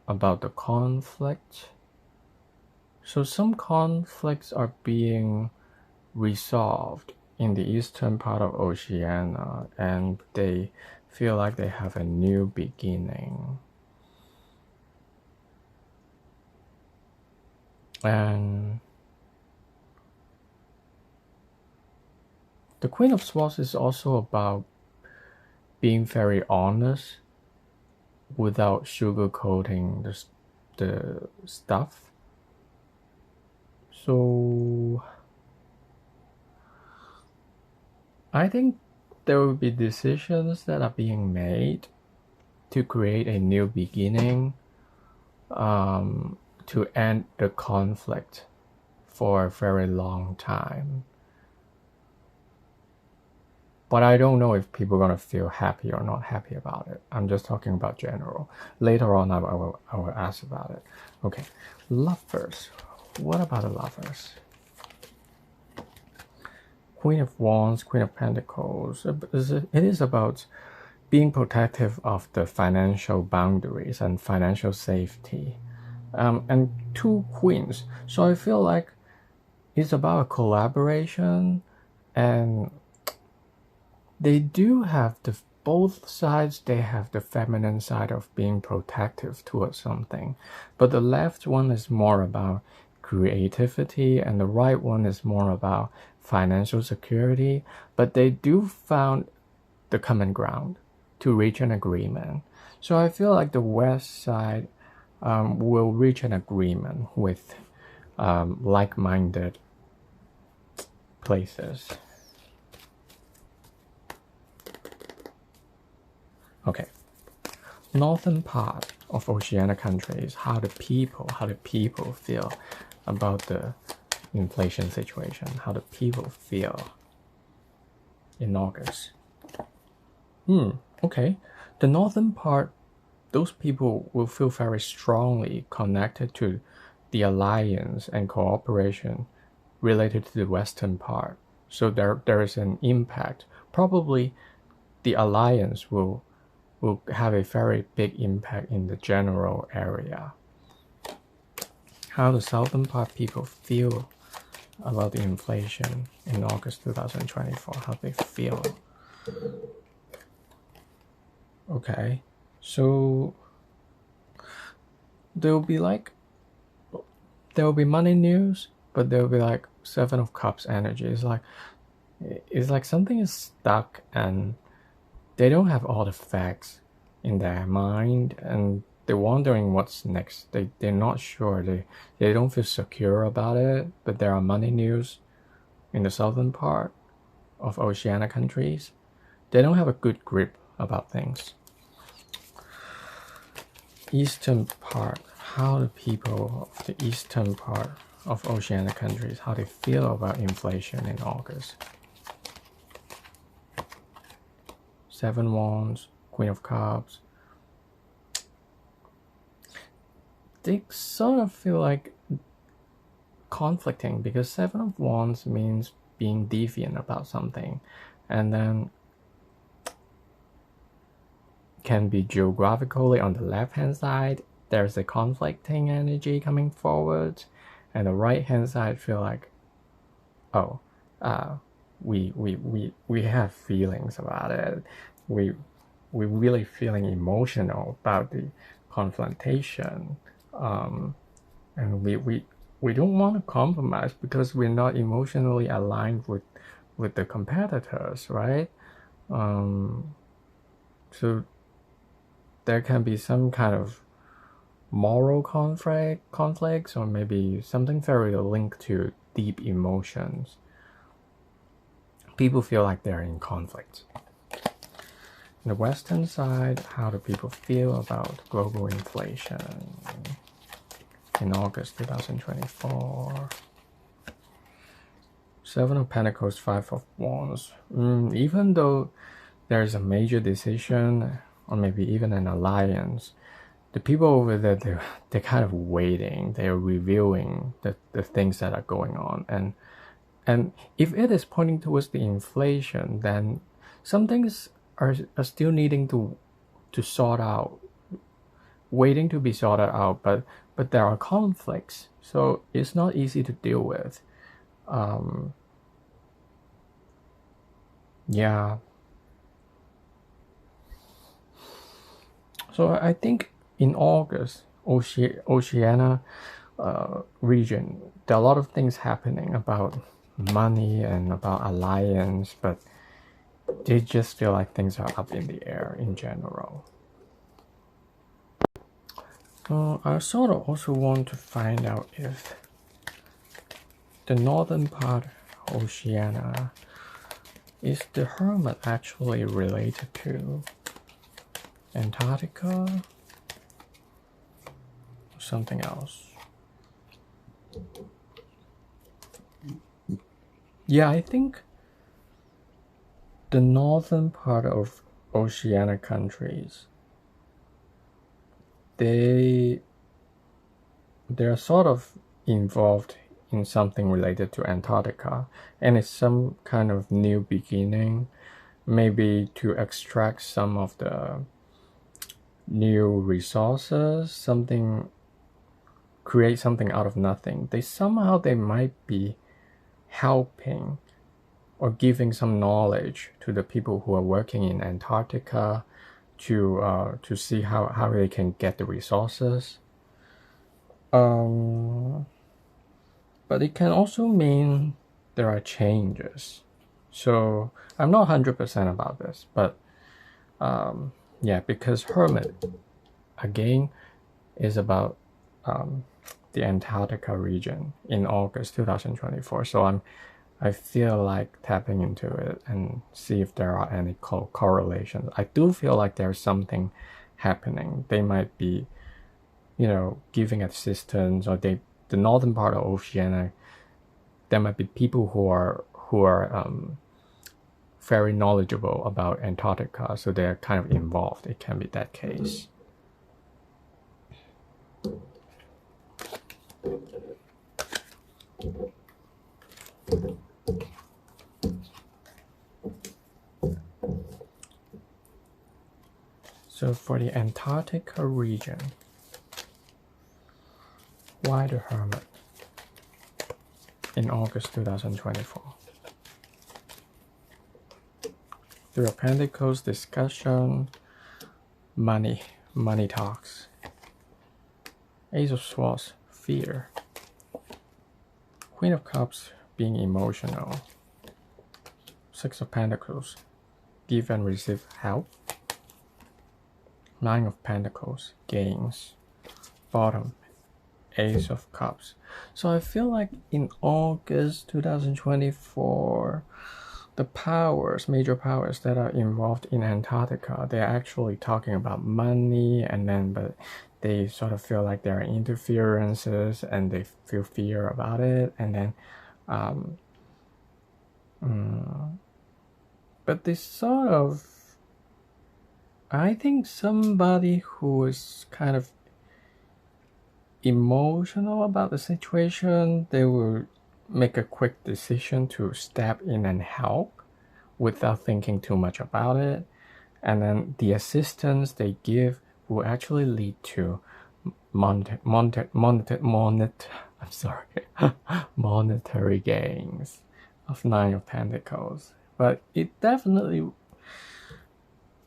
about the conflict. So some conflicts are being resolved in the eastern part of Oceania, and they feel like they have a new beginning. And the Queen of Swords is also about being very honest without sugarcoating the stuff. So I think there will be decisions that are being made to create a new beginning, to end the conflict for a very long time. But I don't know if people are going to feel happy or not happy about it. I'm just talking about general. Later on, I will ask about it. Okay, Lovers. What about the Lovers? Queen of Wands, Queen of Pentacles. It is about being protective of the financial boundaries and financial safety. And two queens. So I feel like it's about a collaboration, and they do have both sides. They have the feminine side of being protective towards something, but the left one is more about creativity and the right one is more about financial security. But they do found the common ground to reach an agreement. So I feel like the west side will reach an agreement with like-minded places. Okay, northern part of Oceania countries, how the people feel about the inflation situation, how the people feel in August. Okay. The northern part, those people will feel very strongly connected to the alliance and cooperation related to the western part. So there is an impact. Probably the alliance will have a very big impact in the general area. How the southern part people feel about the inflation in August 2024, how they feel. Okay, so there will be money news, but there will be like Seven of Cups energy. It's like something is stuck and they don't have all the facts in their mind and they're wondering what's next. They're not sure. They don't feel secure about it, but there are money news in the southern part of Oceania countries. They don't have a good grip about things. Eastern part, how the people of the eastern part of Oceania countries, how they feel about inflation in August. Seven Wands, Queen of Cups. They sort of feel like conflicting because Seven of Wands means being deviant about something, and then can be geographically on the left hand side. There's a conflicting energy coming forward, and the right hand side feel like, oh, we have feelings about it. We're really feeling emotional about the confrontation, and we don't want to compromise because we're not emotionally aligned with the competitors, right? So there can be some kind of moral conflicts, or maybe something very linked to deep emotions. People feel like they're in conflict. On the western side, how do people feel about global inflation in August 2024? Seven of Pentacles, Five of Wands. Even though there's a major decision or maybe even an alliance, the people over there, they're kind of waiting. They're reviewing the things that are going on. And if it is pointing towards the inflation, then some things are still needing to sort out, waiting to be sorted out, but there are conflicts, so it's not easy to deal with. Yeah. So I think in August, Oceania region, there are a lot of things happening about money and about alliance, but they just feel like things are up in the air in general. I sort of also want to find out if the northern part of Oceania, is the Hermit actually related to Antarctica or something else? Yeah, I think the northern part of Oceania countries, they're sort of involved in something related to Antarctica, and it's some kind of new beginning, maybe to extract some of the new resources, create something out of nothing. They might be helping or giving some knowledge to the people who are working in Antarctica to see how they can get the resources. But it can also mean there are changes. So I'm not 100% about this, but yeah, because Hermit again is about the Antarctica region in August 2024. So I feel like tapping into it and see if there are any correlations. I do feel like there's something happening. They might be, giving assistance, or the northern part of Oceania, there might be people who are very knowledgeable about Antarctica, so they're kind of involved. It can be that case. So for the Antarctica region, why the Hermit in August 2024? Three of Pentacles, discussion, money talks. Ace of Swords, fear. Queen of Cups, being emotional. Six of Pentacles, give and receive help. Nine of Pentacles, gains. Bottom, Ace of Cups. So I feel like in August 2024, the major powers that are involved in Antarctica, they're actually talking about money, but they sort of feel like there are interferences and they feel fear about it, but this sort of, I think somebody who is kind of emotional about the situation, they will make a quick decision to step in and help without thinking too much about it, and then the assistance they give will actually lead to monetary gains of Nine of Pentacles. But it definitely,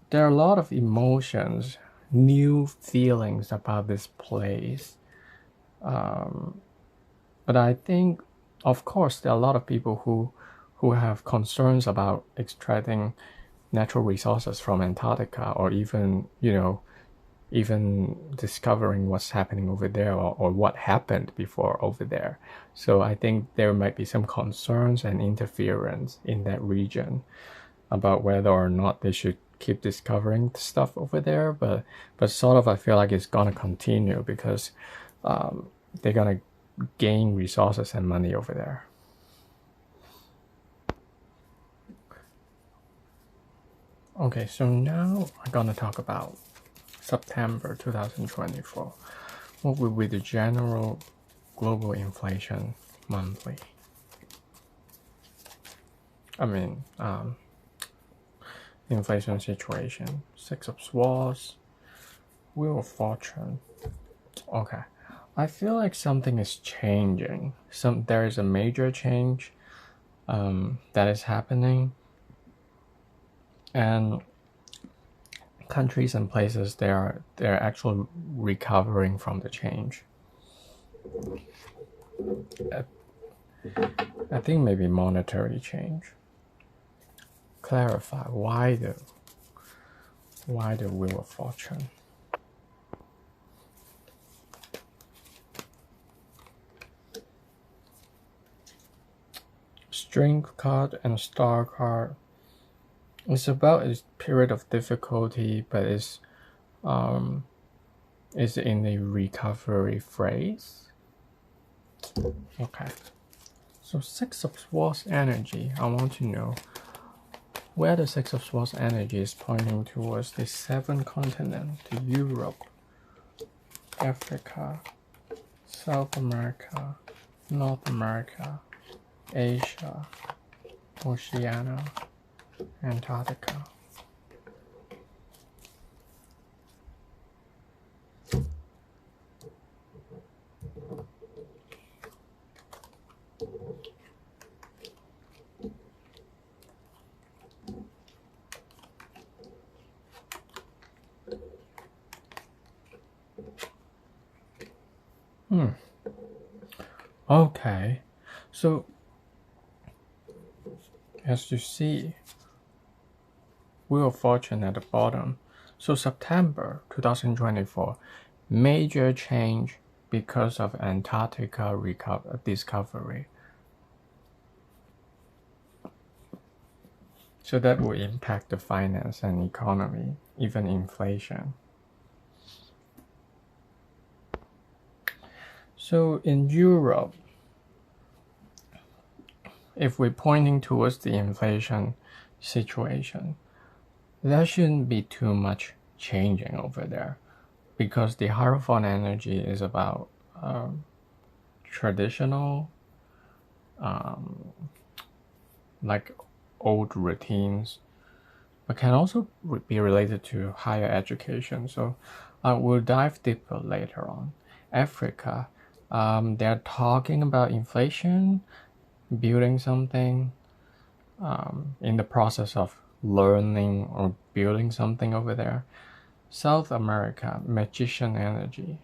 there are a lot of emotions, new feelings about this place. But I think, of course, there are a lot of people who have concerns about extracting natural resources from Antarctica, or even discovering what's happening over there, or what happened before over there. So I think there might be some concerns and interference in that region about whether or not they should keep discovering stuff over there. But sort of I feel like it's gonna continue because they're gonna gain resources and money over there. Okay, so now I'm gonna talk about September 2024. What will be the general global inflation monthly? Inflation situation. Six of Swords, Wheel of Fortune. Okay, I feel like something is changing. There is a major change that is happening, and countries and places they're actually recovering from the change. I think maybe monetary change. Clarify why the Wheel of Fortune. Strength card and Star card. It's about a period of difficulty, but it's in the recovery phase. Okay. So Six of Swords energy. I want to know where the Six of Swords energy is pointing towards the 7 continents, to Europe, Africa, South America, North America, Asia, Oceania, Antarctica. Okay, so as you see, Wheel of Fortune at the bottom. So September 2024, major change because of Antarctica discovery. So that will impact the finance and economy, even inflation. So in Europe, if we're pointing towards the inflation situation, there shouldn't be too much changing over there because the Hierophant energy is about traditional, like old routines, but can also be related to higher education. So we'll dive deeper later on. Africa, they're talking about inflation, building something, in the process of learning or building something over there. South America, magician energy.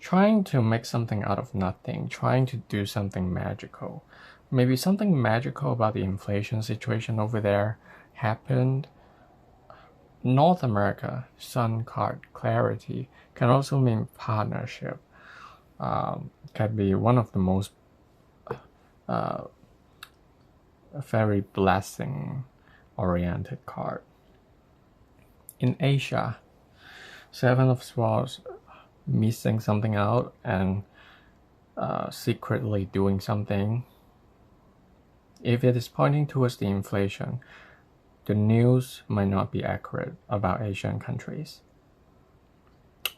Trying to make something out of nothing, trying to do something magical. Maybe something magical about the inflation situation over there happened. North America, sun card, clarity, can also mean partnership. Can be one of the most very blessing oriented card. In Asia, Seven of Swords, missing something out and secretly doing something. If it is pointing towards the inflation, the news might not be accurate about Asian countries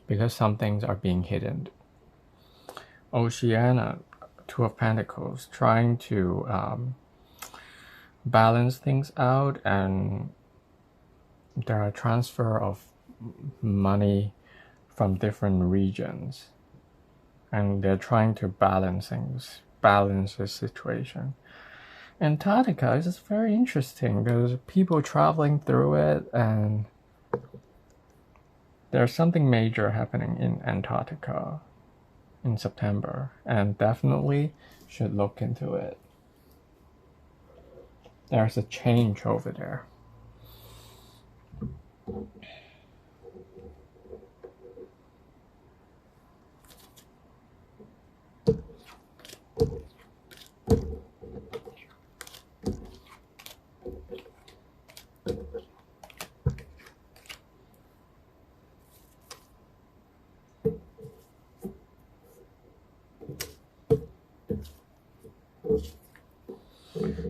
because some things are being hidden. Oceania, Two of Pentacles, trying to balance things out, and there are transfer of money from different regions, and they're trying to balance things, balance the situation. Antarctica is very interesting. There's people traveling through it, and there's something major happening in Antarctica in September, and definitely should look into it. There's a change over there.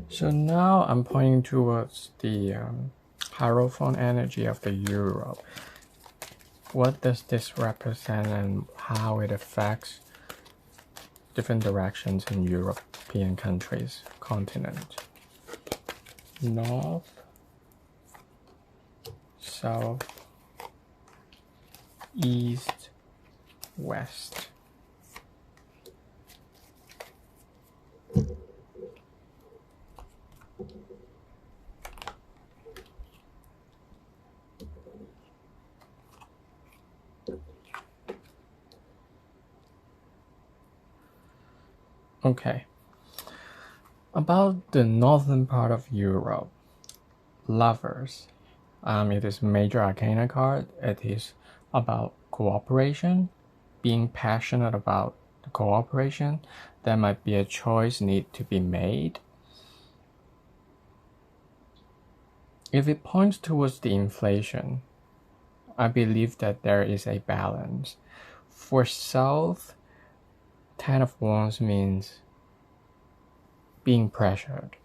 So now I'm pointing towards the Hierophant energy of the Europe. What does this represent and how it affects different directions in European countries, continent? North, south, east, west. Okay. About the northern part of Europe, Lovers. It is major arcana card. It is about cooperation, being passionate about the cooperation. There might be a choice need to be made. If it points towards the inflation, I believe that there is a balance. For South, Ten of Wands means being pressured.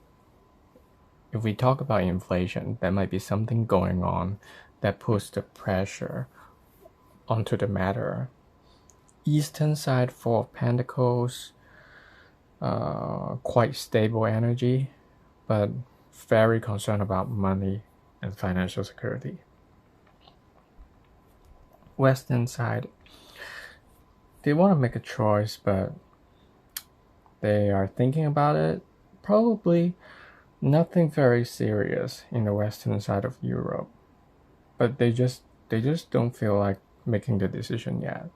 If we talk about inflation, there might be something going on that puts the pressure onto the matter. Eastern side, Four of Pentacles, quite stable energy, but very concerned about money and financial security. Western side, they want to make a choice, but they are thinking about it. Probably nothing very serious in the western side of Europe, but they just don't feel like making the decision yet.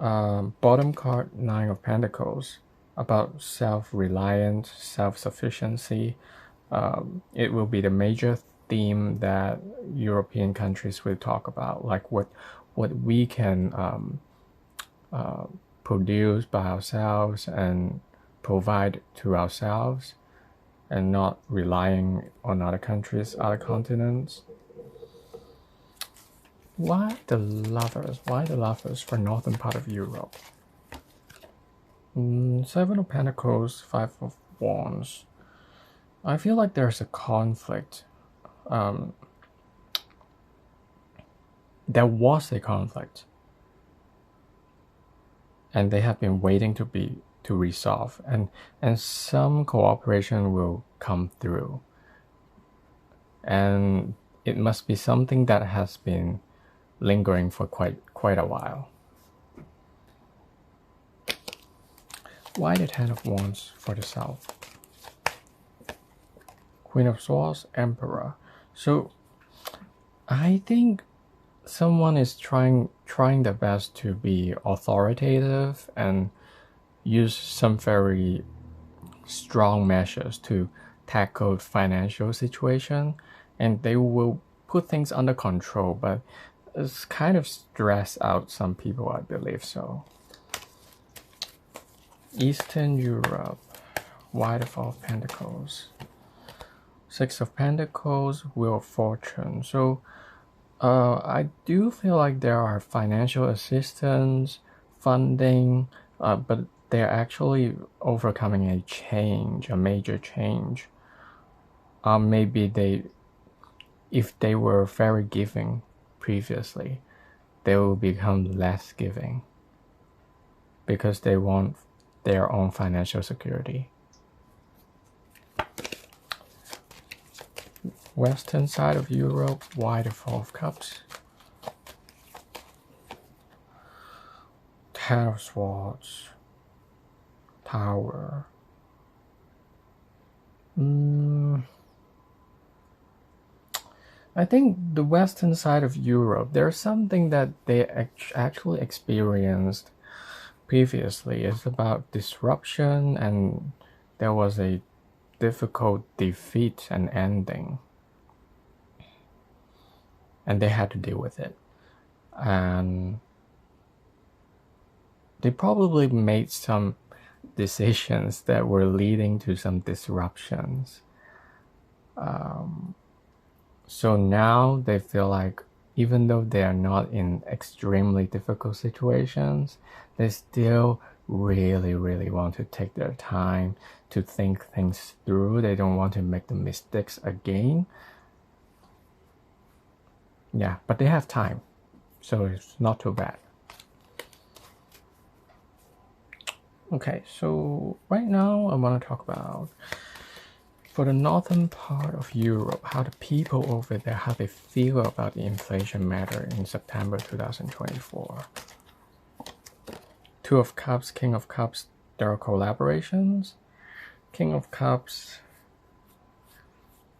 Bottom card, Nine of Pentacles, about self-reliant, self-sufficiency. It will be the major theme that European countries will talk about, like what we can produce by ourselves and provide to ourselves, and not relying on other countries, other continents. Why the lovers? Why the lovers for northern part of Europe? Seven of Pentacles, Five of Wands. I feel like there's a conflict. There was a conflict, and they have been waiting to resolve, and some cooperation will come through. And it must be something that has been lingering for quite a while. Why the Ten of Wands for the South? Queen of Swords, Emperor. So I think someone is trying their best to be authoritative and use some very strong measures to tackle financial situation, and they will put things under control, but it's kind of stress out some people, I believe so. Eastern Europe, Why the Four of Pentacles, Six of Pentacles, Wheel of Fortune. So I do feel like there are financial assistance, funding, but they're actually overcoming a change, a major change. Maybe if they were very giving previously, they will become less giving because they want their own financial security. Western side of Europe, Why the Four of Cups, Ten of Swords, Tower. I think the western side of Europe, there's something that they actually experienced previously. It's about disruption, and there was a difficult defeat and ending, and they had to deal with it. And they probably made some decisions that were leading to some disruptions. So now they feel like even though they are not in extremely difficult situations, they still really want to take their time to think things through. They don't want to make the mistakes again. Yeah, but they have time, so it's not too bad. Okay, so right now I want to talk about, for the northern part of Europe, how the people over there, how they feel about the inflation matter in September 2024. Two of Cups, King of Cups, there are collaborations. King of Cups,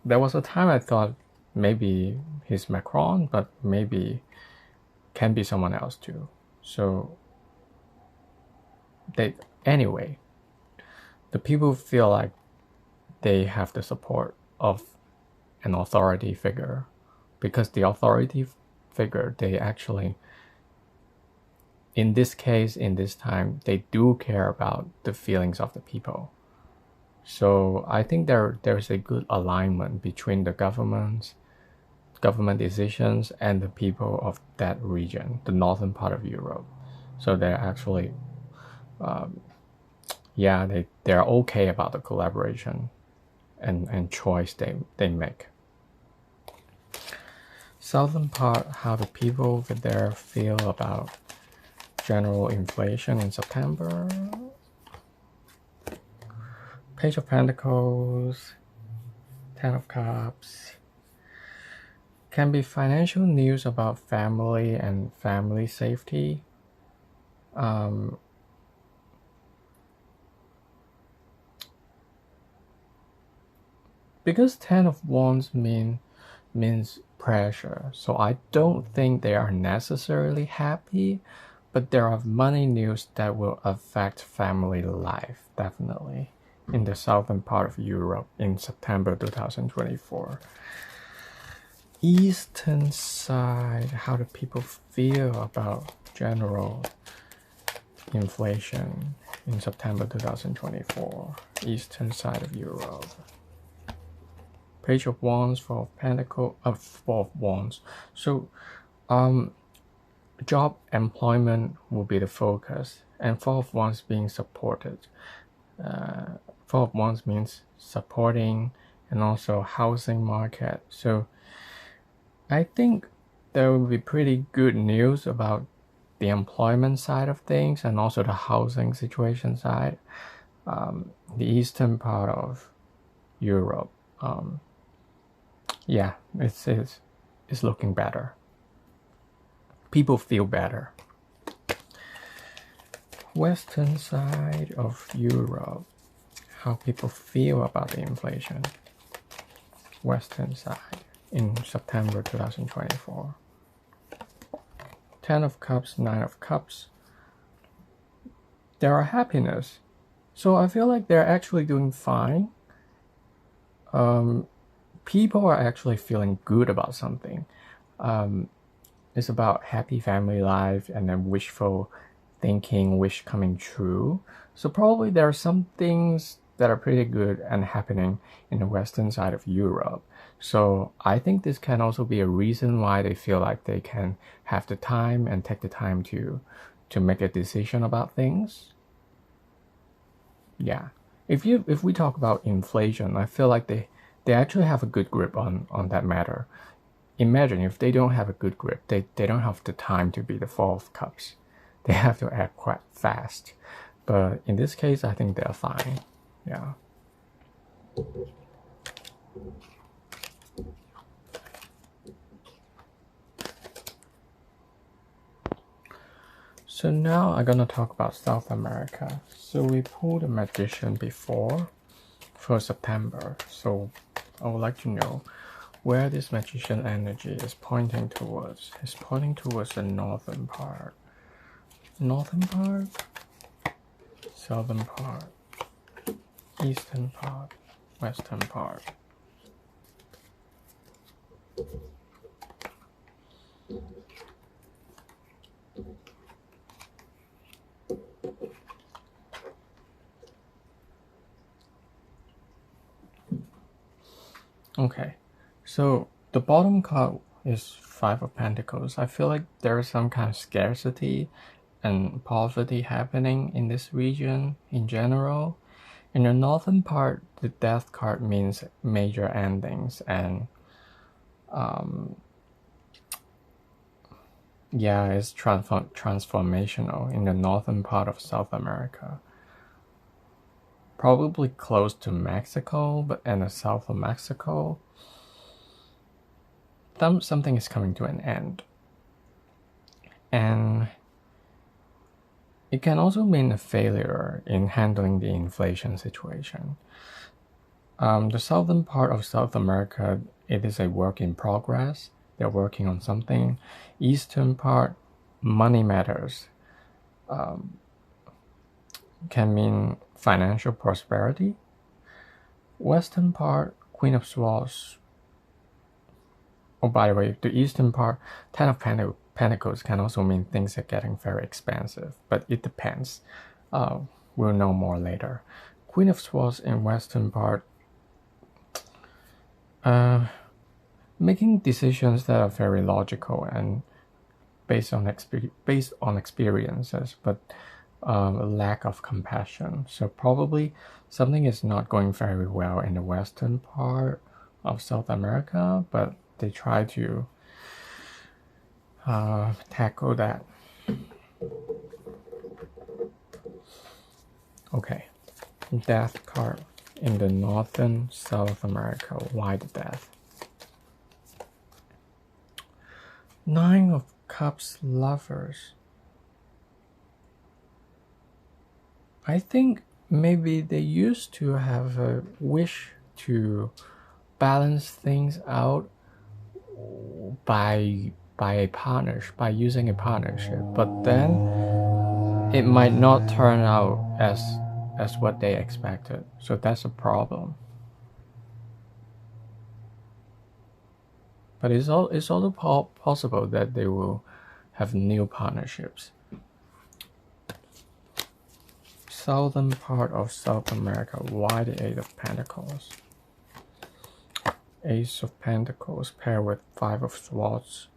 there was a time I thought maybe he's Macron, but maybe can be someone else too. So anyway, the people feel like they have the support of an authority figure, because the authority figure, they actually, in this case, in this time, they do care about the feelings of the people. So I think there's a good alignment between the government decisions and the people of that region, the northern part of Europe. So they're actually, they're okay about the collaboration and choice they make. Southern part, how the people over there feel about general inflation in September. Page of Pentacles, Ten of Cups. Can be financial news about family and family safety. Because Ten of Wands means pressure, so I don't think they are necessarily happy, but there are money news that will affect family life, definitely, in the southern part of Europe in September 2024. Eastern side, how do people feel about general inflation in September 2024? Eastern side of Europe. Page of Wands, Four of Pentacles, Four of Wands. So Job employment will be the focus, and Four of Wands being supported. Four of Wands means supporting and also housing market. So I think there will be pretty good news about the employment side of things and also the housing situation side. The eastern part of Europe, yeah, it's looking better. People feel better. Western side of Europe, how people feel about the inflation. Western side in September 2024. 10 of Cups, 9 of Cups. There are happiness. So I feel like they're actually doing fine. People are actually feeling good about something. It's about happy family life and then wishful thinking, wish coming true. So probably there are some things that are pretty good and happening in the western side of Europe. So I think this can also be a reason why they feel like they can have the time and take the time to make a decision about things. Yeah. If we talk about inflation, I feel like they actually have a good grip on that matter. Imagine if they don't have a good grip, they don't have the time to be the Four of Cups. They have to act quite fast. But in this case, I think they're fine. Yeah. So now I'm gonna talk about South America. So we pulled a Magician before for September. So I would like to know where this Magician energy is pointing towards. It's pointing towards the northern part. Northern part, southern part, eastern part, western part. Okay, so the bottom card is Five of Pentacles. I feel like there is some kind of scarcity and poverty happening in this region in general. In the northern part, the Death card means major endings and yeah, it's transformational in the northern part of South America. Probably close to Mexico, but in the south of Mexico, something is coming to an end. And it can also mean a failure in handling the inflation situation. The southern part of South America, it is a work in progress. They're working on something. Eastern part, money matters. Can mean financial prosperity. Western part, Queen of Swords. Oh, by the way, the eastern part, Ten of Pentacles can also mean things are getting very expensive, but it depends. We'll know more later. Queen of Swords in western part, making decisions that are very logical and based on experiences, but lack of compassion. So probably something is not going very well in the western part of South America, but they try to tackle that. Okay, Death card in the northern South America. Why the Death? Nine of Cups, Lovers. I think maybe they used to have a wish to balance things out by using a partnership, but then it might not turn out as what they expected. So that's a problem. But it's also possible that they will have new partnerships. Southern part of South America. Why the Eight of Pentacles? Ace of Pentacles paired with Five of Swords.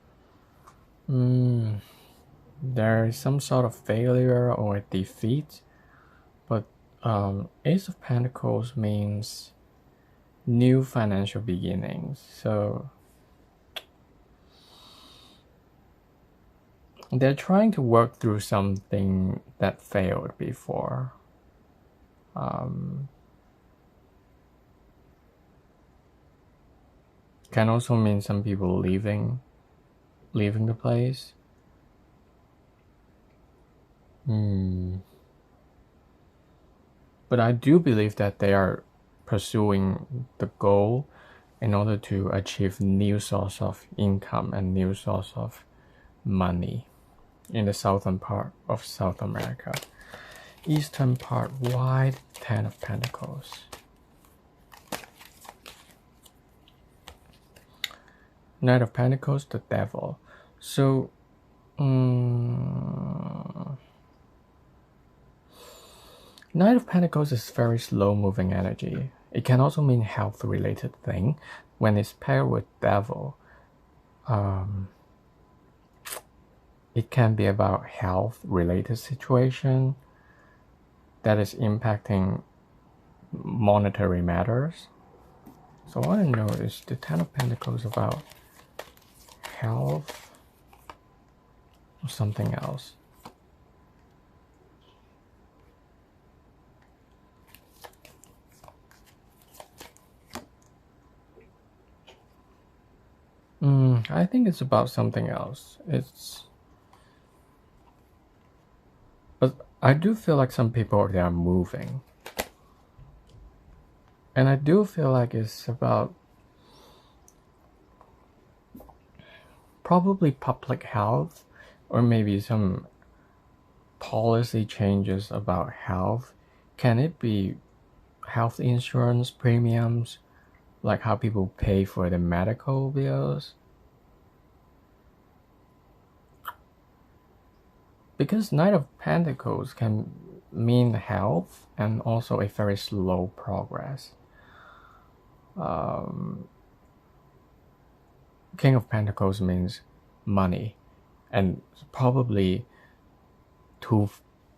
There is some sort of failure or defeat, but Ace of Pentacles means new financial beginnings. So they're trying to work through something that failed before. Can also mean some people leaving the place. But I do believe that they are pursuing the goal in order to achieve new source of income and new source of money in the southern part of South America. Eastern part, why 10 of Pentacles? Knight of Pentacles, the Devil. So, Knight of Pentacles is very slow-moving energy. It can also mean health-related thing. When it's paired with Devil, it can be about health-related situation that is impacting monetary matters. So I want to know, is the 10 of Pentacles about health or something else? I think it's about something else. But I do feel like some people, they are moving. And I do feel like it's about probably public health, or maybe some policy changes about health. Can it be health insurance premiums, like how people pay for the medical bills? Because Knight of Pentacles can mean health and also a very slow progress. King of Pentacles means money, and probably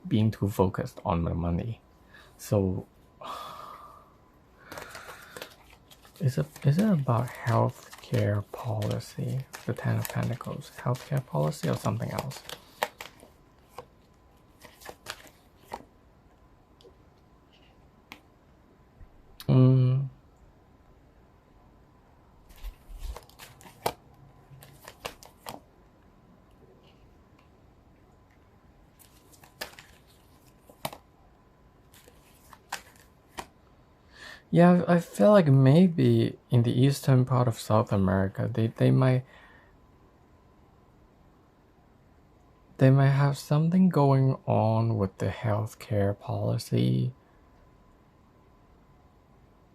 being too focused on the money. So is it about healthcare policy? The 10 of Pentacles, healthcare policy or something else? Yeah, I feel like maybe in the eastern part of South America, they might have something going on with the healthcare policy.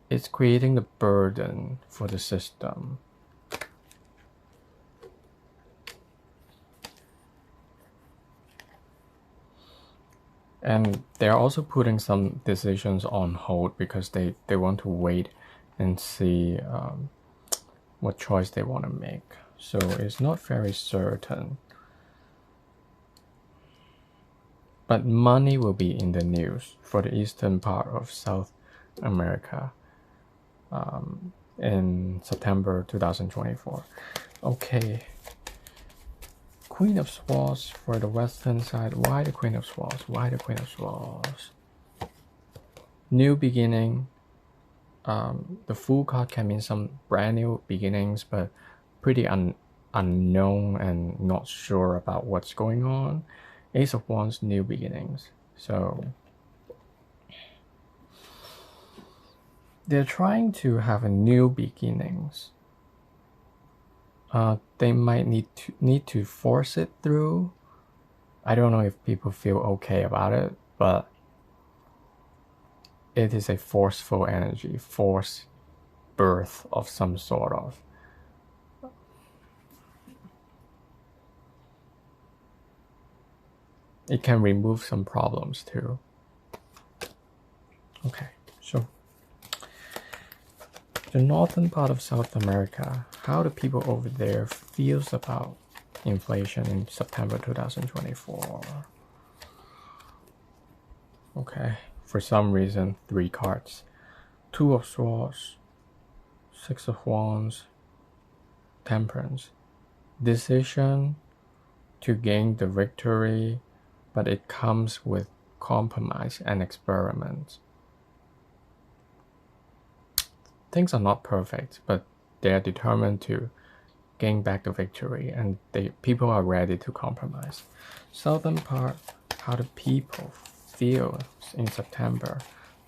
It's creating the burden for the system. And they're also putting some decisions on hold because they want to wait and see what choice they want to make. So it's not very certain. But money will be in the news for the eastern part of South America in September 2024. Okay. Queen of Swords for the western side. Why the Queen of Swords? Why the Queen of Swords? New beginning. The Fool card can mean some brand new beginnings, but pretty unknown and not sure about what's going on. Ace of Wands, new beginnings. So they're trying to have a new beginnings. They might need to force it through. I don't know if people feel okay about it, but it is a forceful energy, forced birth of some sort of. It can remove some problems too. Okay, so the northern part of South America, how do people over there feels about inflation in September 2024. Okay, for some reason, 3 cards. 2 of Swords, 6 of Wands, Temperance. Decision to gain the victory, but it comes with compromise and experiments. Things are not perfect, but they are determined to gain back the victory, and people are ready to compromise. Southern part, how do people feel in September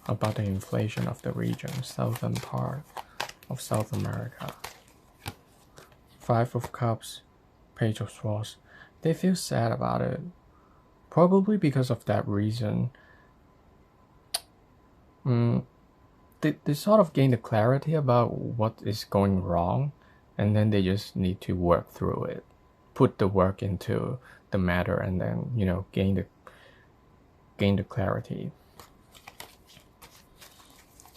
about the inflation of the region, southern part of South America. 5 of Cups, Page of Swords. They feel sad about it, probably because of that reason. They sort of gain the clarity about what is going wrong, and then they just need to work through it, put the work into the matter, and then gain the clarity.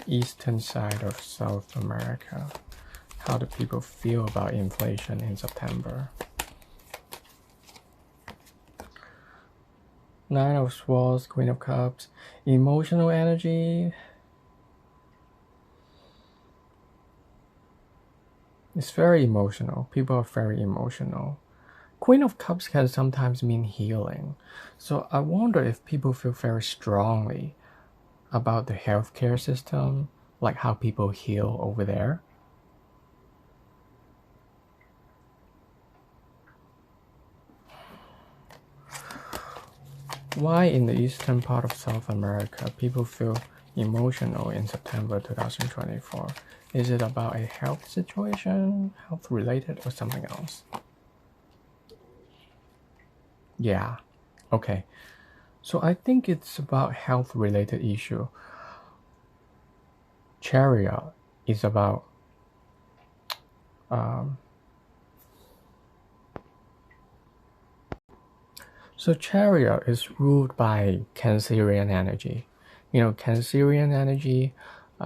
Eastern side of South America. How do people feel about inflation in September? 9 of Swords, Queen of Cups. Emotional energy. It's very emotional. People are very emotional. Queen of Cups can sometimes mean healing. So I wonder if people feel very strongly about the healthcare system, like how people heal over there. Why in the eastern part of South America people feel emotional in September 2024? Is it about a health situation, health related, or something else? Yeah, okay. So I think it's about health related issue. Chariot is about so Chariot is ruled by Cancerian energy. Cancerian energy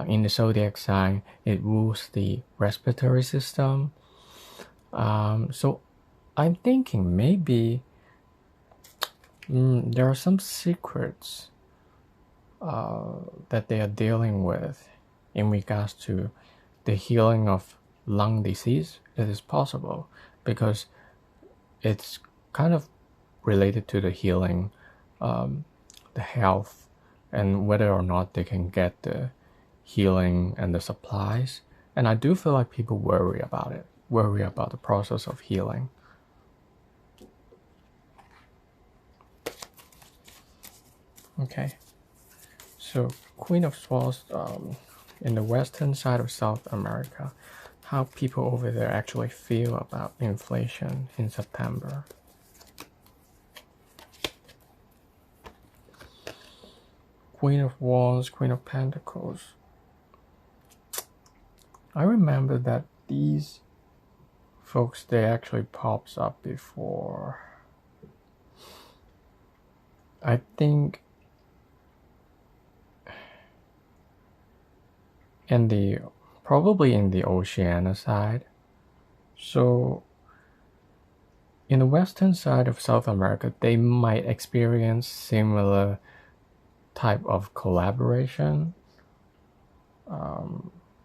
in the zodiac sign, it rules the respiratory system. So I'm thinking maybe there are some secrets that they are dealing with in regards to the healing of lung disease. It is possible because it's kind of related to the healing, the health, and whether or not they can get the healing and the supplies. And I do feel like people worry about it, worry about the process of healing. Okay, so Queen of Swords in the western side of South America, how people over there actually feel about inflation in September. Queen of Wands, Queen of Pentacles. I remember that these folks, they actually pops up before. I think probably in the Oceania side. So in the western side of South America, they might experience similar type of collaboration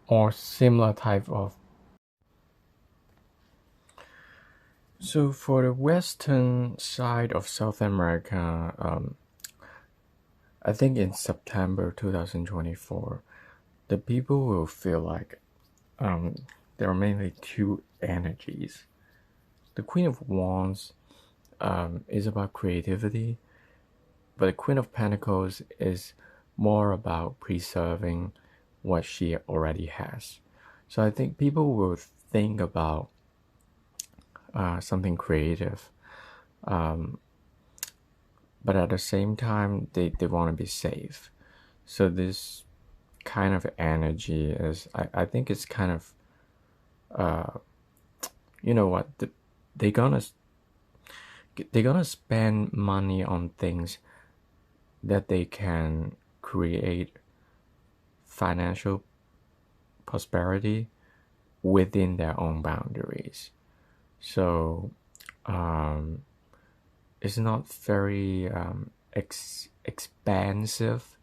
or similar type of. So for the western side of South America, I think in September 2024, the people will feel like there are mainly 2 energies. The Queen of Wands is about creativity, but the Queen of Pentacles is more about preserving what she already has. So I think people will think about something creative, but at the same time, they want to be safe. So this kind of energy is, I think it's kind of, they're gonna spend money on things that they can create financial prosperity within their own boundaries. So um, is not very expansive,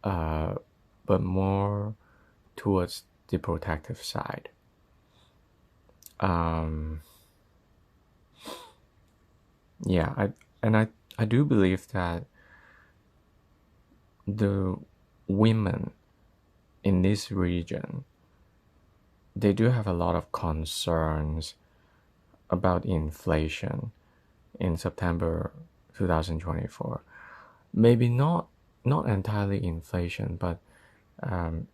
but more towards the protective side. Yeah, I do believe that the women in this region, they do have a lot of concerns about inflation in September 2024. Maybe not entirely inflation, but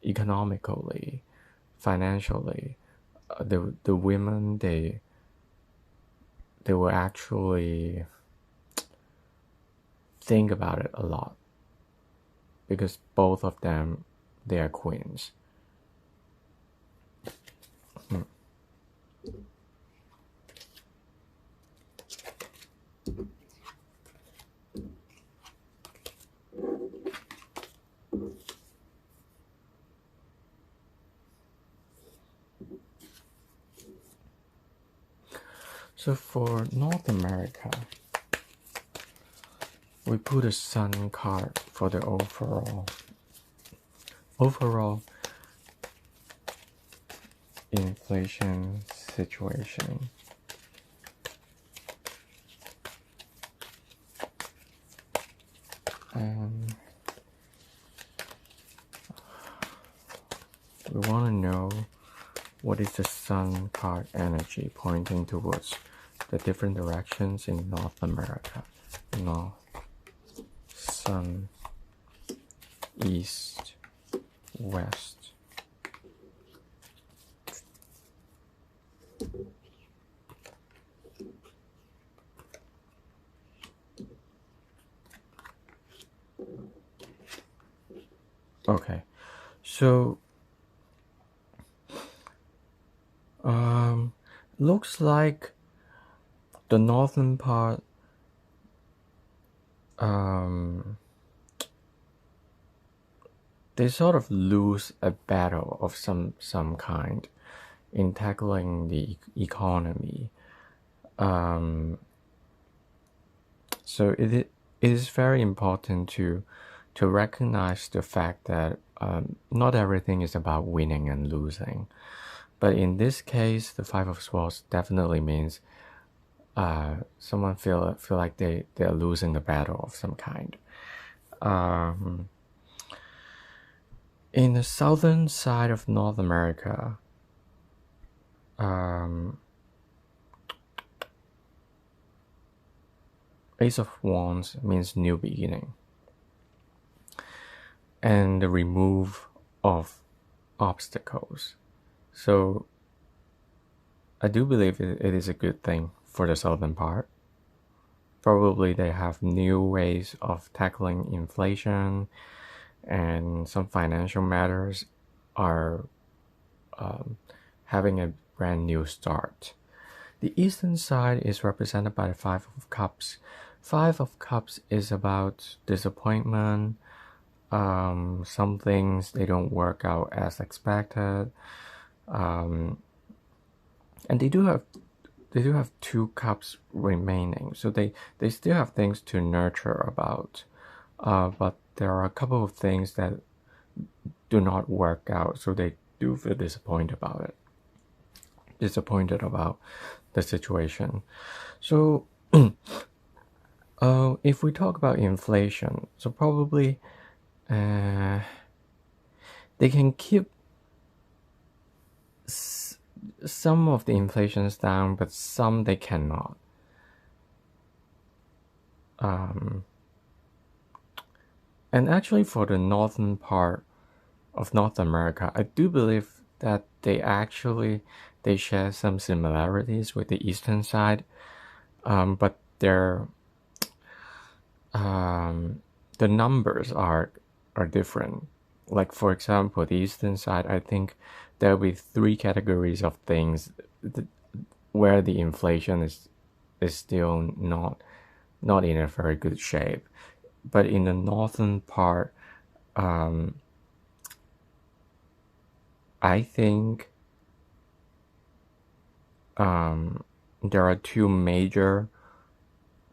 economically, financially, the women, they will actually think about it a lot, because both of them, they are queens. So for North America, we put a sun card for the overall inflation situation. We want to know what is the sun card energy pointing towards the different directions in North America. North, sun, east, west. Okay, so looks like the northern part they sort of lose a battle of some kind in tackling the economy. So it is very important to recognize the fact that not everything is about winning and losing. But in this case, the Five of Swords definitely means someone feel like they're losing the battle of some kind. In the southern side of North America, Ace of Wands means new beginning and the remove of obstacles. So I do believe it is a good thing for the southern part. Probably they have new ways of tackling inflation, and some financial matters are having a brand new start. The eastern side is represented by the Five of Cups. Five of Cups is about disappointment. Some things, they don't work out as expected. And they do have two cups remaining, so they still have things to nurture about. But there are a couple of things that do not work out, so they do feel disappointed about the situation. So if we talk about inflation, so probably they can keep some of the inflations down, but some they cannot. And actually, for the northern part of North America, I do believe that they share some similarities with the eastern side, but the numbers are different. Like, for example, the eastern side, I think there'll be 3 categories of things where the inflation is still not in a very good shape. But in the northern part, I think there are two major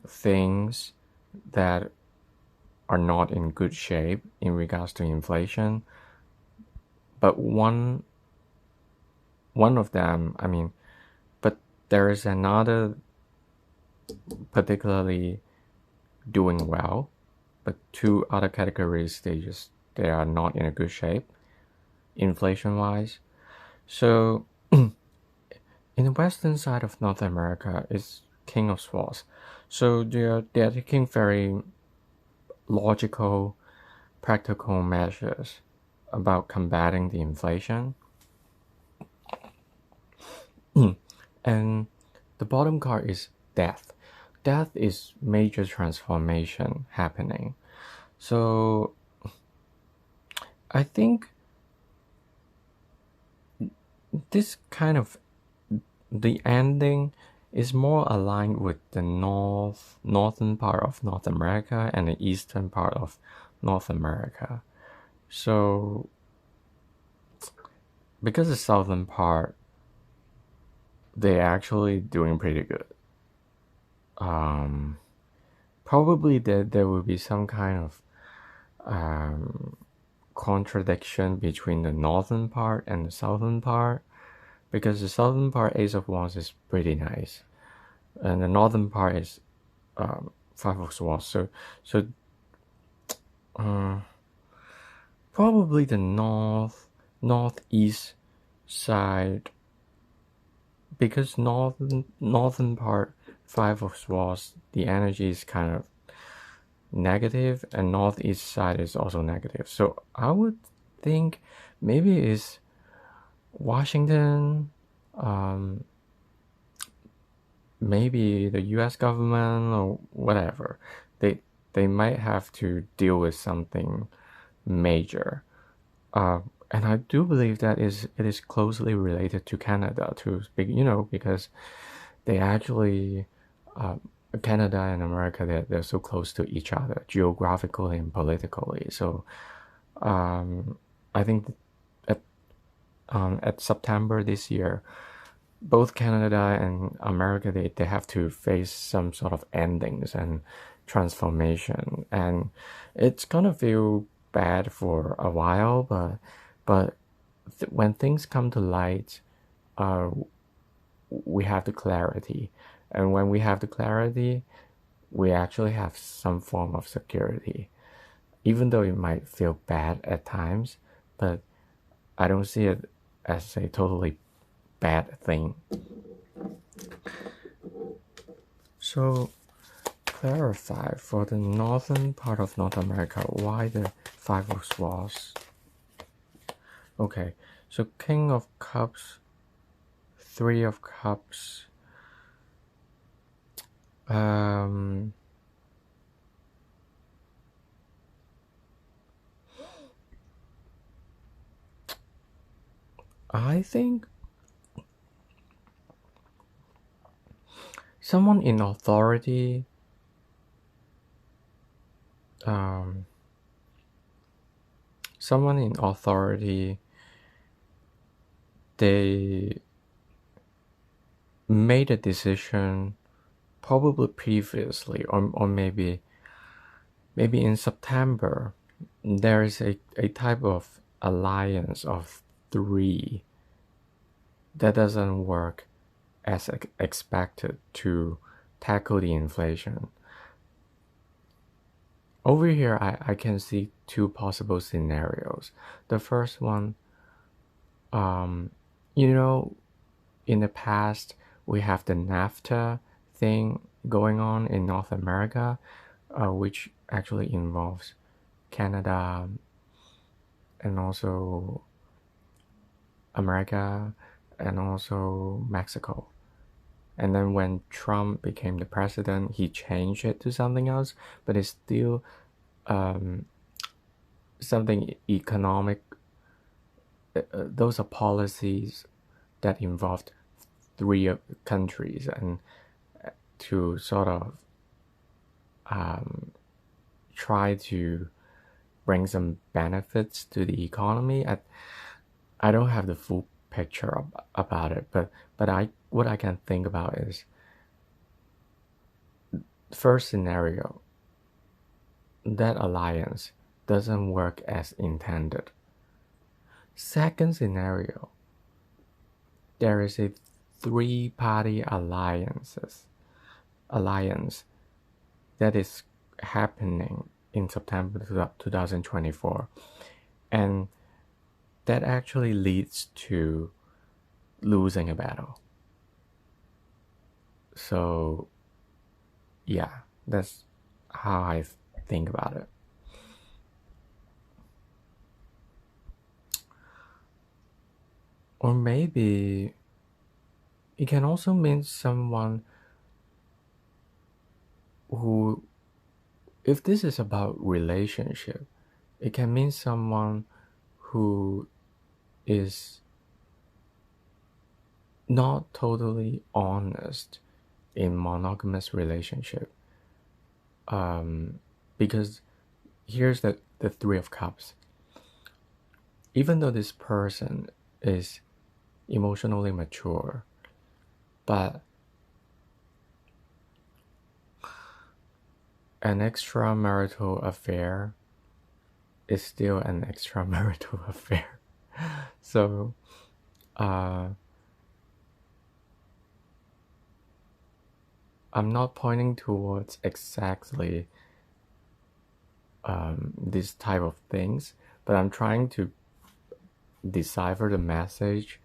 things that are not in good shape in regards to inflation. But one of them, I mean, but there is another particularly doing well, but two other categories they are not in a good shape, inflation wise. So in the western side of North America is King of Swords. So they're taking very logical, practical measures about combating the inflation. And the bottom card is death. Death is major transformation happening. So I think this kind of the ending is more aligned with the northern part of North America and the eastern part of North America. So because the southern part, they're actually doing pretty good. Probably there will be some kind of contradiction between the northern part and the southern part, because the southern part Ace of Wands is pretty nice, and the northern part is Five of Swords. So probably the northeast side, because northern part Five of Swords, the energy is kind of negative, and northeast side is also negative. So I would think maybe it's Washington, maybe the U.S. government or whatever. They might have to deal with something major, and I do believe that it is closely related to Canada to speak, because they actually Canada and America, they're so close to each other geographically and politically. So I think at September this year, both Canada and America, they have to face some sort of endings and transformation, and it's gonna feel bad for a while, but when things come to light, we have the clarity, and when we have the clarity, we actually have some form of security, even though it might feel bad at times, but I don't see it as a totally bad thing. So clarify for the northern part of North America, why the Five of Swords? Okay, so King of Cups, Three of Cups. I think someone in authority, they made a decision probably previously, or maybe in September, there is a type of alliance of three that doesn't work as expected to tackle the inflation. Over here, I can see two possible scenarios. The first one, in the past, we have the NAFTA thing going on in North America, which actually involves Canada and also America and also Mexico. And then when Trump became the president, he changed it to something else, but it's still something economic. Those are policies that involved three countries, and to sort of try to bring some benefits to the economy. I don't have the full picture about it, but what I can think about is first scenario, that alliance doesn't work as intended. Second scenario, there is a three-party alliance that is happening in September 2024, and that actually leads to losing a battle. So yeah, that's how I think about it. Or maybe it can also mean someone who, if this is about relationship, it can mean someone who is not totally honest in monogamous relationship. Because here's the Three of Cups. Even though this person is emotionally mature, but an extramarital affair is still an extramarital affair. So I'm not pointing towards exactly this type of things, but I'm trying to decipher the message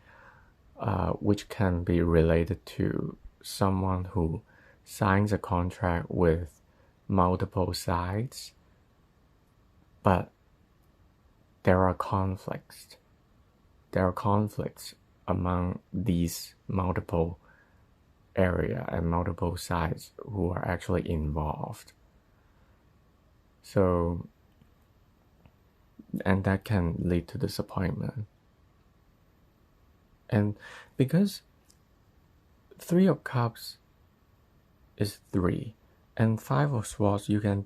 which can be related to someone who signs a contract with multiple sides, but there are conflicts. There are conflicts among these multiple area and multiple sides who are actually involved. So, and that can lead to disappointment. And because Three of Cups is 3, and Five of Swords, you can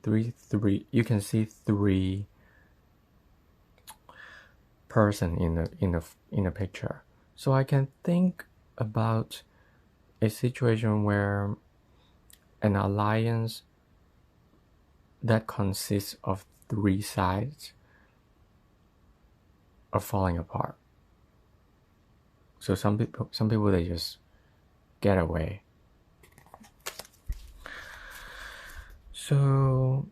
see 3 person in a picture. So I can think about a situation where an alliance that consists of 3 sides are falling apart. So some people they just get away. So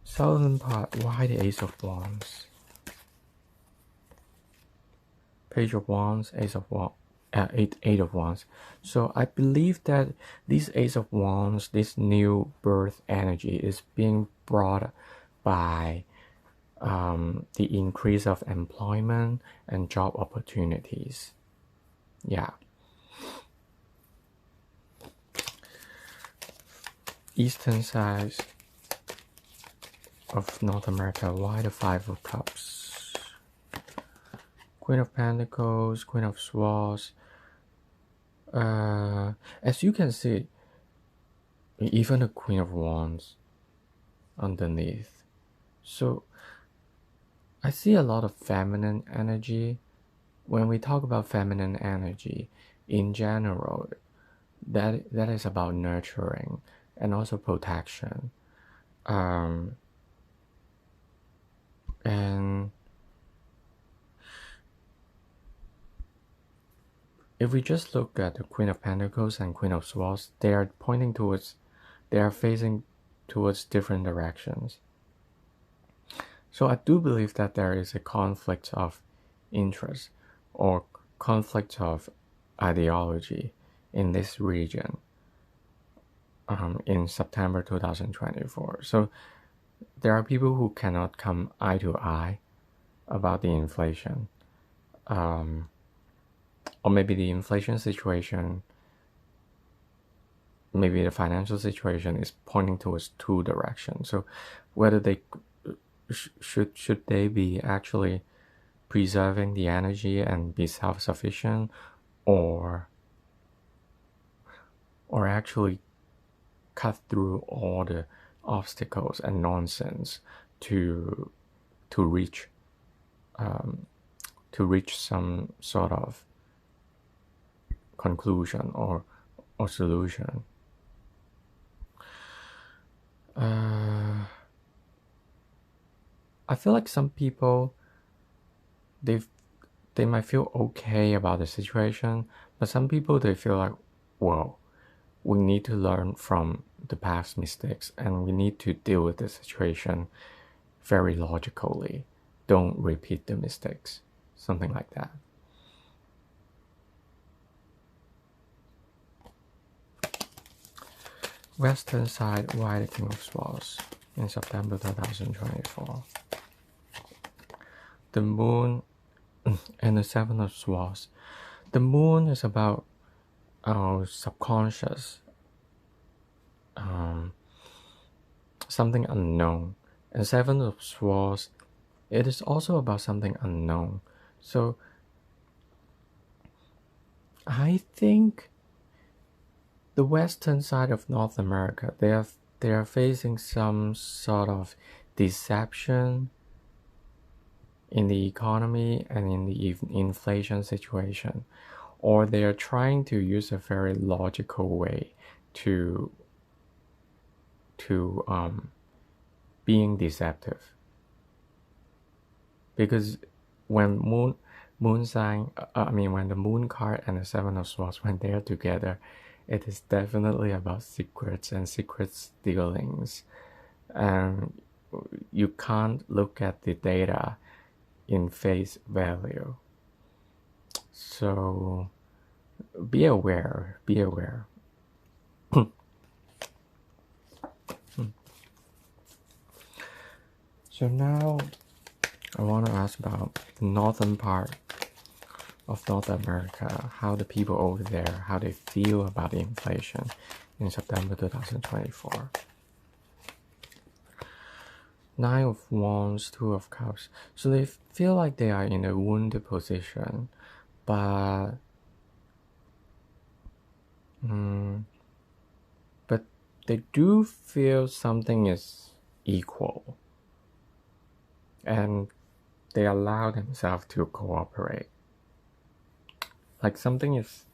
southern part, why the Ace of Wands? Page of Wands, Ace of Wands, Eight of Wands. So I believe that this Ace of Wands, this new birth energy, is being brought by the increase of employment and job opportunities. Yeah. Eastern side of North America, why the Five of Cups? Queen of Pentacles, Queen of Swords. As you can see, even the Queen of Wands underneath. So I see a lot of feminine energy. When we talk about feminine energy, in general, that is about nurturing and also protection. And if we just look at the Queen of Pentacles and Queen of Swords, they are facing towards different directions. So I do believe that there is a conflict of interest or conflict of ideology in this region in September 2024. So there are people who cannot come eye to eye about the inflation. Or maybe the inflation situation, maybe the financial situation is pointing towards 2 directions. So whether they should they be actually preserving the energy and be self-sufficient, or actually cut through all the obstacles and nonsense to reach some sort of conclusion or solution. Uh, I feel like some people they they might feel okay about the situation, but some people they feel like, well, we need to learn from the past mistakes and we need to deal with the situation very logically. Don't repeat the mistakes. Something like that. Western side widening of swells in September 2024. The moon and the seven of swords. The moon is about our subconscious, something unknown. And seven of swords, it is also about something unknown. So I think the western side of North America, they are facing some sort of deception in the economy and in the inflation situation, or they are trying to use a very logical way to being deceptive. Because when moon sign, when the moon card and the seven of swords, when they are together, it is definitely about secrets and secret dealings, and you can't look at the data in face value. So be aware, be aware. So now I want to ask about the northern part of North America, how the people over there, how they feel about the inflation in September 2024. Nine of Wands, Two of Cups. So they feel like they are in a wounded position, but but they do feel something is equal, and they allow themselves to cooperate. Like something is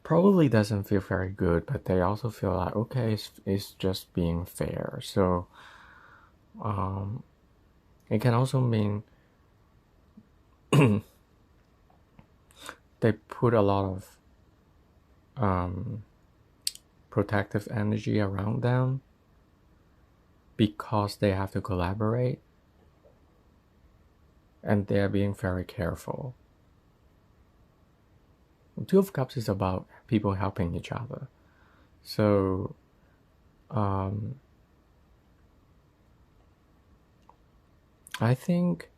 probably doesn't feel very good, but they also feel like, okay, it's just being fair. So it can also mean they put a lot of protective energy around them because they have to collaborate, and they're being very careful. Two of Cups is about people helping each other. So I think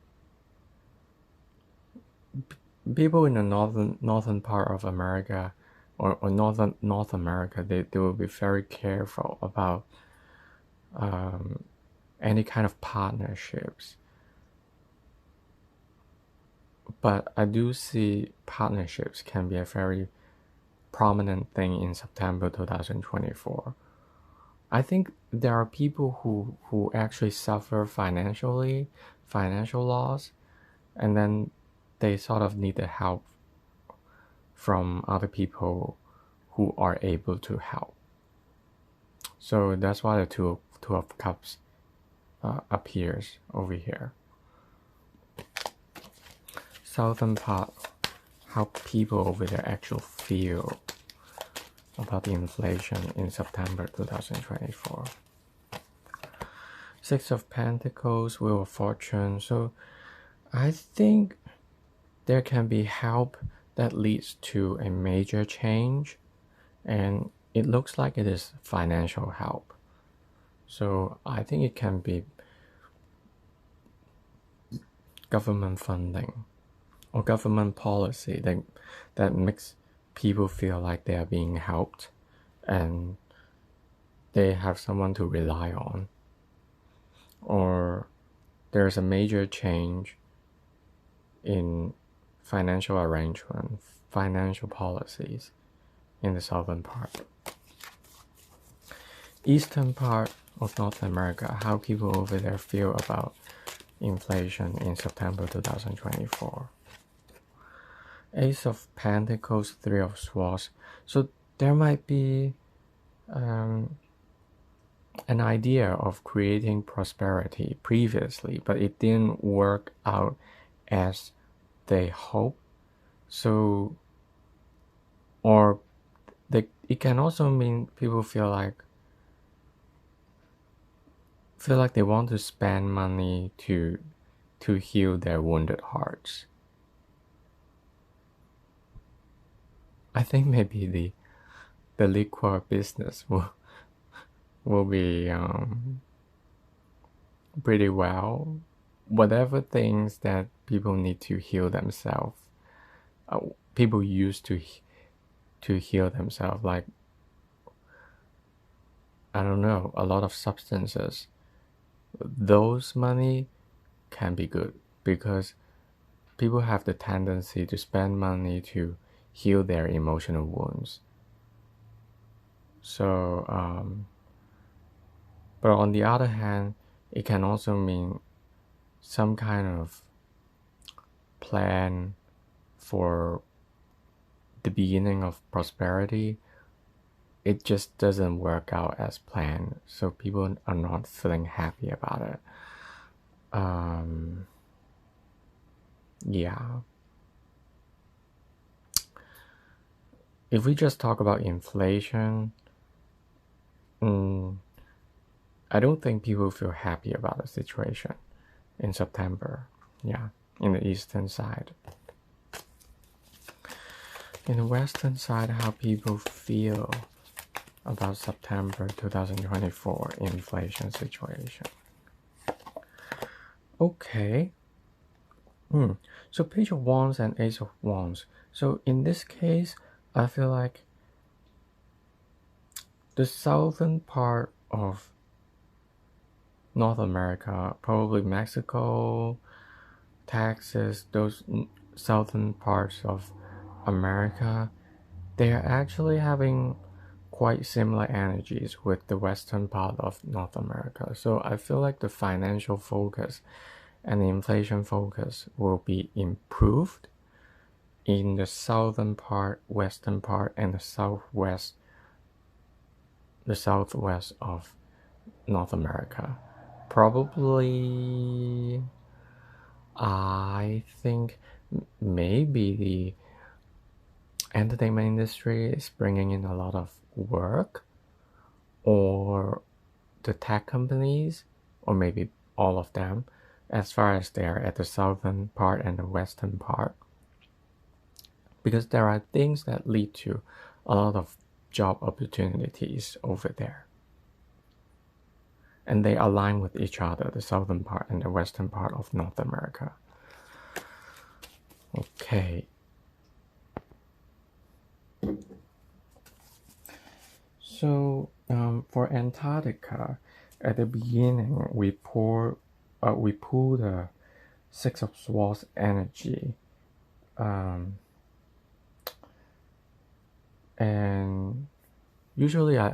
people in the northern part of America, or North America, they will be very careful about any kind of partnerships. But I do see partnerships can be a very prominent thing in September 2024. I think there are people who actually suffer financial loss, and then they sort of need the help from other people who are able to help. So that's why the two of Cups appears over here. Southern part, how people over there actually feel about the inflation in September 2024. Six of Pentacles, Wheel of Fortune. So I think there can be help that leads to a major change, and it looks like it is financial help. So I think it can be government funding or government policy that makes people feel like they are being helped and they have someone to rely on, or there's a major change in financial arrangement, financial policies in the southern part. Eastern part of North America, how people over there feel about inflation in September 2024. Ace of Pentacles, Three of Swords. So there might be an idea of creating prosperity previously, but it didn't work out as they hoped. So, or it can also mean people feel like they want to spend money to heal their wounded hearts. I think maybe the liquor business will be pretty well. Whatever things that people need to heal themselves, uh, people used to heal themselves, like I don't know, a lot of substances. Those money can be good because people have the tendency to spend money to heal their emotional wounds. So, but on the other hand, it can also mean some kind of plan for the beginning of prosperity. It just doesn't work out as planned, so people are not feeling happy about it. Yeah. If we just talk about inflation, I don't think people feel happy about the situation in September. Yeah, in the eastern side. In the western side, how people feel about September 2024 inflation situation. Okay. So Page of Wands and Ace of Wands. So in this case, I feel like the southern part of North America, probably Mexico, Texas, those southern parts of America, they are actually having quite similar energies with the western part of North America. So I feel like the financial focus and the inflation focus will be improved in the southern part, western part, and the southwest of North America. Probably, I think maybe the entertainment industry is bringing in a lot of work, or the tech companies, or maybe all of them, as far as they're at the southern part and the western part. Because there are things that lead to a lot of job opportunities over there. And they align with each other, the southern part and the western part of North America. Okay. So for Antarctica, at the beginning we pull the Six of Swords energy, and usually I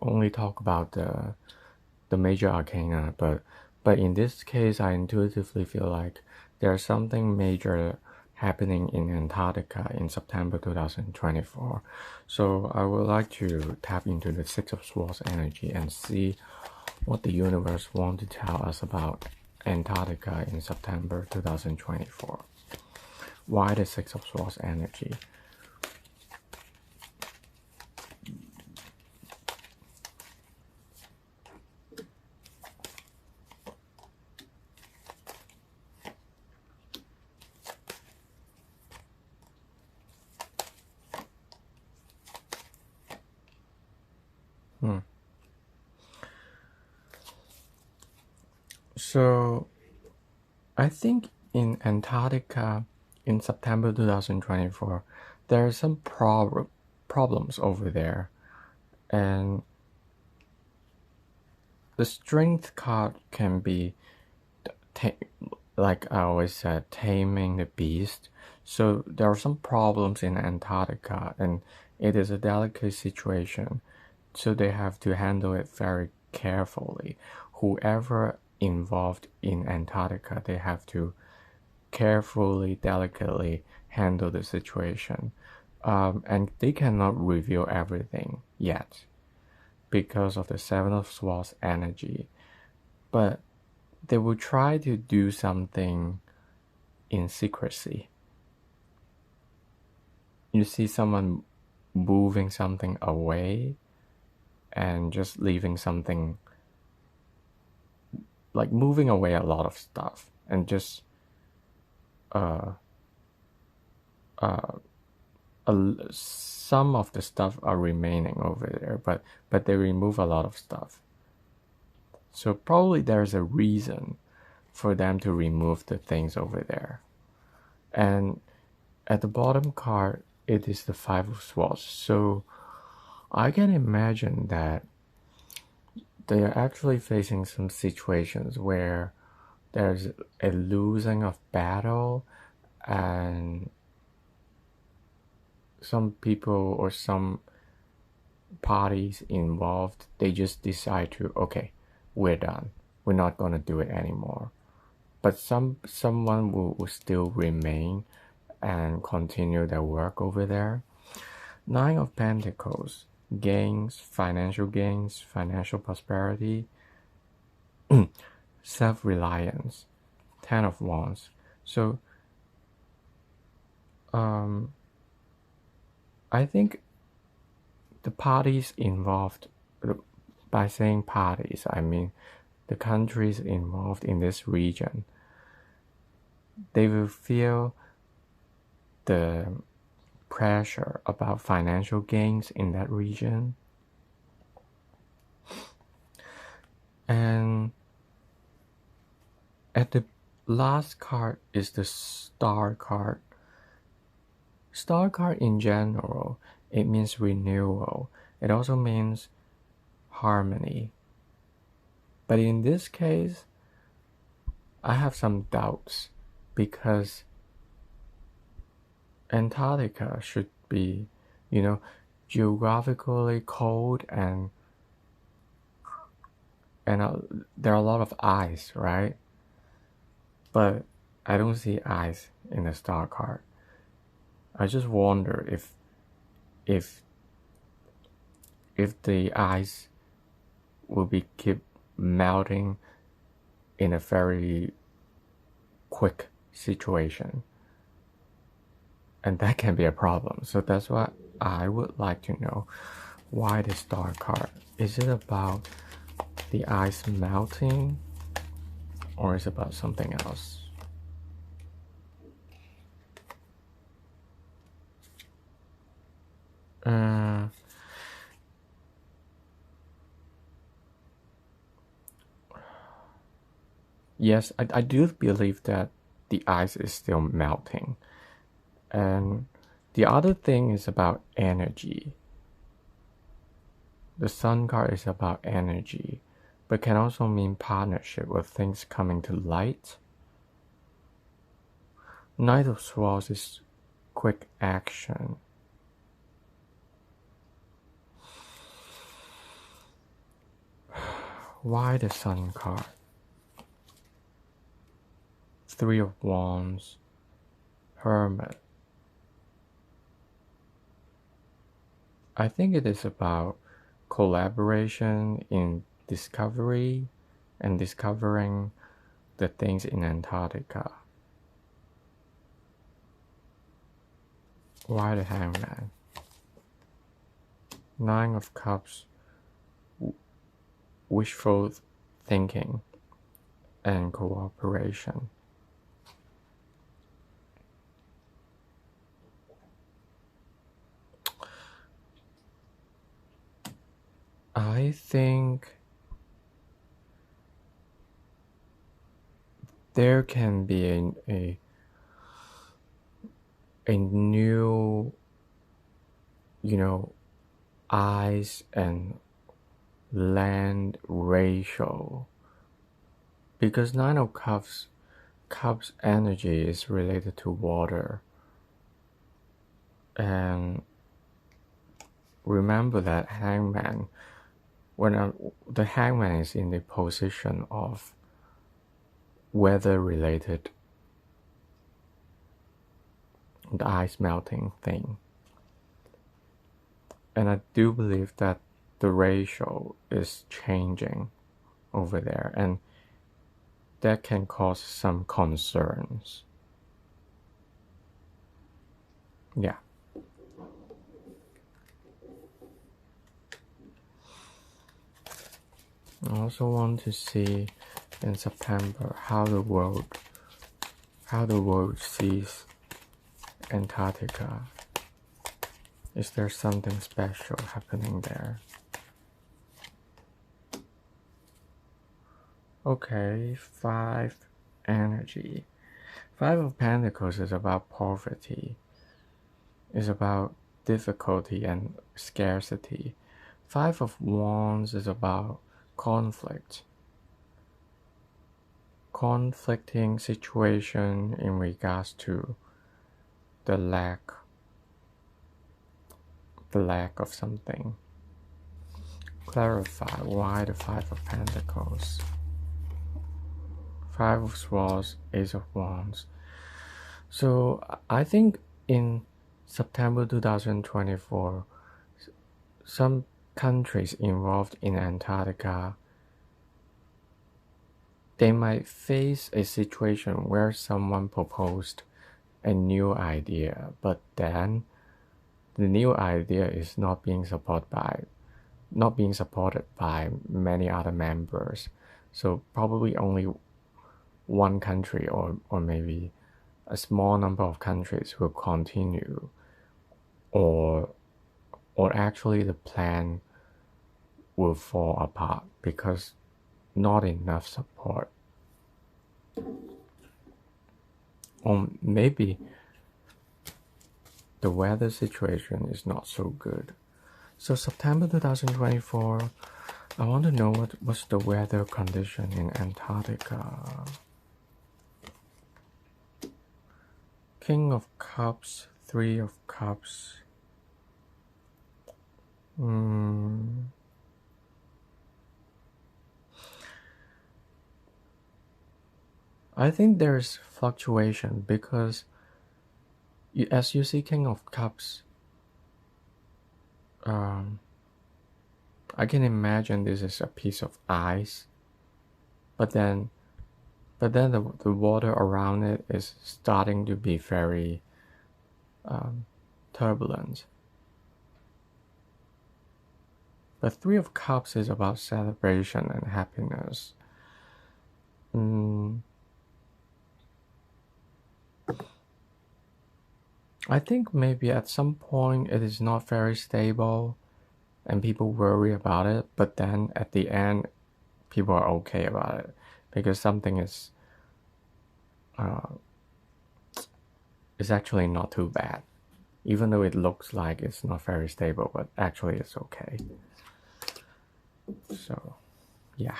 only talk about the major arcana, but in this case I intuitively feel like there's something major happening in Antarctica in September 2024. So I would like to tap into the Six of Swords energy and see what the universe wants to tell us about Antarctica in September 2024. Why the Six of Swords energy? So I think in Antarctica in September 2024, there are some problems over there, and the strength card can be, like I always said, taming the beast. So there are some problems in Antarctica, and it is a delicate situation. So they have to handle it very carefully. Whoever involved in Antarctica, they have to carefully, delicately handle the situation. And they cannot reveal everything yet. because of the Seven of Swords energy, but they will try to do something in secrecy. You see someone moving something away and just leaving something, like moving away a lot of stuff, and just uh, uh, some of the stuff are remaining over there, but they remove a lot of stuff. So probably there's a reason for them to remove the things over there. And at the bottom card, it is the Five of Swords. So I can imagine that they are actually facing some situations where there's a losing of battle, and some people or some parties involved, they just decide to, okay, we're done. We're not going to do it anymore. But someone will still remain and continue their work over there. Nine of Pentacles, gains, financial prosperity, self-reliance. Ten of Wands. So I think the parties involved, by saying parties, I mean the countries involved in this region, they will feel the pressure about financial gains in that region. And at the last card is the Star card. Star card in general, it means renewal. It also means harmony. But in this case, I have some doubts, because Antarctica should be, geographically cold, and there are a lot of ice, right? But I don't see ice in the Star card. I just wonder if the ice will be keep melting in a very quick situation, and that can be a problem. So that's why I would like to know, why the Star card. Is it about the ice melting, or is it about something else? Yes, I do believe that the ice is still melting. And the other thing is about energy. The Sun card is about energy, but can also mean partnership with things coming to light. Knight of Swords is quick action. Why the Sun card? Three of Wands, Hermit. I think it is about collaboration in discovery and discovering the things in Antarctica. Why the Hangman? Nine of Cups, wishful thinking and cooperation. I think there can be a new, ice and land ratio, because Nine of Cups energy is related to water, and remember that Hangman, when the Hangman is in the position of weather related, the ice melting thing. And I do believe that the ratio is changing over there, and that can cause some concerns. Yeah. I also want to see in September how the world sees Antarctica. Is there something special happening there? Okay, 5 energy. 5 of Pentacles is about poverty. Is about difficulty and scarcity. 5 of Wands is about conflict. Conflicting situation in regards to the lack of something. Clarify why the 5 of Pentacles. 5 of Swords, Ace of Wands. So I think in September 2024, some countries involved in Antarctica, they might face a situation where someone proposed a new idea, but then the new idea is not being supported by many other members. So probably only one country or maybe a small number of countries will continue, or actually the plan will fall apart because not enough support. Or maybe the weather situation is not so good. So September 2024, I want to know what's the weather condition in Antarctica. King of Cups, 3 of Cups. I think there's fluctuation because as you see King of Cups, I can imagine this is a piece of ice, but then the water around it is starting to be very turbulent. But 3 of Cups is about celebration and happiness. I think maybe at some point it is not very stable and people worry about it, but then at the end people are okay about it because something is actually not too bad, even though it looks like it's not very stable, but actually it's okay. So yeah.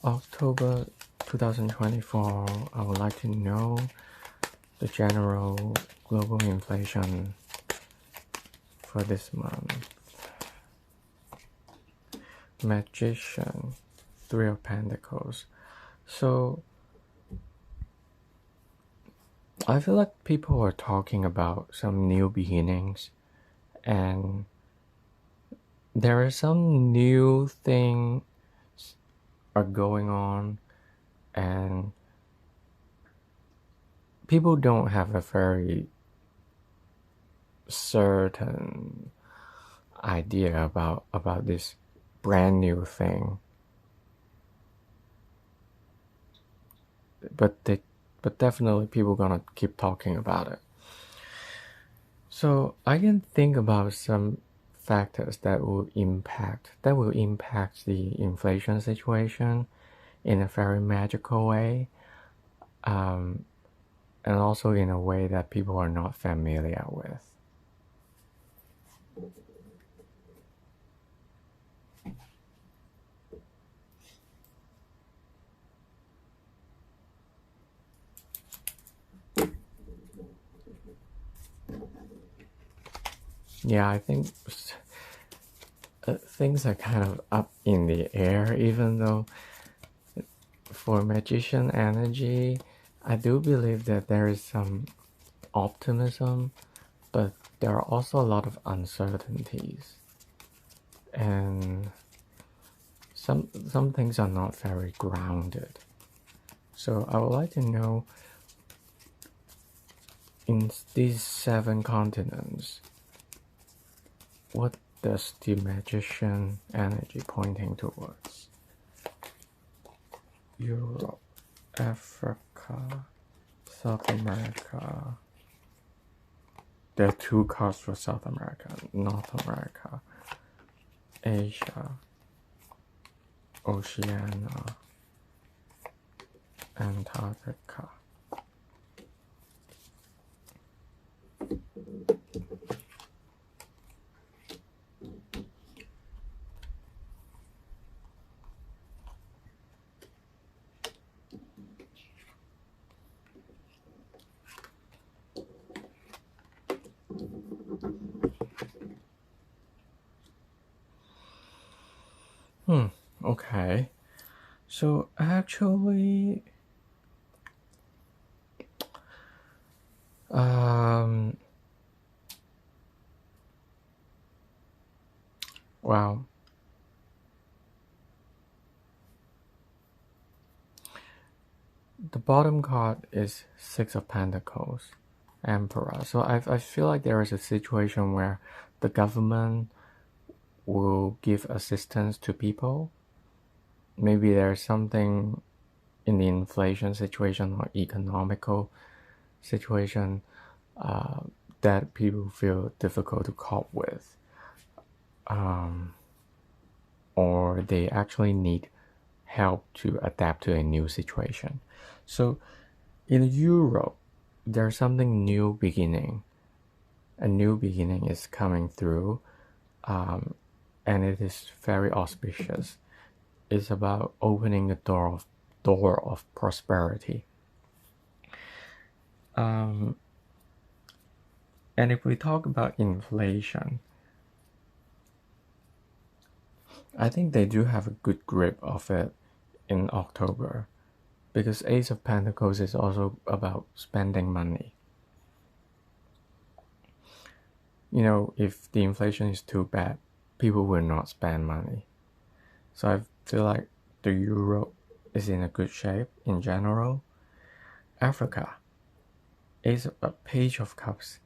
October 2024, I would like to know the general global inflation for this month. Magician, 3 of Pentacles. So I feel like people are talking about some new beginnings, and there are some new things are going on, and people don't have a very certain idea about this brand new thing, but definitely people gonna keep talking about it. So I can think about some factors that will impact the inflation situation in a very magical way, and also in a way that people are not familiar with. Yeah, I think things are kind of up in the air, even though for Magician energy, I do believe that there is some optimism, but there are also a lot of uncertainties, and some things are not very grounded. So I would like to know, in these 7 continents, what does the magician energy pointing towards? Europe, Africa, South America. There are 2 cards for South America, North America, Asia, Oceania, Antarctica. Okay. So actually, well, the bottom card is 6 of Pentacles, Emperor. So I feel like there is a situation where the government will give assistance to people. Maybe there's something in the inflation situation or economical situation that people feel difficult to cope with, or they actually need help to adapt to a new situation. So in Europe, there's something new beginning. A new beginning is coming through, and it is very auspicious. It's about opening the door of prosperity. And if we talk about inflation, I think they do have a good grip of it in October, because Ace of Pentacles is also about spending money. You know, if the inflation is too bad, people will not spend money. So I feel like the euro is in a good shape in general. Africa is a Page of Cups.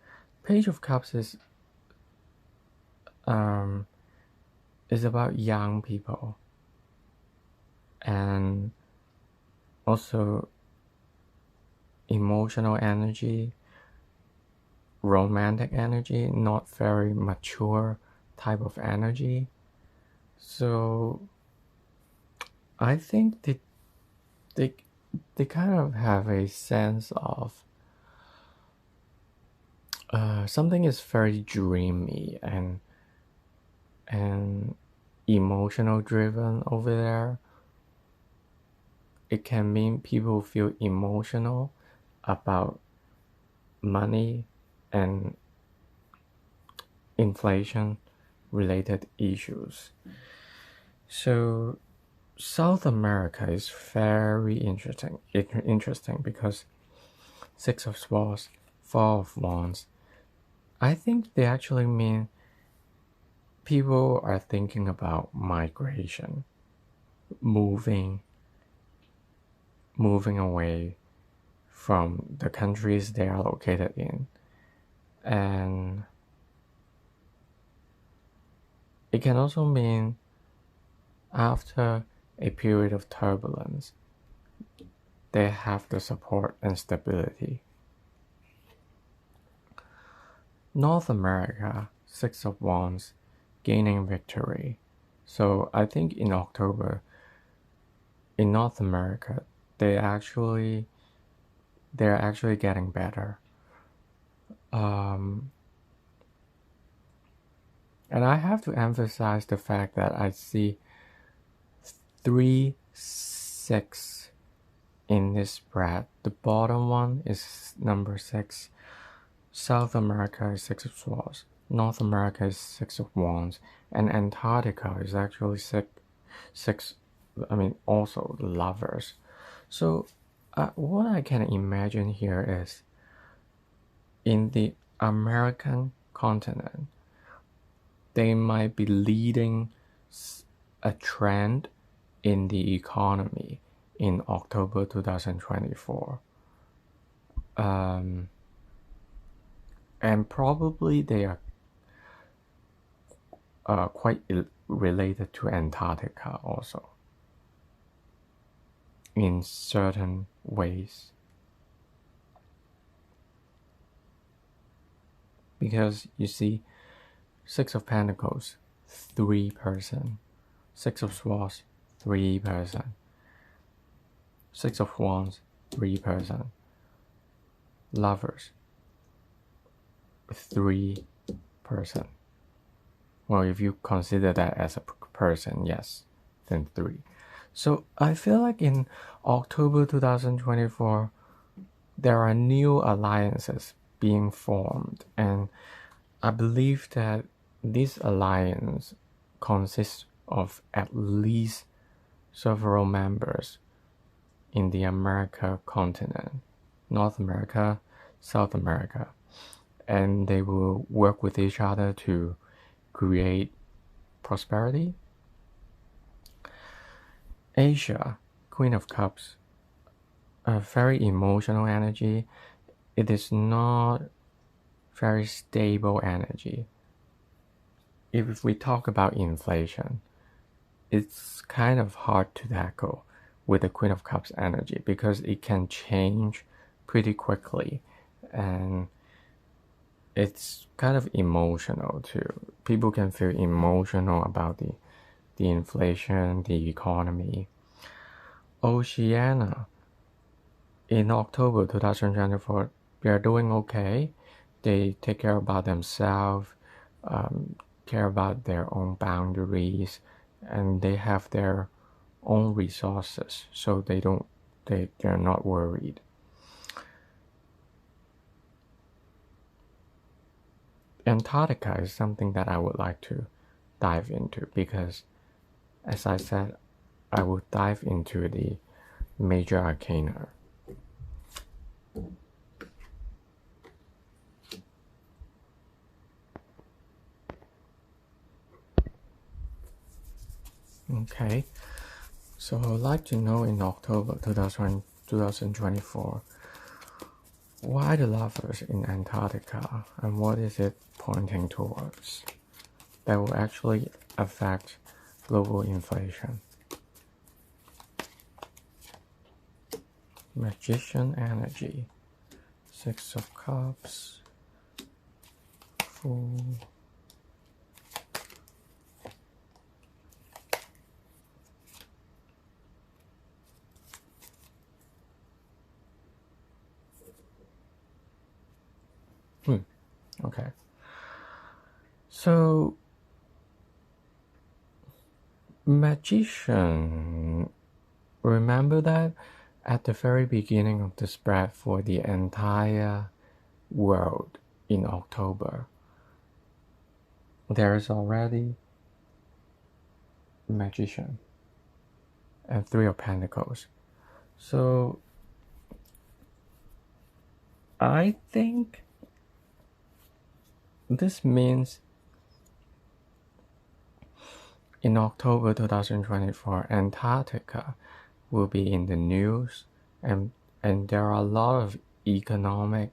Page of Cups is about young people, and also emotional energy, romantic energy, not very mature type of energy. So I think they kind of have a sense of something is very dreamy and emotional driven over there. It can mean people feel emotional about money and inflation related issues. So South America is very interesting because 6 of Swords, 4 of Wands. I think they actually mean people are thinking about migration, moving away from the countries they are located in. And it can also mean after a period of turbulence, they have the support and stability. North America, 6 of Wands, gaining victory. So I think in October, in North America, they're actually getting better. And I have to emphasize the fact that I see 3, 6 in this spread. The bottom one is number 6. South America is 6 of Swords. North America is 6 of Wands. And Antarctica is actually six. I mean, also the Lovers. So What I can imagine here is in the American continent, they might be leading a trend in the economy in October 2024. And probably they are quite related to Antarctica also in certain ways. Because you see, Six of Pentacles, 3%. Six of Swords, 3%. Six of Wands, 3%. Lovers, 3%. Well, if you consider that as a person, yes, then 3. So I feel like in October 2024, there are new alliances being formed, and I believe that this alliance consists of at least several members in the America continent, North America, South America, and they will work with each other to create prosperity. Asia, Queen of Cups, a very emotional energy. It is not very stable energy. If we talk about inflation, it's kind of hard to tackle with the Queen of Cups energy because it can change pretty quickly, and it's kind of emotional too. People can feel emotional about the inflation, the economy. Oceania, in October 2024, they are doing okay. They take care about themselves, care about their own boundaries, and they have their own resources, so they're not worried. Antarctica is something that I would like to dive into because, as I said, I would dive into the major arcana. Okay, so I would like to know in October 2024, why the Lovers in Antarctica and what is it pointing towards that will actually affect global inflation? Magician energy, Six of Cups, Fool. Okay. So, Magician, remember that at the very beginning of the spread for the entire world in October, there is already Magician and Three of Pentacles. So, I think this means in October 2024, Antarctica will be in the news, and there are a lot of economic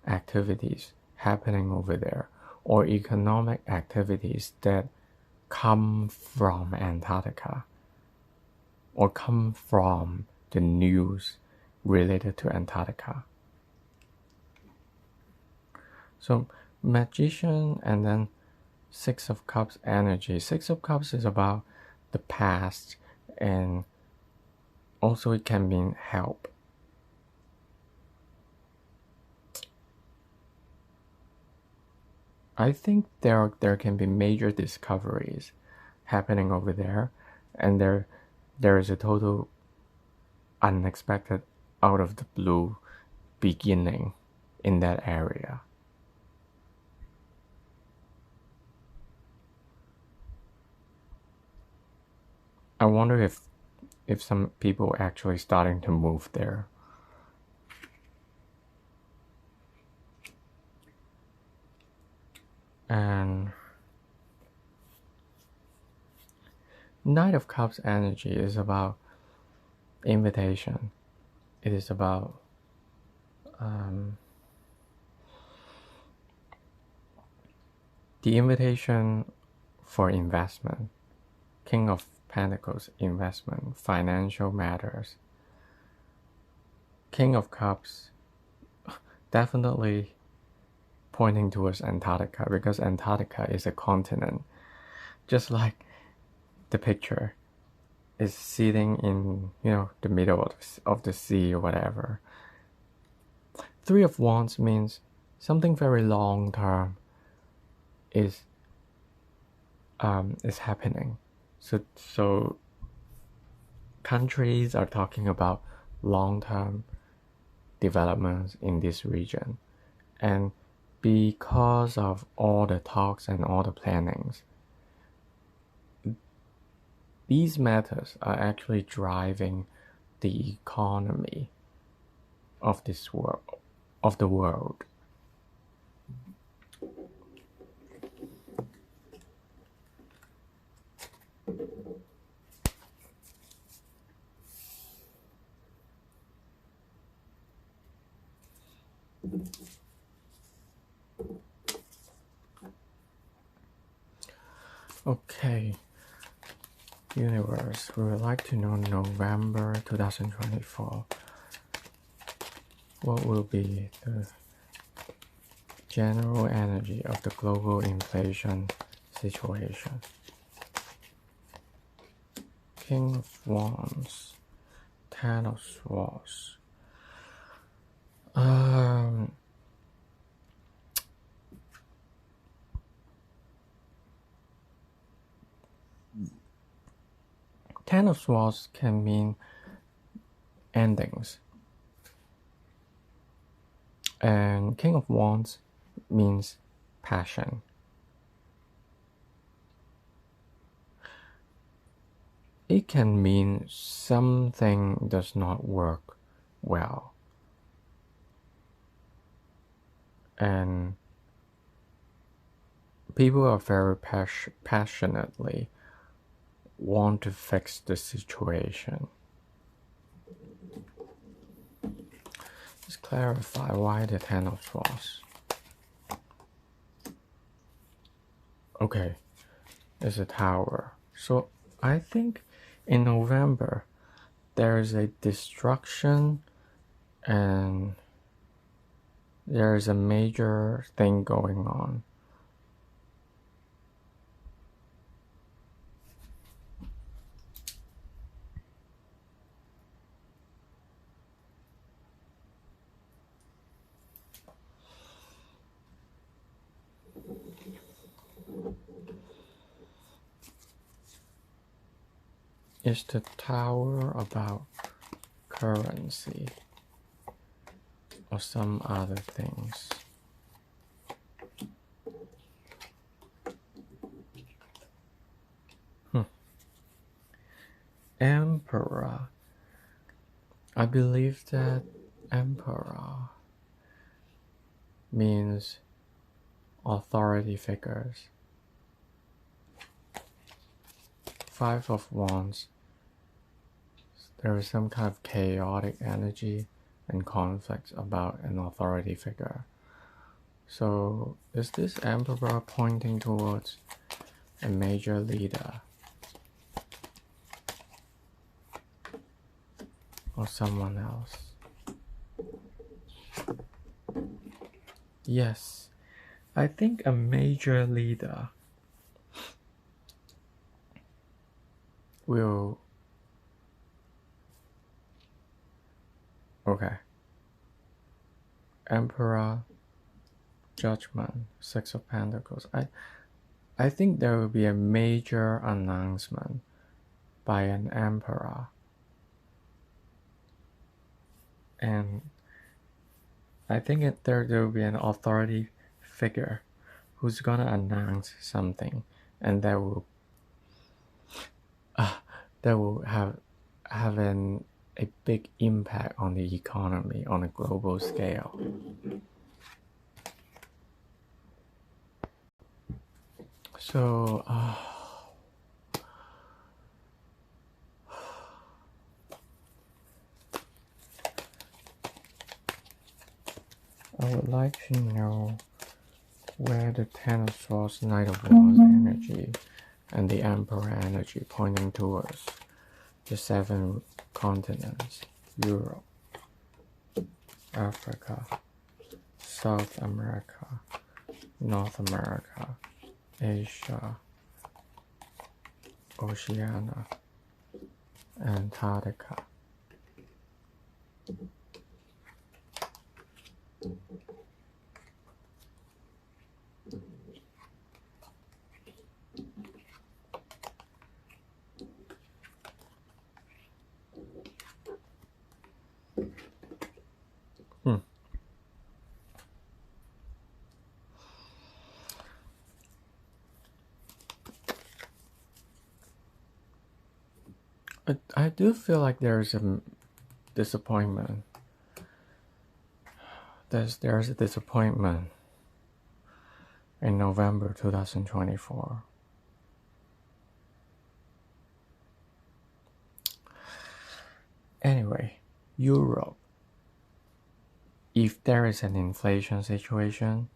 activities happening over there, or economic activities that come from Antarctica or come from the news related to Antarctica. So Magician and then Six of Cups energy. Six of Cups is about the past, and also it can mean help. I think there can be major discoveries happening over there, and there is a total unexpected, out of the blue beginning in that area. I wonder if some people are actually starting to move there. And Knight of Cups energy is about invitation. It is about the invitation for investment. King of Pentacles, investment, financial matters. King of Cups, definitely pointing towards Antarctica, because Antarctica is a continent. Just like the picture is sitting in, the middle of the sea or whatever. Three of Wands means something very long term is happening. So countries are talking about long term developments in this region, and because of all the talks and all the plannings, these matters are actually driving the economy of this world, of the world. Okay, universe, we would like to know November 2024. What will be the general energy of the global inflation situation? King of Wands, Ten of Swords. Ten of Swords can mean endings, and King of Wands means passion. It can mean something does not work well, and people are very passionately want to fix the situation. Just clarify why the Ten of Swords. Okay, it's a tower. So I think in November there is a destruction and there is a major thing going on. Is the tower about currency or some other things? Emperor. I believe that Emperor means authority figures. Five of Wands. There is some kind of chaotic energy and conflict about an authority figure. So is this Emperor pointing towards a major leader or someone else? Yes, I think a major leader will... Okay. Emperor, Judgment, Six of Pentacles. I think there will be a major announcement by an emperor. And I think there will be an authority figure who's gonna announce something, and that will have a big impact on the economy on a global scale. So, I would like to know where the Ten of Swords, Knight of Wands energy and the Emperor energy pointing towards the 7 continents: Europe, Africa, South America, North America, Asia, Oceania, Antarctica. I do feel like there's a disappointment. There's a disappointment in November 2024. Anyway, Europe. If there is an inflation situation,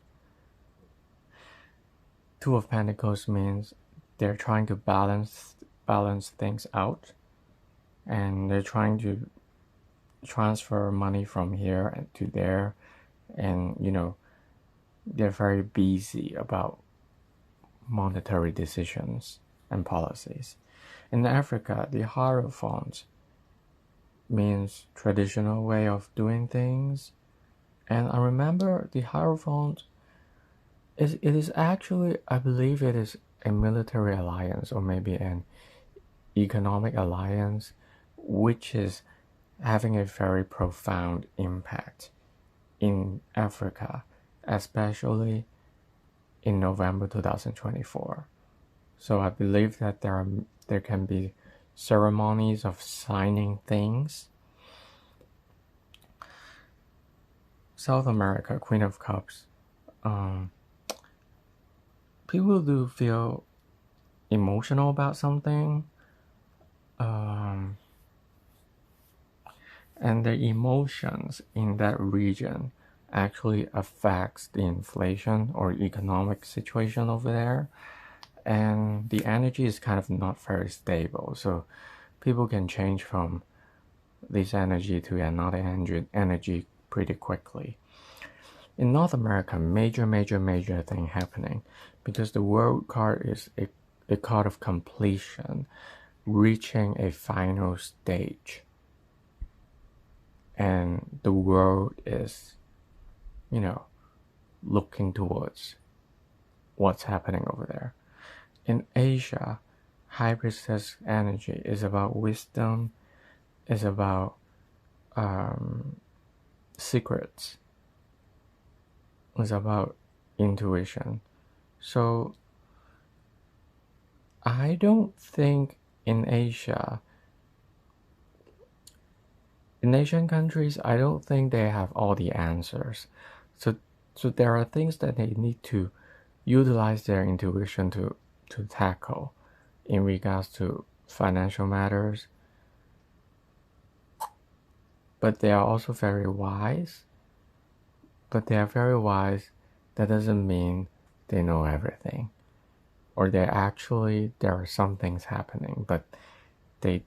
Two of Pentacles means they're trying to balance things out, and they're trying to transfer money from here to there, and they're very busy about monetary decisions and policies. In Africa, the Hierophant means traditional way of doing things, and I remember the Hierophant it is actually, I believe it is a military alliance or maybe an economic alliance, which is having a very profound impact in Africa, especially in November 2024. So I believe that there can be ceremonies of signing things. South America, Queen of Cups. People do feel emotional about something, and the emotions in that region actually affects the inflation or economic situation over there, and the energy is kind of not very stable, so people can change from this energy to another energy pretty quickly. In North America, major thing happening, because the World card is a card of completion, reaching a final stage, and the world is looking towards what's happening over there. In Asia, High Priestess energy is about wisdom, is about secrets, is about intuition. So I don't think in Asian countries, I don't think they have all the answers. So there are things that they need to utilize their intuition to tackle in regards to financial matters. But they are also very wise. But they are very wise. That doesn't mean they know everything. Or there are some things happening, but they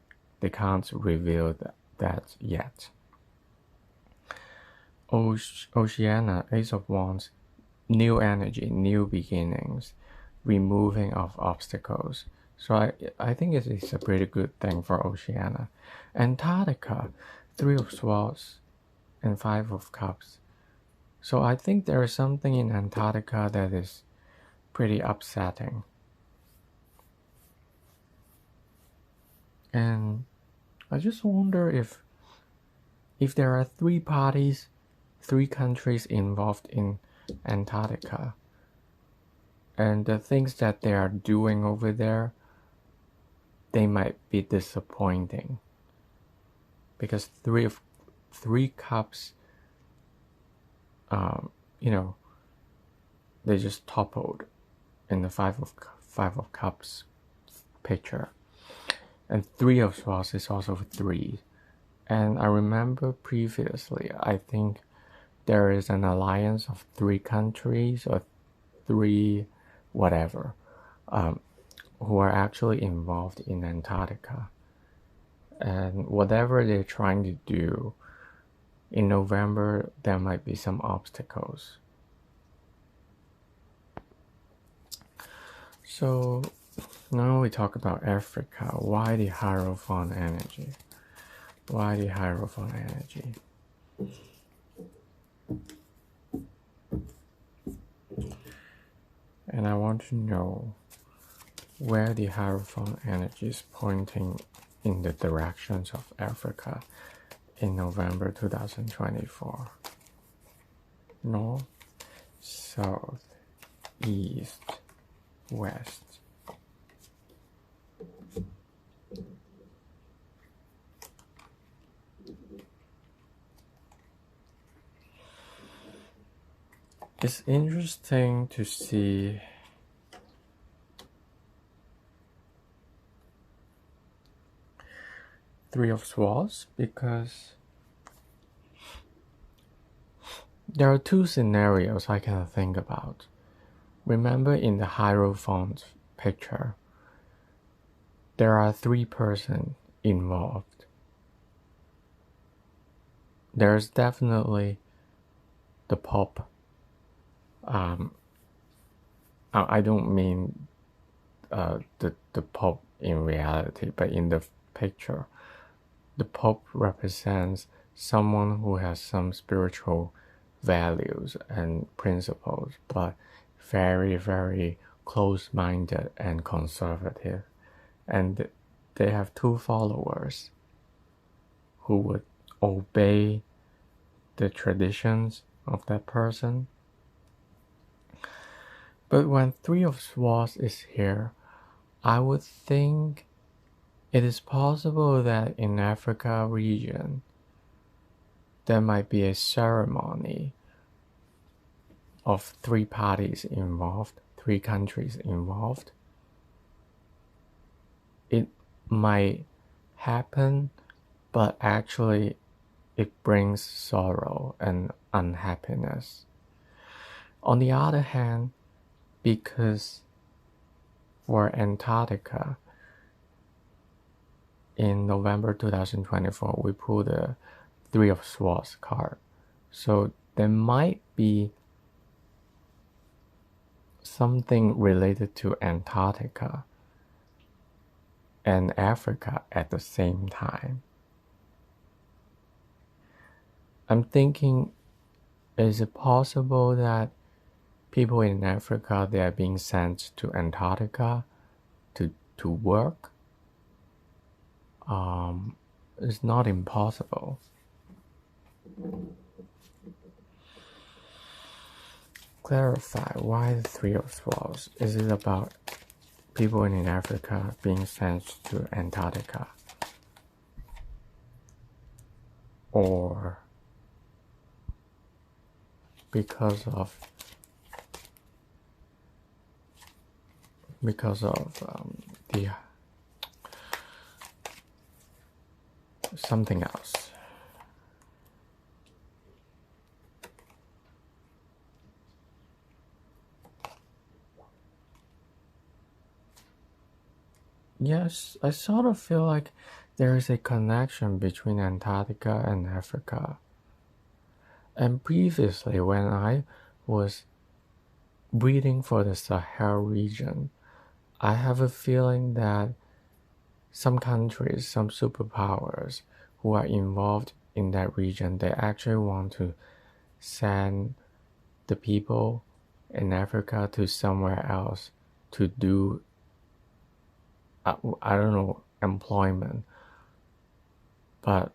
can't reveal that yet. Oceania, Ace of Wands, new energy, new beginnings, removing of obstacles. So I think it is a pretty good thing for Oceania. Antarctica, 3 of Swords and 5 of Cups. So I think there is something in Antarctica that is pretty upsetting. And I just wonder if there are 3 parties, 3 countries involved in Antarctica, and the things that they are doing over there, they might be disappointing, because 3 cups, they just toppled in the 5 Five of Cups picture. And Three of Swords is also 3. And I remember previously, I think there is an alliance of 3 countries or 3 whatever who are actually involved in Antarctica. And whatever they're trying to do, in November there might be some obstacles. So now we talk about Africa. Why the Hierophant energy? Why the Hierophant energy? And I want to know where the Hierophant energy is pointing in the directions of Africa in November 2024. North, south, east, west. It's interesting to see Three of Swords because there are 2 scenarios I can think about. Remember in the Hierophant picture, there are 3 persons involved. There's definitely the Pope. I don't mean the Pope in reality, but in the picture, the Pope represents someone who has some spiritual values and principles, but very, very close-minded and conservative. And they have 2 followers who would obey the traditions of that person. But when Three of Swords is here, I would think it is possible that in Africa region, there might be a ceremony of 3 parties involved, 3 countries involved. It might happen, but actually it brings sorrow and unhappiness. On the other hand, because for Antarctica, in November 2024, we pulled the Three of Swords card. So there might be something related to Antarctica and Africa at the same time. I'm thinking, is it possible that people in Africa, they are being sent to Antarctica to work? It's not impossible. Clarify why the Three of Swords. Is it about people in Africa being sent to Antarctica? Or because of the something else. Yes, I sort of feel like there is a connection between Antarctica and Africa. And previously, when I was reading for the Sahel region, I have a feeling that some countries, some superpowers who are involved in that region, they actually want to send the people in Africa to somewhere else to do, I don't know, employment. But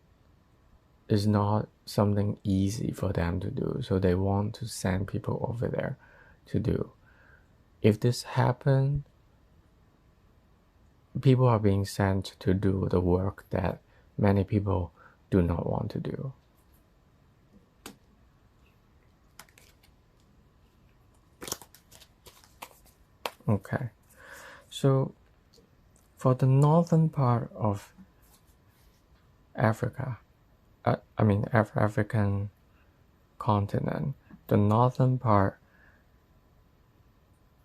it's not something easy for them to do. So they want to send people over there to do. If this happens, people are being sent to do the work that many people do not want to do. Okay. So for the northern part of Africa, African continent, the northern part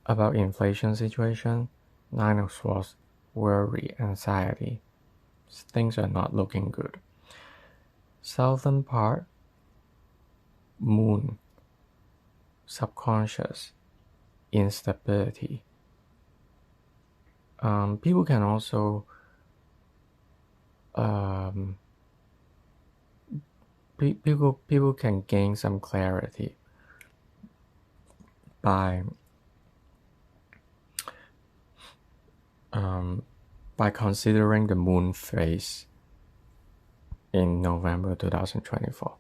about inflation situation, Nine of Swords, worry, anxiety. Things are not looking good. Southern part, Moon, subconscious, instability. People can also people can gain some clarity by considering the moon phase in November 2024.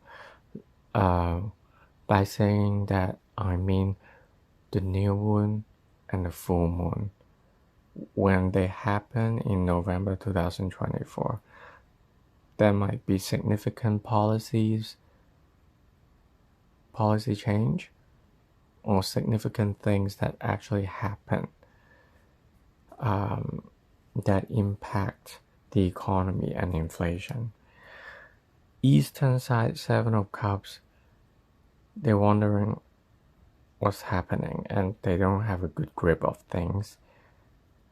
By saying that, I mean the new moon and the full moon. When they happen in November 2024, there might be significant policy change or significant things that actually happen that impact the economy and inflation. Eastern side, Seven of Cups, they're wondering what's happening and they don't have a good grip of things.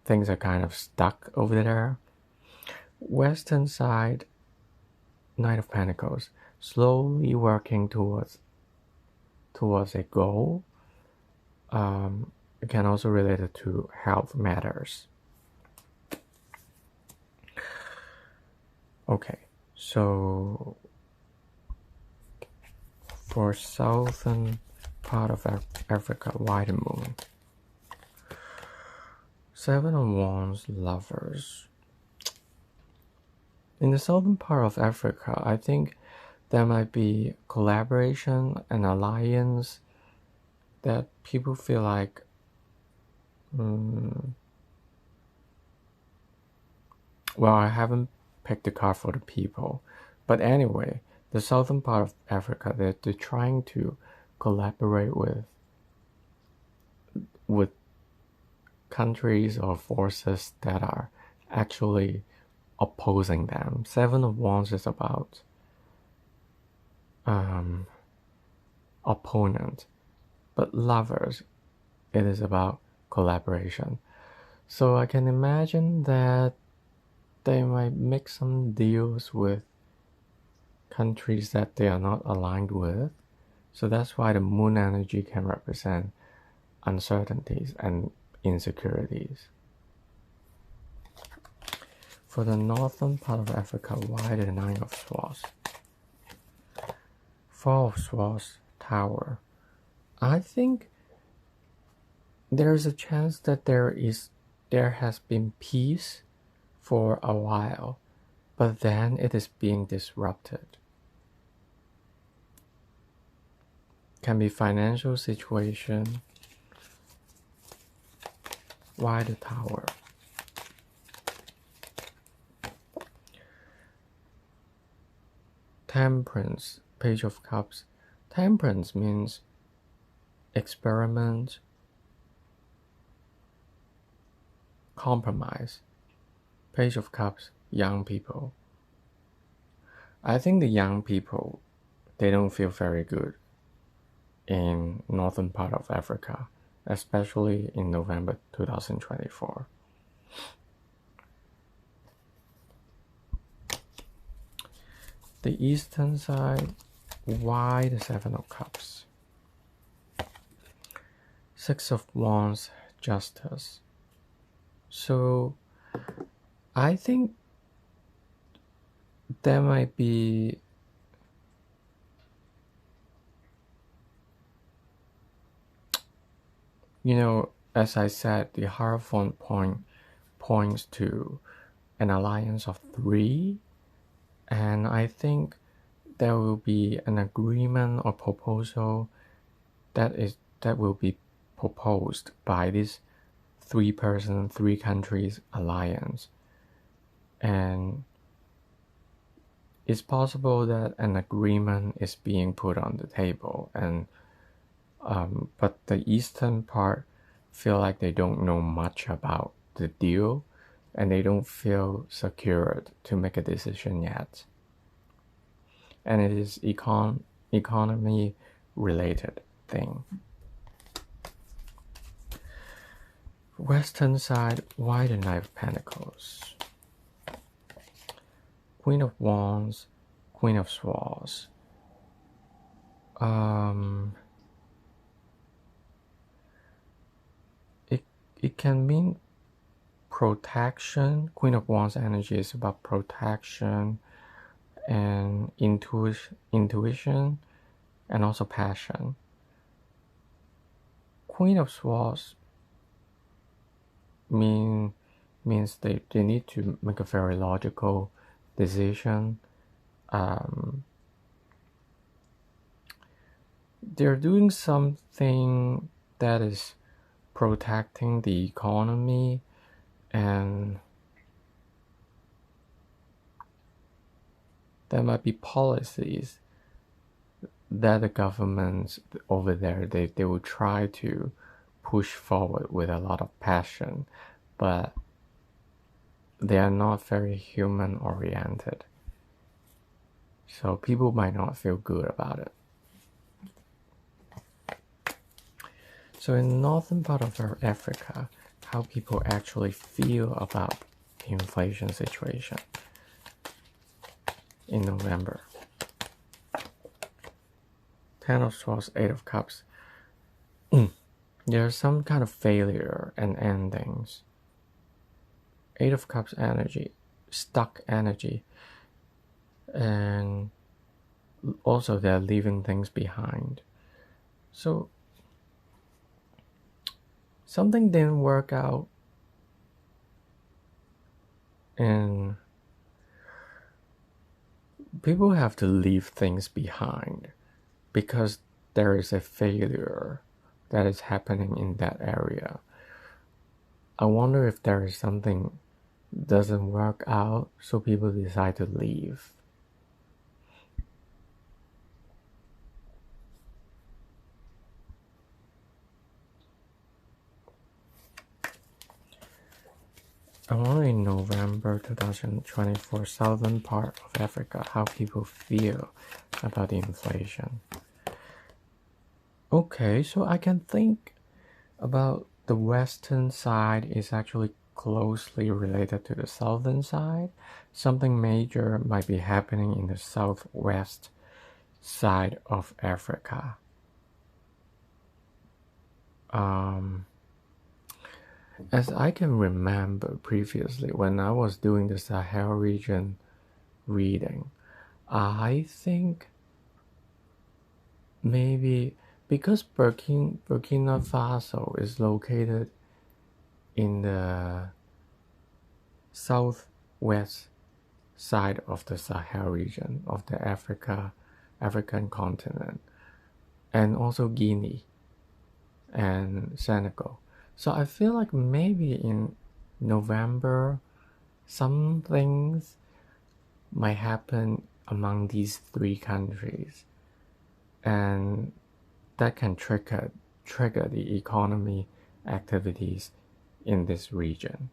Things are kind of stuck over there. Western side, Knight of Pentacles, slowly working towards a goal. It can also relate it to health matters. Okay, so for southern part of Africa, why the moon? Seven of Wands, Lovers. In the southern part of Africa, I think there might be collaboration and alliance that people feel like well, I haven't picked the card for the people, but anyway, the southern part of Africa, they're trying to collaborate with countries or forces that are actually opposing them. Seven of Wands is about opponent, but Lovers, it is about collaboration. So I can imagine that they might make some deals with countries that they are not aligned with. So that's why the moon energy can represent uncertainties and insecurities. For the northern part of Africa, why the Nine of Swords? Four of Swords, Tower. I think there is a chance that there has been peace for a while, but then it is being disrupted. Can be financial situation. Why the Tower? Temperance, Page of Cups. Temperance means experiment, compromise. Page of Cups, young people. I think the young people, they don't feel very good in northern part of Africa, especially in November 2024. The eastern side, why the Seven of Cups? Six of Wands, Justice. So I think there might be as I said, the Hierophant points to an alliance of three, and I think there will be an agreement or proposal that will be proposed by this three-person, three countries alliance, and it's possible that an agreement is being put on the table, and but the eastern part feel like they don't know much about the deal, and they don't feel secured to make a decision yet. And it is economy related thing. Western side, why the Knight of Pentacles? Queen of Wands, Queen of Swords. It can mean protection. Queen of Wands energy is about protection and intuition and also passion. Queen of Swords means they need to make a very logical decision. They're doing something that is protecting the economy, and there might be policies that the governments over there they will try to push forward with a lot of passion, but they are not very human oriented, so people might not feel good about it. So in the northern part of Africa, how people actually feel about the inflation situation in November. 10 of Swords, 8 of Cups. There's some kind of failure and endings. 8 of Cups energy, stuck energy. And also they're leaving things behind. So something didn't work out, and people have to leave things behind because there is a failure that is happening in that area. I wonder if there is something doesn't work out, so people decide to leave. I wonder in November 2024, southern part of Africa, how people feel about the inflation. Okay, so I can think about the western side is actually closely related to the southern side. Something major might be happening in the southwest side of Africa. As I can remember previously, when I was doing the Sahel region reading, I think maybe because Burkina Faso is located in the southwest side of the Sahel region of the African continent, and also Guinea and Senegal. So I feel like maybe in November, some things might happen among these three countries, and that can trigger the economy activities in this region.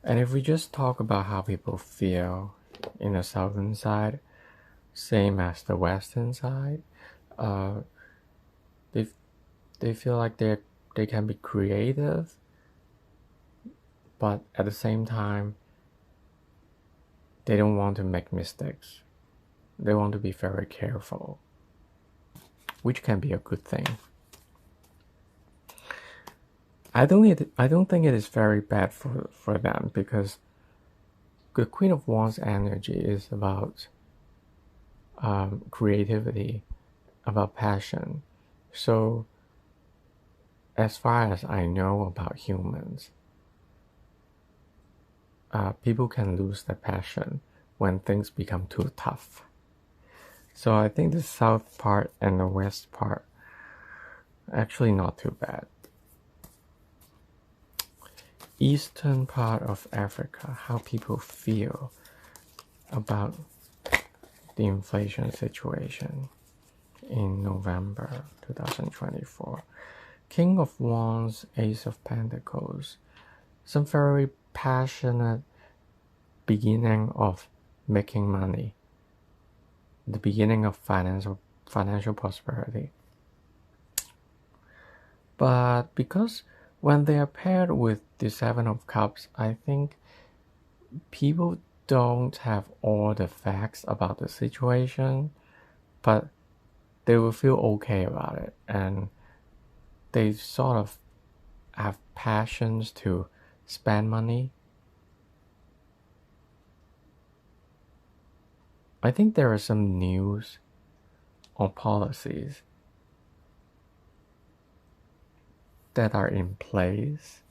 And if we just talk about how people feel in the southern side, same as the western side, they feel like they can be creative, but at the same time, they don't want to make mistakes. They want to be very careful, which can be a good thing. I don't think it is very bad for them, because the Queen of Wands energy is about creativity, about passion. So as far as I know about humans, people can lose their passion when things become too tough. So I think the south part and the west part actually not too bad. eastern part of Africa, how people feel about the inflation situation in November 2024. King of Wands, Ace of Pentacles, some very passionate beginning of making money, the beginning of financial prosperity. But because when they are paired with the Seven of Cups, I think people don't have all the facts about the situation, but they will feel okay about it, and they sort of have passions to spend money. I think there are some news or policies that are in place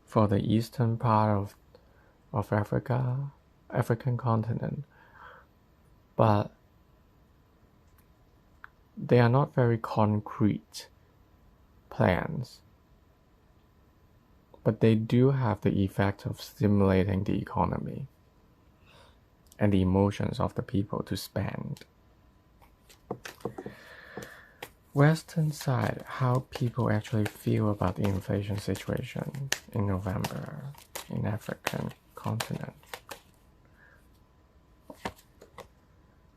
for the eastern part of African continent, but they are not very concrete plans. But they do have the effect of stimulating the economy and the emotions of the people to spend. Western side, how people actually feel about the inflation situation in November in African continent.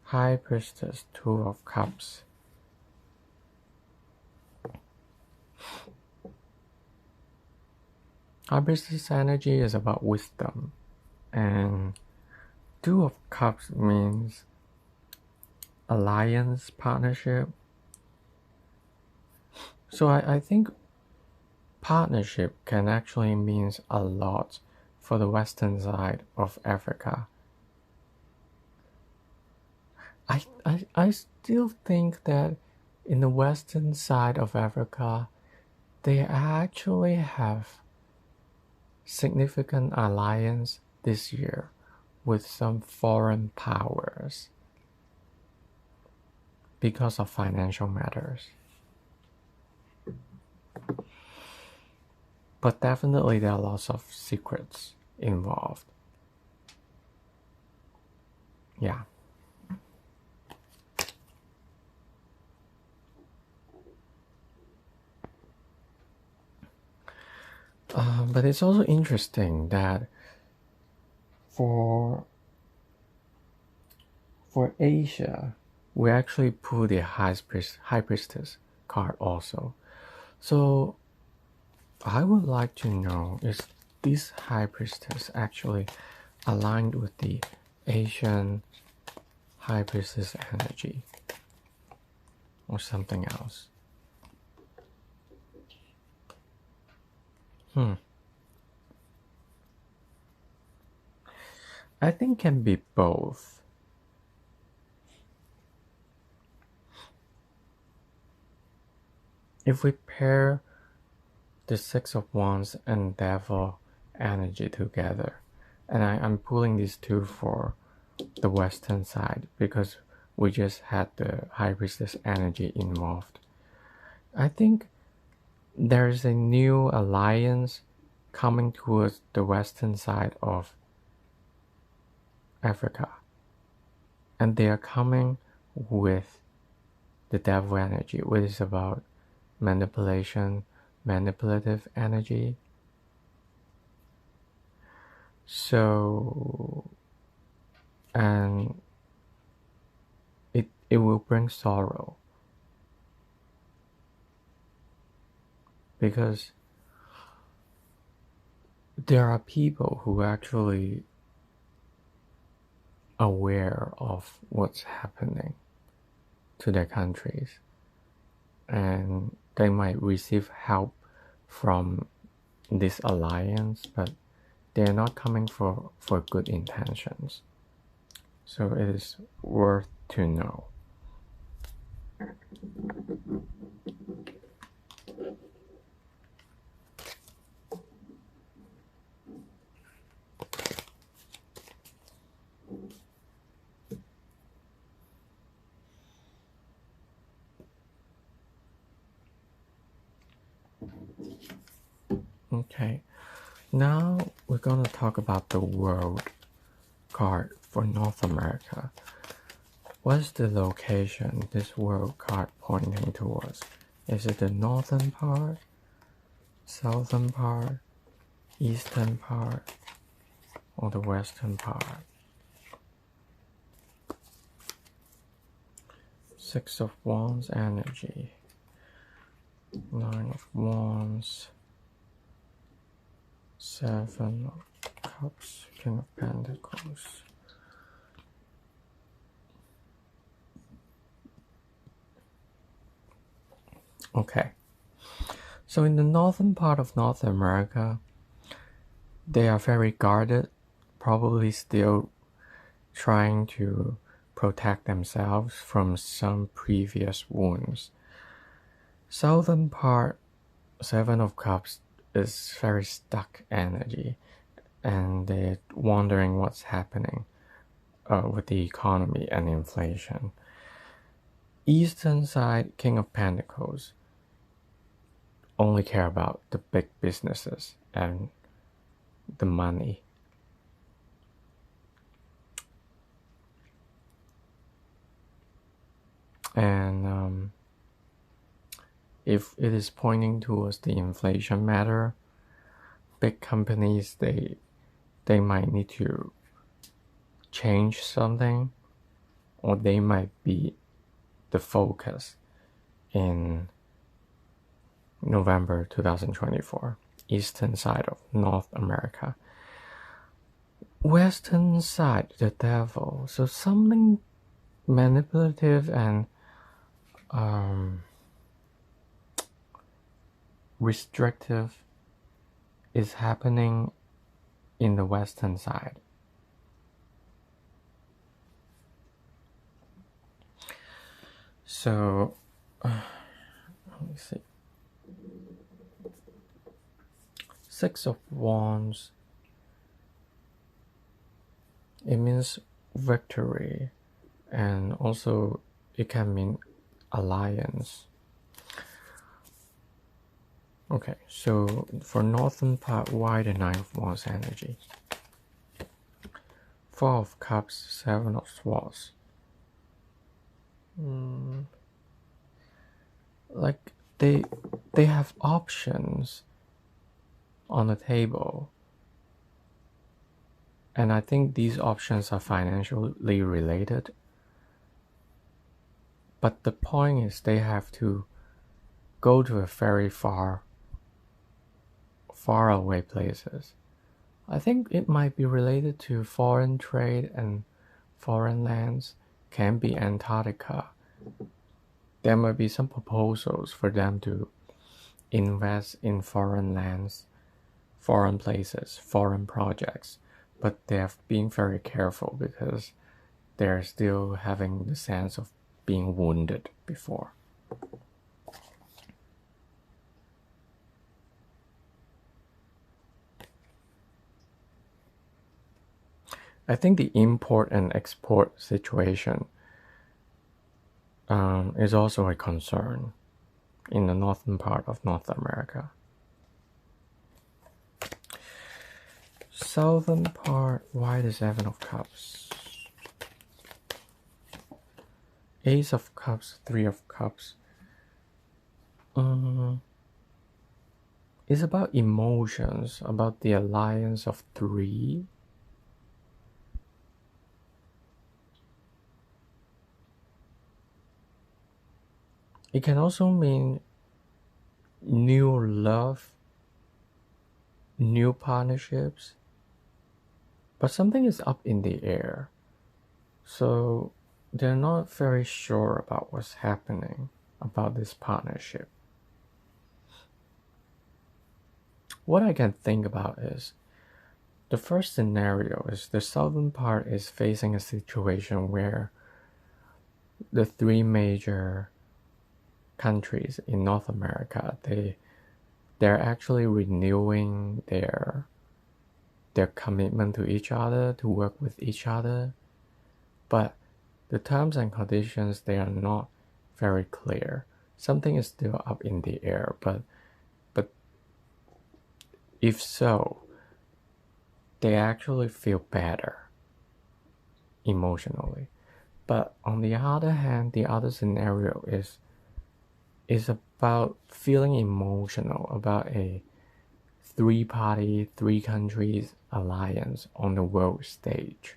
High Priestess, Two of Cups. High Priestess energy is about wisdom, and Two of Cups means alliance, partnership. So I think partnership can actually mean a lot for the western side of Africa. I still think that in the western side of Africa, they actually have significant alliance this year with some foreign powers because of financial matters. But definitely there are lots of secrets involved. Yeah. But it's also interesting that for Asia, we actually pull the High Priestess card also. So I would like to know, is this High Priestess actually aligned with the Asian High Priestess energy or something else? I think can be both. If we pair the Six of Wands and Devil energy together, and I'm pulling these two for the western side because we just had the High Priestess energy involved. I think there's a new alliance coming towards the western side of Africa, and they are coming with the Devil energy, which is about manipulation, manipulative energy. So, and it will bring sorrow because there are people who actually aware of what's happening to their countries, and they might receive help from this alliance, but they're not coming for good intentions. So it is worth to know. Okay, Now we're gonna talk about the world card for North America. What's the location this world card pointing towards? Is it the northern part, southern part, eastern part, or the western part? Six of Wands energy, Nine of Wands, Seven of Cups, King of Pentacles. Okay, so in the northern part of North America, they are very guarded, probably still trying to protect themselves from some previous wounds. Southern part, Seven of Cups, is very stuck energy, and they're wondering what's happening with the economy and inflation. Eastern side, King of Pentacles, only care about the big businesses and the money. And if it is pointing towards the inflation matter, big companies, they might need to change something, or they might be the focus in November 2024, eastern side of North America. Western side, the devil. So something manipulative and restrictive is happening in the western side. So let me see. Six of Wands, it means victory, and also it can mean alliance. Okay, so for northern part, why the Nine of Wands energy? Four of Cups, Seven of Swords. Like they have options on the table, and I think these options are financially related. But the point is, they have to go to a very far away places. I think it might be related to foreign trade and foreign lands. Can be Antarctica. There might be some proposals for them to invest in foreign lands, foreign places, foreign projects, but they have been very careful because they're still having the sense of being wounded before. I think the import and export situation is also a concern in the northern part of North America. Southern part, why the Seven of Cups? Ace of Cups, Three of Cups. It's about emotions, about the alliance of three. It can also mean new love, new partnerships, but something is up in the air. So they're not very sure about what's happening about this partnership. What I can think about is, the first scenario is the southern part is facing a situation where the three major countries in North America, they're actually renewing their commitment to each other, to work with each other, but the terms and conditions, they are not very clear. Something is still up in the air, but if so, they actually feel better emotionally. But on the other hand, the other scenario is about feeling emotional about a three-party, three countries alliance on the world stage.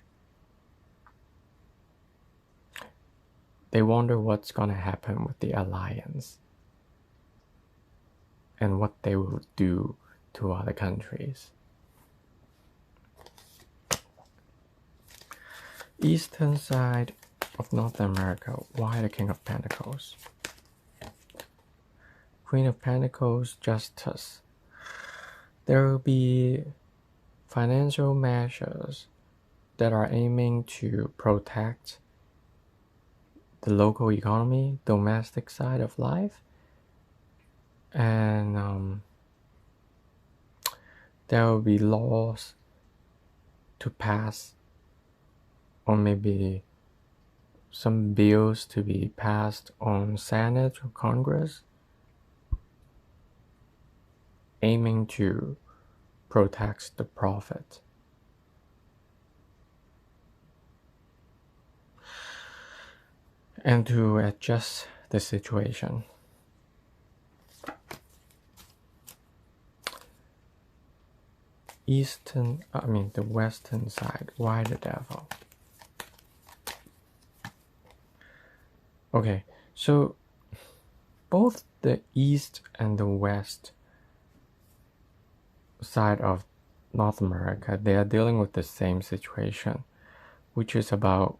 They wonder what's gonna happen with the alliance and what they will do to other countries. Eastern side of North America, why the King of Pentacles? Queen of Pentacles, Justice. There will be financial measures that are aiming to protect the local economy, domestic side of life, and there will be laws to pass, or maybe some bills to be passed on Senate or Congress, aiming to protect the profit. And to adjust the situation. The western side, why the devil? Okay, so both the east and the west side of North America, they are dealing with the same situation, which is about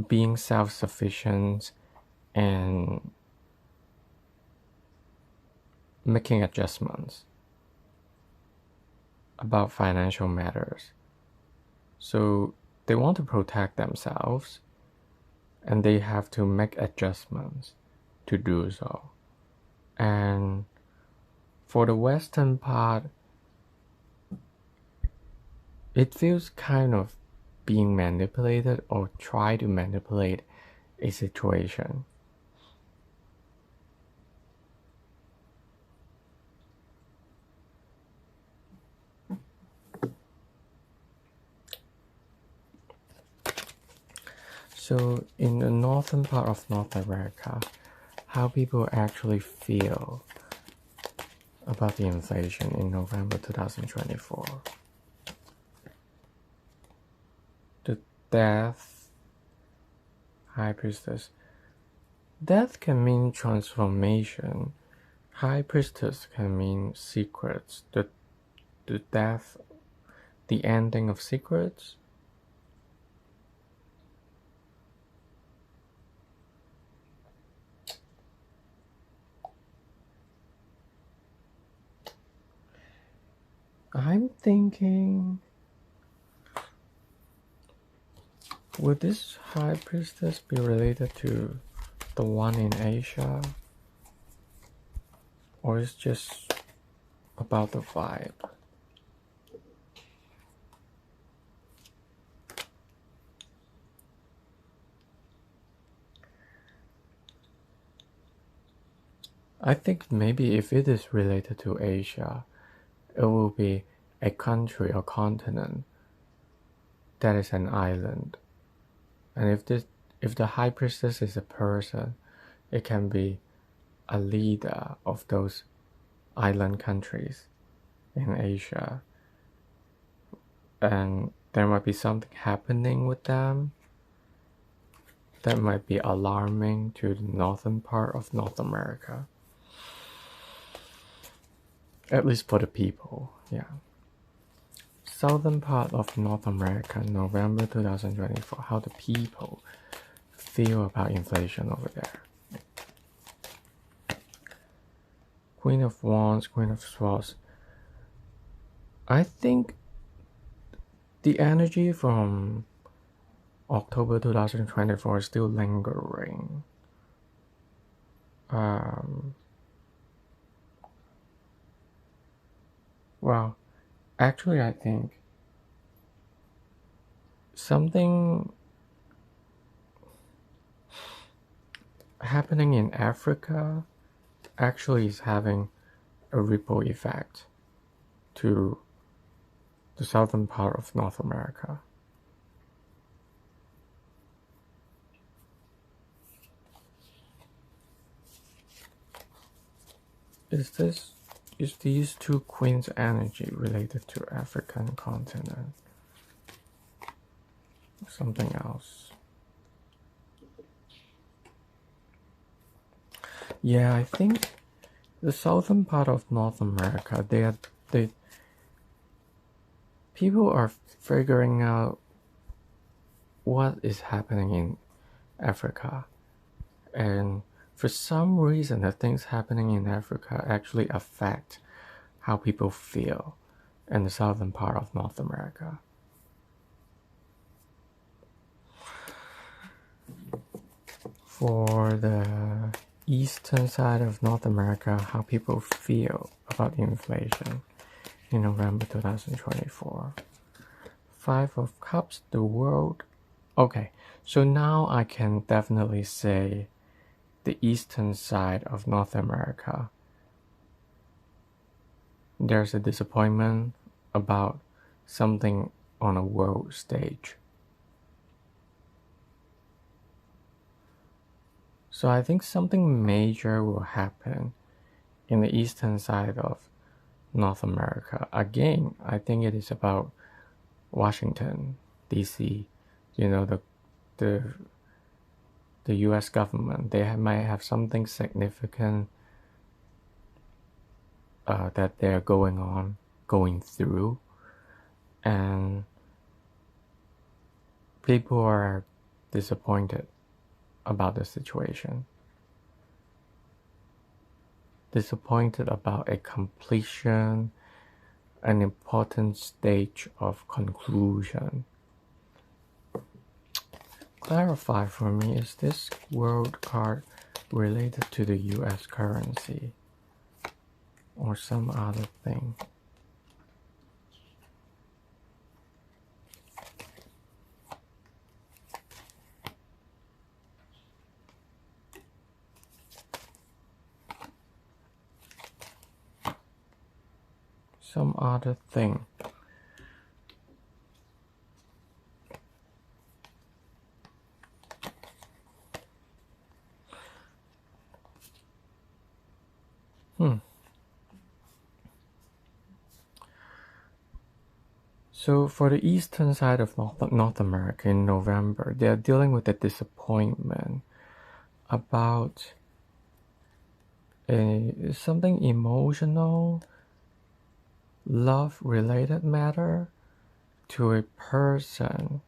being self-sufficient and making adjustments about financial matters. So they want to protect themselves and they have to make adjustments to do so. And for the western part, it feels kind of being manipulated or try to manipulate a situation. So in the northern part of North America, how people actually feel about the inflation in November 2024. The Death, High Priestess. Death can mean transformation. High Priestess can mean secrets. The death, the ending of secrets. I'm thinking, would this High Priestess be related to the one in Asia? Or is just about the vibe? I think maybe if it is related to Asia, it will be a country or continent that is an island. And if the High Priestess is a person, it can be a leader of those island countries in Asia. And there might be something happening with them that might be alarming to the northern part of North America. At least for the people, yeah. Southern part of North America, November 2024, how the people feel about inflation over there. Queen of Wands, Queen of Swords. I think the energy from October 2024 is still lingering. Well, actually, I think something happening in Africa actually is having a ripple effect to the southern part of North America. Is these two queens energy related to African continent? Something else? Yeah, I think the southern part of North America, people are figuring out what is happening in Africa, and for some reason the things happening in Africa actually affect how people feel in the southern part of North America. For the eastern side of North America, how people feel about inflation in November 2024. Five of Cups, the world. Okay, so now I can definitely say the eastern side of North America, there's a disappointment about something on a world stage. So I think something major will happen in the eastern side of North America. Again, I think it is about Washington, D.C., the U.S. government. They might have something significant that they're going through, and people are disappointed about the situation. Disappointed about a completion, an important stage of conclusion. Clarify for me, is this world card related to the US currency or some other thing? Some other thing. So for the eastern side of North America in November, they are dealing with a disappointment about something emotional, love-related matter to a person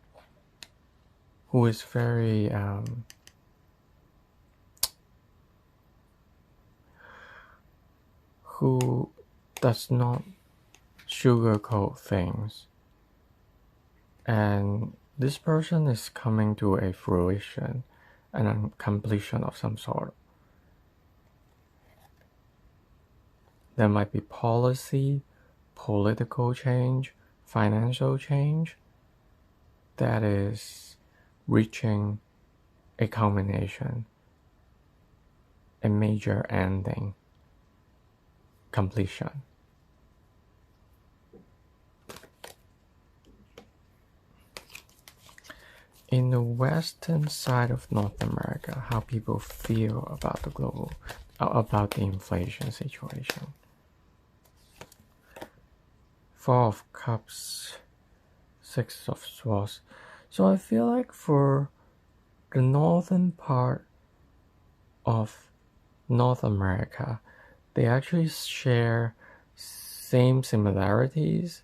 who is very who does not sugarcoat things, and this person is coming to a fruition and a completion of some sort. There might be policy, political change, financial change that is reaching a culmination, a major ending, completion. In the western side of North America, how people feel about the inflation situation. Four of Cups, Six of Swords. So I feel like for the northern part of North America, they actually share same similarities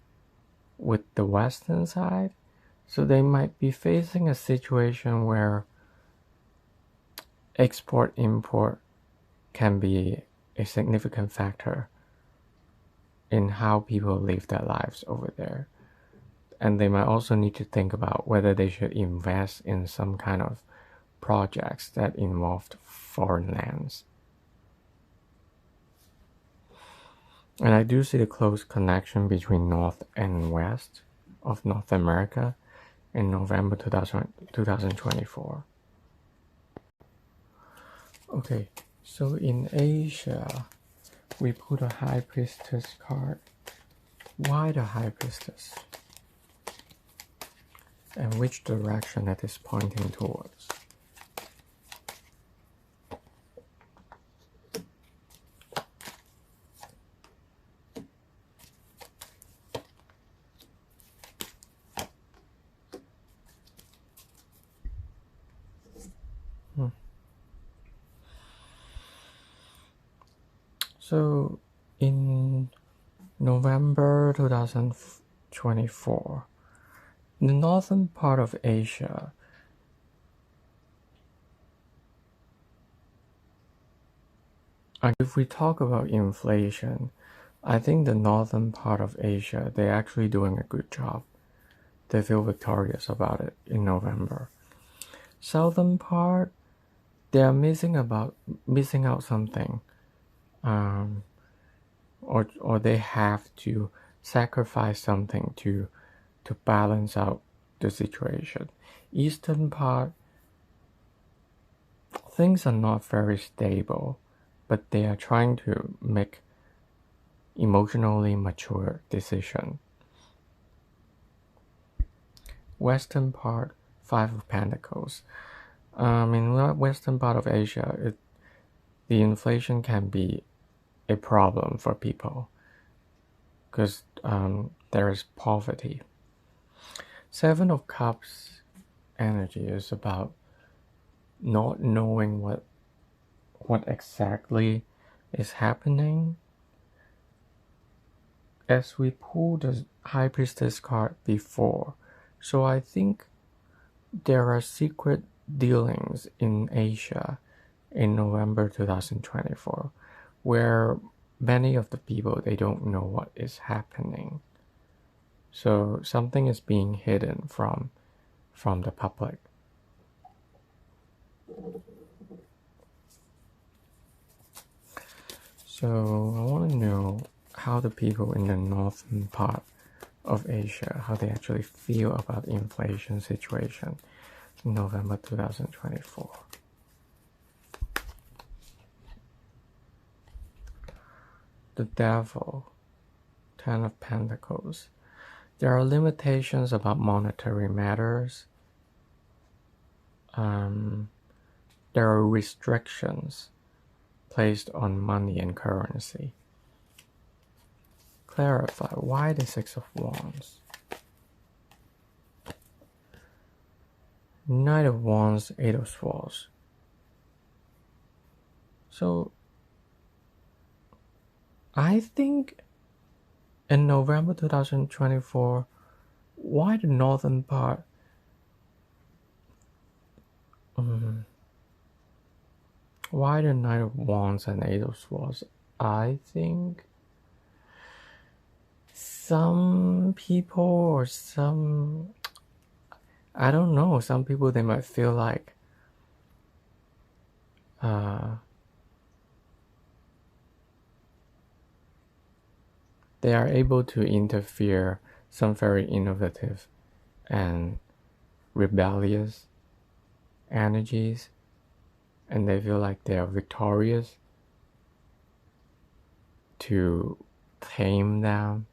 with the western side. So they might be facing a situation where export-import can be a significant factor in how people live their lives over there. And they might also need to think about whether they should invest in some kind of projects that involved foreign lands. And I do see the close connection between North and West of North America in November 2024. Okay, so in Asia, we put a High Priestess card. Why the High Priestess? and which direction it is pointing towards. So in November 2024, the northern part of Asia, and if we talk about inflation, I think the northern part of Asia, they're actually doing a good job. They feel victorious about it in November. Southern part, they are missing out something, or they have to sacrifice something to balance out the situation. Eastern part, things are not very stable, but they are trying to make emotionally mature decision. Western part, Five of Pentacles. In the western part of Asia, the inflation can be a problem for people because there is poverty. Seven of Cups energy is about not knowing what exactly is happening. As we pulled the High Priestess card before, so I think there are secret dealings in Asia in November 2024 where many of the people, they don't know what is happening. So something is being hidden from the public. So I want to know how the people in the northern part of Asia, how they actually feel about the inflation situation in November 2024. The Devil, Ten of Pentacles. There are limitations about monetary matters. There are restrictions placed on money and currency. Clarify, why the Six of Wands? Knight of Wands, Eight of Swords. So I think in November 2024, why the northern part? Why the Knight of Wands and Eight of Swords? I think some people or I don't know, some people, they might feel like they are able to interfere some very innovative and rebellious energies, and they feel like they are victorious to tame them.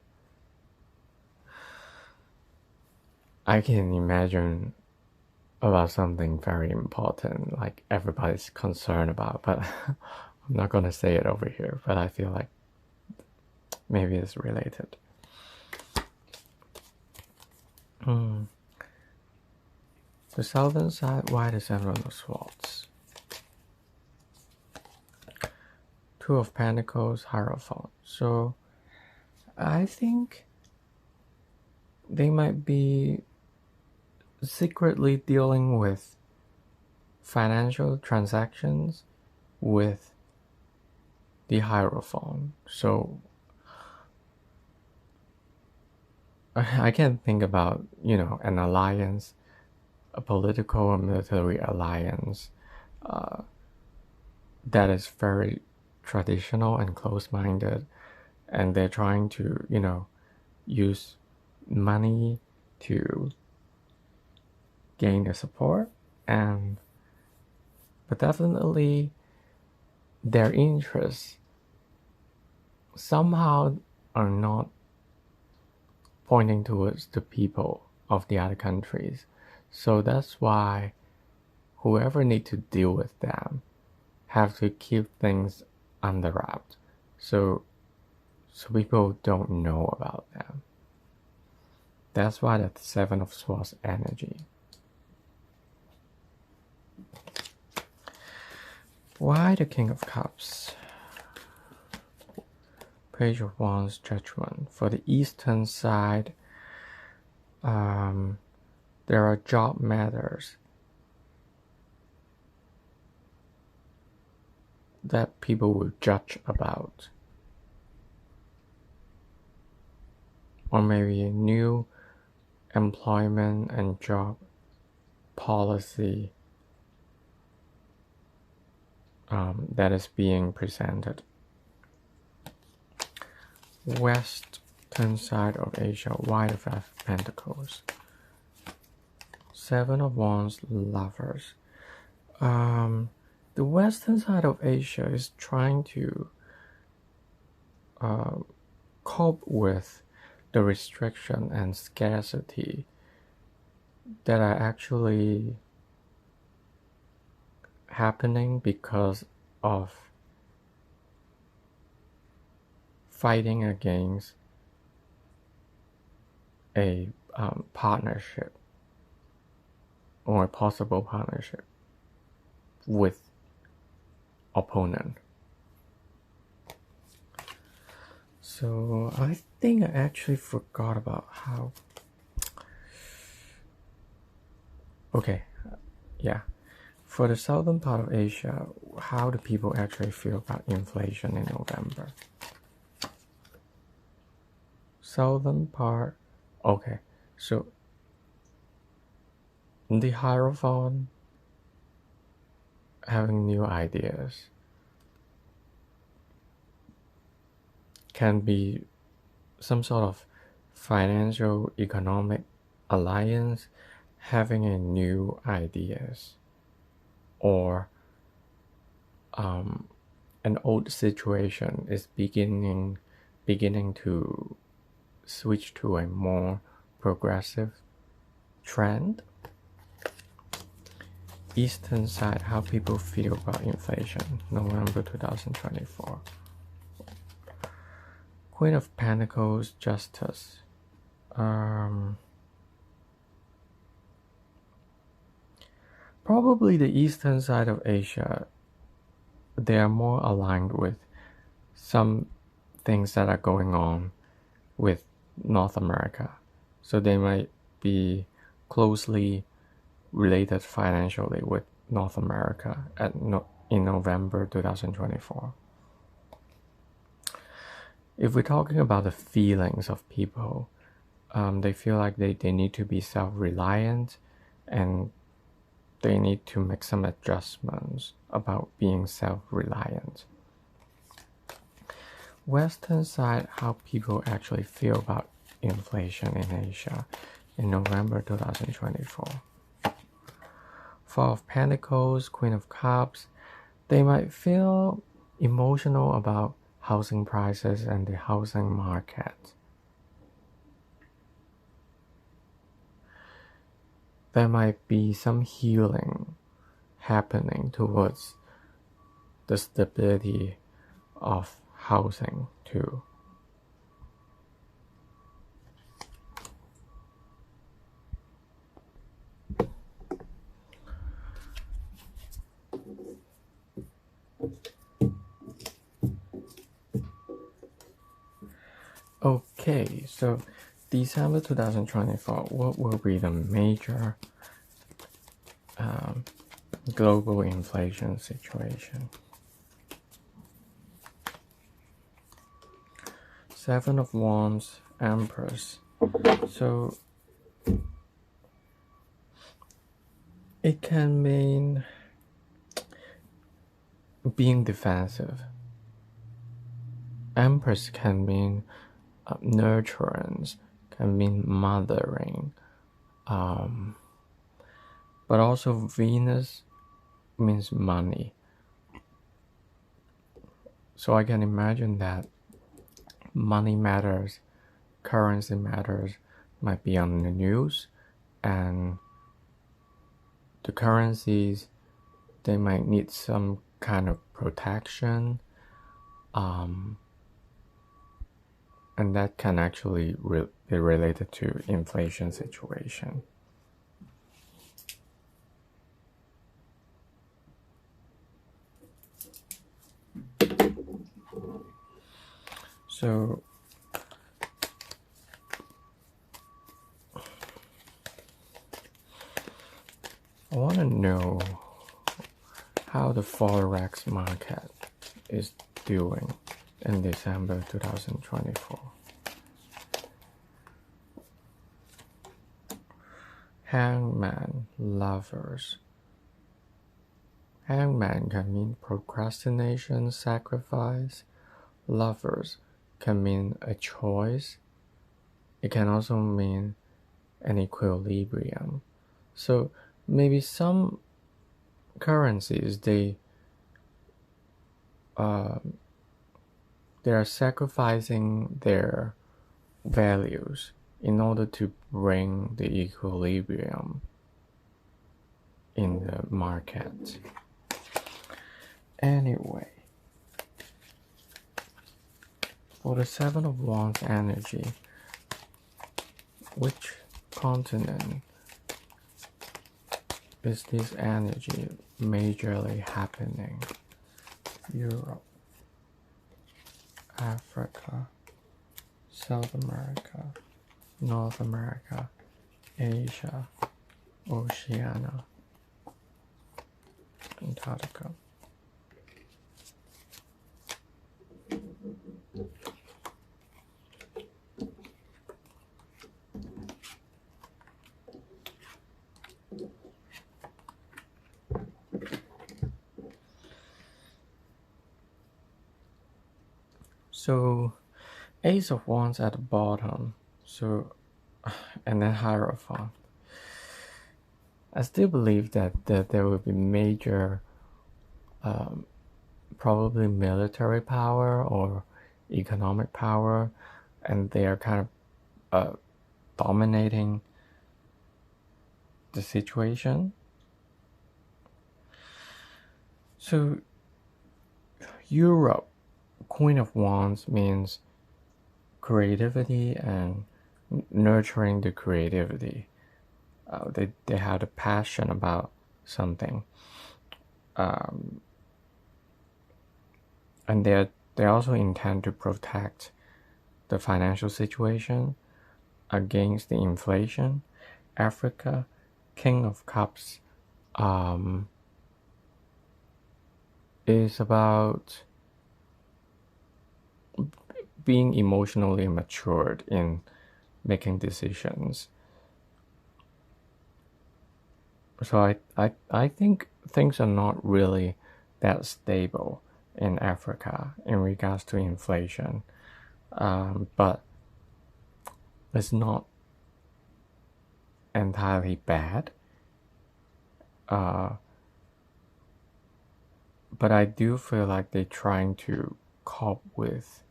I can imagine about something very important, like everybody's concerned about, but I'm not gonna say it over here, but I feel like maybe it's related. The southern side, why the Seven of Swords? Two of Pentacles, Hierophant. So I think they might be secretly dealing with financial transactions with the Hierophant. So I can think about, an alliance, a political or military alliance that is very traditional and close-minded, and they're trying to, use money to gain their support, but definitely their interests somehow are not pointing towards the people of the other countries. So that's why whoever need to deal with them have to keep things under wraps. So people don't know about them. That's why the Seven of Swords energy. Why the King of Cups? Page of Wands, Judgment. For the eastern side, there are job matters that people will judge about. Or maybe a new employment and job policy that is being presented. Western side of Asia, why the Five of Pentacles? Seven of Wands, Lovers. The western side of Asia is trying to cope with the restriction and scarcity that are actually happening because of fighting against a partnership or a possible partnership with opponent. So I think I actually forgot about how. Okay, yeah. For the southern part of Asia, how do people actually feel about inflation in November? Southern part, okay. So the Hierophant having new ideas can be some sort of financial economic alliance having a new ideas, or an old situation is beginning to switch to a more progressive trend. Eastern side, how people feel about inflation, November 2024. Queen of Pentacles, Justice. Probably the eastern side of Asia, they are more aligned with some things that are going on with North America. So they might be closely related financially with North America in November 2024. If we're talking about the feelings of people, they feel like they need to be self-reliant, and they need to make some adjustments about being self-reliant. Western side, how people actually feel about inflation in Asia in November 2024. Four of Pentacles, Queen of Cups, they might feel emotional about housing prices and the housing market. There might be some healing happening towards the stability of housing too. Okay, so December 2024, what will be the major global inflation situation? Seven of Wands, Empress. So it can mean being defensive. Empress can mean nurturance, can mean mothering, but also Venus means money. So I can imagine that money matters, currency matters, might be on the news, and the currencies, they might need some kind of protection, and that can actually be related to inflation situation. So I want to know how the Forex market is doing in December 2024. Hangman lovers. Hangman can mean procrastination, sacrifice. Lovers can mean a choice. It can also mean an equilibrium. So maybe some currencies they are sacrificing their values in order to bring the equilibrium in the market. Anyway, for the Seven of Wands energy, which continent is this energy majorly happening? Europe, Africa, South America, North America, Asia, Oceania, Antarctica. So Ace of Wands at the bottom, so and then Hierophant. I still believe that there will be major, probably military power or economic power, and they are kind of dominating the situation. So Europe, Queen of Wands means creativity and nurturing the creativity. They have a passion about something, and they also intend to protect the financial situation against the inflation. Africa, King of Cups, is about being emotionally matured in making decisions. So I think things are not really that stable in Africa in regards to inflation, but it's not entirely bad. But I do feel like they're trying to cope with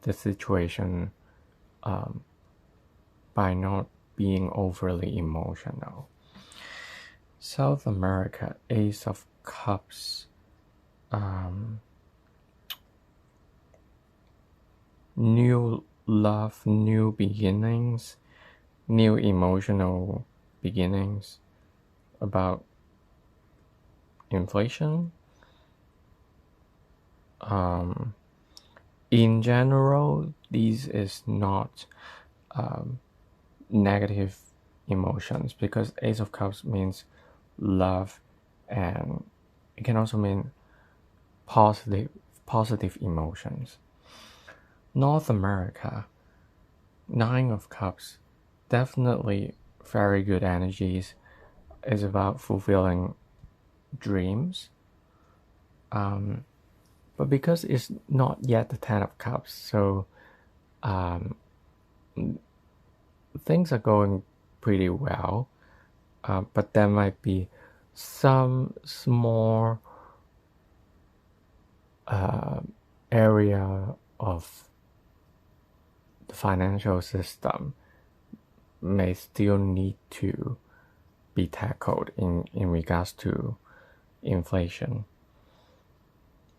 the situation by not being overly emotional. South America, Ace of Cups. New love, new beginnings, new emotional beginnings about inflation. In general, this is not negative emotions, because Ace of Cups means love, and it can also mean positive emotions. North America, Nine of Cups, definitely very good energies. Is about fulfilling dreams. But because it's not yet the Ten of Cups, so things are going pretty well. But there might be some small area of the financial system may still need to be tackled in regards to inflation.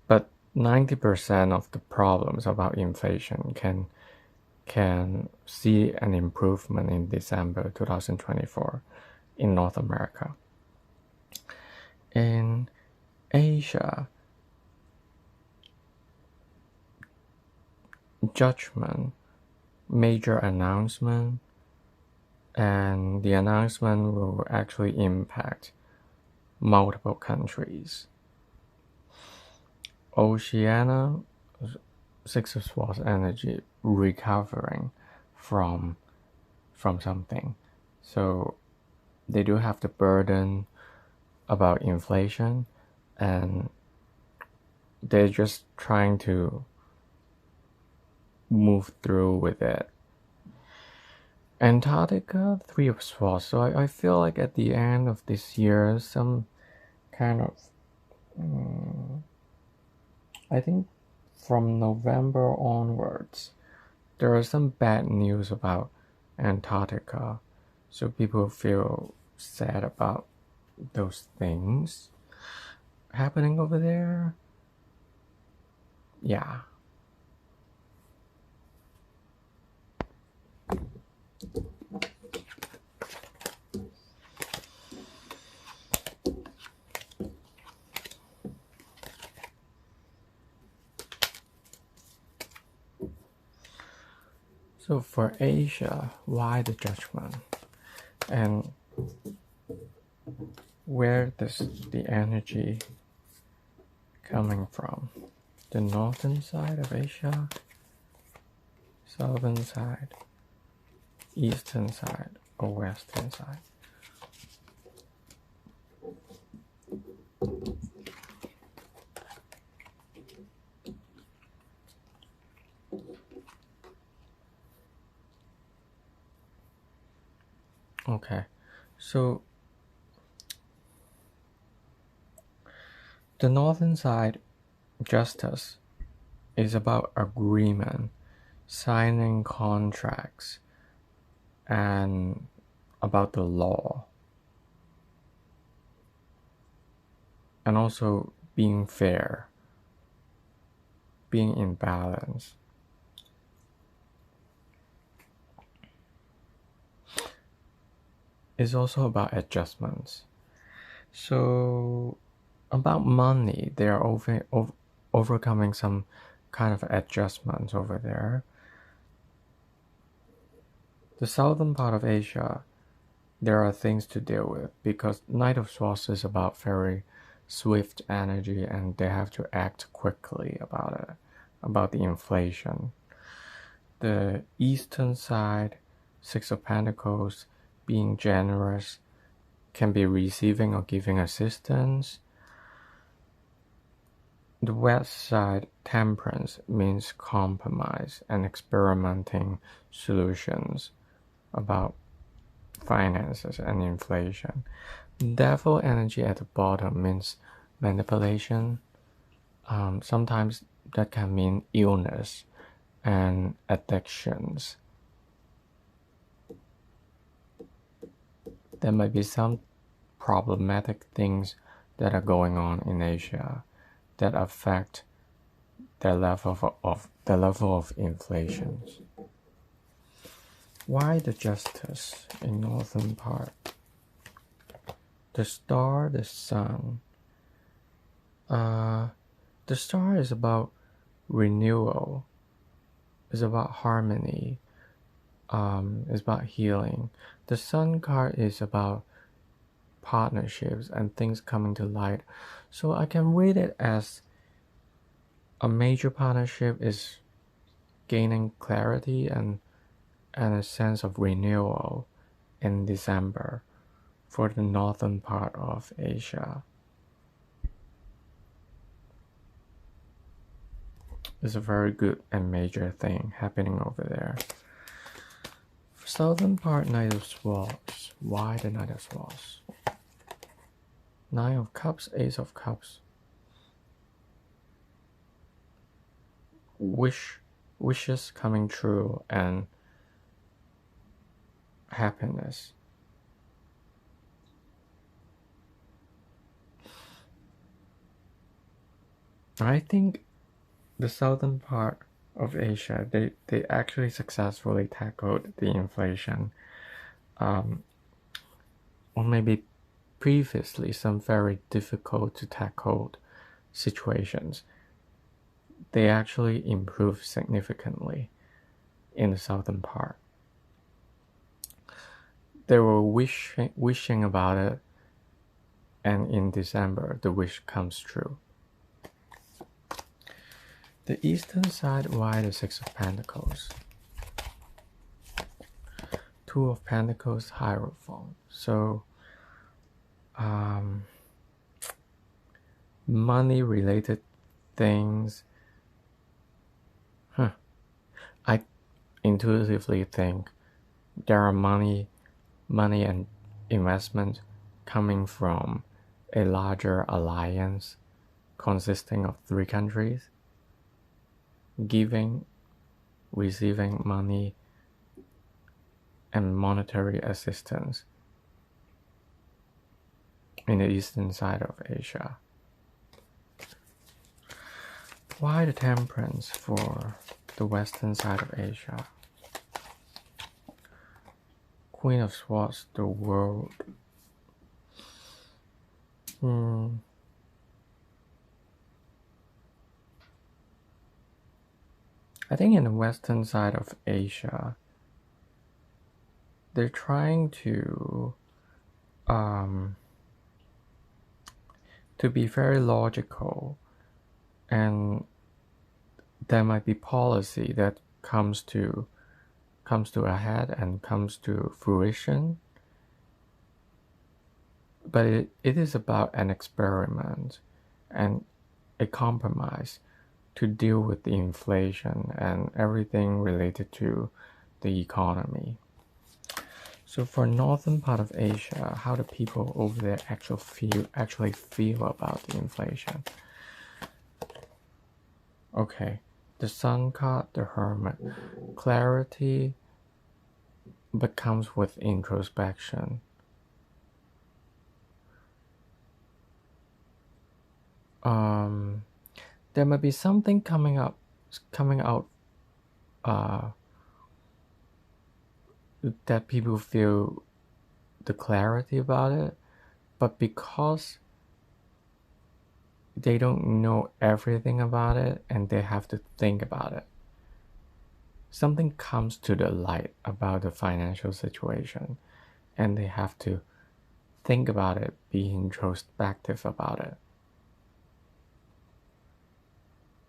But 90% of the problems about inflation can see an improvement in December 2024 in North America. In Asia, judgment, major announcement, and the announcement will actually impact multiple countries. Oceania, Six of Swords energy, recovering from something. So they do have the burden about inflation, and they're just trying to move through with it. Antarctica, Three of Swords. So I feel like at the end of this year, some kind of, I think from November onwards, there are some bad news about Antarctica. So people feel sad about those things happening over there. Yeah. So for Asia, why the judgment? And where does the energy coming from? The northern side of Asia, southern side, eastern side, or western side? Okay, so the northern side, justice, is about agreement, signing contracts, and about the law, and also being fair, being in balance. It's also about adjustments. So about money, they are overcoming some kind of adjustments over there. The southern part of Asia, there are things to deal with because Knight of Swords is about very swift energy, and they have to act quickly about it, about the inflation. The eastern side, Six of Pentacles, being generous, can be receiving or giving assistance. The west side, Temperance, means compromise and experimenting solutions about finances and inflation. Devil energy at the bottom means manipulation. Sometimes that can mean illness and addictions. There might be some problematic things that are going on in Asia that affect the level of inflation. Why the justice in northern part? The star, the sun. The star is about renewal. It's about harmony. It's about healing. The sun card is about partnerships and things coming to light. So I can read it as a major partnership is gaining clarity and a sense of renewal in December for the northern part of Asia. It's a very good and major thing happening over there. Southern part, Knight of Swords. Why the Knight of Swords? Nine of Cups, Ace of Cups. Wishes coming true and happiness. I think the southern part of Asia, they actually successfully tackled the inflation, or maybe previously some very difficult to tackle situations. They actually improved significantly in the southern part. They were wishing about it, and in December the wish comes true. The eastern side, why the Six of Pentacles? Two of Pentacles, Hierophant. So, money related things. I intuitively think there are money and investment coming from a larger alliance consisting of 3 countries, giving, receiving money and monetary assistance in the eastern side of Asia. Why the Temperance for the western side of Asia? Queen of Swords, the World. I think in the western side of Asia, they're trying to be very logical, and there might be policy that comes to a head and comes to fruition, but it is about an experiment and a compromise to deal with the inflation and everything related to the economy. So for northern part of Asia, how do people over there actually feel about the inflation? Okay, the Sun card, the Hermit. Clarity, but comes with introspection. There might be something coming out that people feel the clarity about it, but because they don't know everything about it and they have to think about it, something comes to the light about the financial situation and they have to think about it, be introspective about it.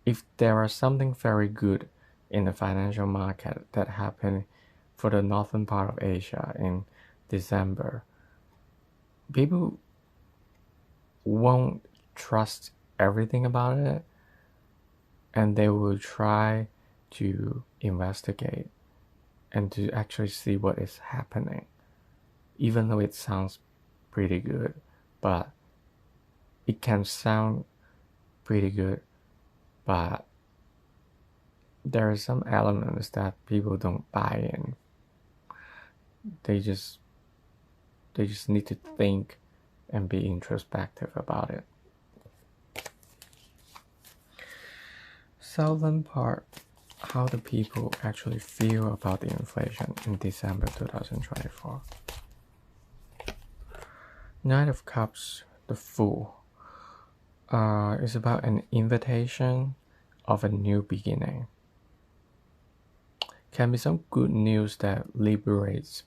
If there are something very good in the financial market that happened for the northern part of Asia in December, people won't trust everything about it, and they will try to investigate and to actually see what is happening, even though it sounds pretty good. But it can sound pretty good, but there are some elements that people don't buy in. They just need to think and be introspective about it. Southern part, how do people actually feel about the inflation in December 2024? Knight of Cups, the Fool, is about an invitation of a new beginning. Can be some good news that liberates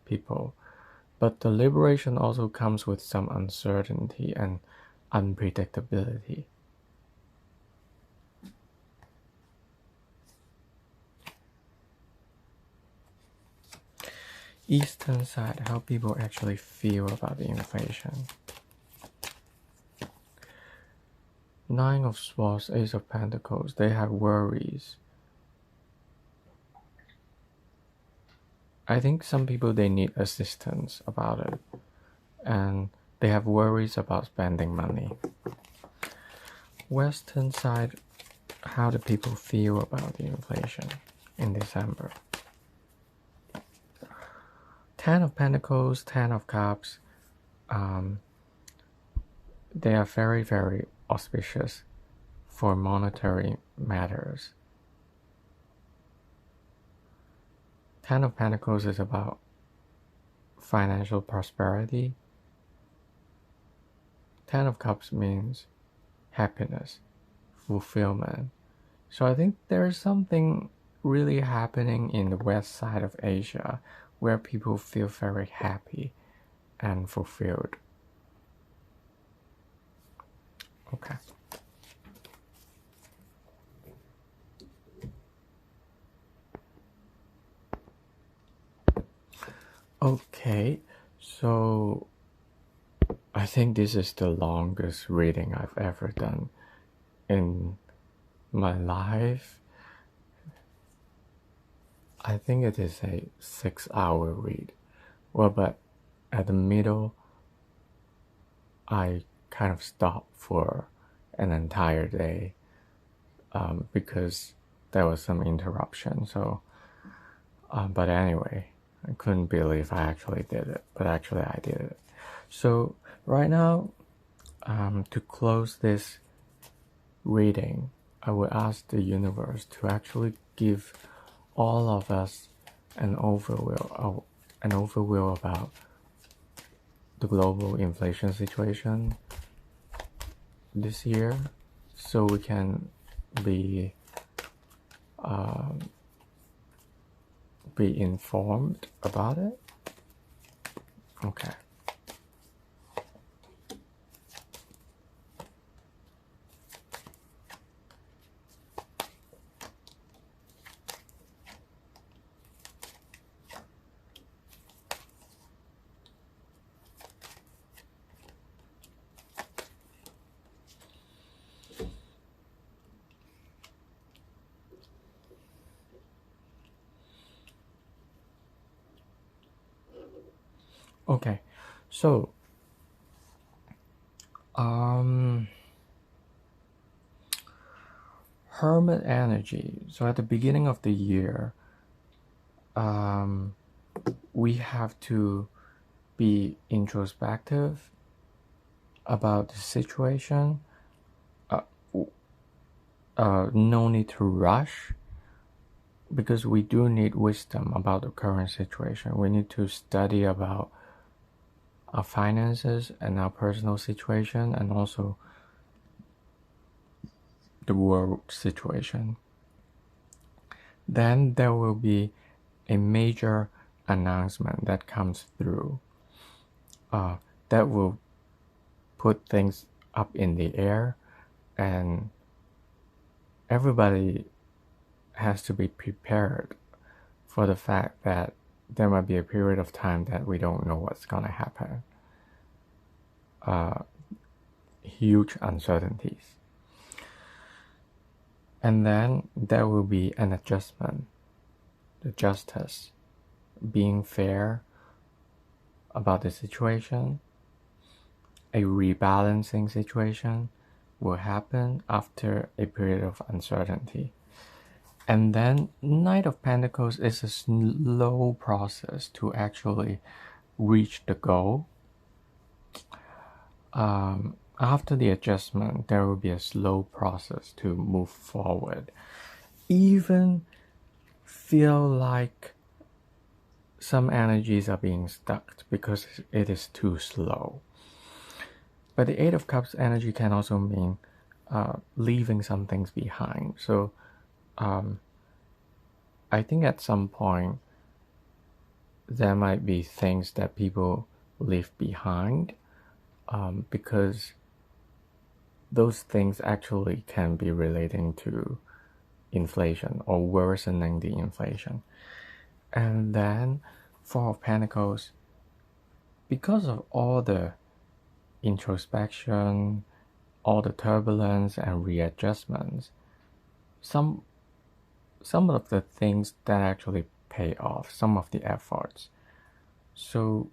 people, but the liberation also comes with some uncertainty and unpredictability. Eastern side, how people actually feel about the inflation. Nine of Swords, Ace of Pentacles, they have worries. I think some people, they need assistance about it, and they have worries about spending money. Western side, how do people feel about the inflation in December? Ten of Pentacles, Ten of Cups, they are very, very auspicious for monetary matters. Ten of Pentacles is about financial prosperity. Ten of Cups means happiness, fulfillment. So I think there's something really happening in the west side of Asia where people feel very happy and fulfilled. Okay. Okay, so I think this is the longest reading I've ever done in my life. I think it is a 6-hour read. Well, but at the middle, I kind of stopped for an entire day because there was some interruption. So, but anyway, I couldn't believe I actually did it, but actually I did it. So right now, to close this reading, I would ask the universe to actually give all of us an overview about the global inflation situation this year, so we can be informed about it. Okay. Okay, so Hermit energy. So at the beginning of the year, we have to be introspective about the situation. No need to rush, because we do need wisdom about the current situation. We need to study about our finances and our personal situation, and also the world situation. Then there will be a major announcement that comes through that will put things up in the air, and everybody has to be prepared for the fact that there might be a period of time that we don't know what's gonna happen. Huge uncertainties. And then there will be an adjustment, the justice, being fair about the situation. A rebalancing situation will happen after a period of uncertainty. And then Knight of Pentacles is a slow process to actually reach the goal. After the adjustment, there will be a slow process to move forward. Even feel like some energies are being stuck because it is too slow. But the Eight of Cups energy can also mean leaving some things behind. So I think at some point there might be things that people leave behind because those things actually can be relating to inflation or worsening the inflation. And then Four of Pentacles, because of all the introspection, all the turbulence and readjustments, some of the things that actually pay off, some of the efforts. So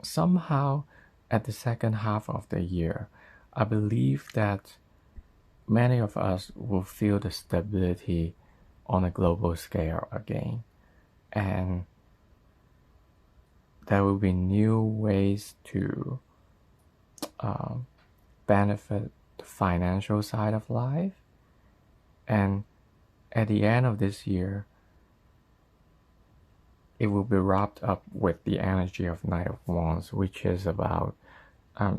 somehow at the second half of the year, I believe that many of us will feel the stability on a global scale again. And there will be new ways to benefit the financial side of life. And at the end of this year, it will be wrapped up with the energy of Knight of Wands, which is about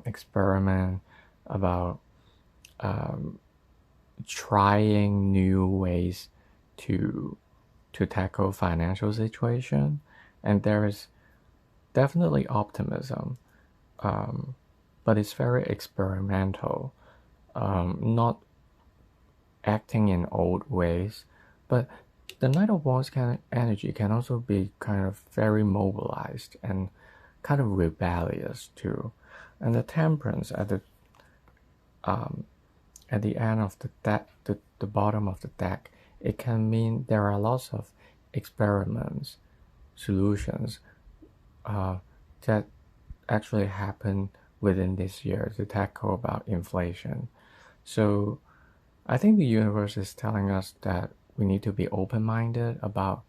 experiment, about trying new ways to tackle financial situation. And there is definitely optimism, but it's very experimental, not acting in old ways. But the Knight of Wands energy can also be kind of very mobilized and kind of rebellious too. And the Temperance at the end of the deck, the bottom of the deck, it can mean there are lots of experiments, solutions that actually happen within this year to tackle about inflation. So I think the universe is telling us that we need to be open-minded about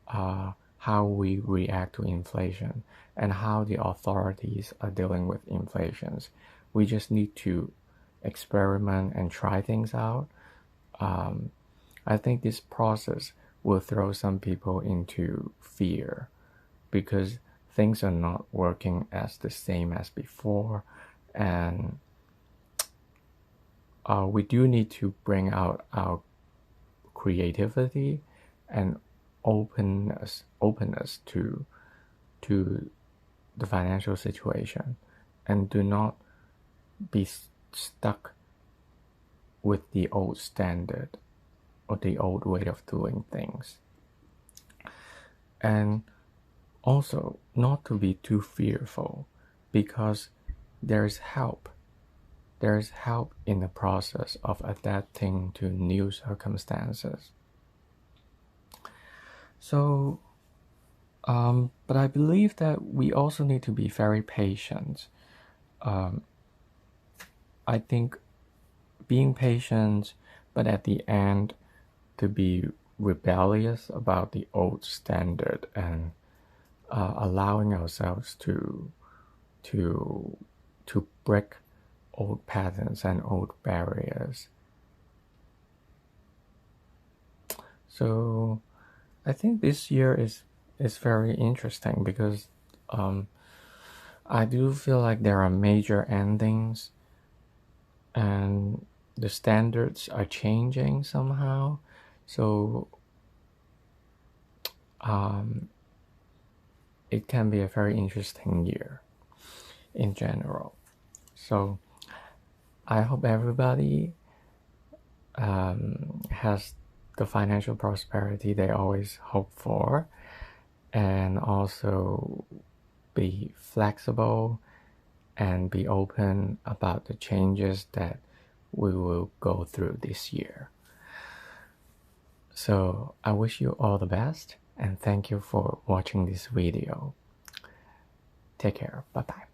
how we react to inflation and how the authorities are dealing with inflations. We just need to experiment and try things out. I think this process will throw some people into fear because things are not working as the same as before, and we do need to bring out our creativity and openness to the financial situation, and do not be stuck with the old standard or the old way of doing things. And also not to be too fearful, because there's help. There's help in the process of adapting to new circumstances. So, but I believe that we also need to be very patient. I think being patient, but at the end, to be rebellious about the old standard and allowing ourselves to break old patterns and old barriers. So I think this year is very interesting because I do feel like there are major endings and the standards are changing somehow. So it can be a very interesting year in general. So I hope everybody has the financial prosperity they always hope for, and also be flexible and be open about the changes that we will go through this year. So I wish you all the best, and thank you for watching this video. Take care. Bye-bye.